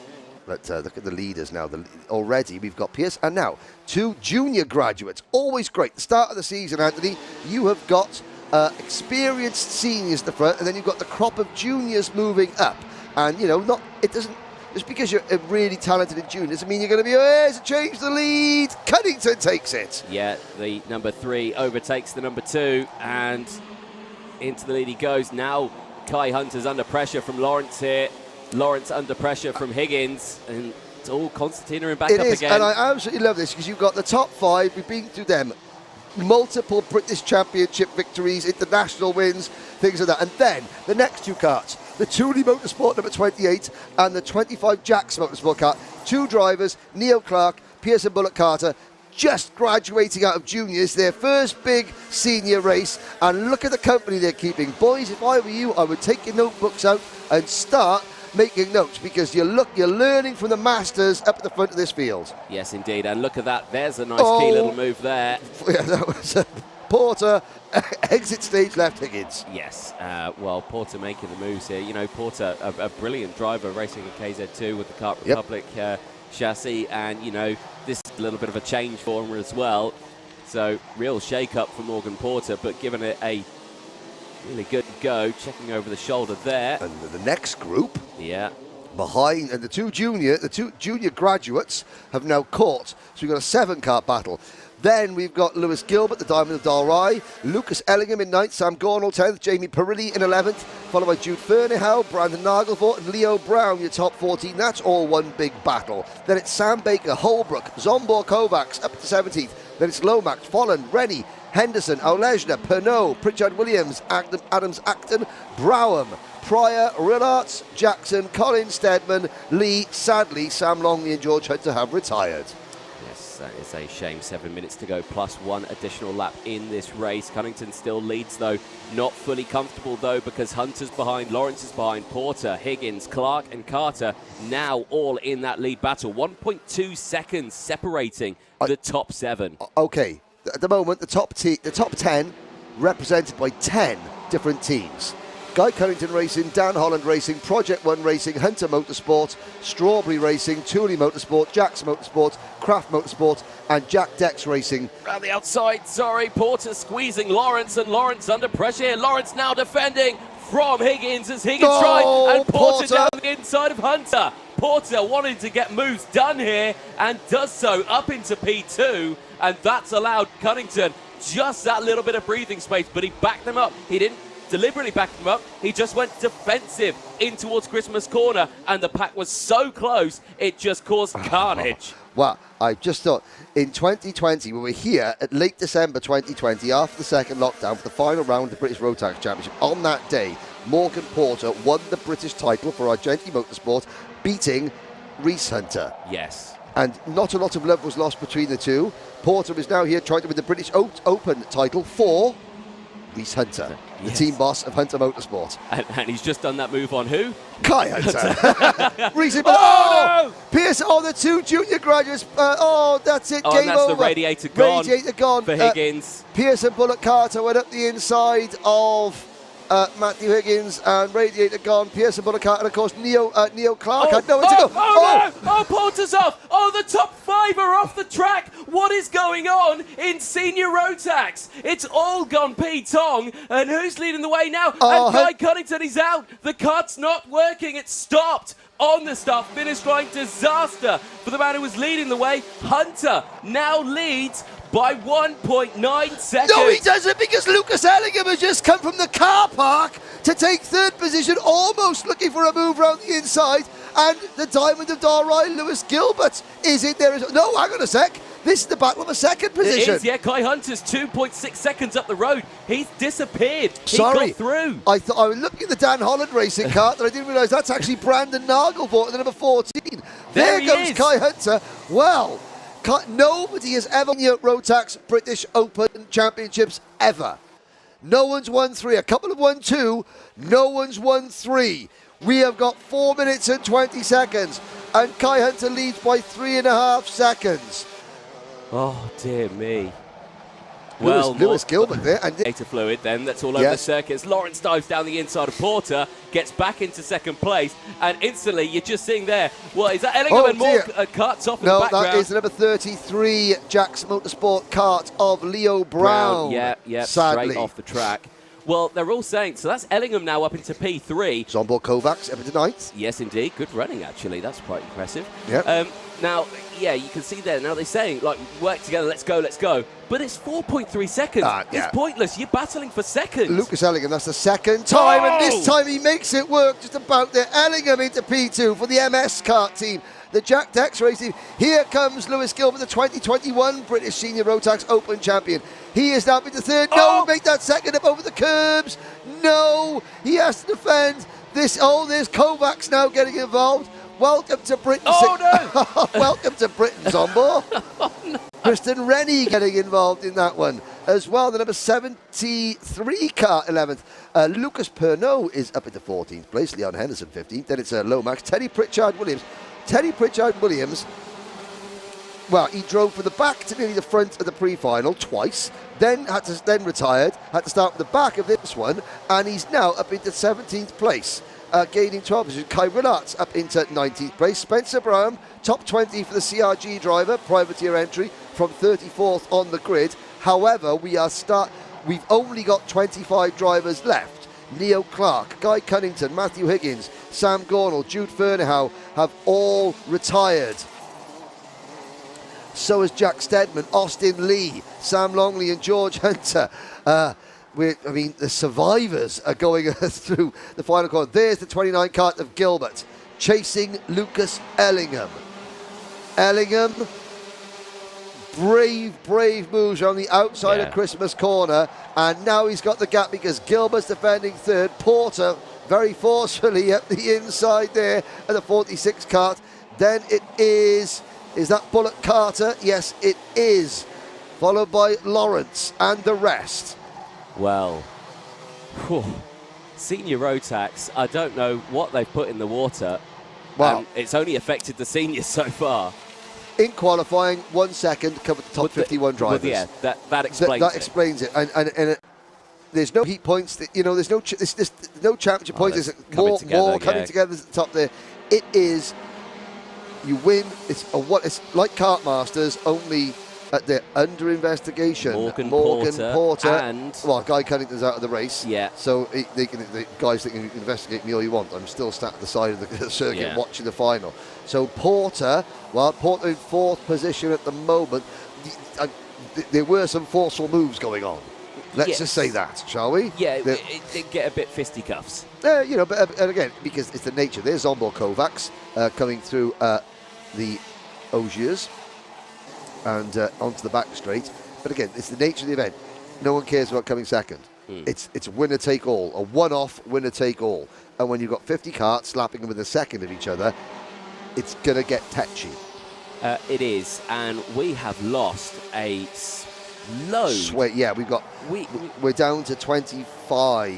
But look at the leaders now. Already we've got Pierce, and now 2 junior graduates. Always great. The start of the season, Anthony, you have got experienced seniors at the front, and then you've got the crop of juniors moving up. And, you know, it doesn't, just because you're really talented in juniors, doesn't mean you're going to be, to change the lead. Cunnington takes it. Yeah, the number 3 overtakes the number 2, and into the lead he goes. Now Kai Hunter's under pressure from Lawrence here. Lawrence under pressure from Higgins, and it's all Constantine back up again. And I absolutely love this, because you've got the top 5, we've been through them, multiple British Championship victories, international wins, things like that. And then the next 2 karts, the Thule Motorsport number 28 and the 25 Jacks Motorsport kart, 2 drivers, Neil Clark, Pearson Bullock Carter, just graduating out of juniors, their first big senior race, and look at the company they're keeping. Boys, if I were you, I would take your notebooks out and start making notes, because you're learning from the masters up at the front of this field. Yes, indeed, and look at that. There's a nice key little move there. Yeah, that was Porter, exit stage left Higgins. Yes, well, Porter making the moves here. You know, Porter, a brilliant driver racing in KZ2 with the Kart Republic chassis, and, you know, this is a little bit of a change for him as well. So, real shake-up for Morgan Porter, but giving it a really good go, checking over the shoulder there. And the next group, behind, and the two junior graduates have now caught. So we've got a 7-kart battle. Then we've got Lewis Gilbert, the Diamond of Dalry, Lucas Ellingham in 9th, Sam Gornall 10th, Jamie Perilli in 11th, followed by Jude Fernihau, Brandon Nagelfort and Leo Brown, your top 14. That's all one big battle. Then it's Sam Baker, Holbrook, Zombor Kovacs up to 17th. Then it's Lomax, Folland, Rennie, Henderson, Olejna, Pernod, Pritchard Williams, Adams Acton, Browham, Pryor, Rillarts, Jackson, Colin Steadman, Lee. Sadly, Sam Longley and George Hunter have retired. Yes, that is a shame. 7 minutes to go, plus one additional lap in this race. Cunnington still leads, though. Not fully comfortable, though, because Hunter's behind, Lawrence is behind, Porter, Higgins, Clark and Carter now all in that lead battle. 1.2 seconds separating the top 7. Okay, at the moment, the top 10 represented by 10 different teams. Guy Cunnington Racing, Dan Holland Racing, Project One Racing, Hunter Motorsport, Strawberry Racing, Tooley Motorsport, Jack's Motorsport, Craft Motorsport, and Jack Dex Racing. Around the outside, sorry, Porter squeezing Lawrence, and Lawrence under pressure here. Lawrence now defending from Higgins as Higgins tries, and Porter down the inside of Hunter. Porter wanted to get moves done here and does so up into P2, and that's allowed Cunnington just that little bit of breathing space, but he backed them up. He didn't deliberately back them up, he just went defensive in towards Christmas Corner, and the pack was so close it just caused carnage. Well, I just thought in 2020, we were here at late December 2020 after the second lockdown for the final round of the British Rotax Championship. On that day, Morgan Porter won the British title for Argenti Motorsport, beating Reese Hunter. Yes. And not a lot of love was lost between the two. Porter is now here trying to win the British Open title for Reese Hunter, the team boss of Hunter Motorsport. And he's just done that move on who? Kai Hunter. Reese, no! Pierce, the two junior graduates. That's it, game game that's over. The radiator gone. Radiator gone. For Higgins. Pearson Bullock Carter went up the inside of Matthew Higgins, and radiator gone. Pearson Bullock Carter, and of course Neil Clark had nowhere to go. No! Porter's off! The top 5 are off the track! What is going on in Senior Rotax? It's all gone P-Tong, and who's leading the way now? And Guy Cunnington is out! The cart's not working, it's stopped! On the start, finish line disaster for the man who was leading the way. Hunter now leads by 1.9 seconds. No, he doesn't, because Lucas Ellingham has just come from the car park to take third position, almost looking for a move around the inside. And the Diamond of Dalry, Lewis Gilbert, is in there. No, hang on a sec. This is the battle of a second position. It is, yeah. Kai Hunter's 2.6 seconds up the road. He's disappeared. Sorry. He got through. I thought I was looking at the Dan Holland racing cart, and I didn't realise that's actually Brandon Nagelvoort, the number 14. There goes Kai Hunter. Well, nobody has ever won the Rotax British Open Championships ever. No one's won 3. A couple have won 2. No one's won 3. We have got 4 minutes and 20 seconds, and Kai Hunter leads by 3.5 seconds. Oh, dear me. Lewis Gilbert there. And data fluid then, that's all over the circuits. Lawrence dives down the inside of Porter, gets back into second place, and instantly you're just seeing there, well, is that Ellingham and more carts off in the background? No, that is the number 33 Jack's Motorsport cart of Leo Brown. Yeah, sadly. Straight off the track. Well, they're all saying, so that's Ellingham now up into P3. Zombor Kovacs up into 9th. Yes, indeed. Good running, actually. That's quite impressive. Yep. Now, yeah, you can see there. Now they're saying, like, work together, let's go. But it's 4.3 seconds. It's pointless. You're battling for seconds. Lucas Ellingham, that's the second time, and this time he makes it work just about there. Ellingham into P2 for the MS kart team. The Jack Dex Racing. Here comes Lewis Gilbert, the 2021 British Senior Rotax Open champion. He is now into third. No, make that second up over the curbs. No, he has to defend this. There's Kovacs now getting involved. Welcome to Britain. No! Welcome to Britain, Zombor. No. Kristen Rennie getting involved in that one as well. The number 73 car, 11th. Lucas Pernod is up into 14th place. Leon Henderson, 15th. Then it's Lomax. Teddy Pritchard Williams. Well, he drove from the back to nearly the front of the pre-final twice, then retired, had to start with the back of this one, and he's now up into 17th place, gaining 12 positions. Kai Willart's up into 19th place. Spencer Brown, top 20 for the CRG driver, privateer entry from 34th on the grid. However, we've only got 25 drivers left. Neil Clark, Guy Cunnington, Matthew Higgins, Sam Gornall, Jude Fernhow have all retired. So has Jack Steadman, Austin Lee, Sam Longley and George Hunter. The survivors are going through the final corner. There's the 29 kart of Gilbert, chasing Lucas Ellingham. Ellingham, brave moves on the outside of Christmas Corner, and now he's got the gap because Gilbert's defending third. Porter very forcefully at the inside there at the 46 kart. Then it is Is that Bullock Carter? Yes, it is. Followed by Lawrence and the rest. Well, Senior Rotax, I don't know what they've put in the water. Wow. It's only affected the seniors so far. In qualifying, 1 second, covered the top 51 drivers. Well, yeah, that explains that it. explains it. And there's no heat points. There's no no championship points. There's more coming together at the top there. It is, you win. It's like Kart Masters, only they're under investigation. Morgan Porter and Guy Cunnington's out of the race. Yeah. So the guys that can investigate me all you want. I'm still sat at the side of the circuit watching the final. So Porter in 4th position at the moment. There were some forceful moves going on. Let's just say that, shall we? Yeah, it did get a bit fisticuffs. But again, because it's the nature. There's Zombor Kovacs coming through the Ogiers and onto the back straight. But again, it's the nature of the event. No one cares about coming second. It's winner take all, a one-off winner take all. And when you've got 50 karts slapping them within a second of each other, it's going to get tetchy. It is, and we have lost a load. Yeah, we're down to 25.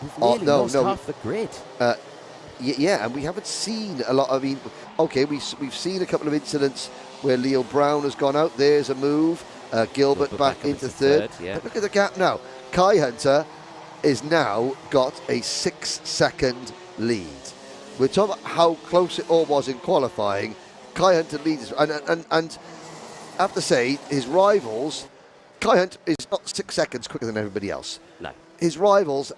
We've nearly lost half the grid. Yeah, and we haven't seen a lot. I mean, okay, we've seen a couple of incidents where Leo Brown has gone out. There's a move. Gilbert back into third. Yeah. But look at the gap now. Kai Hunter is now got a 6-second lead. We're talking about how close it all was in qualifying. Kai Hunter leads, and I have to say, his rivals, Kai Hunter is not 6 seconds quicker than everybody else. No. His rivals,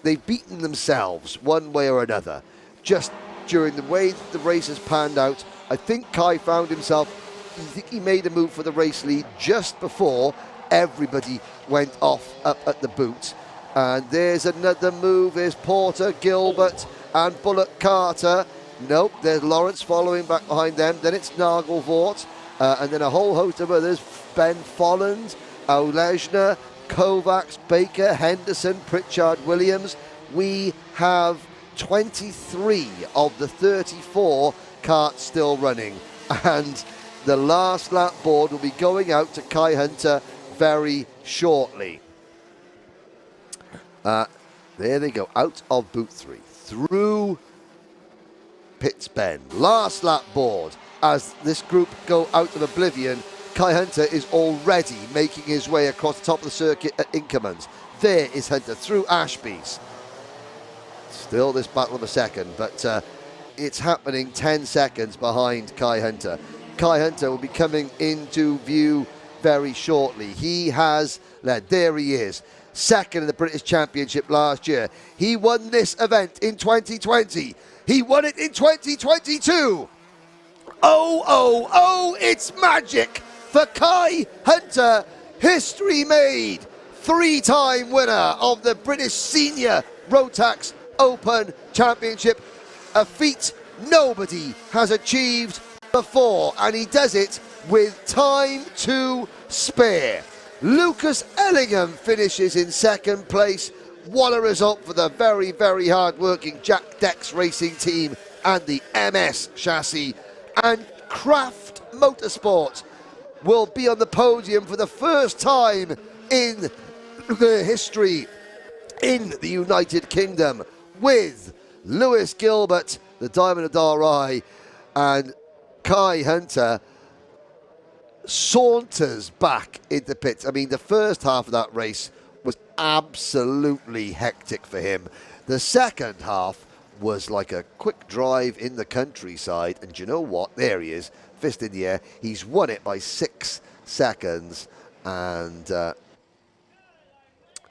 they've beaten themselves one way or another. Just during the way the race has panned out, I think Kai found himself, I think he made a move for the race lead just before everybody went off up at the boot. And there's another move. There's Porter, Gilbert, and Bullock Carter. Nope, there's Lawrence following back behind them. Then it's Nagelvort, and then a whole host of others. Ben Folland, Olejna, Kovacs, Baker, Henderson, Pritchard, Williams. We have 23 of the 34 karts still running. And the last lap board will be going out to Kai Hunter very shortly. There they go, out of boot 3, through Pitts Bend. Last lap board. As this group go out of oblivion, Kai Hunter is already making his way across the top of the circuit at Inkermans. There is Hunter through Ashby's. Still this battle of a second, but it's happening 10 seconds behind Kai Hunter. Kai Hunter will be coming into view very shortly. He has led. There he is. Second in the British Championship last year. He won this event in 2020. He won it in 2022. Oh, it's magic for Kai Hunter. History made. 3-time winner of the British Senior Rotax Open Championship. A feat nobody has achieved before, and he does it with time to spare. Lucas Ellingham finishes in second place. What a result for the very, very hard-working Jack Dex Racing team and the MS chassis. And Craft Motorsport will be on the podium for the first time in the history in the United Kingdom, with Lewis Gilbert, the Diamond of Dalry, and Kai Hunter saunters back into pits. I mean, the first half of that race was absolutely hectic for him. The second half was like a quick drive in the countryside, and do you know what? There he is, fist in the air. He's won it by 6 seconds, and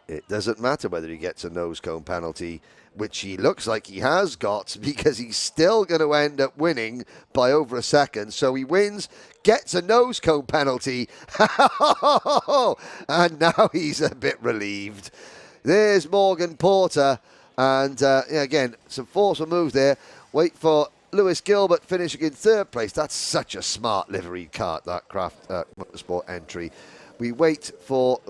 it doesn't matter whether he gets a nose cone penalty, which he looks like he has got, because he's still going to end up winning by over a second. So he wins, gets a nose cone penalty, and now he's a bit relieved. There's Morgan Porter, and again, some forceful moves there. Wait for Lewis Gilbert finishing in third place. That's such a smart livery kart, that Craft Motorsport entry. We wait for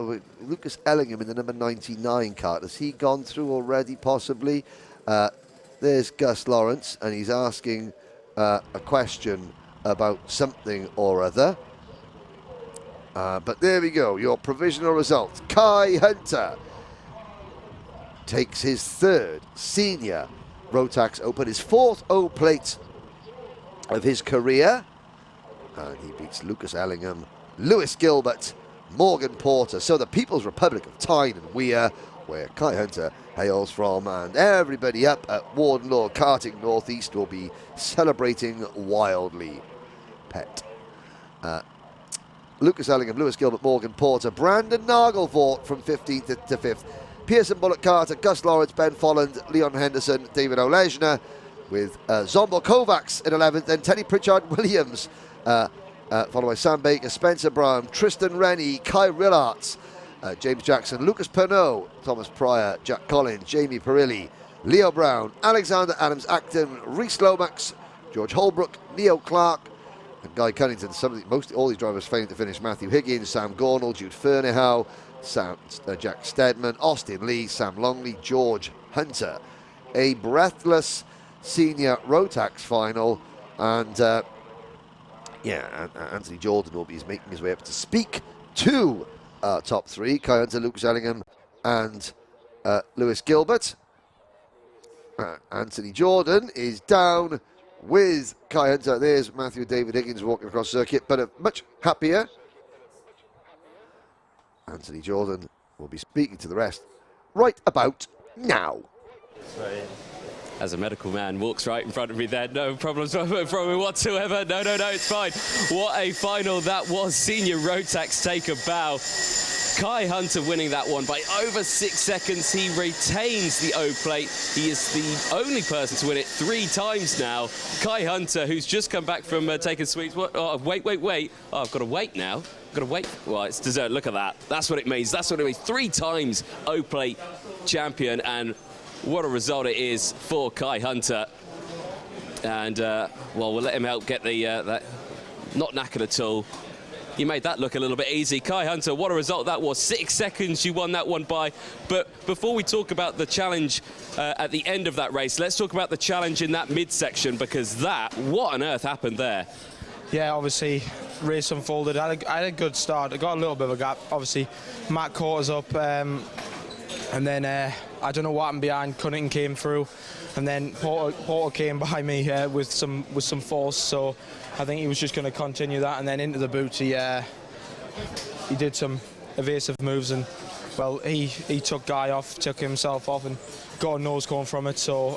Lucas Ellingham in the number 99 kart. Has he gone through already, possibly? There's Gus Lawrence, and he's asking a question about something or other. But there we go, your provisional results. Kai Hunter takes his 3rd Senior Rotax Open, his 4th O Plate of his career. And he beats Lucas Ellingham, Lewis Gilbert, Morgan Porter. So the People's Republic of Tyne and Wera, where Kai Hunter hails from, and everybody up at Warden Law Karting Northeast will be celebrating wildly. Pet. Lucas Ellingham, Lewis Gilbert, Morgan Porter, Brandon Nagelfort from 15th to 5th. Pearson Bullock Carter, Gus Lawrence, Ben Folland, Leon Henderson, David Olejna, with Zombo Kovacs in 11th, then Teddy Pritchard Williams, followed by Sam Baker, Spencer Brown, Tristan Rennie, Kai Rillarts, James Jackson, Lucas Pernod, Thomas Pryor, Jack Collins, Jamie Perilli, Leo Brown, Alexander Adams Acton, Reese Lomax, George Holbrook, Neo Clark, and Guy Cunnington. All these drivers failing to finish. Matthew Higgins, Sam Gornall, Jude Ferniehow, Jack Steadman, Austin Lee, Sam Longley, George Hunter. A breathless Senior Rotax final, and Anthony Jordan will be making his way up to speak to top 3, Kai Hunter, Lucas Ellingham and Lewis Gilbert. Anthony Jordan is down with Kai Hunter. There's Matthew David Higgins walking across circuit, but a much happier Anthony Jordan will be speaking to the rest right about now. As a medical man walks right in front of me there, no problems from me whatsoever. No, it's fine. What a final that was. Senior Rotax take a bow. Kai Hunter winning that one by over 6 seconds. He retains the O Plate. He is the only person to win it 3 times now. Kai Hunter, who's just come back from taking sweets. What? Oh, wait. Oh, I've got to wait now. Got to wait. Well, it's dessert. Look at that. That's what it means. 3 times O Plate champion, and what a result it is for Kai Hunter. And, well, we'll let him help get the, that not knackered at all. You made that look a little bit easy. Kai Hunter, what a result that was. 6 seconds you won that one by. But before we talk about the challenge at the end of that race, let's talk about the challenge in that midsection, because what on earth happened there? Yeah, obviously, race unfolded. I had a good start. I got a little bit of a gap. Obviously, Matt caught us up. And then I don't know what happened behind. Cunnington came through, and then Porter came by me with some force. So I think he was just going to continue that, and then into the boot he did some evasive moves, and well he took Guy off, took himself off, and got a nose cone from it. So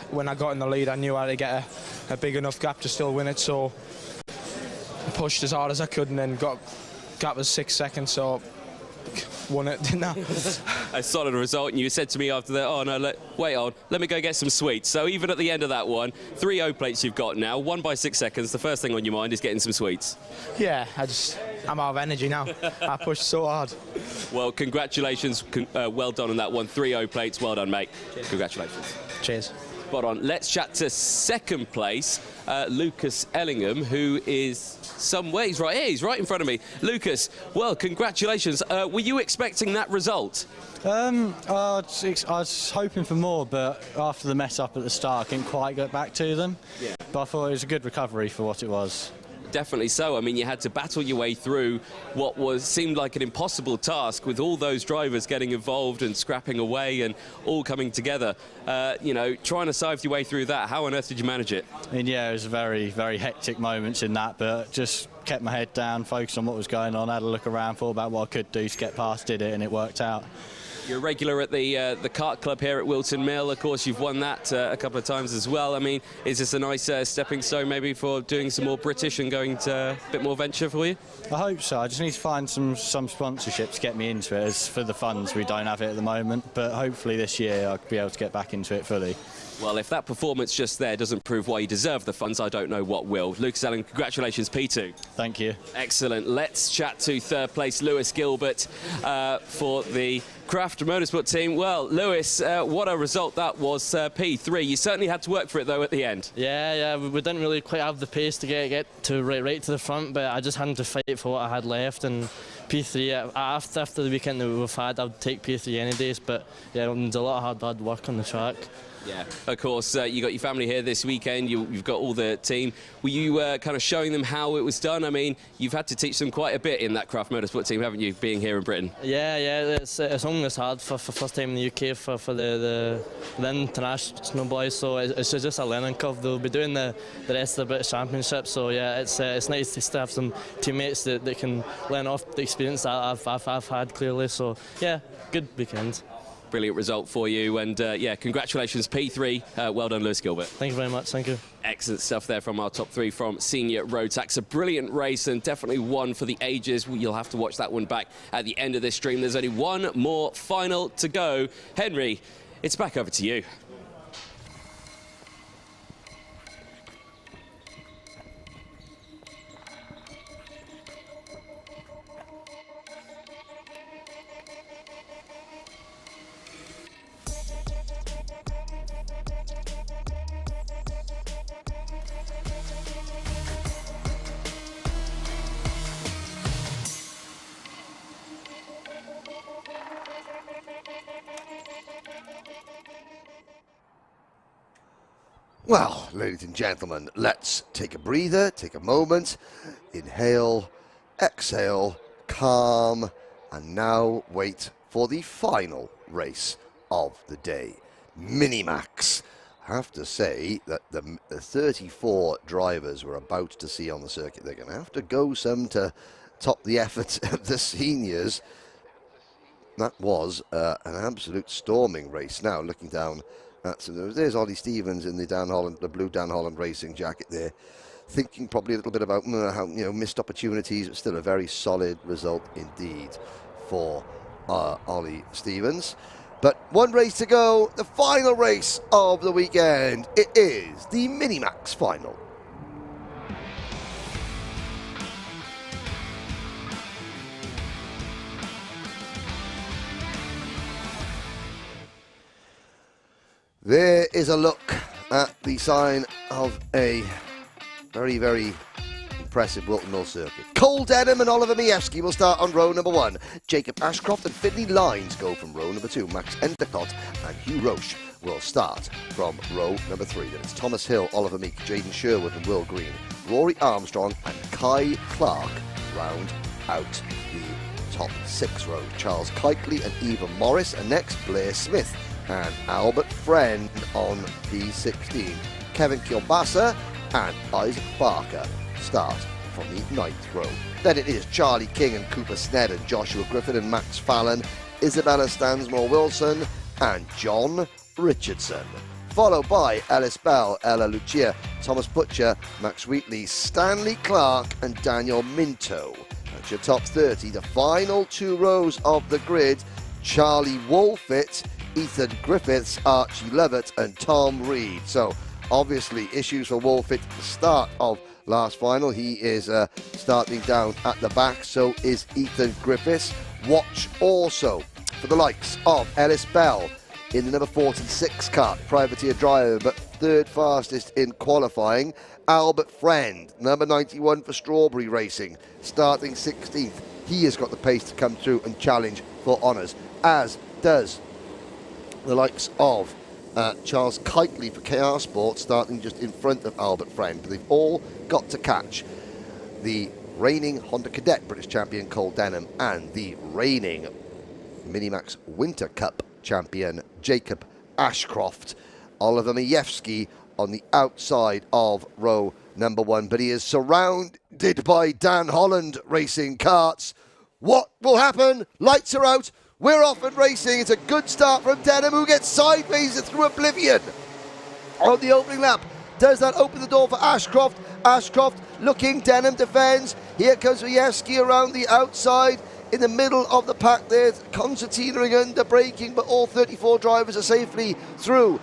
when I got in the lead, I knew I had to get a big enough gap to still win it. So I pushed as hard as I could, and then gap was 6 seconds. So won it, didn't I? A solid result, and you said to me after that, oh no, wait on, let me go get some sweets. So even at the end of that one, 3 O Plates you've got now, 1 by 6 seconds, the first thing on your mind is getting some sweets. Yeah, I'm out of energy now. I pushed so hard. Well, congratulations, well done on that one, 3 O Plates, well done, mate. Cheers. Congratulations. Cheers. Spot on. Let's chat to 2nd place, Lucas Ellingham, who is somewhere. He's right here. He's right in front of me. Lucas, well, congratulations. Were you expecting that result? I was hoping for more, but after the mess up at the start, I couldn't quite get back to them. Yeah. But I thought it was a good recovery for what it was. Definitely so. I mean, you had to battle your way through what seemed like an impossible task, with all those drivers getting involved and scrapping away and all coming together. You know, trying to sift your way through that. How on earth did you manage it? I mean, yeah, it was very, very hectic moments in that, but just kept my head down, focused on what was going on, had a look around, thought about what I could do to get past, did it, and it worked out. You're a regular at the Kart Club here at Whilton Mill. Of course, you've won that a couple of times as well. I mean, is this a nice stepping stone maybe for doing some more British and going to a bit more venture for you? I hope so. I just need to find some sponsorships to get me into it. As for the funds, we don't have it at the moment, but hopefully this year I'll be able to get back into it fully. Well, if that performance just there doesn't prove why you deserve the funds, I don't know what will. Lucas Ellingham, congratulations, P2. Thank you. Excellent. Let's chat to 3rd place, Lewis Gilbert, for the Craft Motorsport team. Well, Lewis, what a result that was, P3. You certainly had to work for it, though, at the end. Yeah, we didn't really quite have the pace to get to right to the front, but I just had to fight for what I had left, and P3, after the weekend that we've had, I'd take P3 any days, but yeah, there's a lot of hard work on the track. Yeah, of course, you got your family here this weekend, you've got all the team. Were you kind of showing them how it was done? I mean, you've had to teach them quite a bit in that craft motorsport team, haven't you, being here in Britain? Yeah, it's almost hard for first time in the UK for the international boys, so it's just a learning curve. They'll be doing the rest of the British Championship, so yeah, it's nice to have some teammates that can learn off the experience that I've had clearly, so yeah, good weekend. Brilliant result for you, and yeah, congratulations, P3. Well done, Lewis Gilbert. Thank you very much, thank you. Excellent stuff there from our top 3 from Senior Rotax. A brilliant race and definitely one for the ages. You'll have to watch that one back at the end of this stream. There's only one more final to go. Henry, it's back over to you. Well, ladies and gentlemen, let's take a breather, take a moment, inhale, exhale, calm, and now wait for the final race of the day. Minimax. I have to say that the 34 drivers we're about to see on the circuit, they're going to have to go some to top the effort of the seniors. That was an absolute storming race. Now, looking down, there's Ollie Stevens in the blue Dan Holland Racing jacket there, thinking probably a little bit about how missed opportunities, but still a very solid result indeed for Ollie Stevens. But one race to go, the final race of the weekend. It is the Minimax final. There is a look at the sign of a very, very impressive Whilton Mill circuit. Cole Denham and Oliver Mievski will start on row number 1. Jacob Ashcroft and Finley Lines go from row number 2. Max Endicott and Hugh Roche will start from row number 3. Then it's Thomas Hill, Oliver Meek, Jaden Sherwood and Will Green. Rory Armstrong and Kai Clark round out the top 6 row. Charles Keikley and Eva Morris, and next Blair Smith and Albert Friend on P16. Kevin Kielbasa and Isaac Barker start from the 9th row. Then it is Charlie King and Cooper Sned and Joshua Griffin and Max Fallon, Isabella Stansmore Wilson and John Richardson. Followed by Ellis Bell, Ella Lucia, Thomas Butcher, Max Wheatley, Stanley Clark and Daniel Minto. That's your top 30. The final 2 rows of the grid, Charlie Wolfett, Ethan Griffiths, Archie Lovett and Tom Reed. So obviously issues for Wolfett at the start of last final. He is starting down at the back, so is Ethan Griffiths. Watch also for the likes of Ellis Bell in the number 46 kart, privateer driver, but 3rd fastest in qualifying. Albert Friend, number 91 for Strawberry Racing, starting 16th. He has got the pace to come through and challenge for honours, as does the likes of Charles Keikley for KR Sport, starting just in front of Albert Friend. But they've all got to catch the reigning Honda Cadet British champion Cole Denham and the reigning Minimax Winter Cup champion Jacob Ashcroft. Oliver Mievski on the outside of row number 1, but he is surrounded by Dan Holland Racing karts. What will happen? Lights are out. We're off and racing. It's a good start from Denham, who gets sideways through oblivion on the opening lap. Does that open the door for Ashcroft? Ashcroft looking, Denham defends. Here comes Mievski around the outside in the middle of the pack there. Concertina under braking, but all 34 drivers are safely through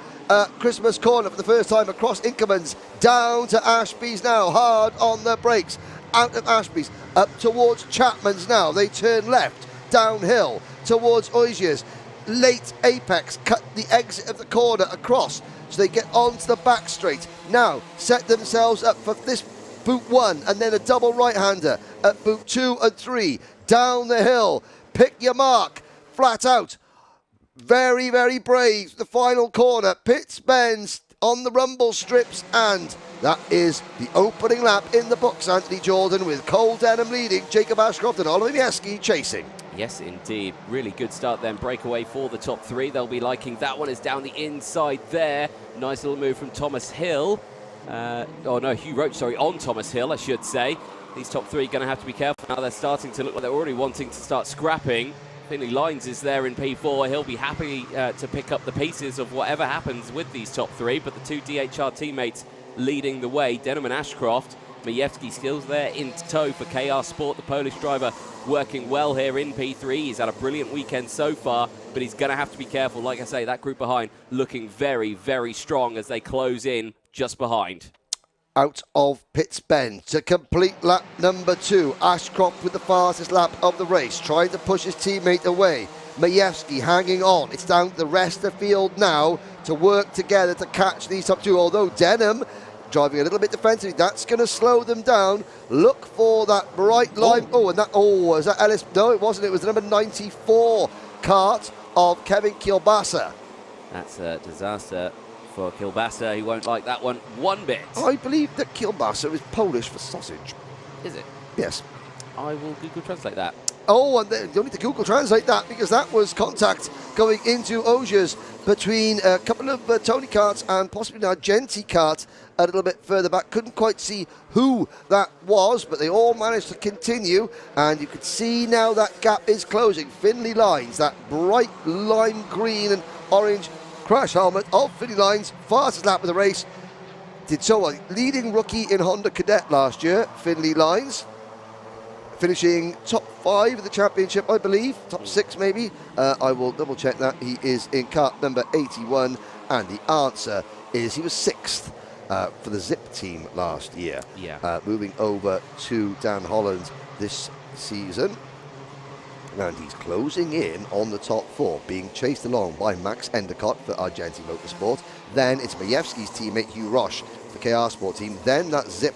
Christmas Corner for the first time across Inkermans. Down to Ashby's now, hard on the brakes. Out of Ashby's, up towards Chapman's now. They turn left, downhill towards Oisiers. Late apex, cut the exit of the corner across, so they get onto the back straight. Now set themselves up for this boot 1 and then a double right-hander at boot 2 and 3. Down the hill, pick your mark, flat out. Very, very brave. The final corner. Pitts bends on the rumble strips, and that is the opening lap in the books. Anthony Jordan with Cole Denham leading, Jacob Ashcroft and Oliver Mieski chasing. Yes, indeed. Really good start then. Breakaway for the top three. They'll be liking that one. Is down the inside there. Nice little move from Thomas Hill. Hugh Roach, sorry, on Thomas Hill, I should say. These top three going to have to be careful now. They're starting to look like they're already wanting to start scrapping. Finley Lines is there in P4. He'll be happy to pick up the pieces of whatever happens with these top three, but the two DHR teammates leading the way, Denham and Ashcroft. Majewski skills there in tow for KR Sport, the Polish driver, working well here in P3. He's had a brilliant weekend so far, but he's going to have to be careful. Like I say, that group behind looking very, very strong as they close in just behind. Out of Pitts Bend to complete lap number 2. Ashcroft with the fastest lap of the race, trying to push his teammate away. Majewski hanging on. It's down to the rest of the field now to work together to catch these top two, although Denham driving a little bit defensively. That's going to slow them down. Look for that bright line. Was that Ellis? No, it wasn't. It was the number 94 Kart of Kevin Kielbasa. That's a disaster for Kielbasa. He won't like that one bit. I believe that Kielbasa is Polish for sausage. Is it? Yes. I will Google Translate that. Oh, and you don't need to Google Translate that, because that was contact going into Osiers between a couple of Tony Karts and possibly an Argenti Kart a little bit further back. Couldn't quite see who that was, but they all managed to continue, and you can see now that gap is closing. Finley Lines, that bright lime green and orange crash helmet of Finley Lines, fastest lap of the race. Did so well. Leading rookie in Honda Cadet last year, Finley Lines. Finishing top 5 of the championship, I believe. Top 6 maybe. I will double check that. He is in kart number 81, and the answer is he was 6th for the Zip team last year. Yeah. Moving over to Dan Holland this season. And he's closing in on the top 4, being chased along by Max Endicott for Argenti Motorsport. Then it's Majewski's teammate Hugh Roche, the KR Sport team. Then that Zip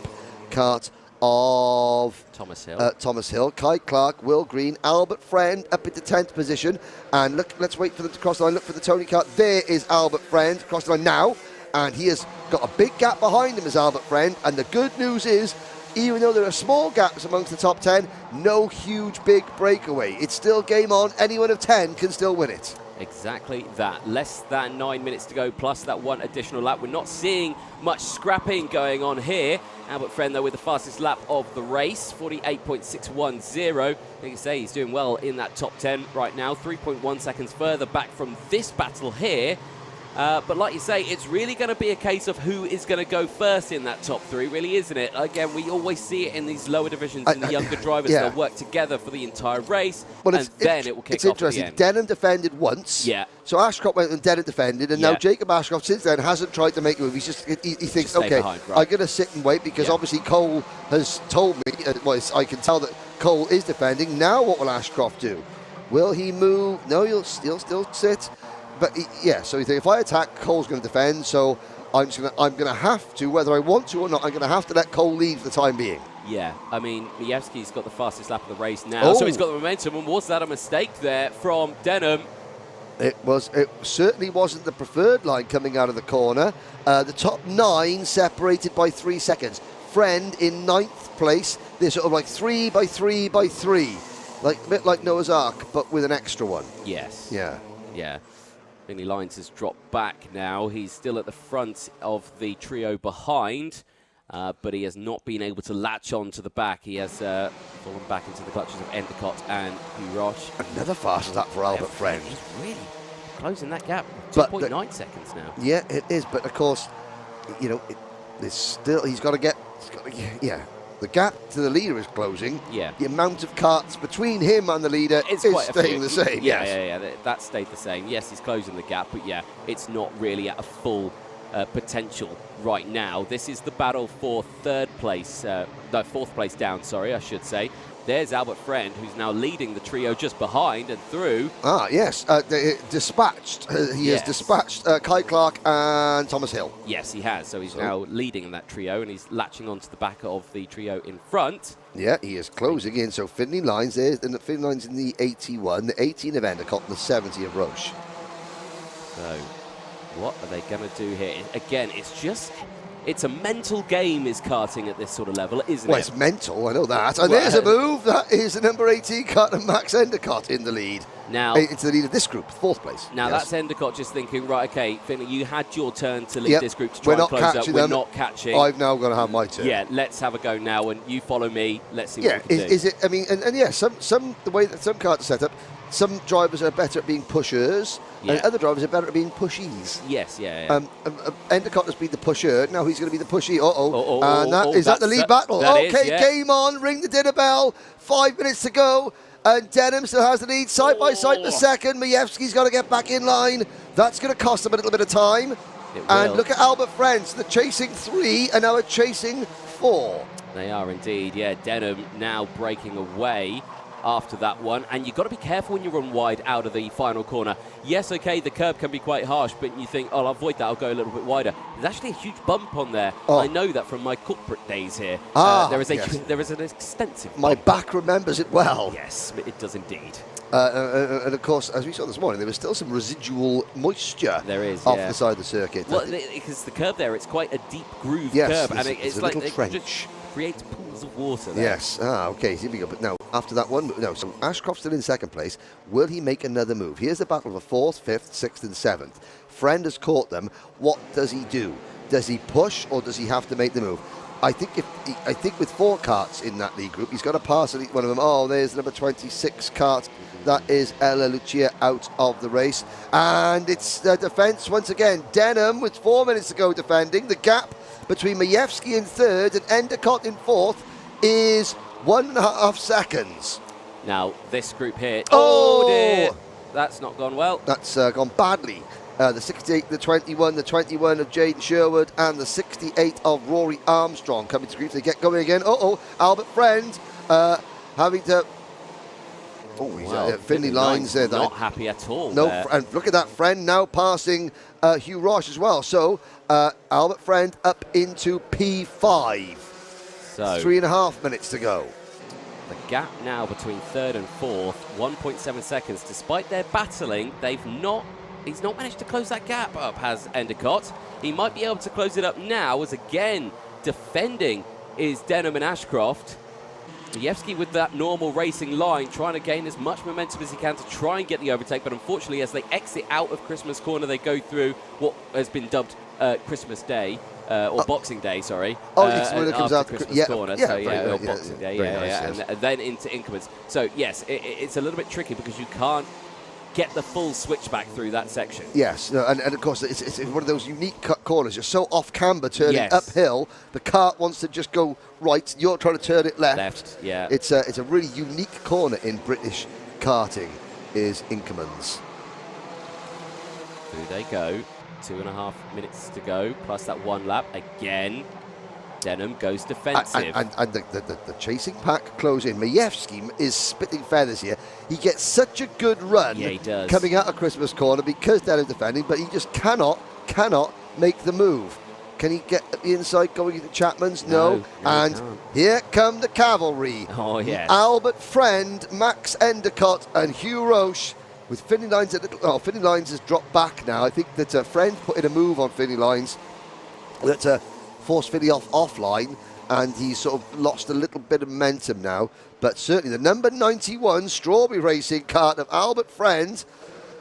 kart of Thomas Hill. Thomas Hill, Kai Clark, Will Green, Albert Friend up into 10th position. And look, let's wait for them to cross the line. Look for the Tony Kart. There is Albert Friend, cross the line now. And he has got a big gap behind him as Albert Friend. And the good news is, even though there are small gaps amongst the top 10, no huge big breakaway. It's still game on. Anyone of 10 can still win it. Exactly that. Less than 9 minutes to go, plus that one additional lap. We're not seeing much scrapping going on here. Albert Friend, though, with the fastest lap of the race, 48.610. Like you say, he's doing well in that top 10 right now. 3.1 seconds further back from this battle here. But like you say, it's really going to be a case of who is going to go first in that top 3, really, isn't it? Again, we always see it in these lower divisions, in the younger drivers. Yeah. They'll work together for the entire race, Well, and then it will kick it's off interesting. at the end. Denham defended once. Yeah. So Ashcroft went and Denham defended, and now Jacob Ashcroft since then hasn't tried to make a move. He's just he thinks, Just stay okay, behind, right. I'm going to sit and wait, because obviously Cole has told me. I can tell that Cole is defending. Now what will Ashcroft do? Will he move? No, he'll still sit. But so you think, if I attack, Cole's going to defend. So I'm going to have to, whether I want to or not, I'm going to have to let Cole lead for the time being. Yeah, I mean, Majewski's got the fastest lap of the race now, so he's got the momentum. And was that a mistake there from Denham? It certainly wasn't the preferred line coming out of the corner. The top 9 separated by 3 seconds. Friend in 9th place. They're sort of like 3 by 3 by 3. Like a bit like Noah's Ark, but with an extra one. Yes. Yeah. Yeah. Finley Lines has dropped back now. He's still at the front of the trio behind, but he has not been able to latch on to the back. He has fallen back into the clutches of Endicott and Hugh Roche. Another fast lap for Albert Friend. He's really closing that gap. 2.9 seconds now. Yeah, it is. But of course, there's still he's got to get. The gap to the leader is closing. Yeah. The amount of karts between him and the leader is staying the same. Yeah. That stayed the same. Yes, he's closing the gap, but it's not really at a full potential right now. This is the battle for fourth place down, I should say. There's Albert Friend, who's now leading the trio just behind and through. Yes. Dispatched. He has dispatched Kai Clark and Thomas Hill. Yes, he has. So he's now leading in that trio, and he's latching onto the back of the trio in front. Yeah, he is closing in. So Finley Lines there, and Finley Lines in the 81, the 18 of Endicott, and the 70 of Roche. So, what are they going to do here? Again, it's a mental game, is karting at this sort of level, isn't it? Well, it's mental, I know that. And there's a move. That is the number 18 kart and Max Endicott in the lead. Now, into the lead of this group, 4th place. Now, yes. that's Endicott just thinking, right, okay, Finley, you had your turn to lead this group to try and close up. We're not catching. I've now got to have my turn. Yeah, let's have a go now, and you follow me. Let's see what we can do. Is it, I mean, and yeah, the way that some karts are set up, some drivers are better at being pushers, and other drivers are better at being pushies. Yes, yeah. Endicott has been the pusher, now he's going to be the pushy. And is that the lead battle? Game on, ring the dinner bell, 5 minutes to go. And Denham still has the lead, side by side for second. Majewski's got to get back in line. That's going to cost him a little bit of time. And look at Albert Friends. They're chasing 3 and now are chasing 4. They are indeed, yeah. Denham now breaking away after that one. And you've got to be careful when you run wide out of the final corner. Yes, okay, the curb can be quite harsh, but you think, oh, I'll avoid that, I'll go a little bit wider. There's actually a huge bump on there. I know that from my corporate days here. There is an extensive bump. My back remembers it well. Yes, it does indeed. And of course, as we saw this morning, there was still some residual moisture off the side of the circuit. Well, because the curb there, it's quite a deep groove curb. And it's a like little trench. Just creates pools of water there. Yes. Okay, here we go. But now, after that one, so Ashcroft's still in second place. Will he make another move? Here's the battle for 4th, 5th, 6th and 7th. Friend has caught them. What does he do? Does he push or does he have to make the move? I think with 4 karts in that lead group, he's got to pass one of them. Oh, there's number 26 kart. That is Ella Lucia out of the race. And it's the defence once again. Denham with 4 minutes to go defending. The gap between Majewski in 3rd and Endicott in 4th is 1.5 seconds. Now, this group here. Oh, dear. That's not gone well. That's gone badly. The 68, the 21 of Jaden Sherwood, and the 68 of Rory Armstrong coming to grief. They get going again. Albert Friend having to. Finley Lines there. Not happy at all. No, and look at that. Friend now passing Hugh Roche as well. So Albert Friend up into P5. So 3.5 minutes to go. The gap now between 3rd and 4th, 1.7 seconds. Despite their battling, he's not managed to close that gap up, has Endicott. He might be able to close it up now, as again, defending is Denham and Ashcroft. Majewski with that normal racing line, trying to gain as much momentum as he can to try and get the overtake, but unfortunately, as they exit out of Christmas Corner, they go through what has been dubbed Christmas Day, or Boxing Day, sorry. It's when it comes out Christmas Corner, or nice, Boxing Day, and then into increments. So yes, it's a little bit tricky because you can't get the full switchback through that section. Yes, and of course it's one of those unique corners. You're so off camber turning uphill. The kart wants to just go right. You're trying to turn it left. Yeah. It's a really unique corner in British karting. Is Inkermans. Through they go. 2.5 minutes to go, plus that 1 lap. Again, Denham goes defensive. And the chasing pack close in. Majewski is spitting feathers here. He gets such a good run he does. Coming out of Christmas Corner because Denham's defending, but he just cannot make the move. Can he get at the inside going into Chapman's? No. And here come the cavalry. Oh, yes. Albert Friend, Max Endicott and Hugh Roche. With Finley Lines Finley Lines has dropped back now. I think that a Friend put in a move on Finley Lines that forced Finley offline, and he's sort of lost a little bit of momentum now. But certainly the number 91 Strawberry Racing kart of Albert Friend,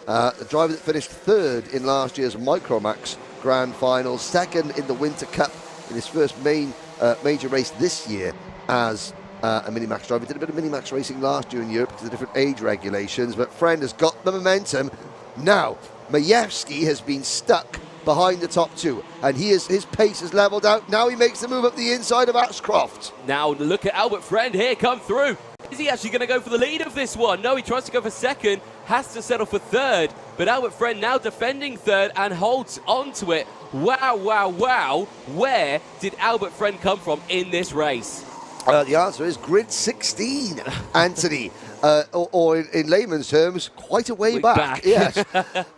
the driver that finished 3rd in last year's Micromax Grand Final, 2nd in the Winter Cup in his first major race this year as a Minimax driver. Did a bit of Minimax racing last year in Europe because of different age regulations, but Friend has got the momentum. Now, Majewski has been stuck behind the top 2, and his pace has levelled out. Now he makes the move up the inside of Ashcroft. Now look at Albert Friend here come through. Is he actually going to go for the lead of this one? No, he tries to go for 2nd, has to settle for 3rd, but Albert Friend now defending 3rd and holds on to it. Wow. Where did Albert Friend come from in this race? The answer is grid 16, Anthony, or in layman's terms, quite a way back. Yes,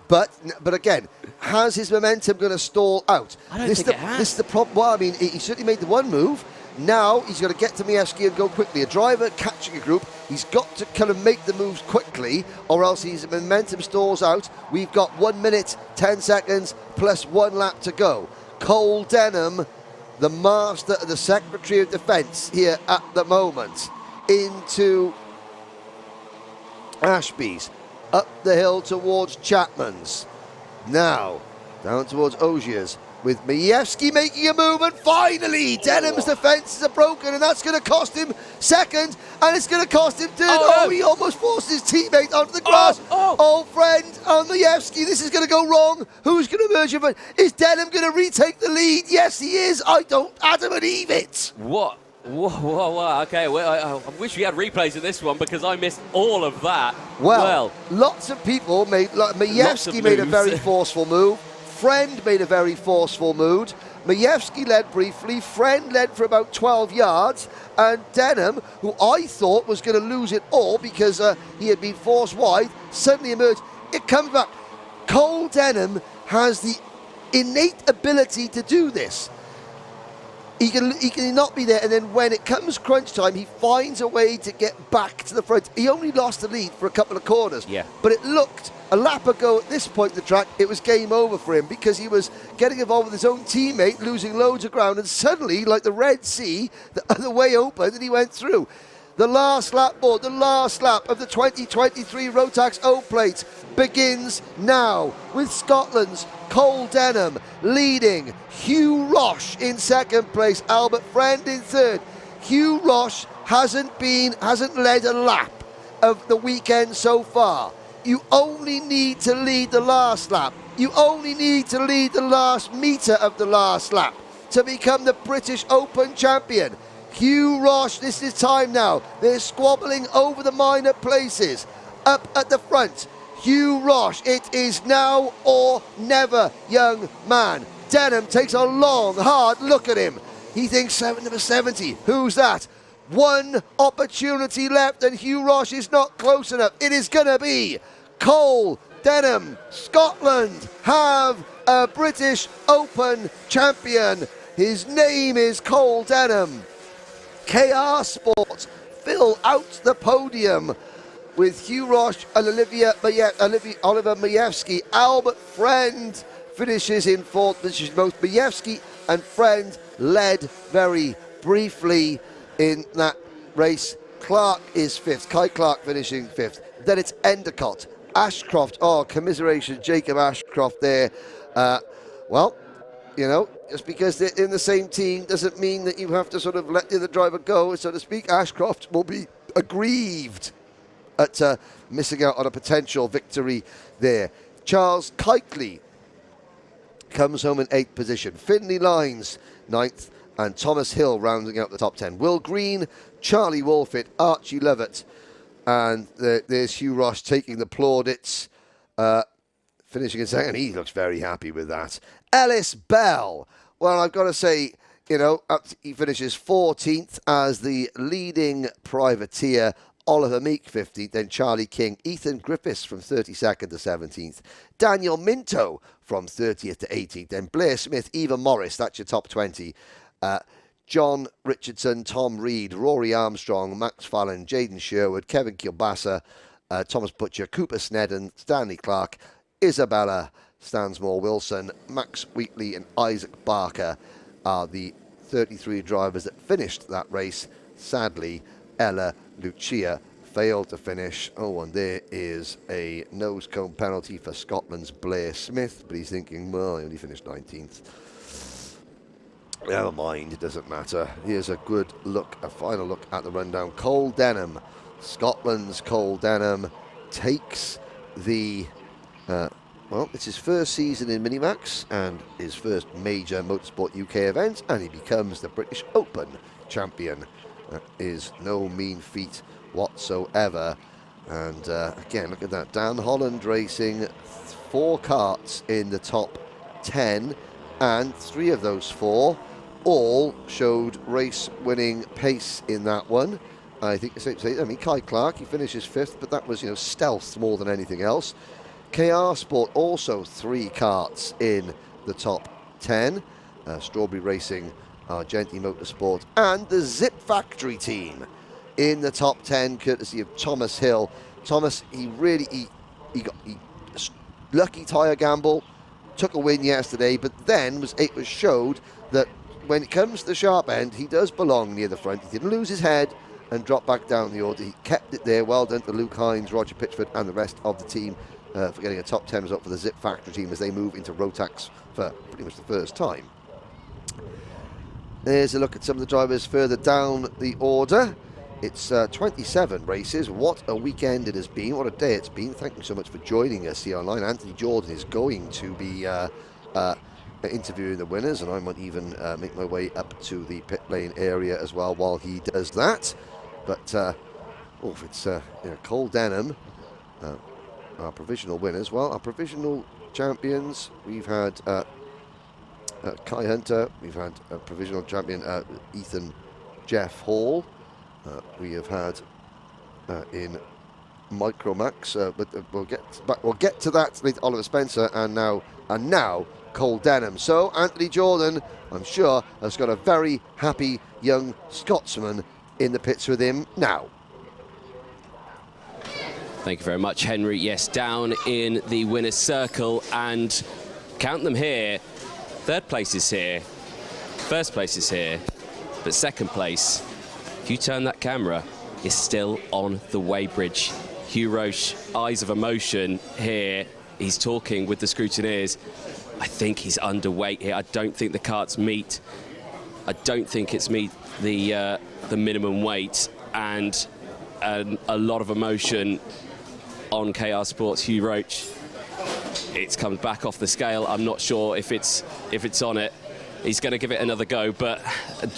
but again, has his momentum going to stall out? I don't think it has. This is the problem. Well, I mean, he certainly made the one move. Now he's got to get to Majewski and go quickly. A driver catching a group, he's got to kind of make the moves quickly, or else his momentum stalls out. We've got 1 minute, 10 seconds, plus 1 lap to go. Cole Denham, the master, the Secretary of Defence here at the moment, into Ashby's, up the hill towards Chapman's. Now, down towards Ogier's, with Majewski making a move, and finally Denham's defences are broken, and that's going to cost him second, and it's going to cost him third. Oh, he almost forced his teammate onto the grass. Old friend on Majewski, this is going to go wrong. Who's going to emerge? Is Denham going to retake the lead? Yes, he is. I don't believe it. What? Whoa. Okay, well, I wish we had replays of this one because I missed all of that. Well, lots of people made, like Majewski made a very forceful move. Friend made a very forceful move. Majewski led briefly. Friend led for about 12 yards. And Denham, who I thought was going to lose it all because he had been forced wide, suddenly emerged. It comes back. Cole Denham has the innate ability to do this. He can not be there, and then when it comes crunch time, he finds a way to get back to the front. He only lost the lead for a couple of corners. Yeah. But it looked, a lap ago at this point in the track, it was game over for him because he was getting involved with his own teammate, losing loads of ground, and suddenly, like the Red Sea, the way opened and he went through. The last lap board, the last lap of the 2023 Rotax O Plate begins now with Scotland's Cole Denham leading, Hugh Roche in second place, Albert Friend in third. Hugh Roche hasn't led a lap of the weekend so far. You only need to lead the last lap. You only need to lead the last metre of the last lap to become the British Open champion. Hugh Roche, this is time now. They're squabbling over the minor places. Up at the front, Hugh Roche, it is now or never, young man. Denham takes a long, hard look at him. He thinks number 70. Who's that? One opportunity left, and Hugh Roche is not close enough. It is going to be Cole Denham. Scotland have a British Open champion. His name is Cole Denham. KR Sport fill out the podium with Hugh Roche and Oliver Majewski. Albert Friend finishes in fourth position. Both Majewski and Friend led very briefly in that race. Clark is fifth. Kai Clark finishing fifth. Then it's Endicott. Ashcroft. Oh, commiseration. Jacob Ashcroft there. Well, you know, just because they're in the same team doesn't mean that you have to sort of let the other driver go, so to speak. Ashcroft will be aggrieved at missing out on a potential victory there. Charles Keightley comes home in 8th position. Finlay Lines, 9th, and Thomas Hill rounding out the top 10. Will Green, Charlie Wolfett, Archie Lovett, and there's Hugh Roche taking the plaudits, finishing in second. He looks very happy with that. Ellis Bell, well, I've got to say, you know, he finishes 14th as the leading privateer. Oliver Meek 15th, then Charlie King, Ethan Griffiths from 32nd to 17th, Daniel Minto from 30th to 18th, then Blair Smith, Eva Morris, that's your top 20, John Richardson, Tom Reed, Rory Armstrong, Max Fallon, Jaden Sherwood, Kevin Kilbasa, Thomas Butcher, Cooper Snedden, Stanley Clark, Isabella Stansmore Wilson, Max Wheatley and Isaac Barker are the 33 drivers that finished that race. Sadly, Ella Lucia failed to finish. Oh, and there is a nose cone penalty for Scotland's Blair Smith, but he's thinking, well, he only finished 19th. Never mind, it doesn't matter. Here's a good look, a final look at the rundown. Cole Denham, Scotland's Cole Denham, takes the, well, it's his first season in Minimax and his first major Motorsport UK event, and he becomes the British Open champion. That is no mean feat whatsoever. And again, look at that. Dan Holland Racing, 4 karts in the top 10, and 3 of those 4 all showed race-winning pace in that one. I think it's safe to say, I mean, Kai Clark, he finishes 5th, but that was, you know, stealth more than anything else. KR Sport also 3 karts in the top 10. Strawberry Racing Argenti Motorsport, and the Zip Factory team in the top 10, courtesy of Thomas Hill. Thomas, he got lucky tyre gamble, took a win yesterday, but then it was showed that when it comes to the sharp end, he does belong near the front. He didn't lose his head and drop back down the order. He kept it there. Well done to Luke Hines, Roger Pitchford, and the rest of the team for getting a top 10 result for the Zip Factory team as they move into Rotax for pretty much the first time. There's a look at some of the drivers further down the order. It's 27 races. What a weekend it has been. What a day it's been. Thank you so much for joining us here online. Anthony Jordan is going to be interviewing the winners, and I might even make my way up to the pit lane area as well while he does that. But it's Cole Denham, our provisional winners. Well, our provisional champions, we've had Kai Hunter, we've had a provisional champion Ethan Jeff Hall. We have had in Micromax, but we'll get to that later. Oliver Spencer, and now Cole Denham. So Anthony Jordan, I'm sure, has got a very happy young Scotsman in the pits with him now. Thank you very much, Henry. Yes, down in the winner's circle, and count them here. Third place is here, first place is here, but second place, if you turn that camera, is still on the weighbridge. Hugh Roche, eyes of emotion here. He's talking with the scrutineers. I think he's underweight here. I don't think the carts meet. I don't think it's meet the minimum weight, and a lot of emotion on KR Sports. Hugh Roche, it's come back off the scale. I'm not sure if it's on it. He's going to give it another go, but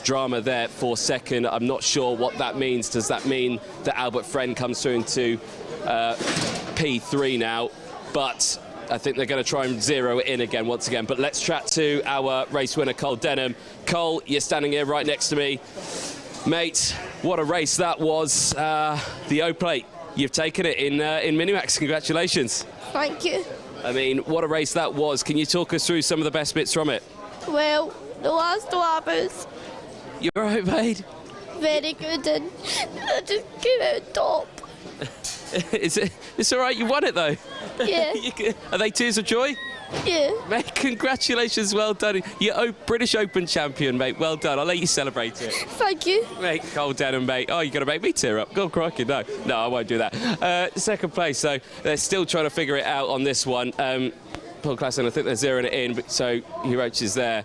drama there for second. I'm not sure what that means. Does that mean that Albert Friend comes through into P3 now? But I think they're going to try and zero it in again once again. But let's chat to our race winner, Cole Denham. Cole, you're standing here right next to me. Mate, what a race that was. The O Plate, you've taken it in Minimax. Congratulations. Thank you. I mean, what a race that was. Can you talk us through some of the best bits from it? Well, the last lappers. You're right, mate. Very good, and I just came out top. It's all right, you won it though. Yeah. Are they tears of joy? Yeah. Mate, congratulations, well done. You're British Open champion, mate. Well done. I'll let you celebrate it. Thank you. Mate, Cole Denham, mate. Oh, you're going to make me tear up. God, crikey, no. No, I won't do that. Second place, so they're still trying to figure it out on this one. Paul Klassen, I think they're zeroing it in, but so Hiroch is there.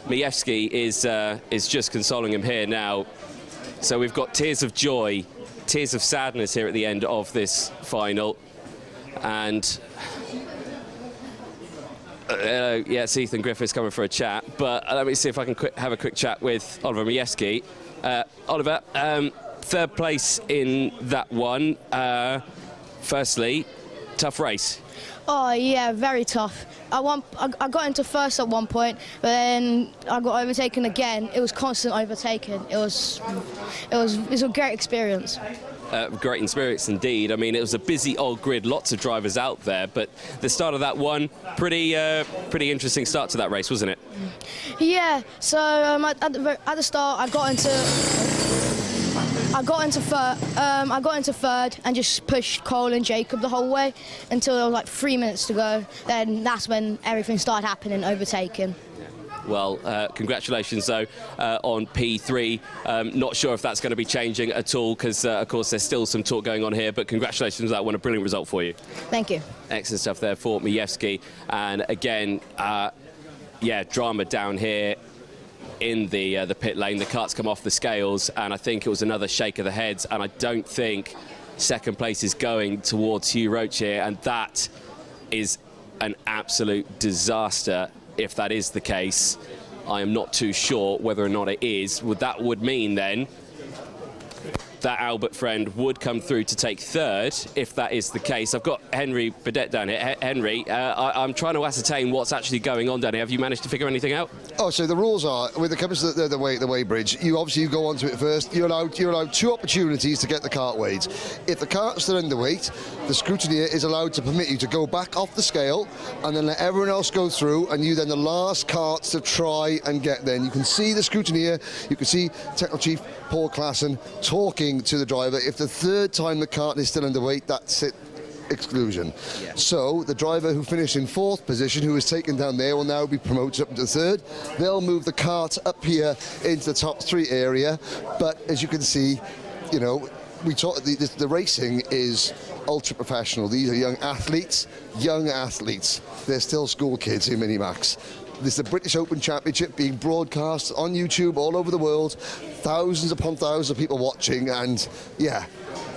Majewski is just consoling him here now. So we've got tears of joy, tears of sadness here at the end of this final. And yes, Ethan Griffiths coming for a chat, but let me see if I can have a quick chat with Oliver Majewski. Oliver, third place in that one. Firstly, tough race. Oh yeah, very tough. I got into first at one point, but then I got overtaken again. It was constant overtaking. It was a great experience. Great experience indeed. I mean, it was a busy old grid, lots of drivers out there, but the start of that one, pretty interesting start to that race, wasn't it? Yeah. So at the start, I got into third and just pushed Cole and Jacob the whole way until there was like 3 minutes to go. Then that's when everything started happening, overtaking. Well, congratulations, though, on P3. Not sure if that's going to be changing at all because, of course, there's still some talk going on here, but congratulations, that one, a brilliant result for you. Thank you. Excellent stuff there for Majewski. And again, drama down here in the pit lane. The carts come off the scales, and I think it was another shake of the heads, and I don't think second place is going towards Hugh Roche here, and that is an absolute disaster. If that is the case, I am not too sure whether or not it is. That would mean then that Albert friend would come through to take third, if that is the case. I've got Henry Burdett down here. Henry, I'm trying to ascertain what's actually going on down here. Have you managed to figure anything out? Oh, so the rules are, when it comes to the weighbridge, you go onto it first. You're allowed 2 opportunities to get the cart weighed. If the cart's still underweight, the scrutineer is allowed to permit you to go back off the scale and then let everyone else go through, and you then the last carts to try and get there. And you can see the scrutineer, you can see Technical Chief Paul Klassen talking to the driver. If the third time the cart is still underweight, that's it. Exclusion. Yeah. So the driver who finished in 4th position, who was taken down there, will now be promoted up to 3rd. They'll move the cart up here into the top 3 area. But as you can see, you know, the racing is ultra professional. These are young athletes. They're still school kids in Minimax. This is the British Open Championship being broadcast on YouTube all over the world. Thousands upon thousands of people watching, and yeah,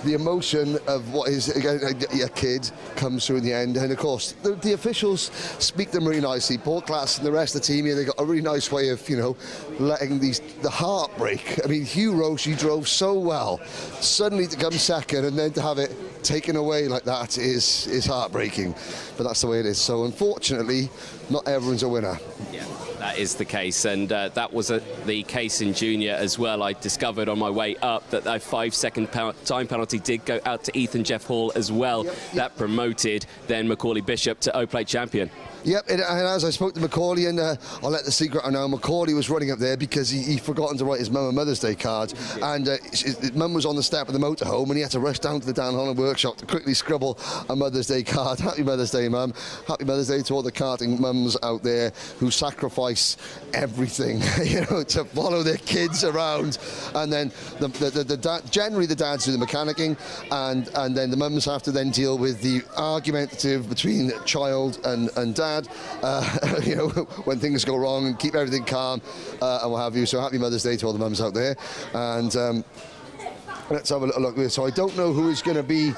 the emotion of what is a kid comes through in the end. And of course, the officials speak them really nicely. Paul Klassen and the rest of the team here, they got a really nice way of, you know, letting the heartbreak. I mean, Hugh Roche, he drove so well. Suddenly to come second and then to have it taken away like that is heartbreaking. But that's the way it is. So unfortunately, not everyone's a winner. Yeah. That is the case, and that was the case in Junior as well. I discovered on my way up that a 5-second time penalty did go out to Ethan Jeff Hall as well. Yep. That promoted then Macaulay Bishop to O Plate champion. Yep, and as I spoke to Macaulay, and I'll let the secret out now, Macaulay was running up there because he'd forgotten to write his mum a Mother's Day card, and his mum was on the step of the motorhome, and he had to rush down to the Dan Holland workshop to quickly scribble a Mother's Day card. Happy Mother's Day, Mum. Happy Mother's Day to all the karting mums out there who sacrifice everything, you know, to follow their kids around. And then generally the dads do the mechanicking, and then the mums have to then deal with the argumentative between child and dad. You know, when things go wrong, and keep everything calm and what have you. So happy Mother's Day to all the mums out there. And let's have a little look at this. So I don't know who is going to be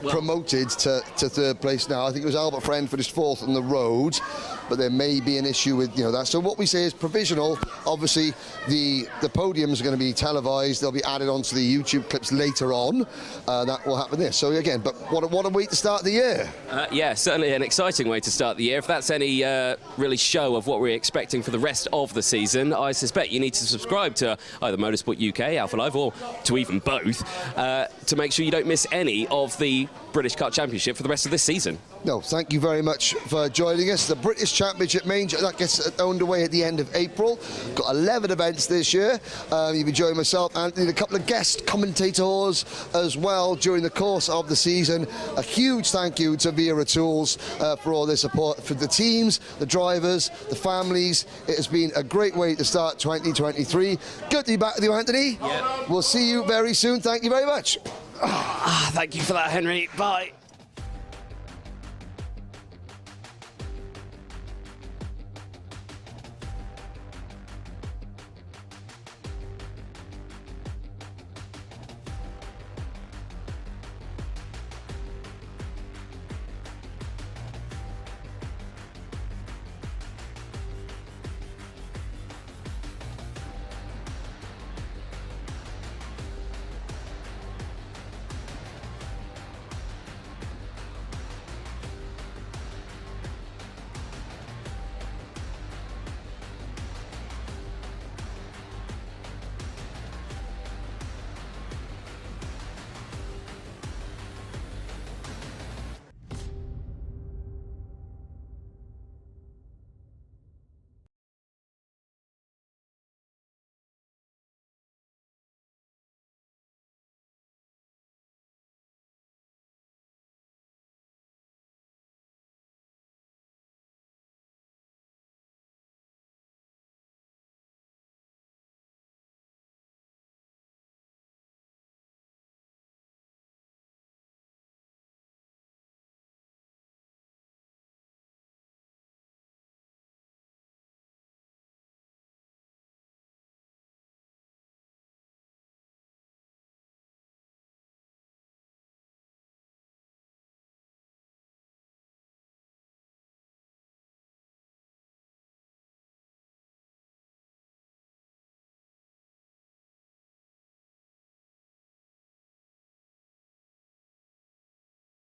promoted to 3rd place now. I think it was Albert Friend finished 4th on the road, but there may be an issue with, you know, that. So what we say is provisional. Obviously, the podiums are going to be televised. They'll be added onto the YouTube clips later on. That will happen there. So again, but what a way to start the year. Yeah, certainly an exciting way to start the year. If that's any really show of what we're expecting for the rest of the season, I suspect you need to subscribe to either Motorsport UK, Alpha Live, or to even both, to make sure you don't miss any of the British Kart Championship for the rest of this season. No, thank you very much for joining us. The British Championship Major, that gets underway at the end of April. Got 11 events this year. You'll be joining myself, Anthony, and a couple of guest commentators as well during the course of the season. A huge thank you to Wera Tools for all their support for the teams, the drivers, the families. It has been a great way to start 2023. Good to be back with you, Anthony. Yep. We'll see you very soon. Thank you very much. Thank you for that, Henry. Bye.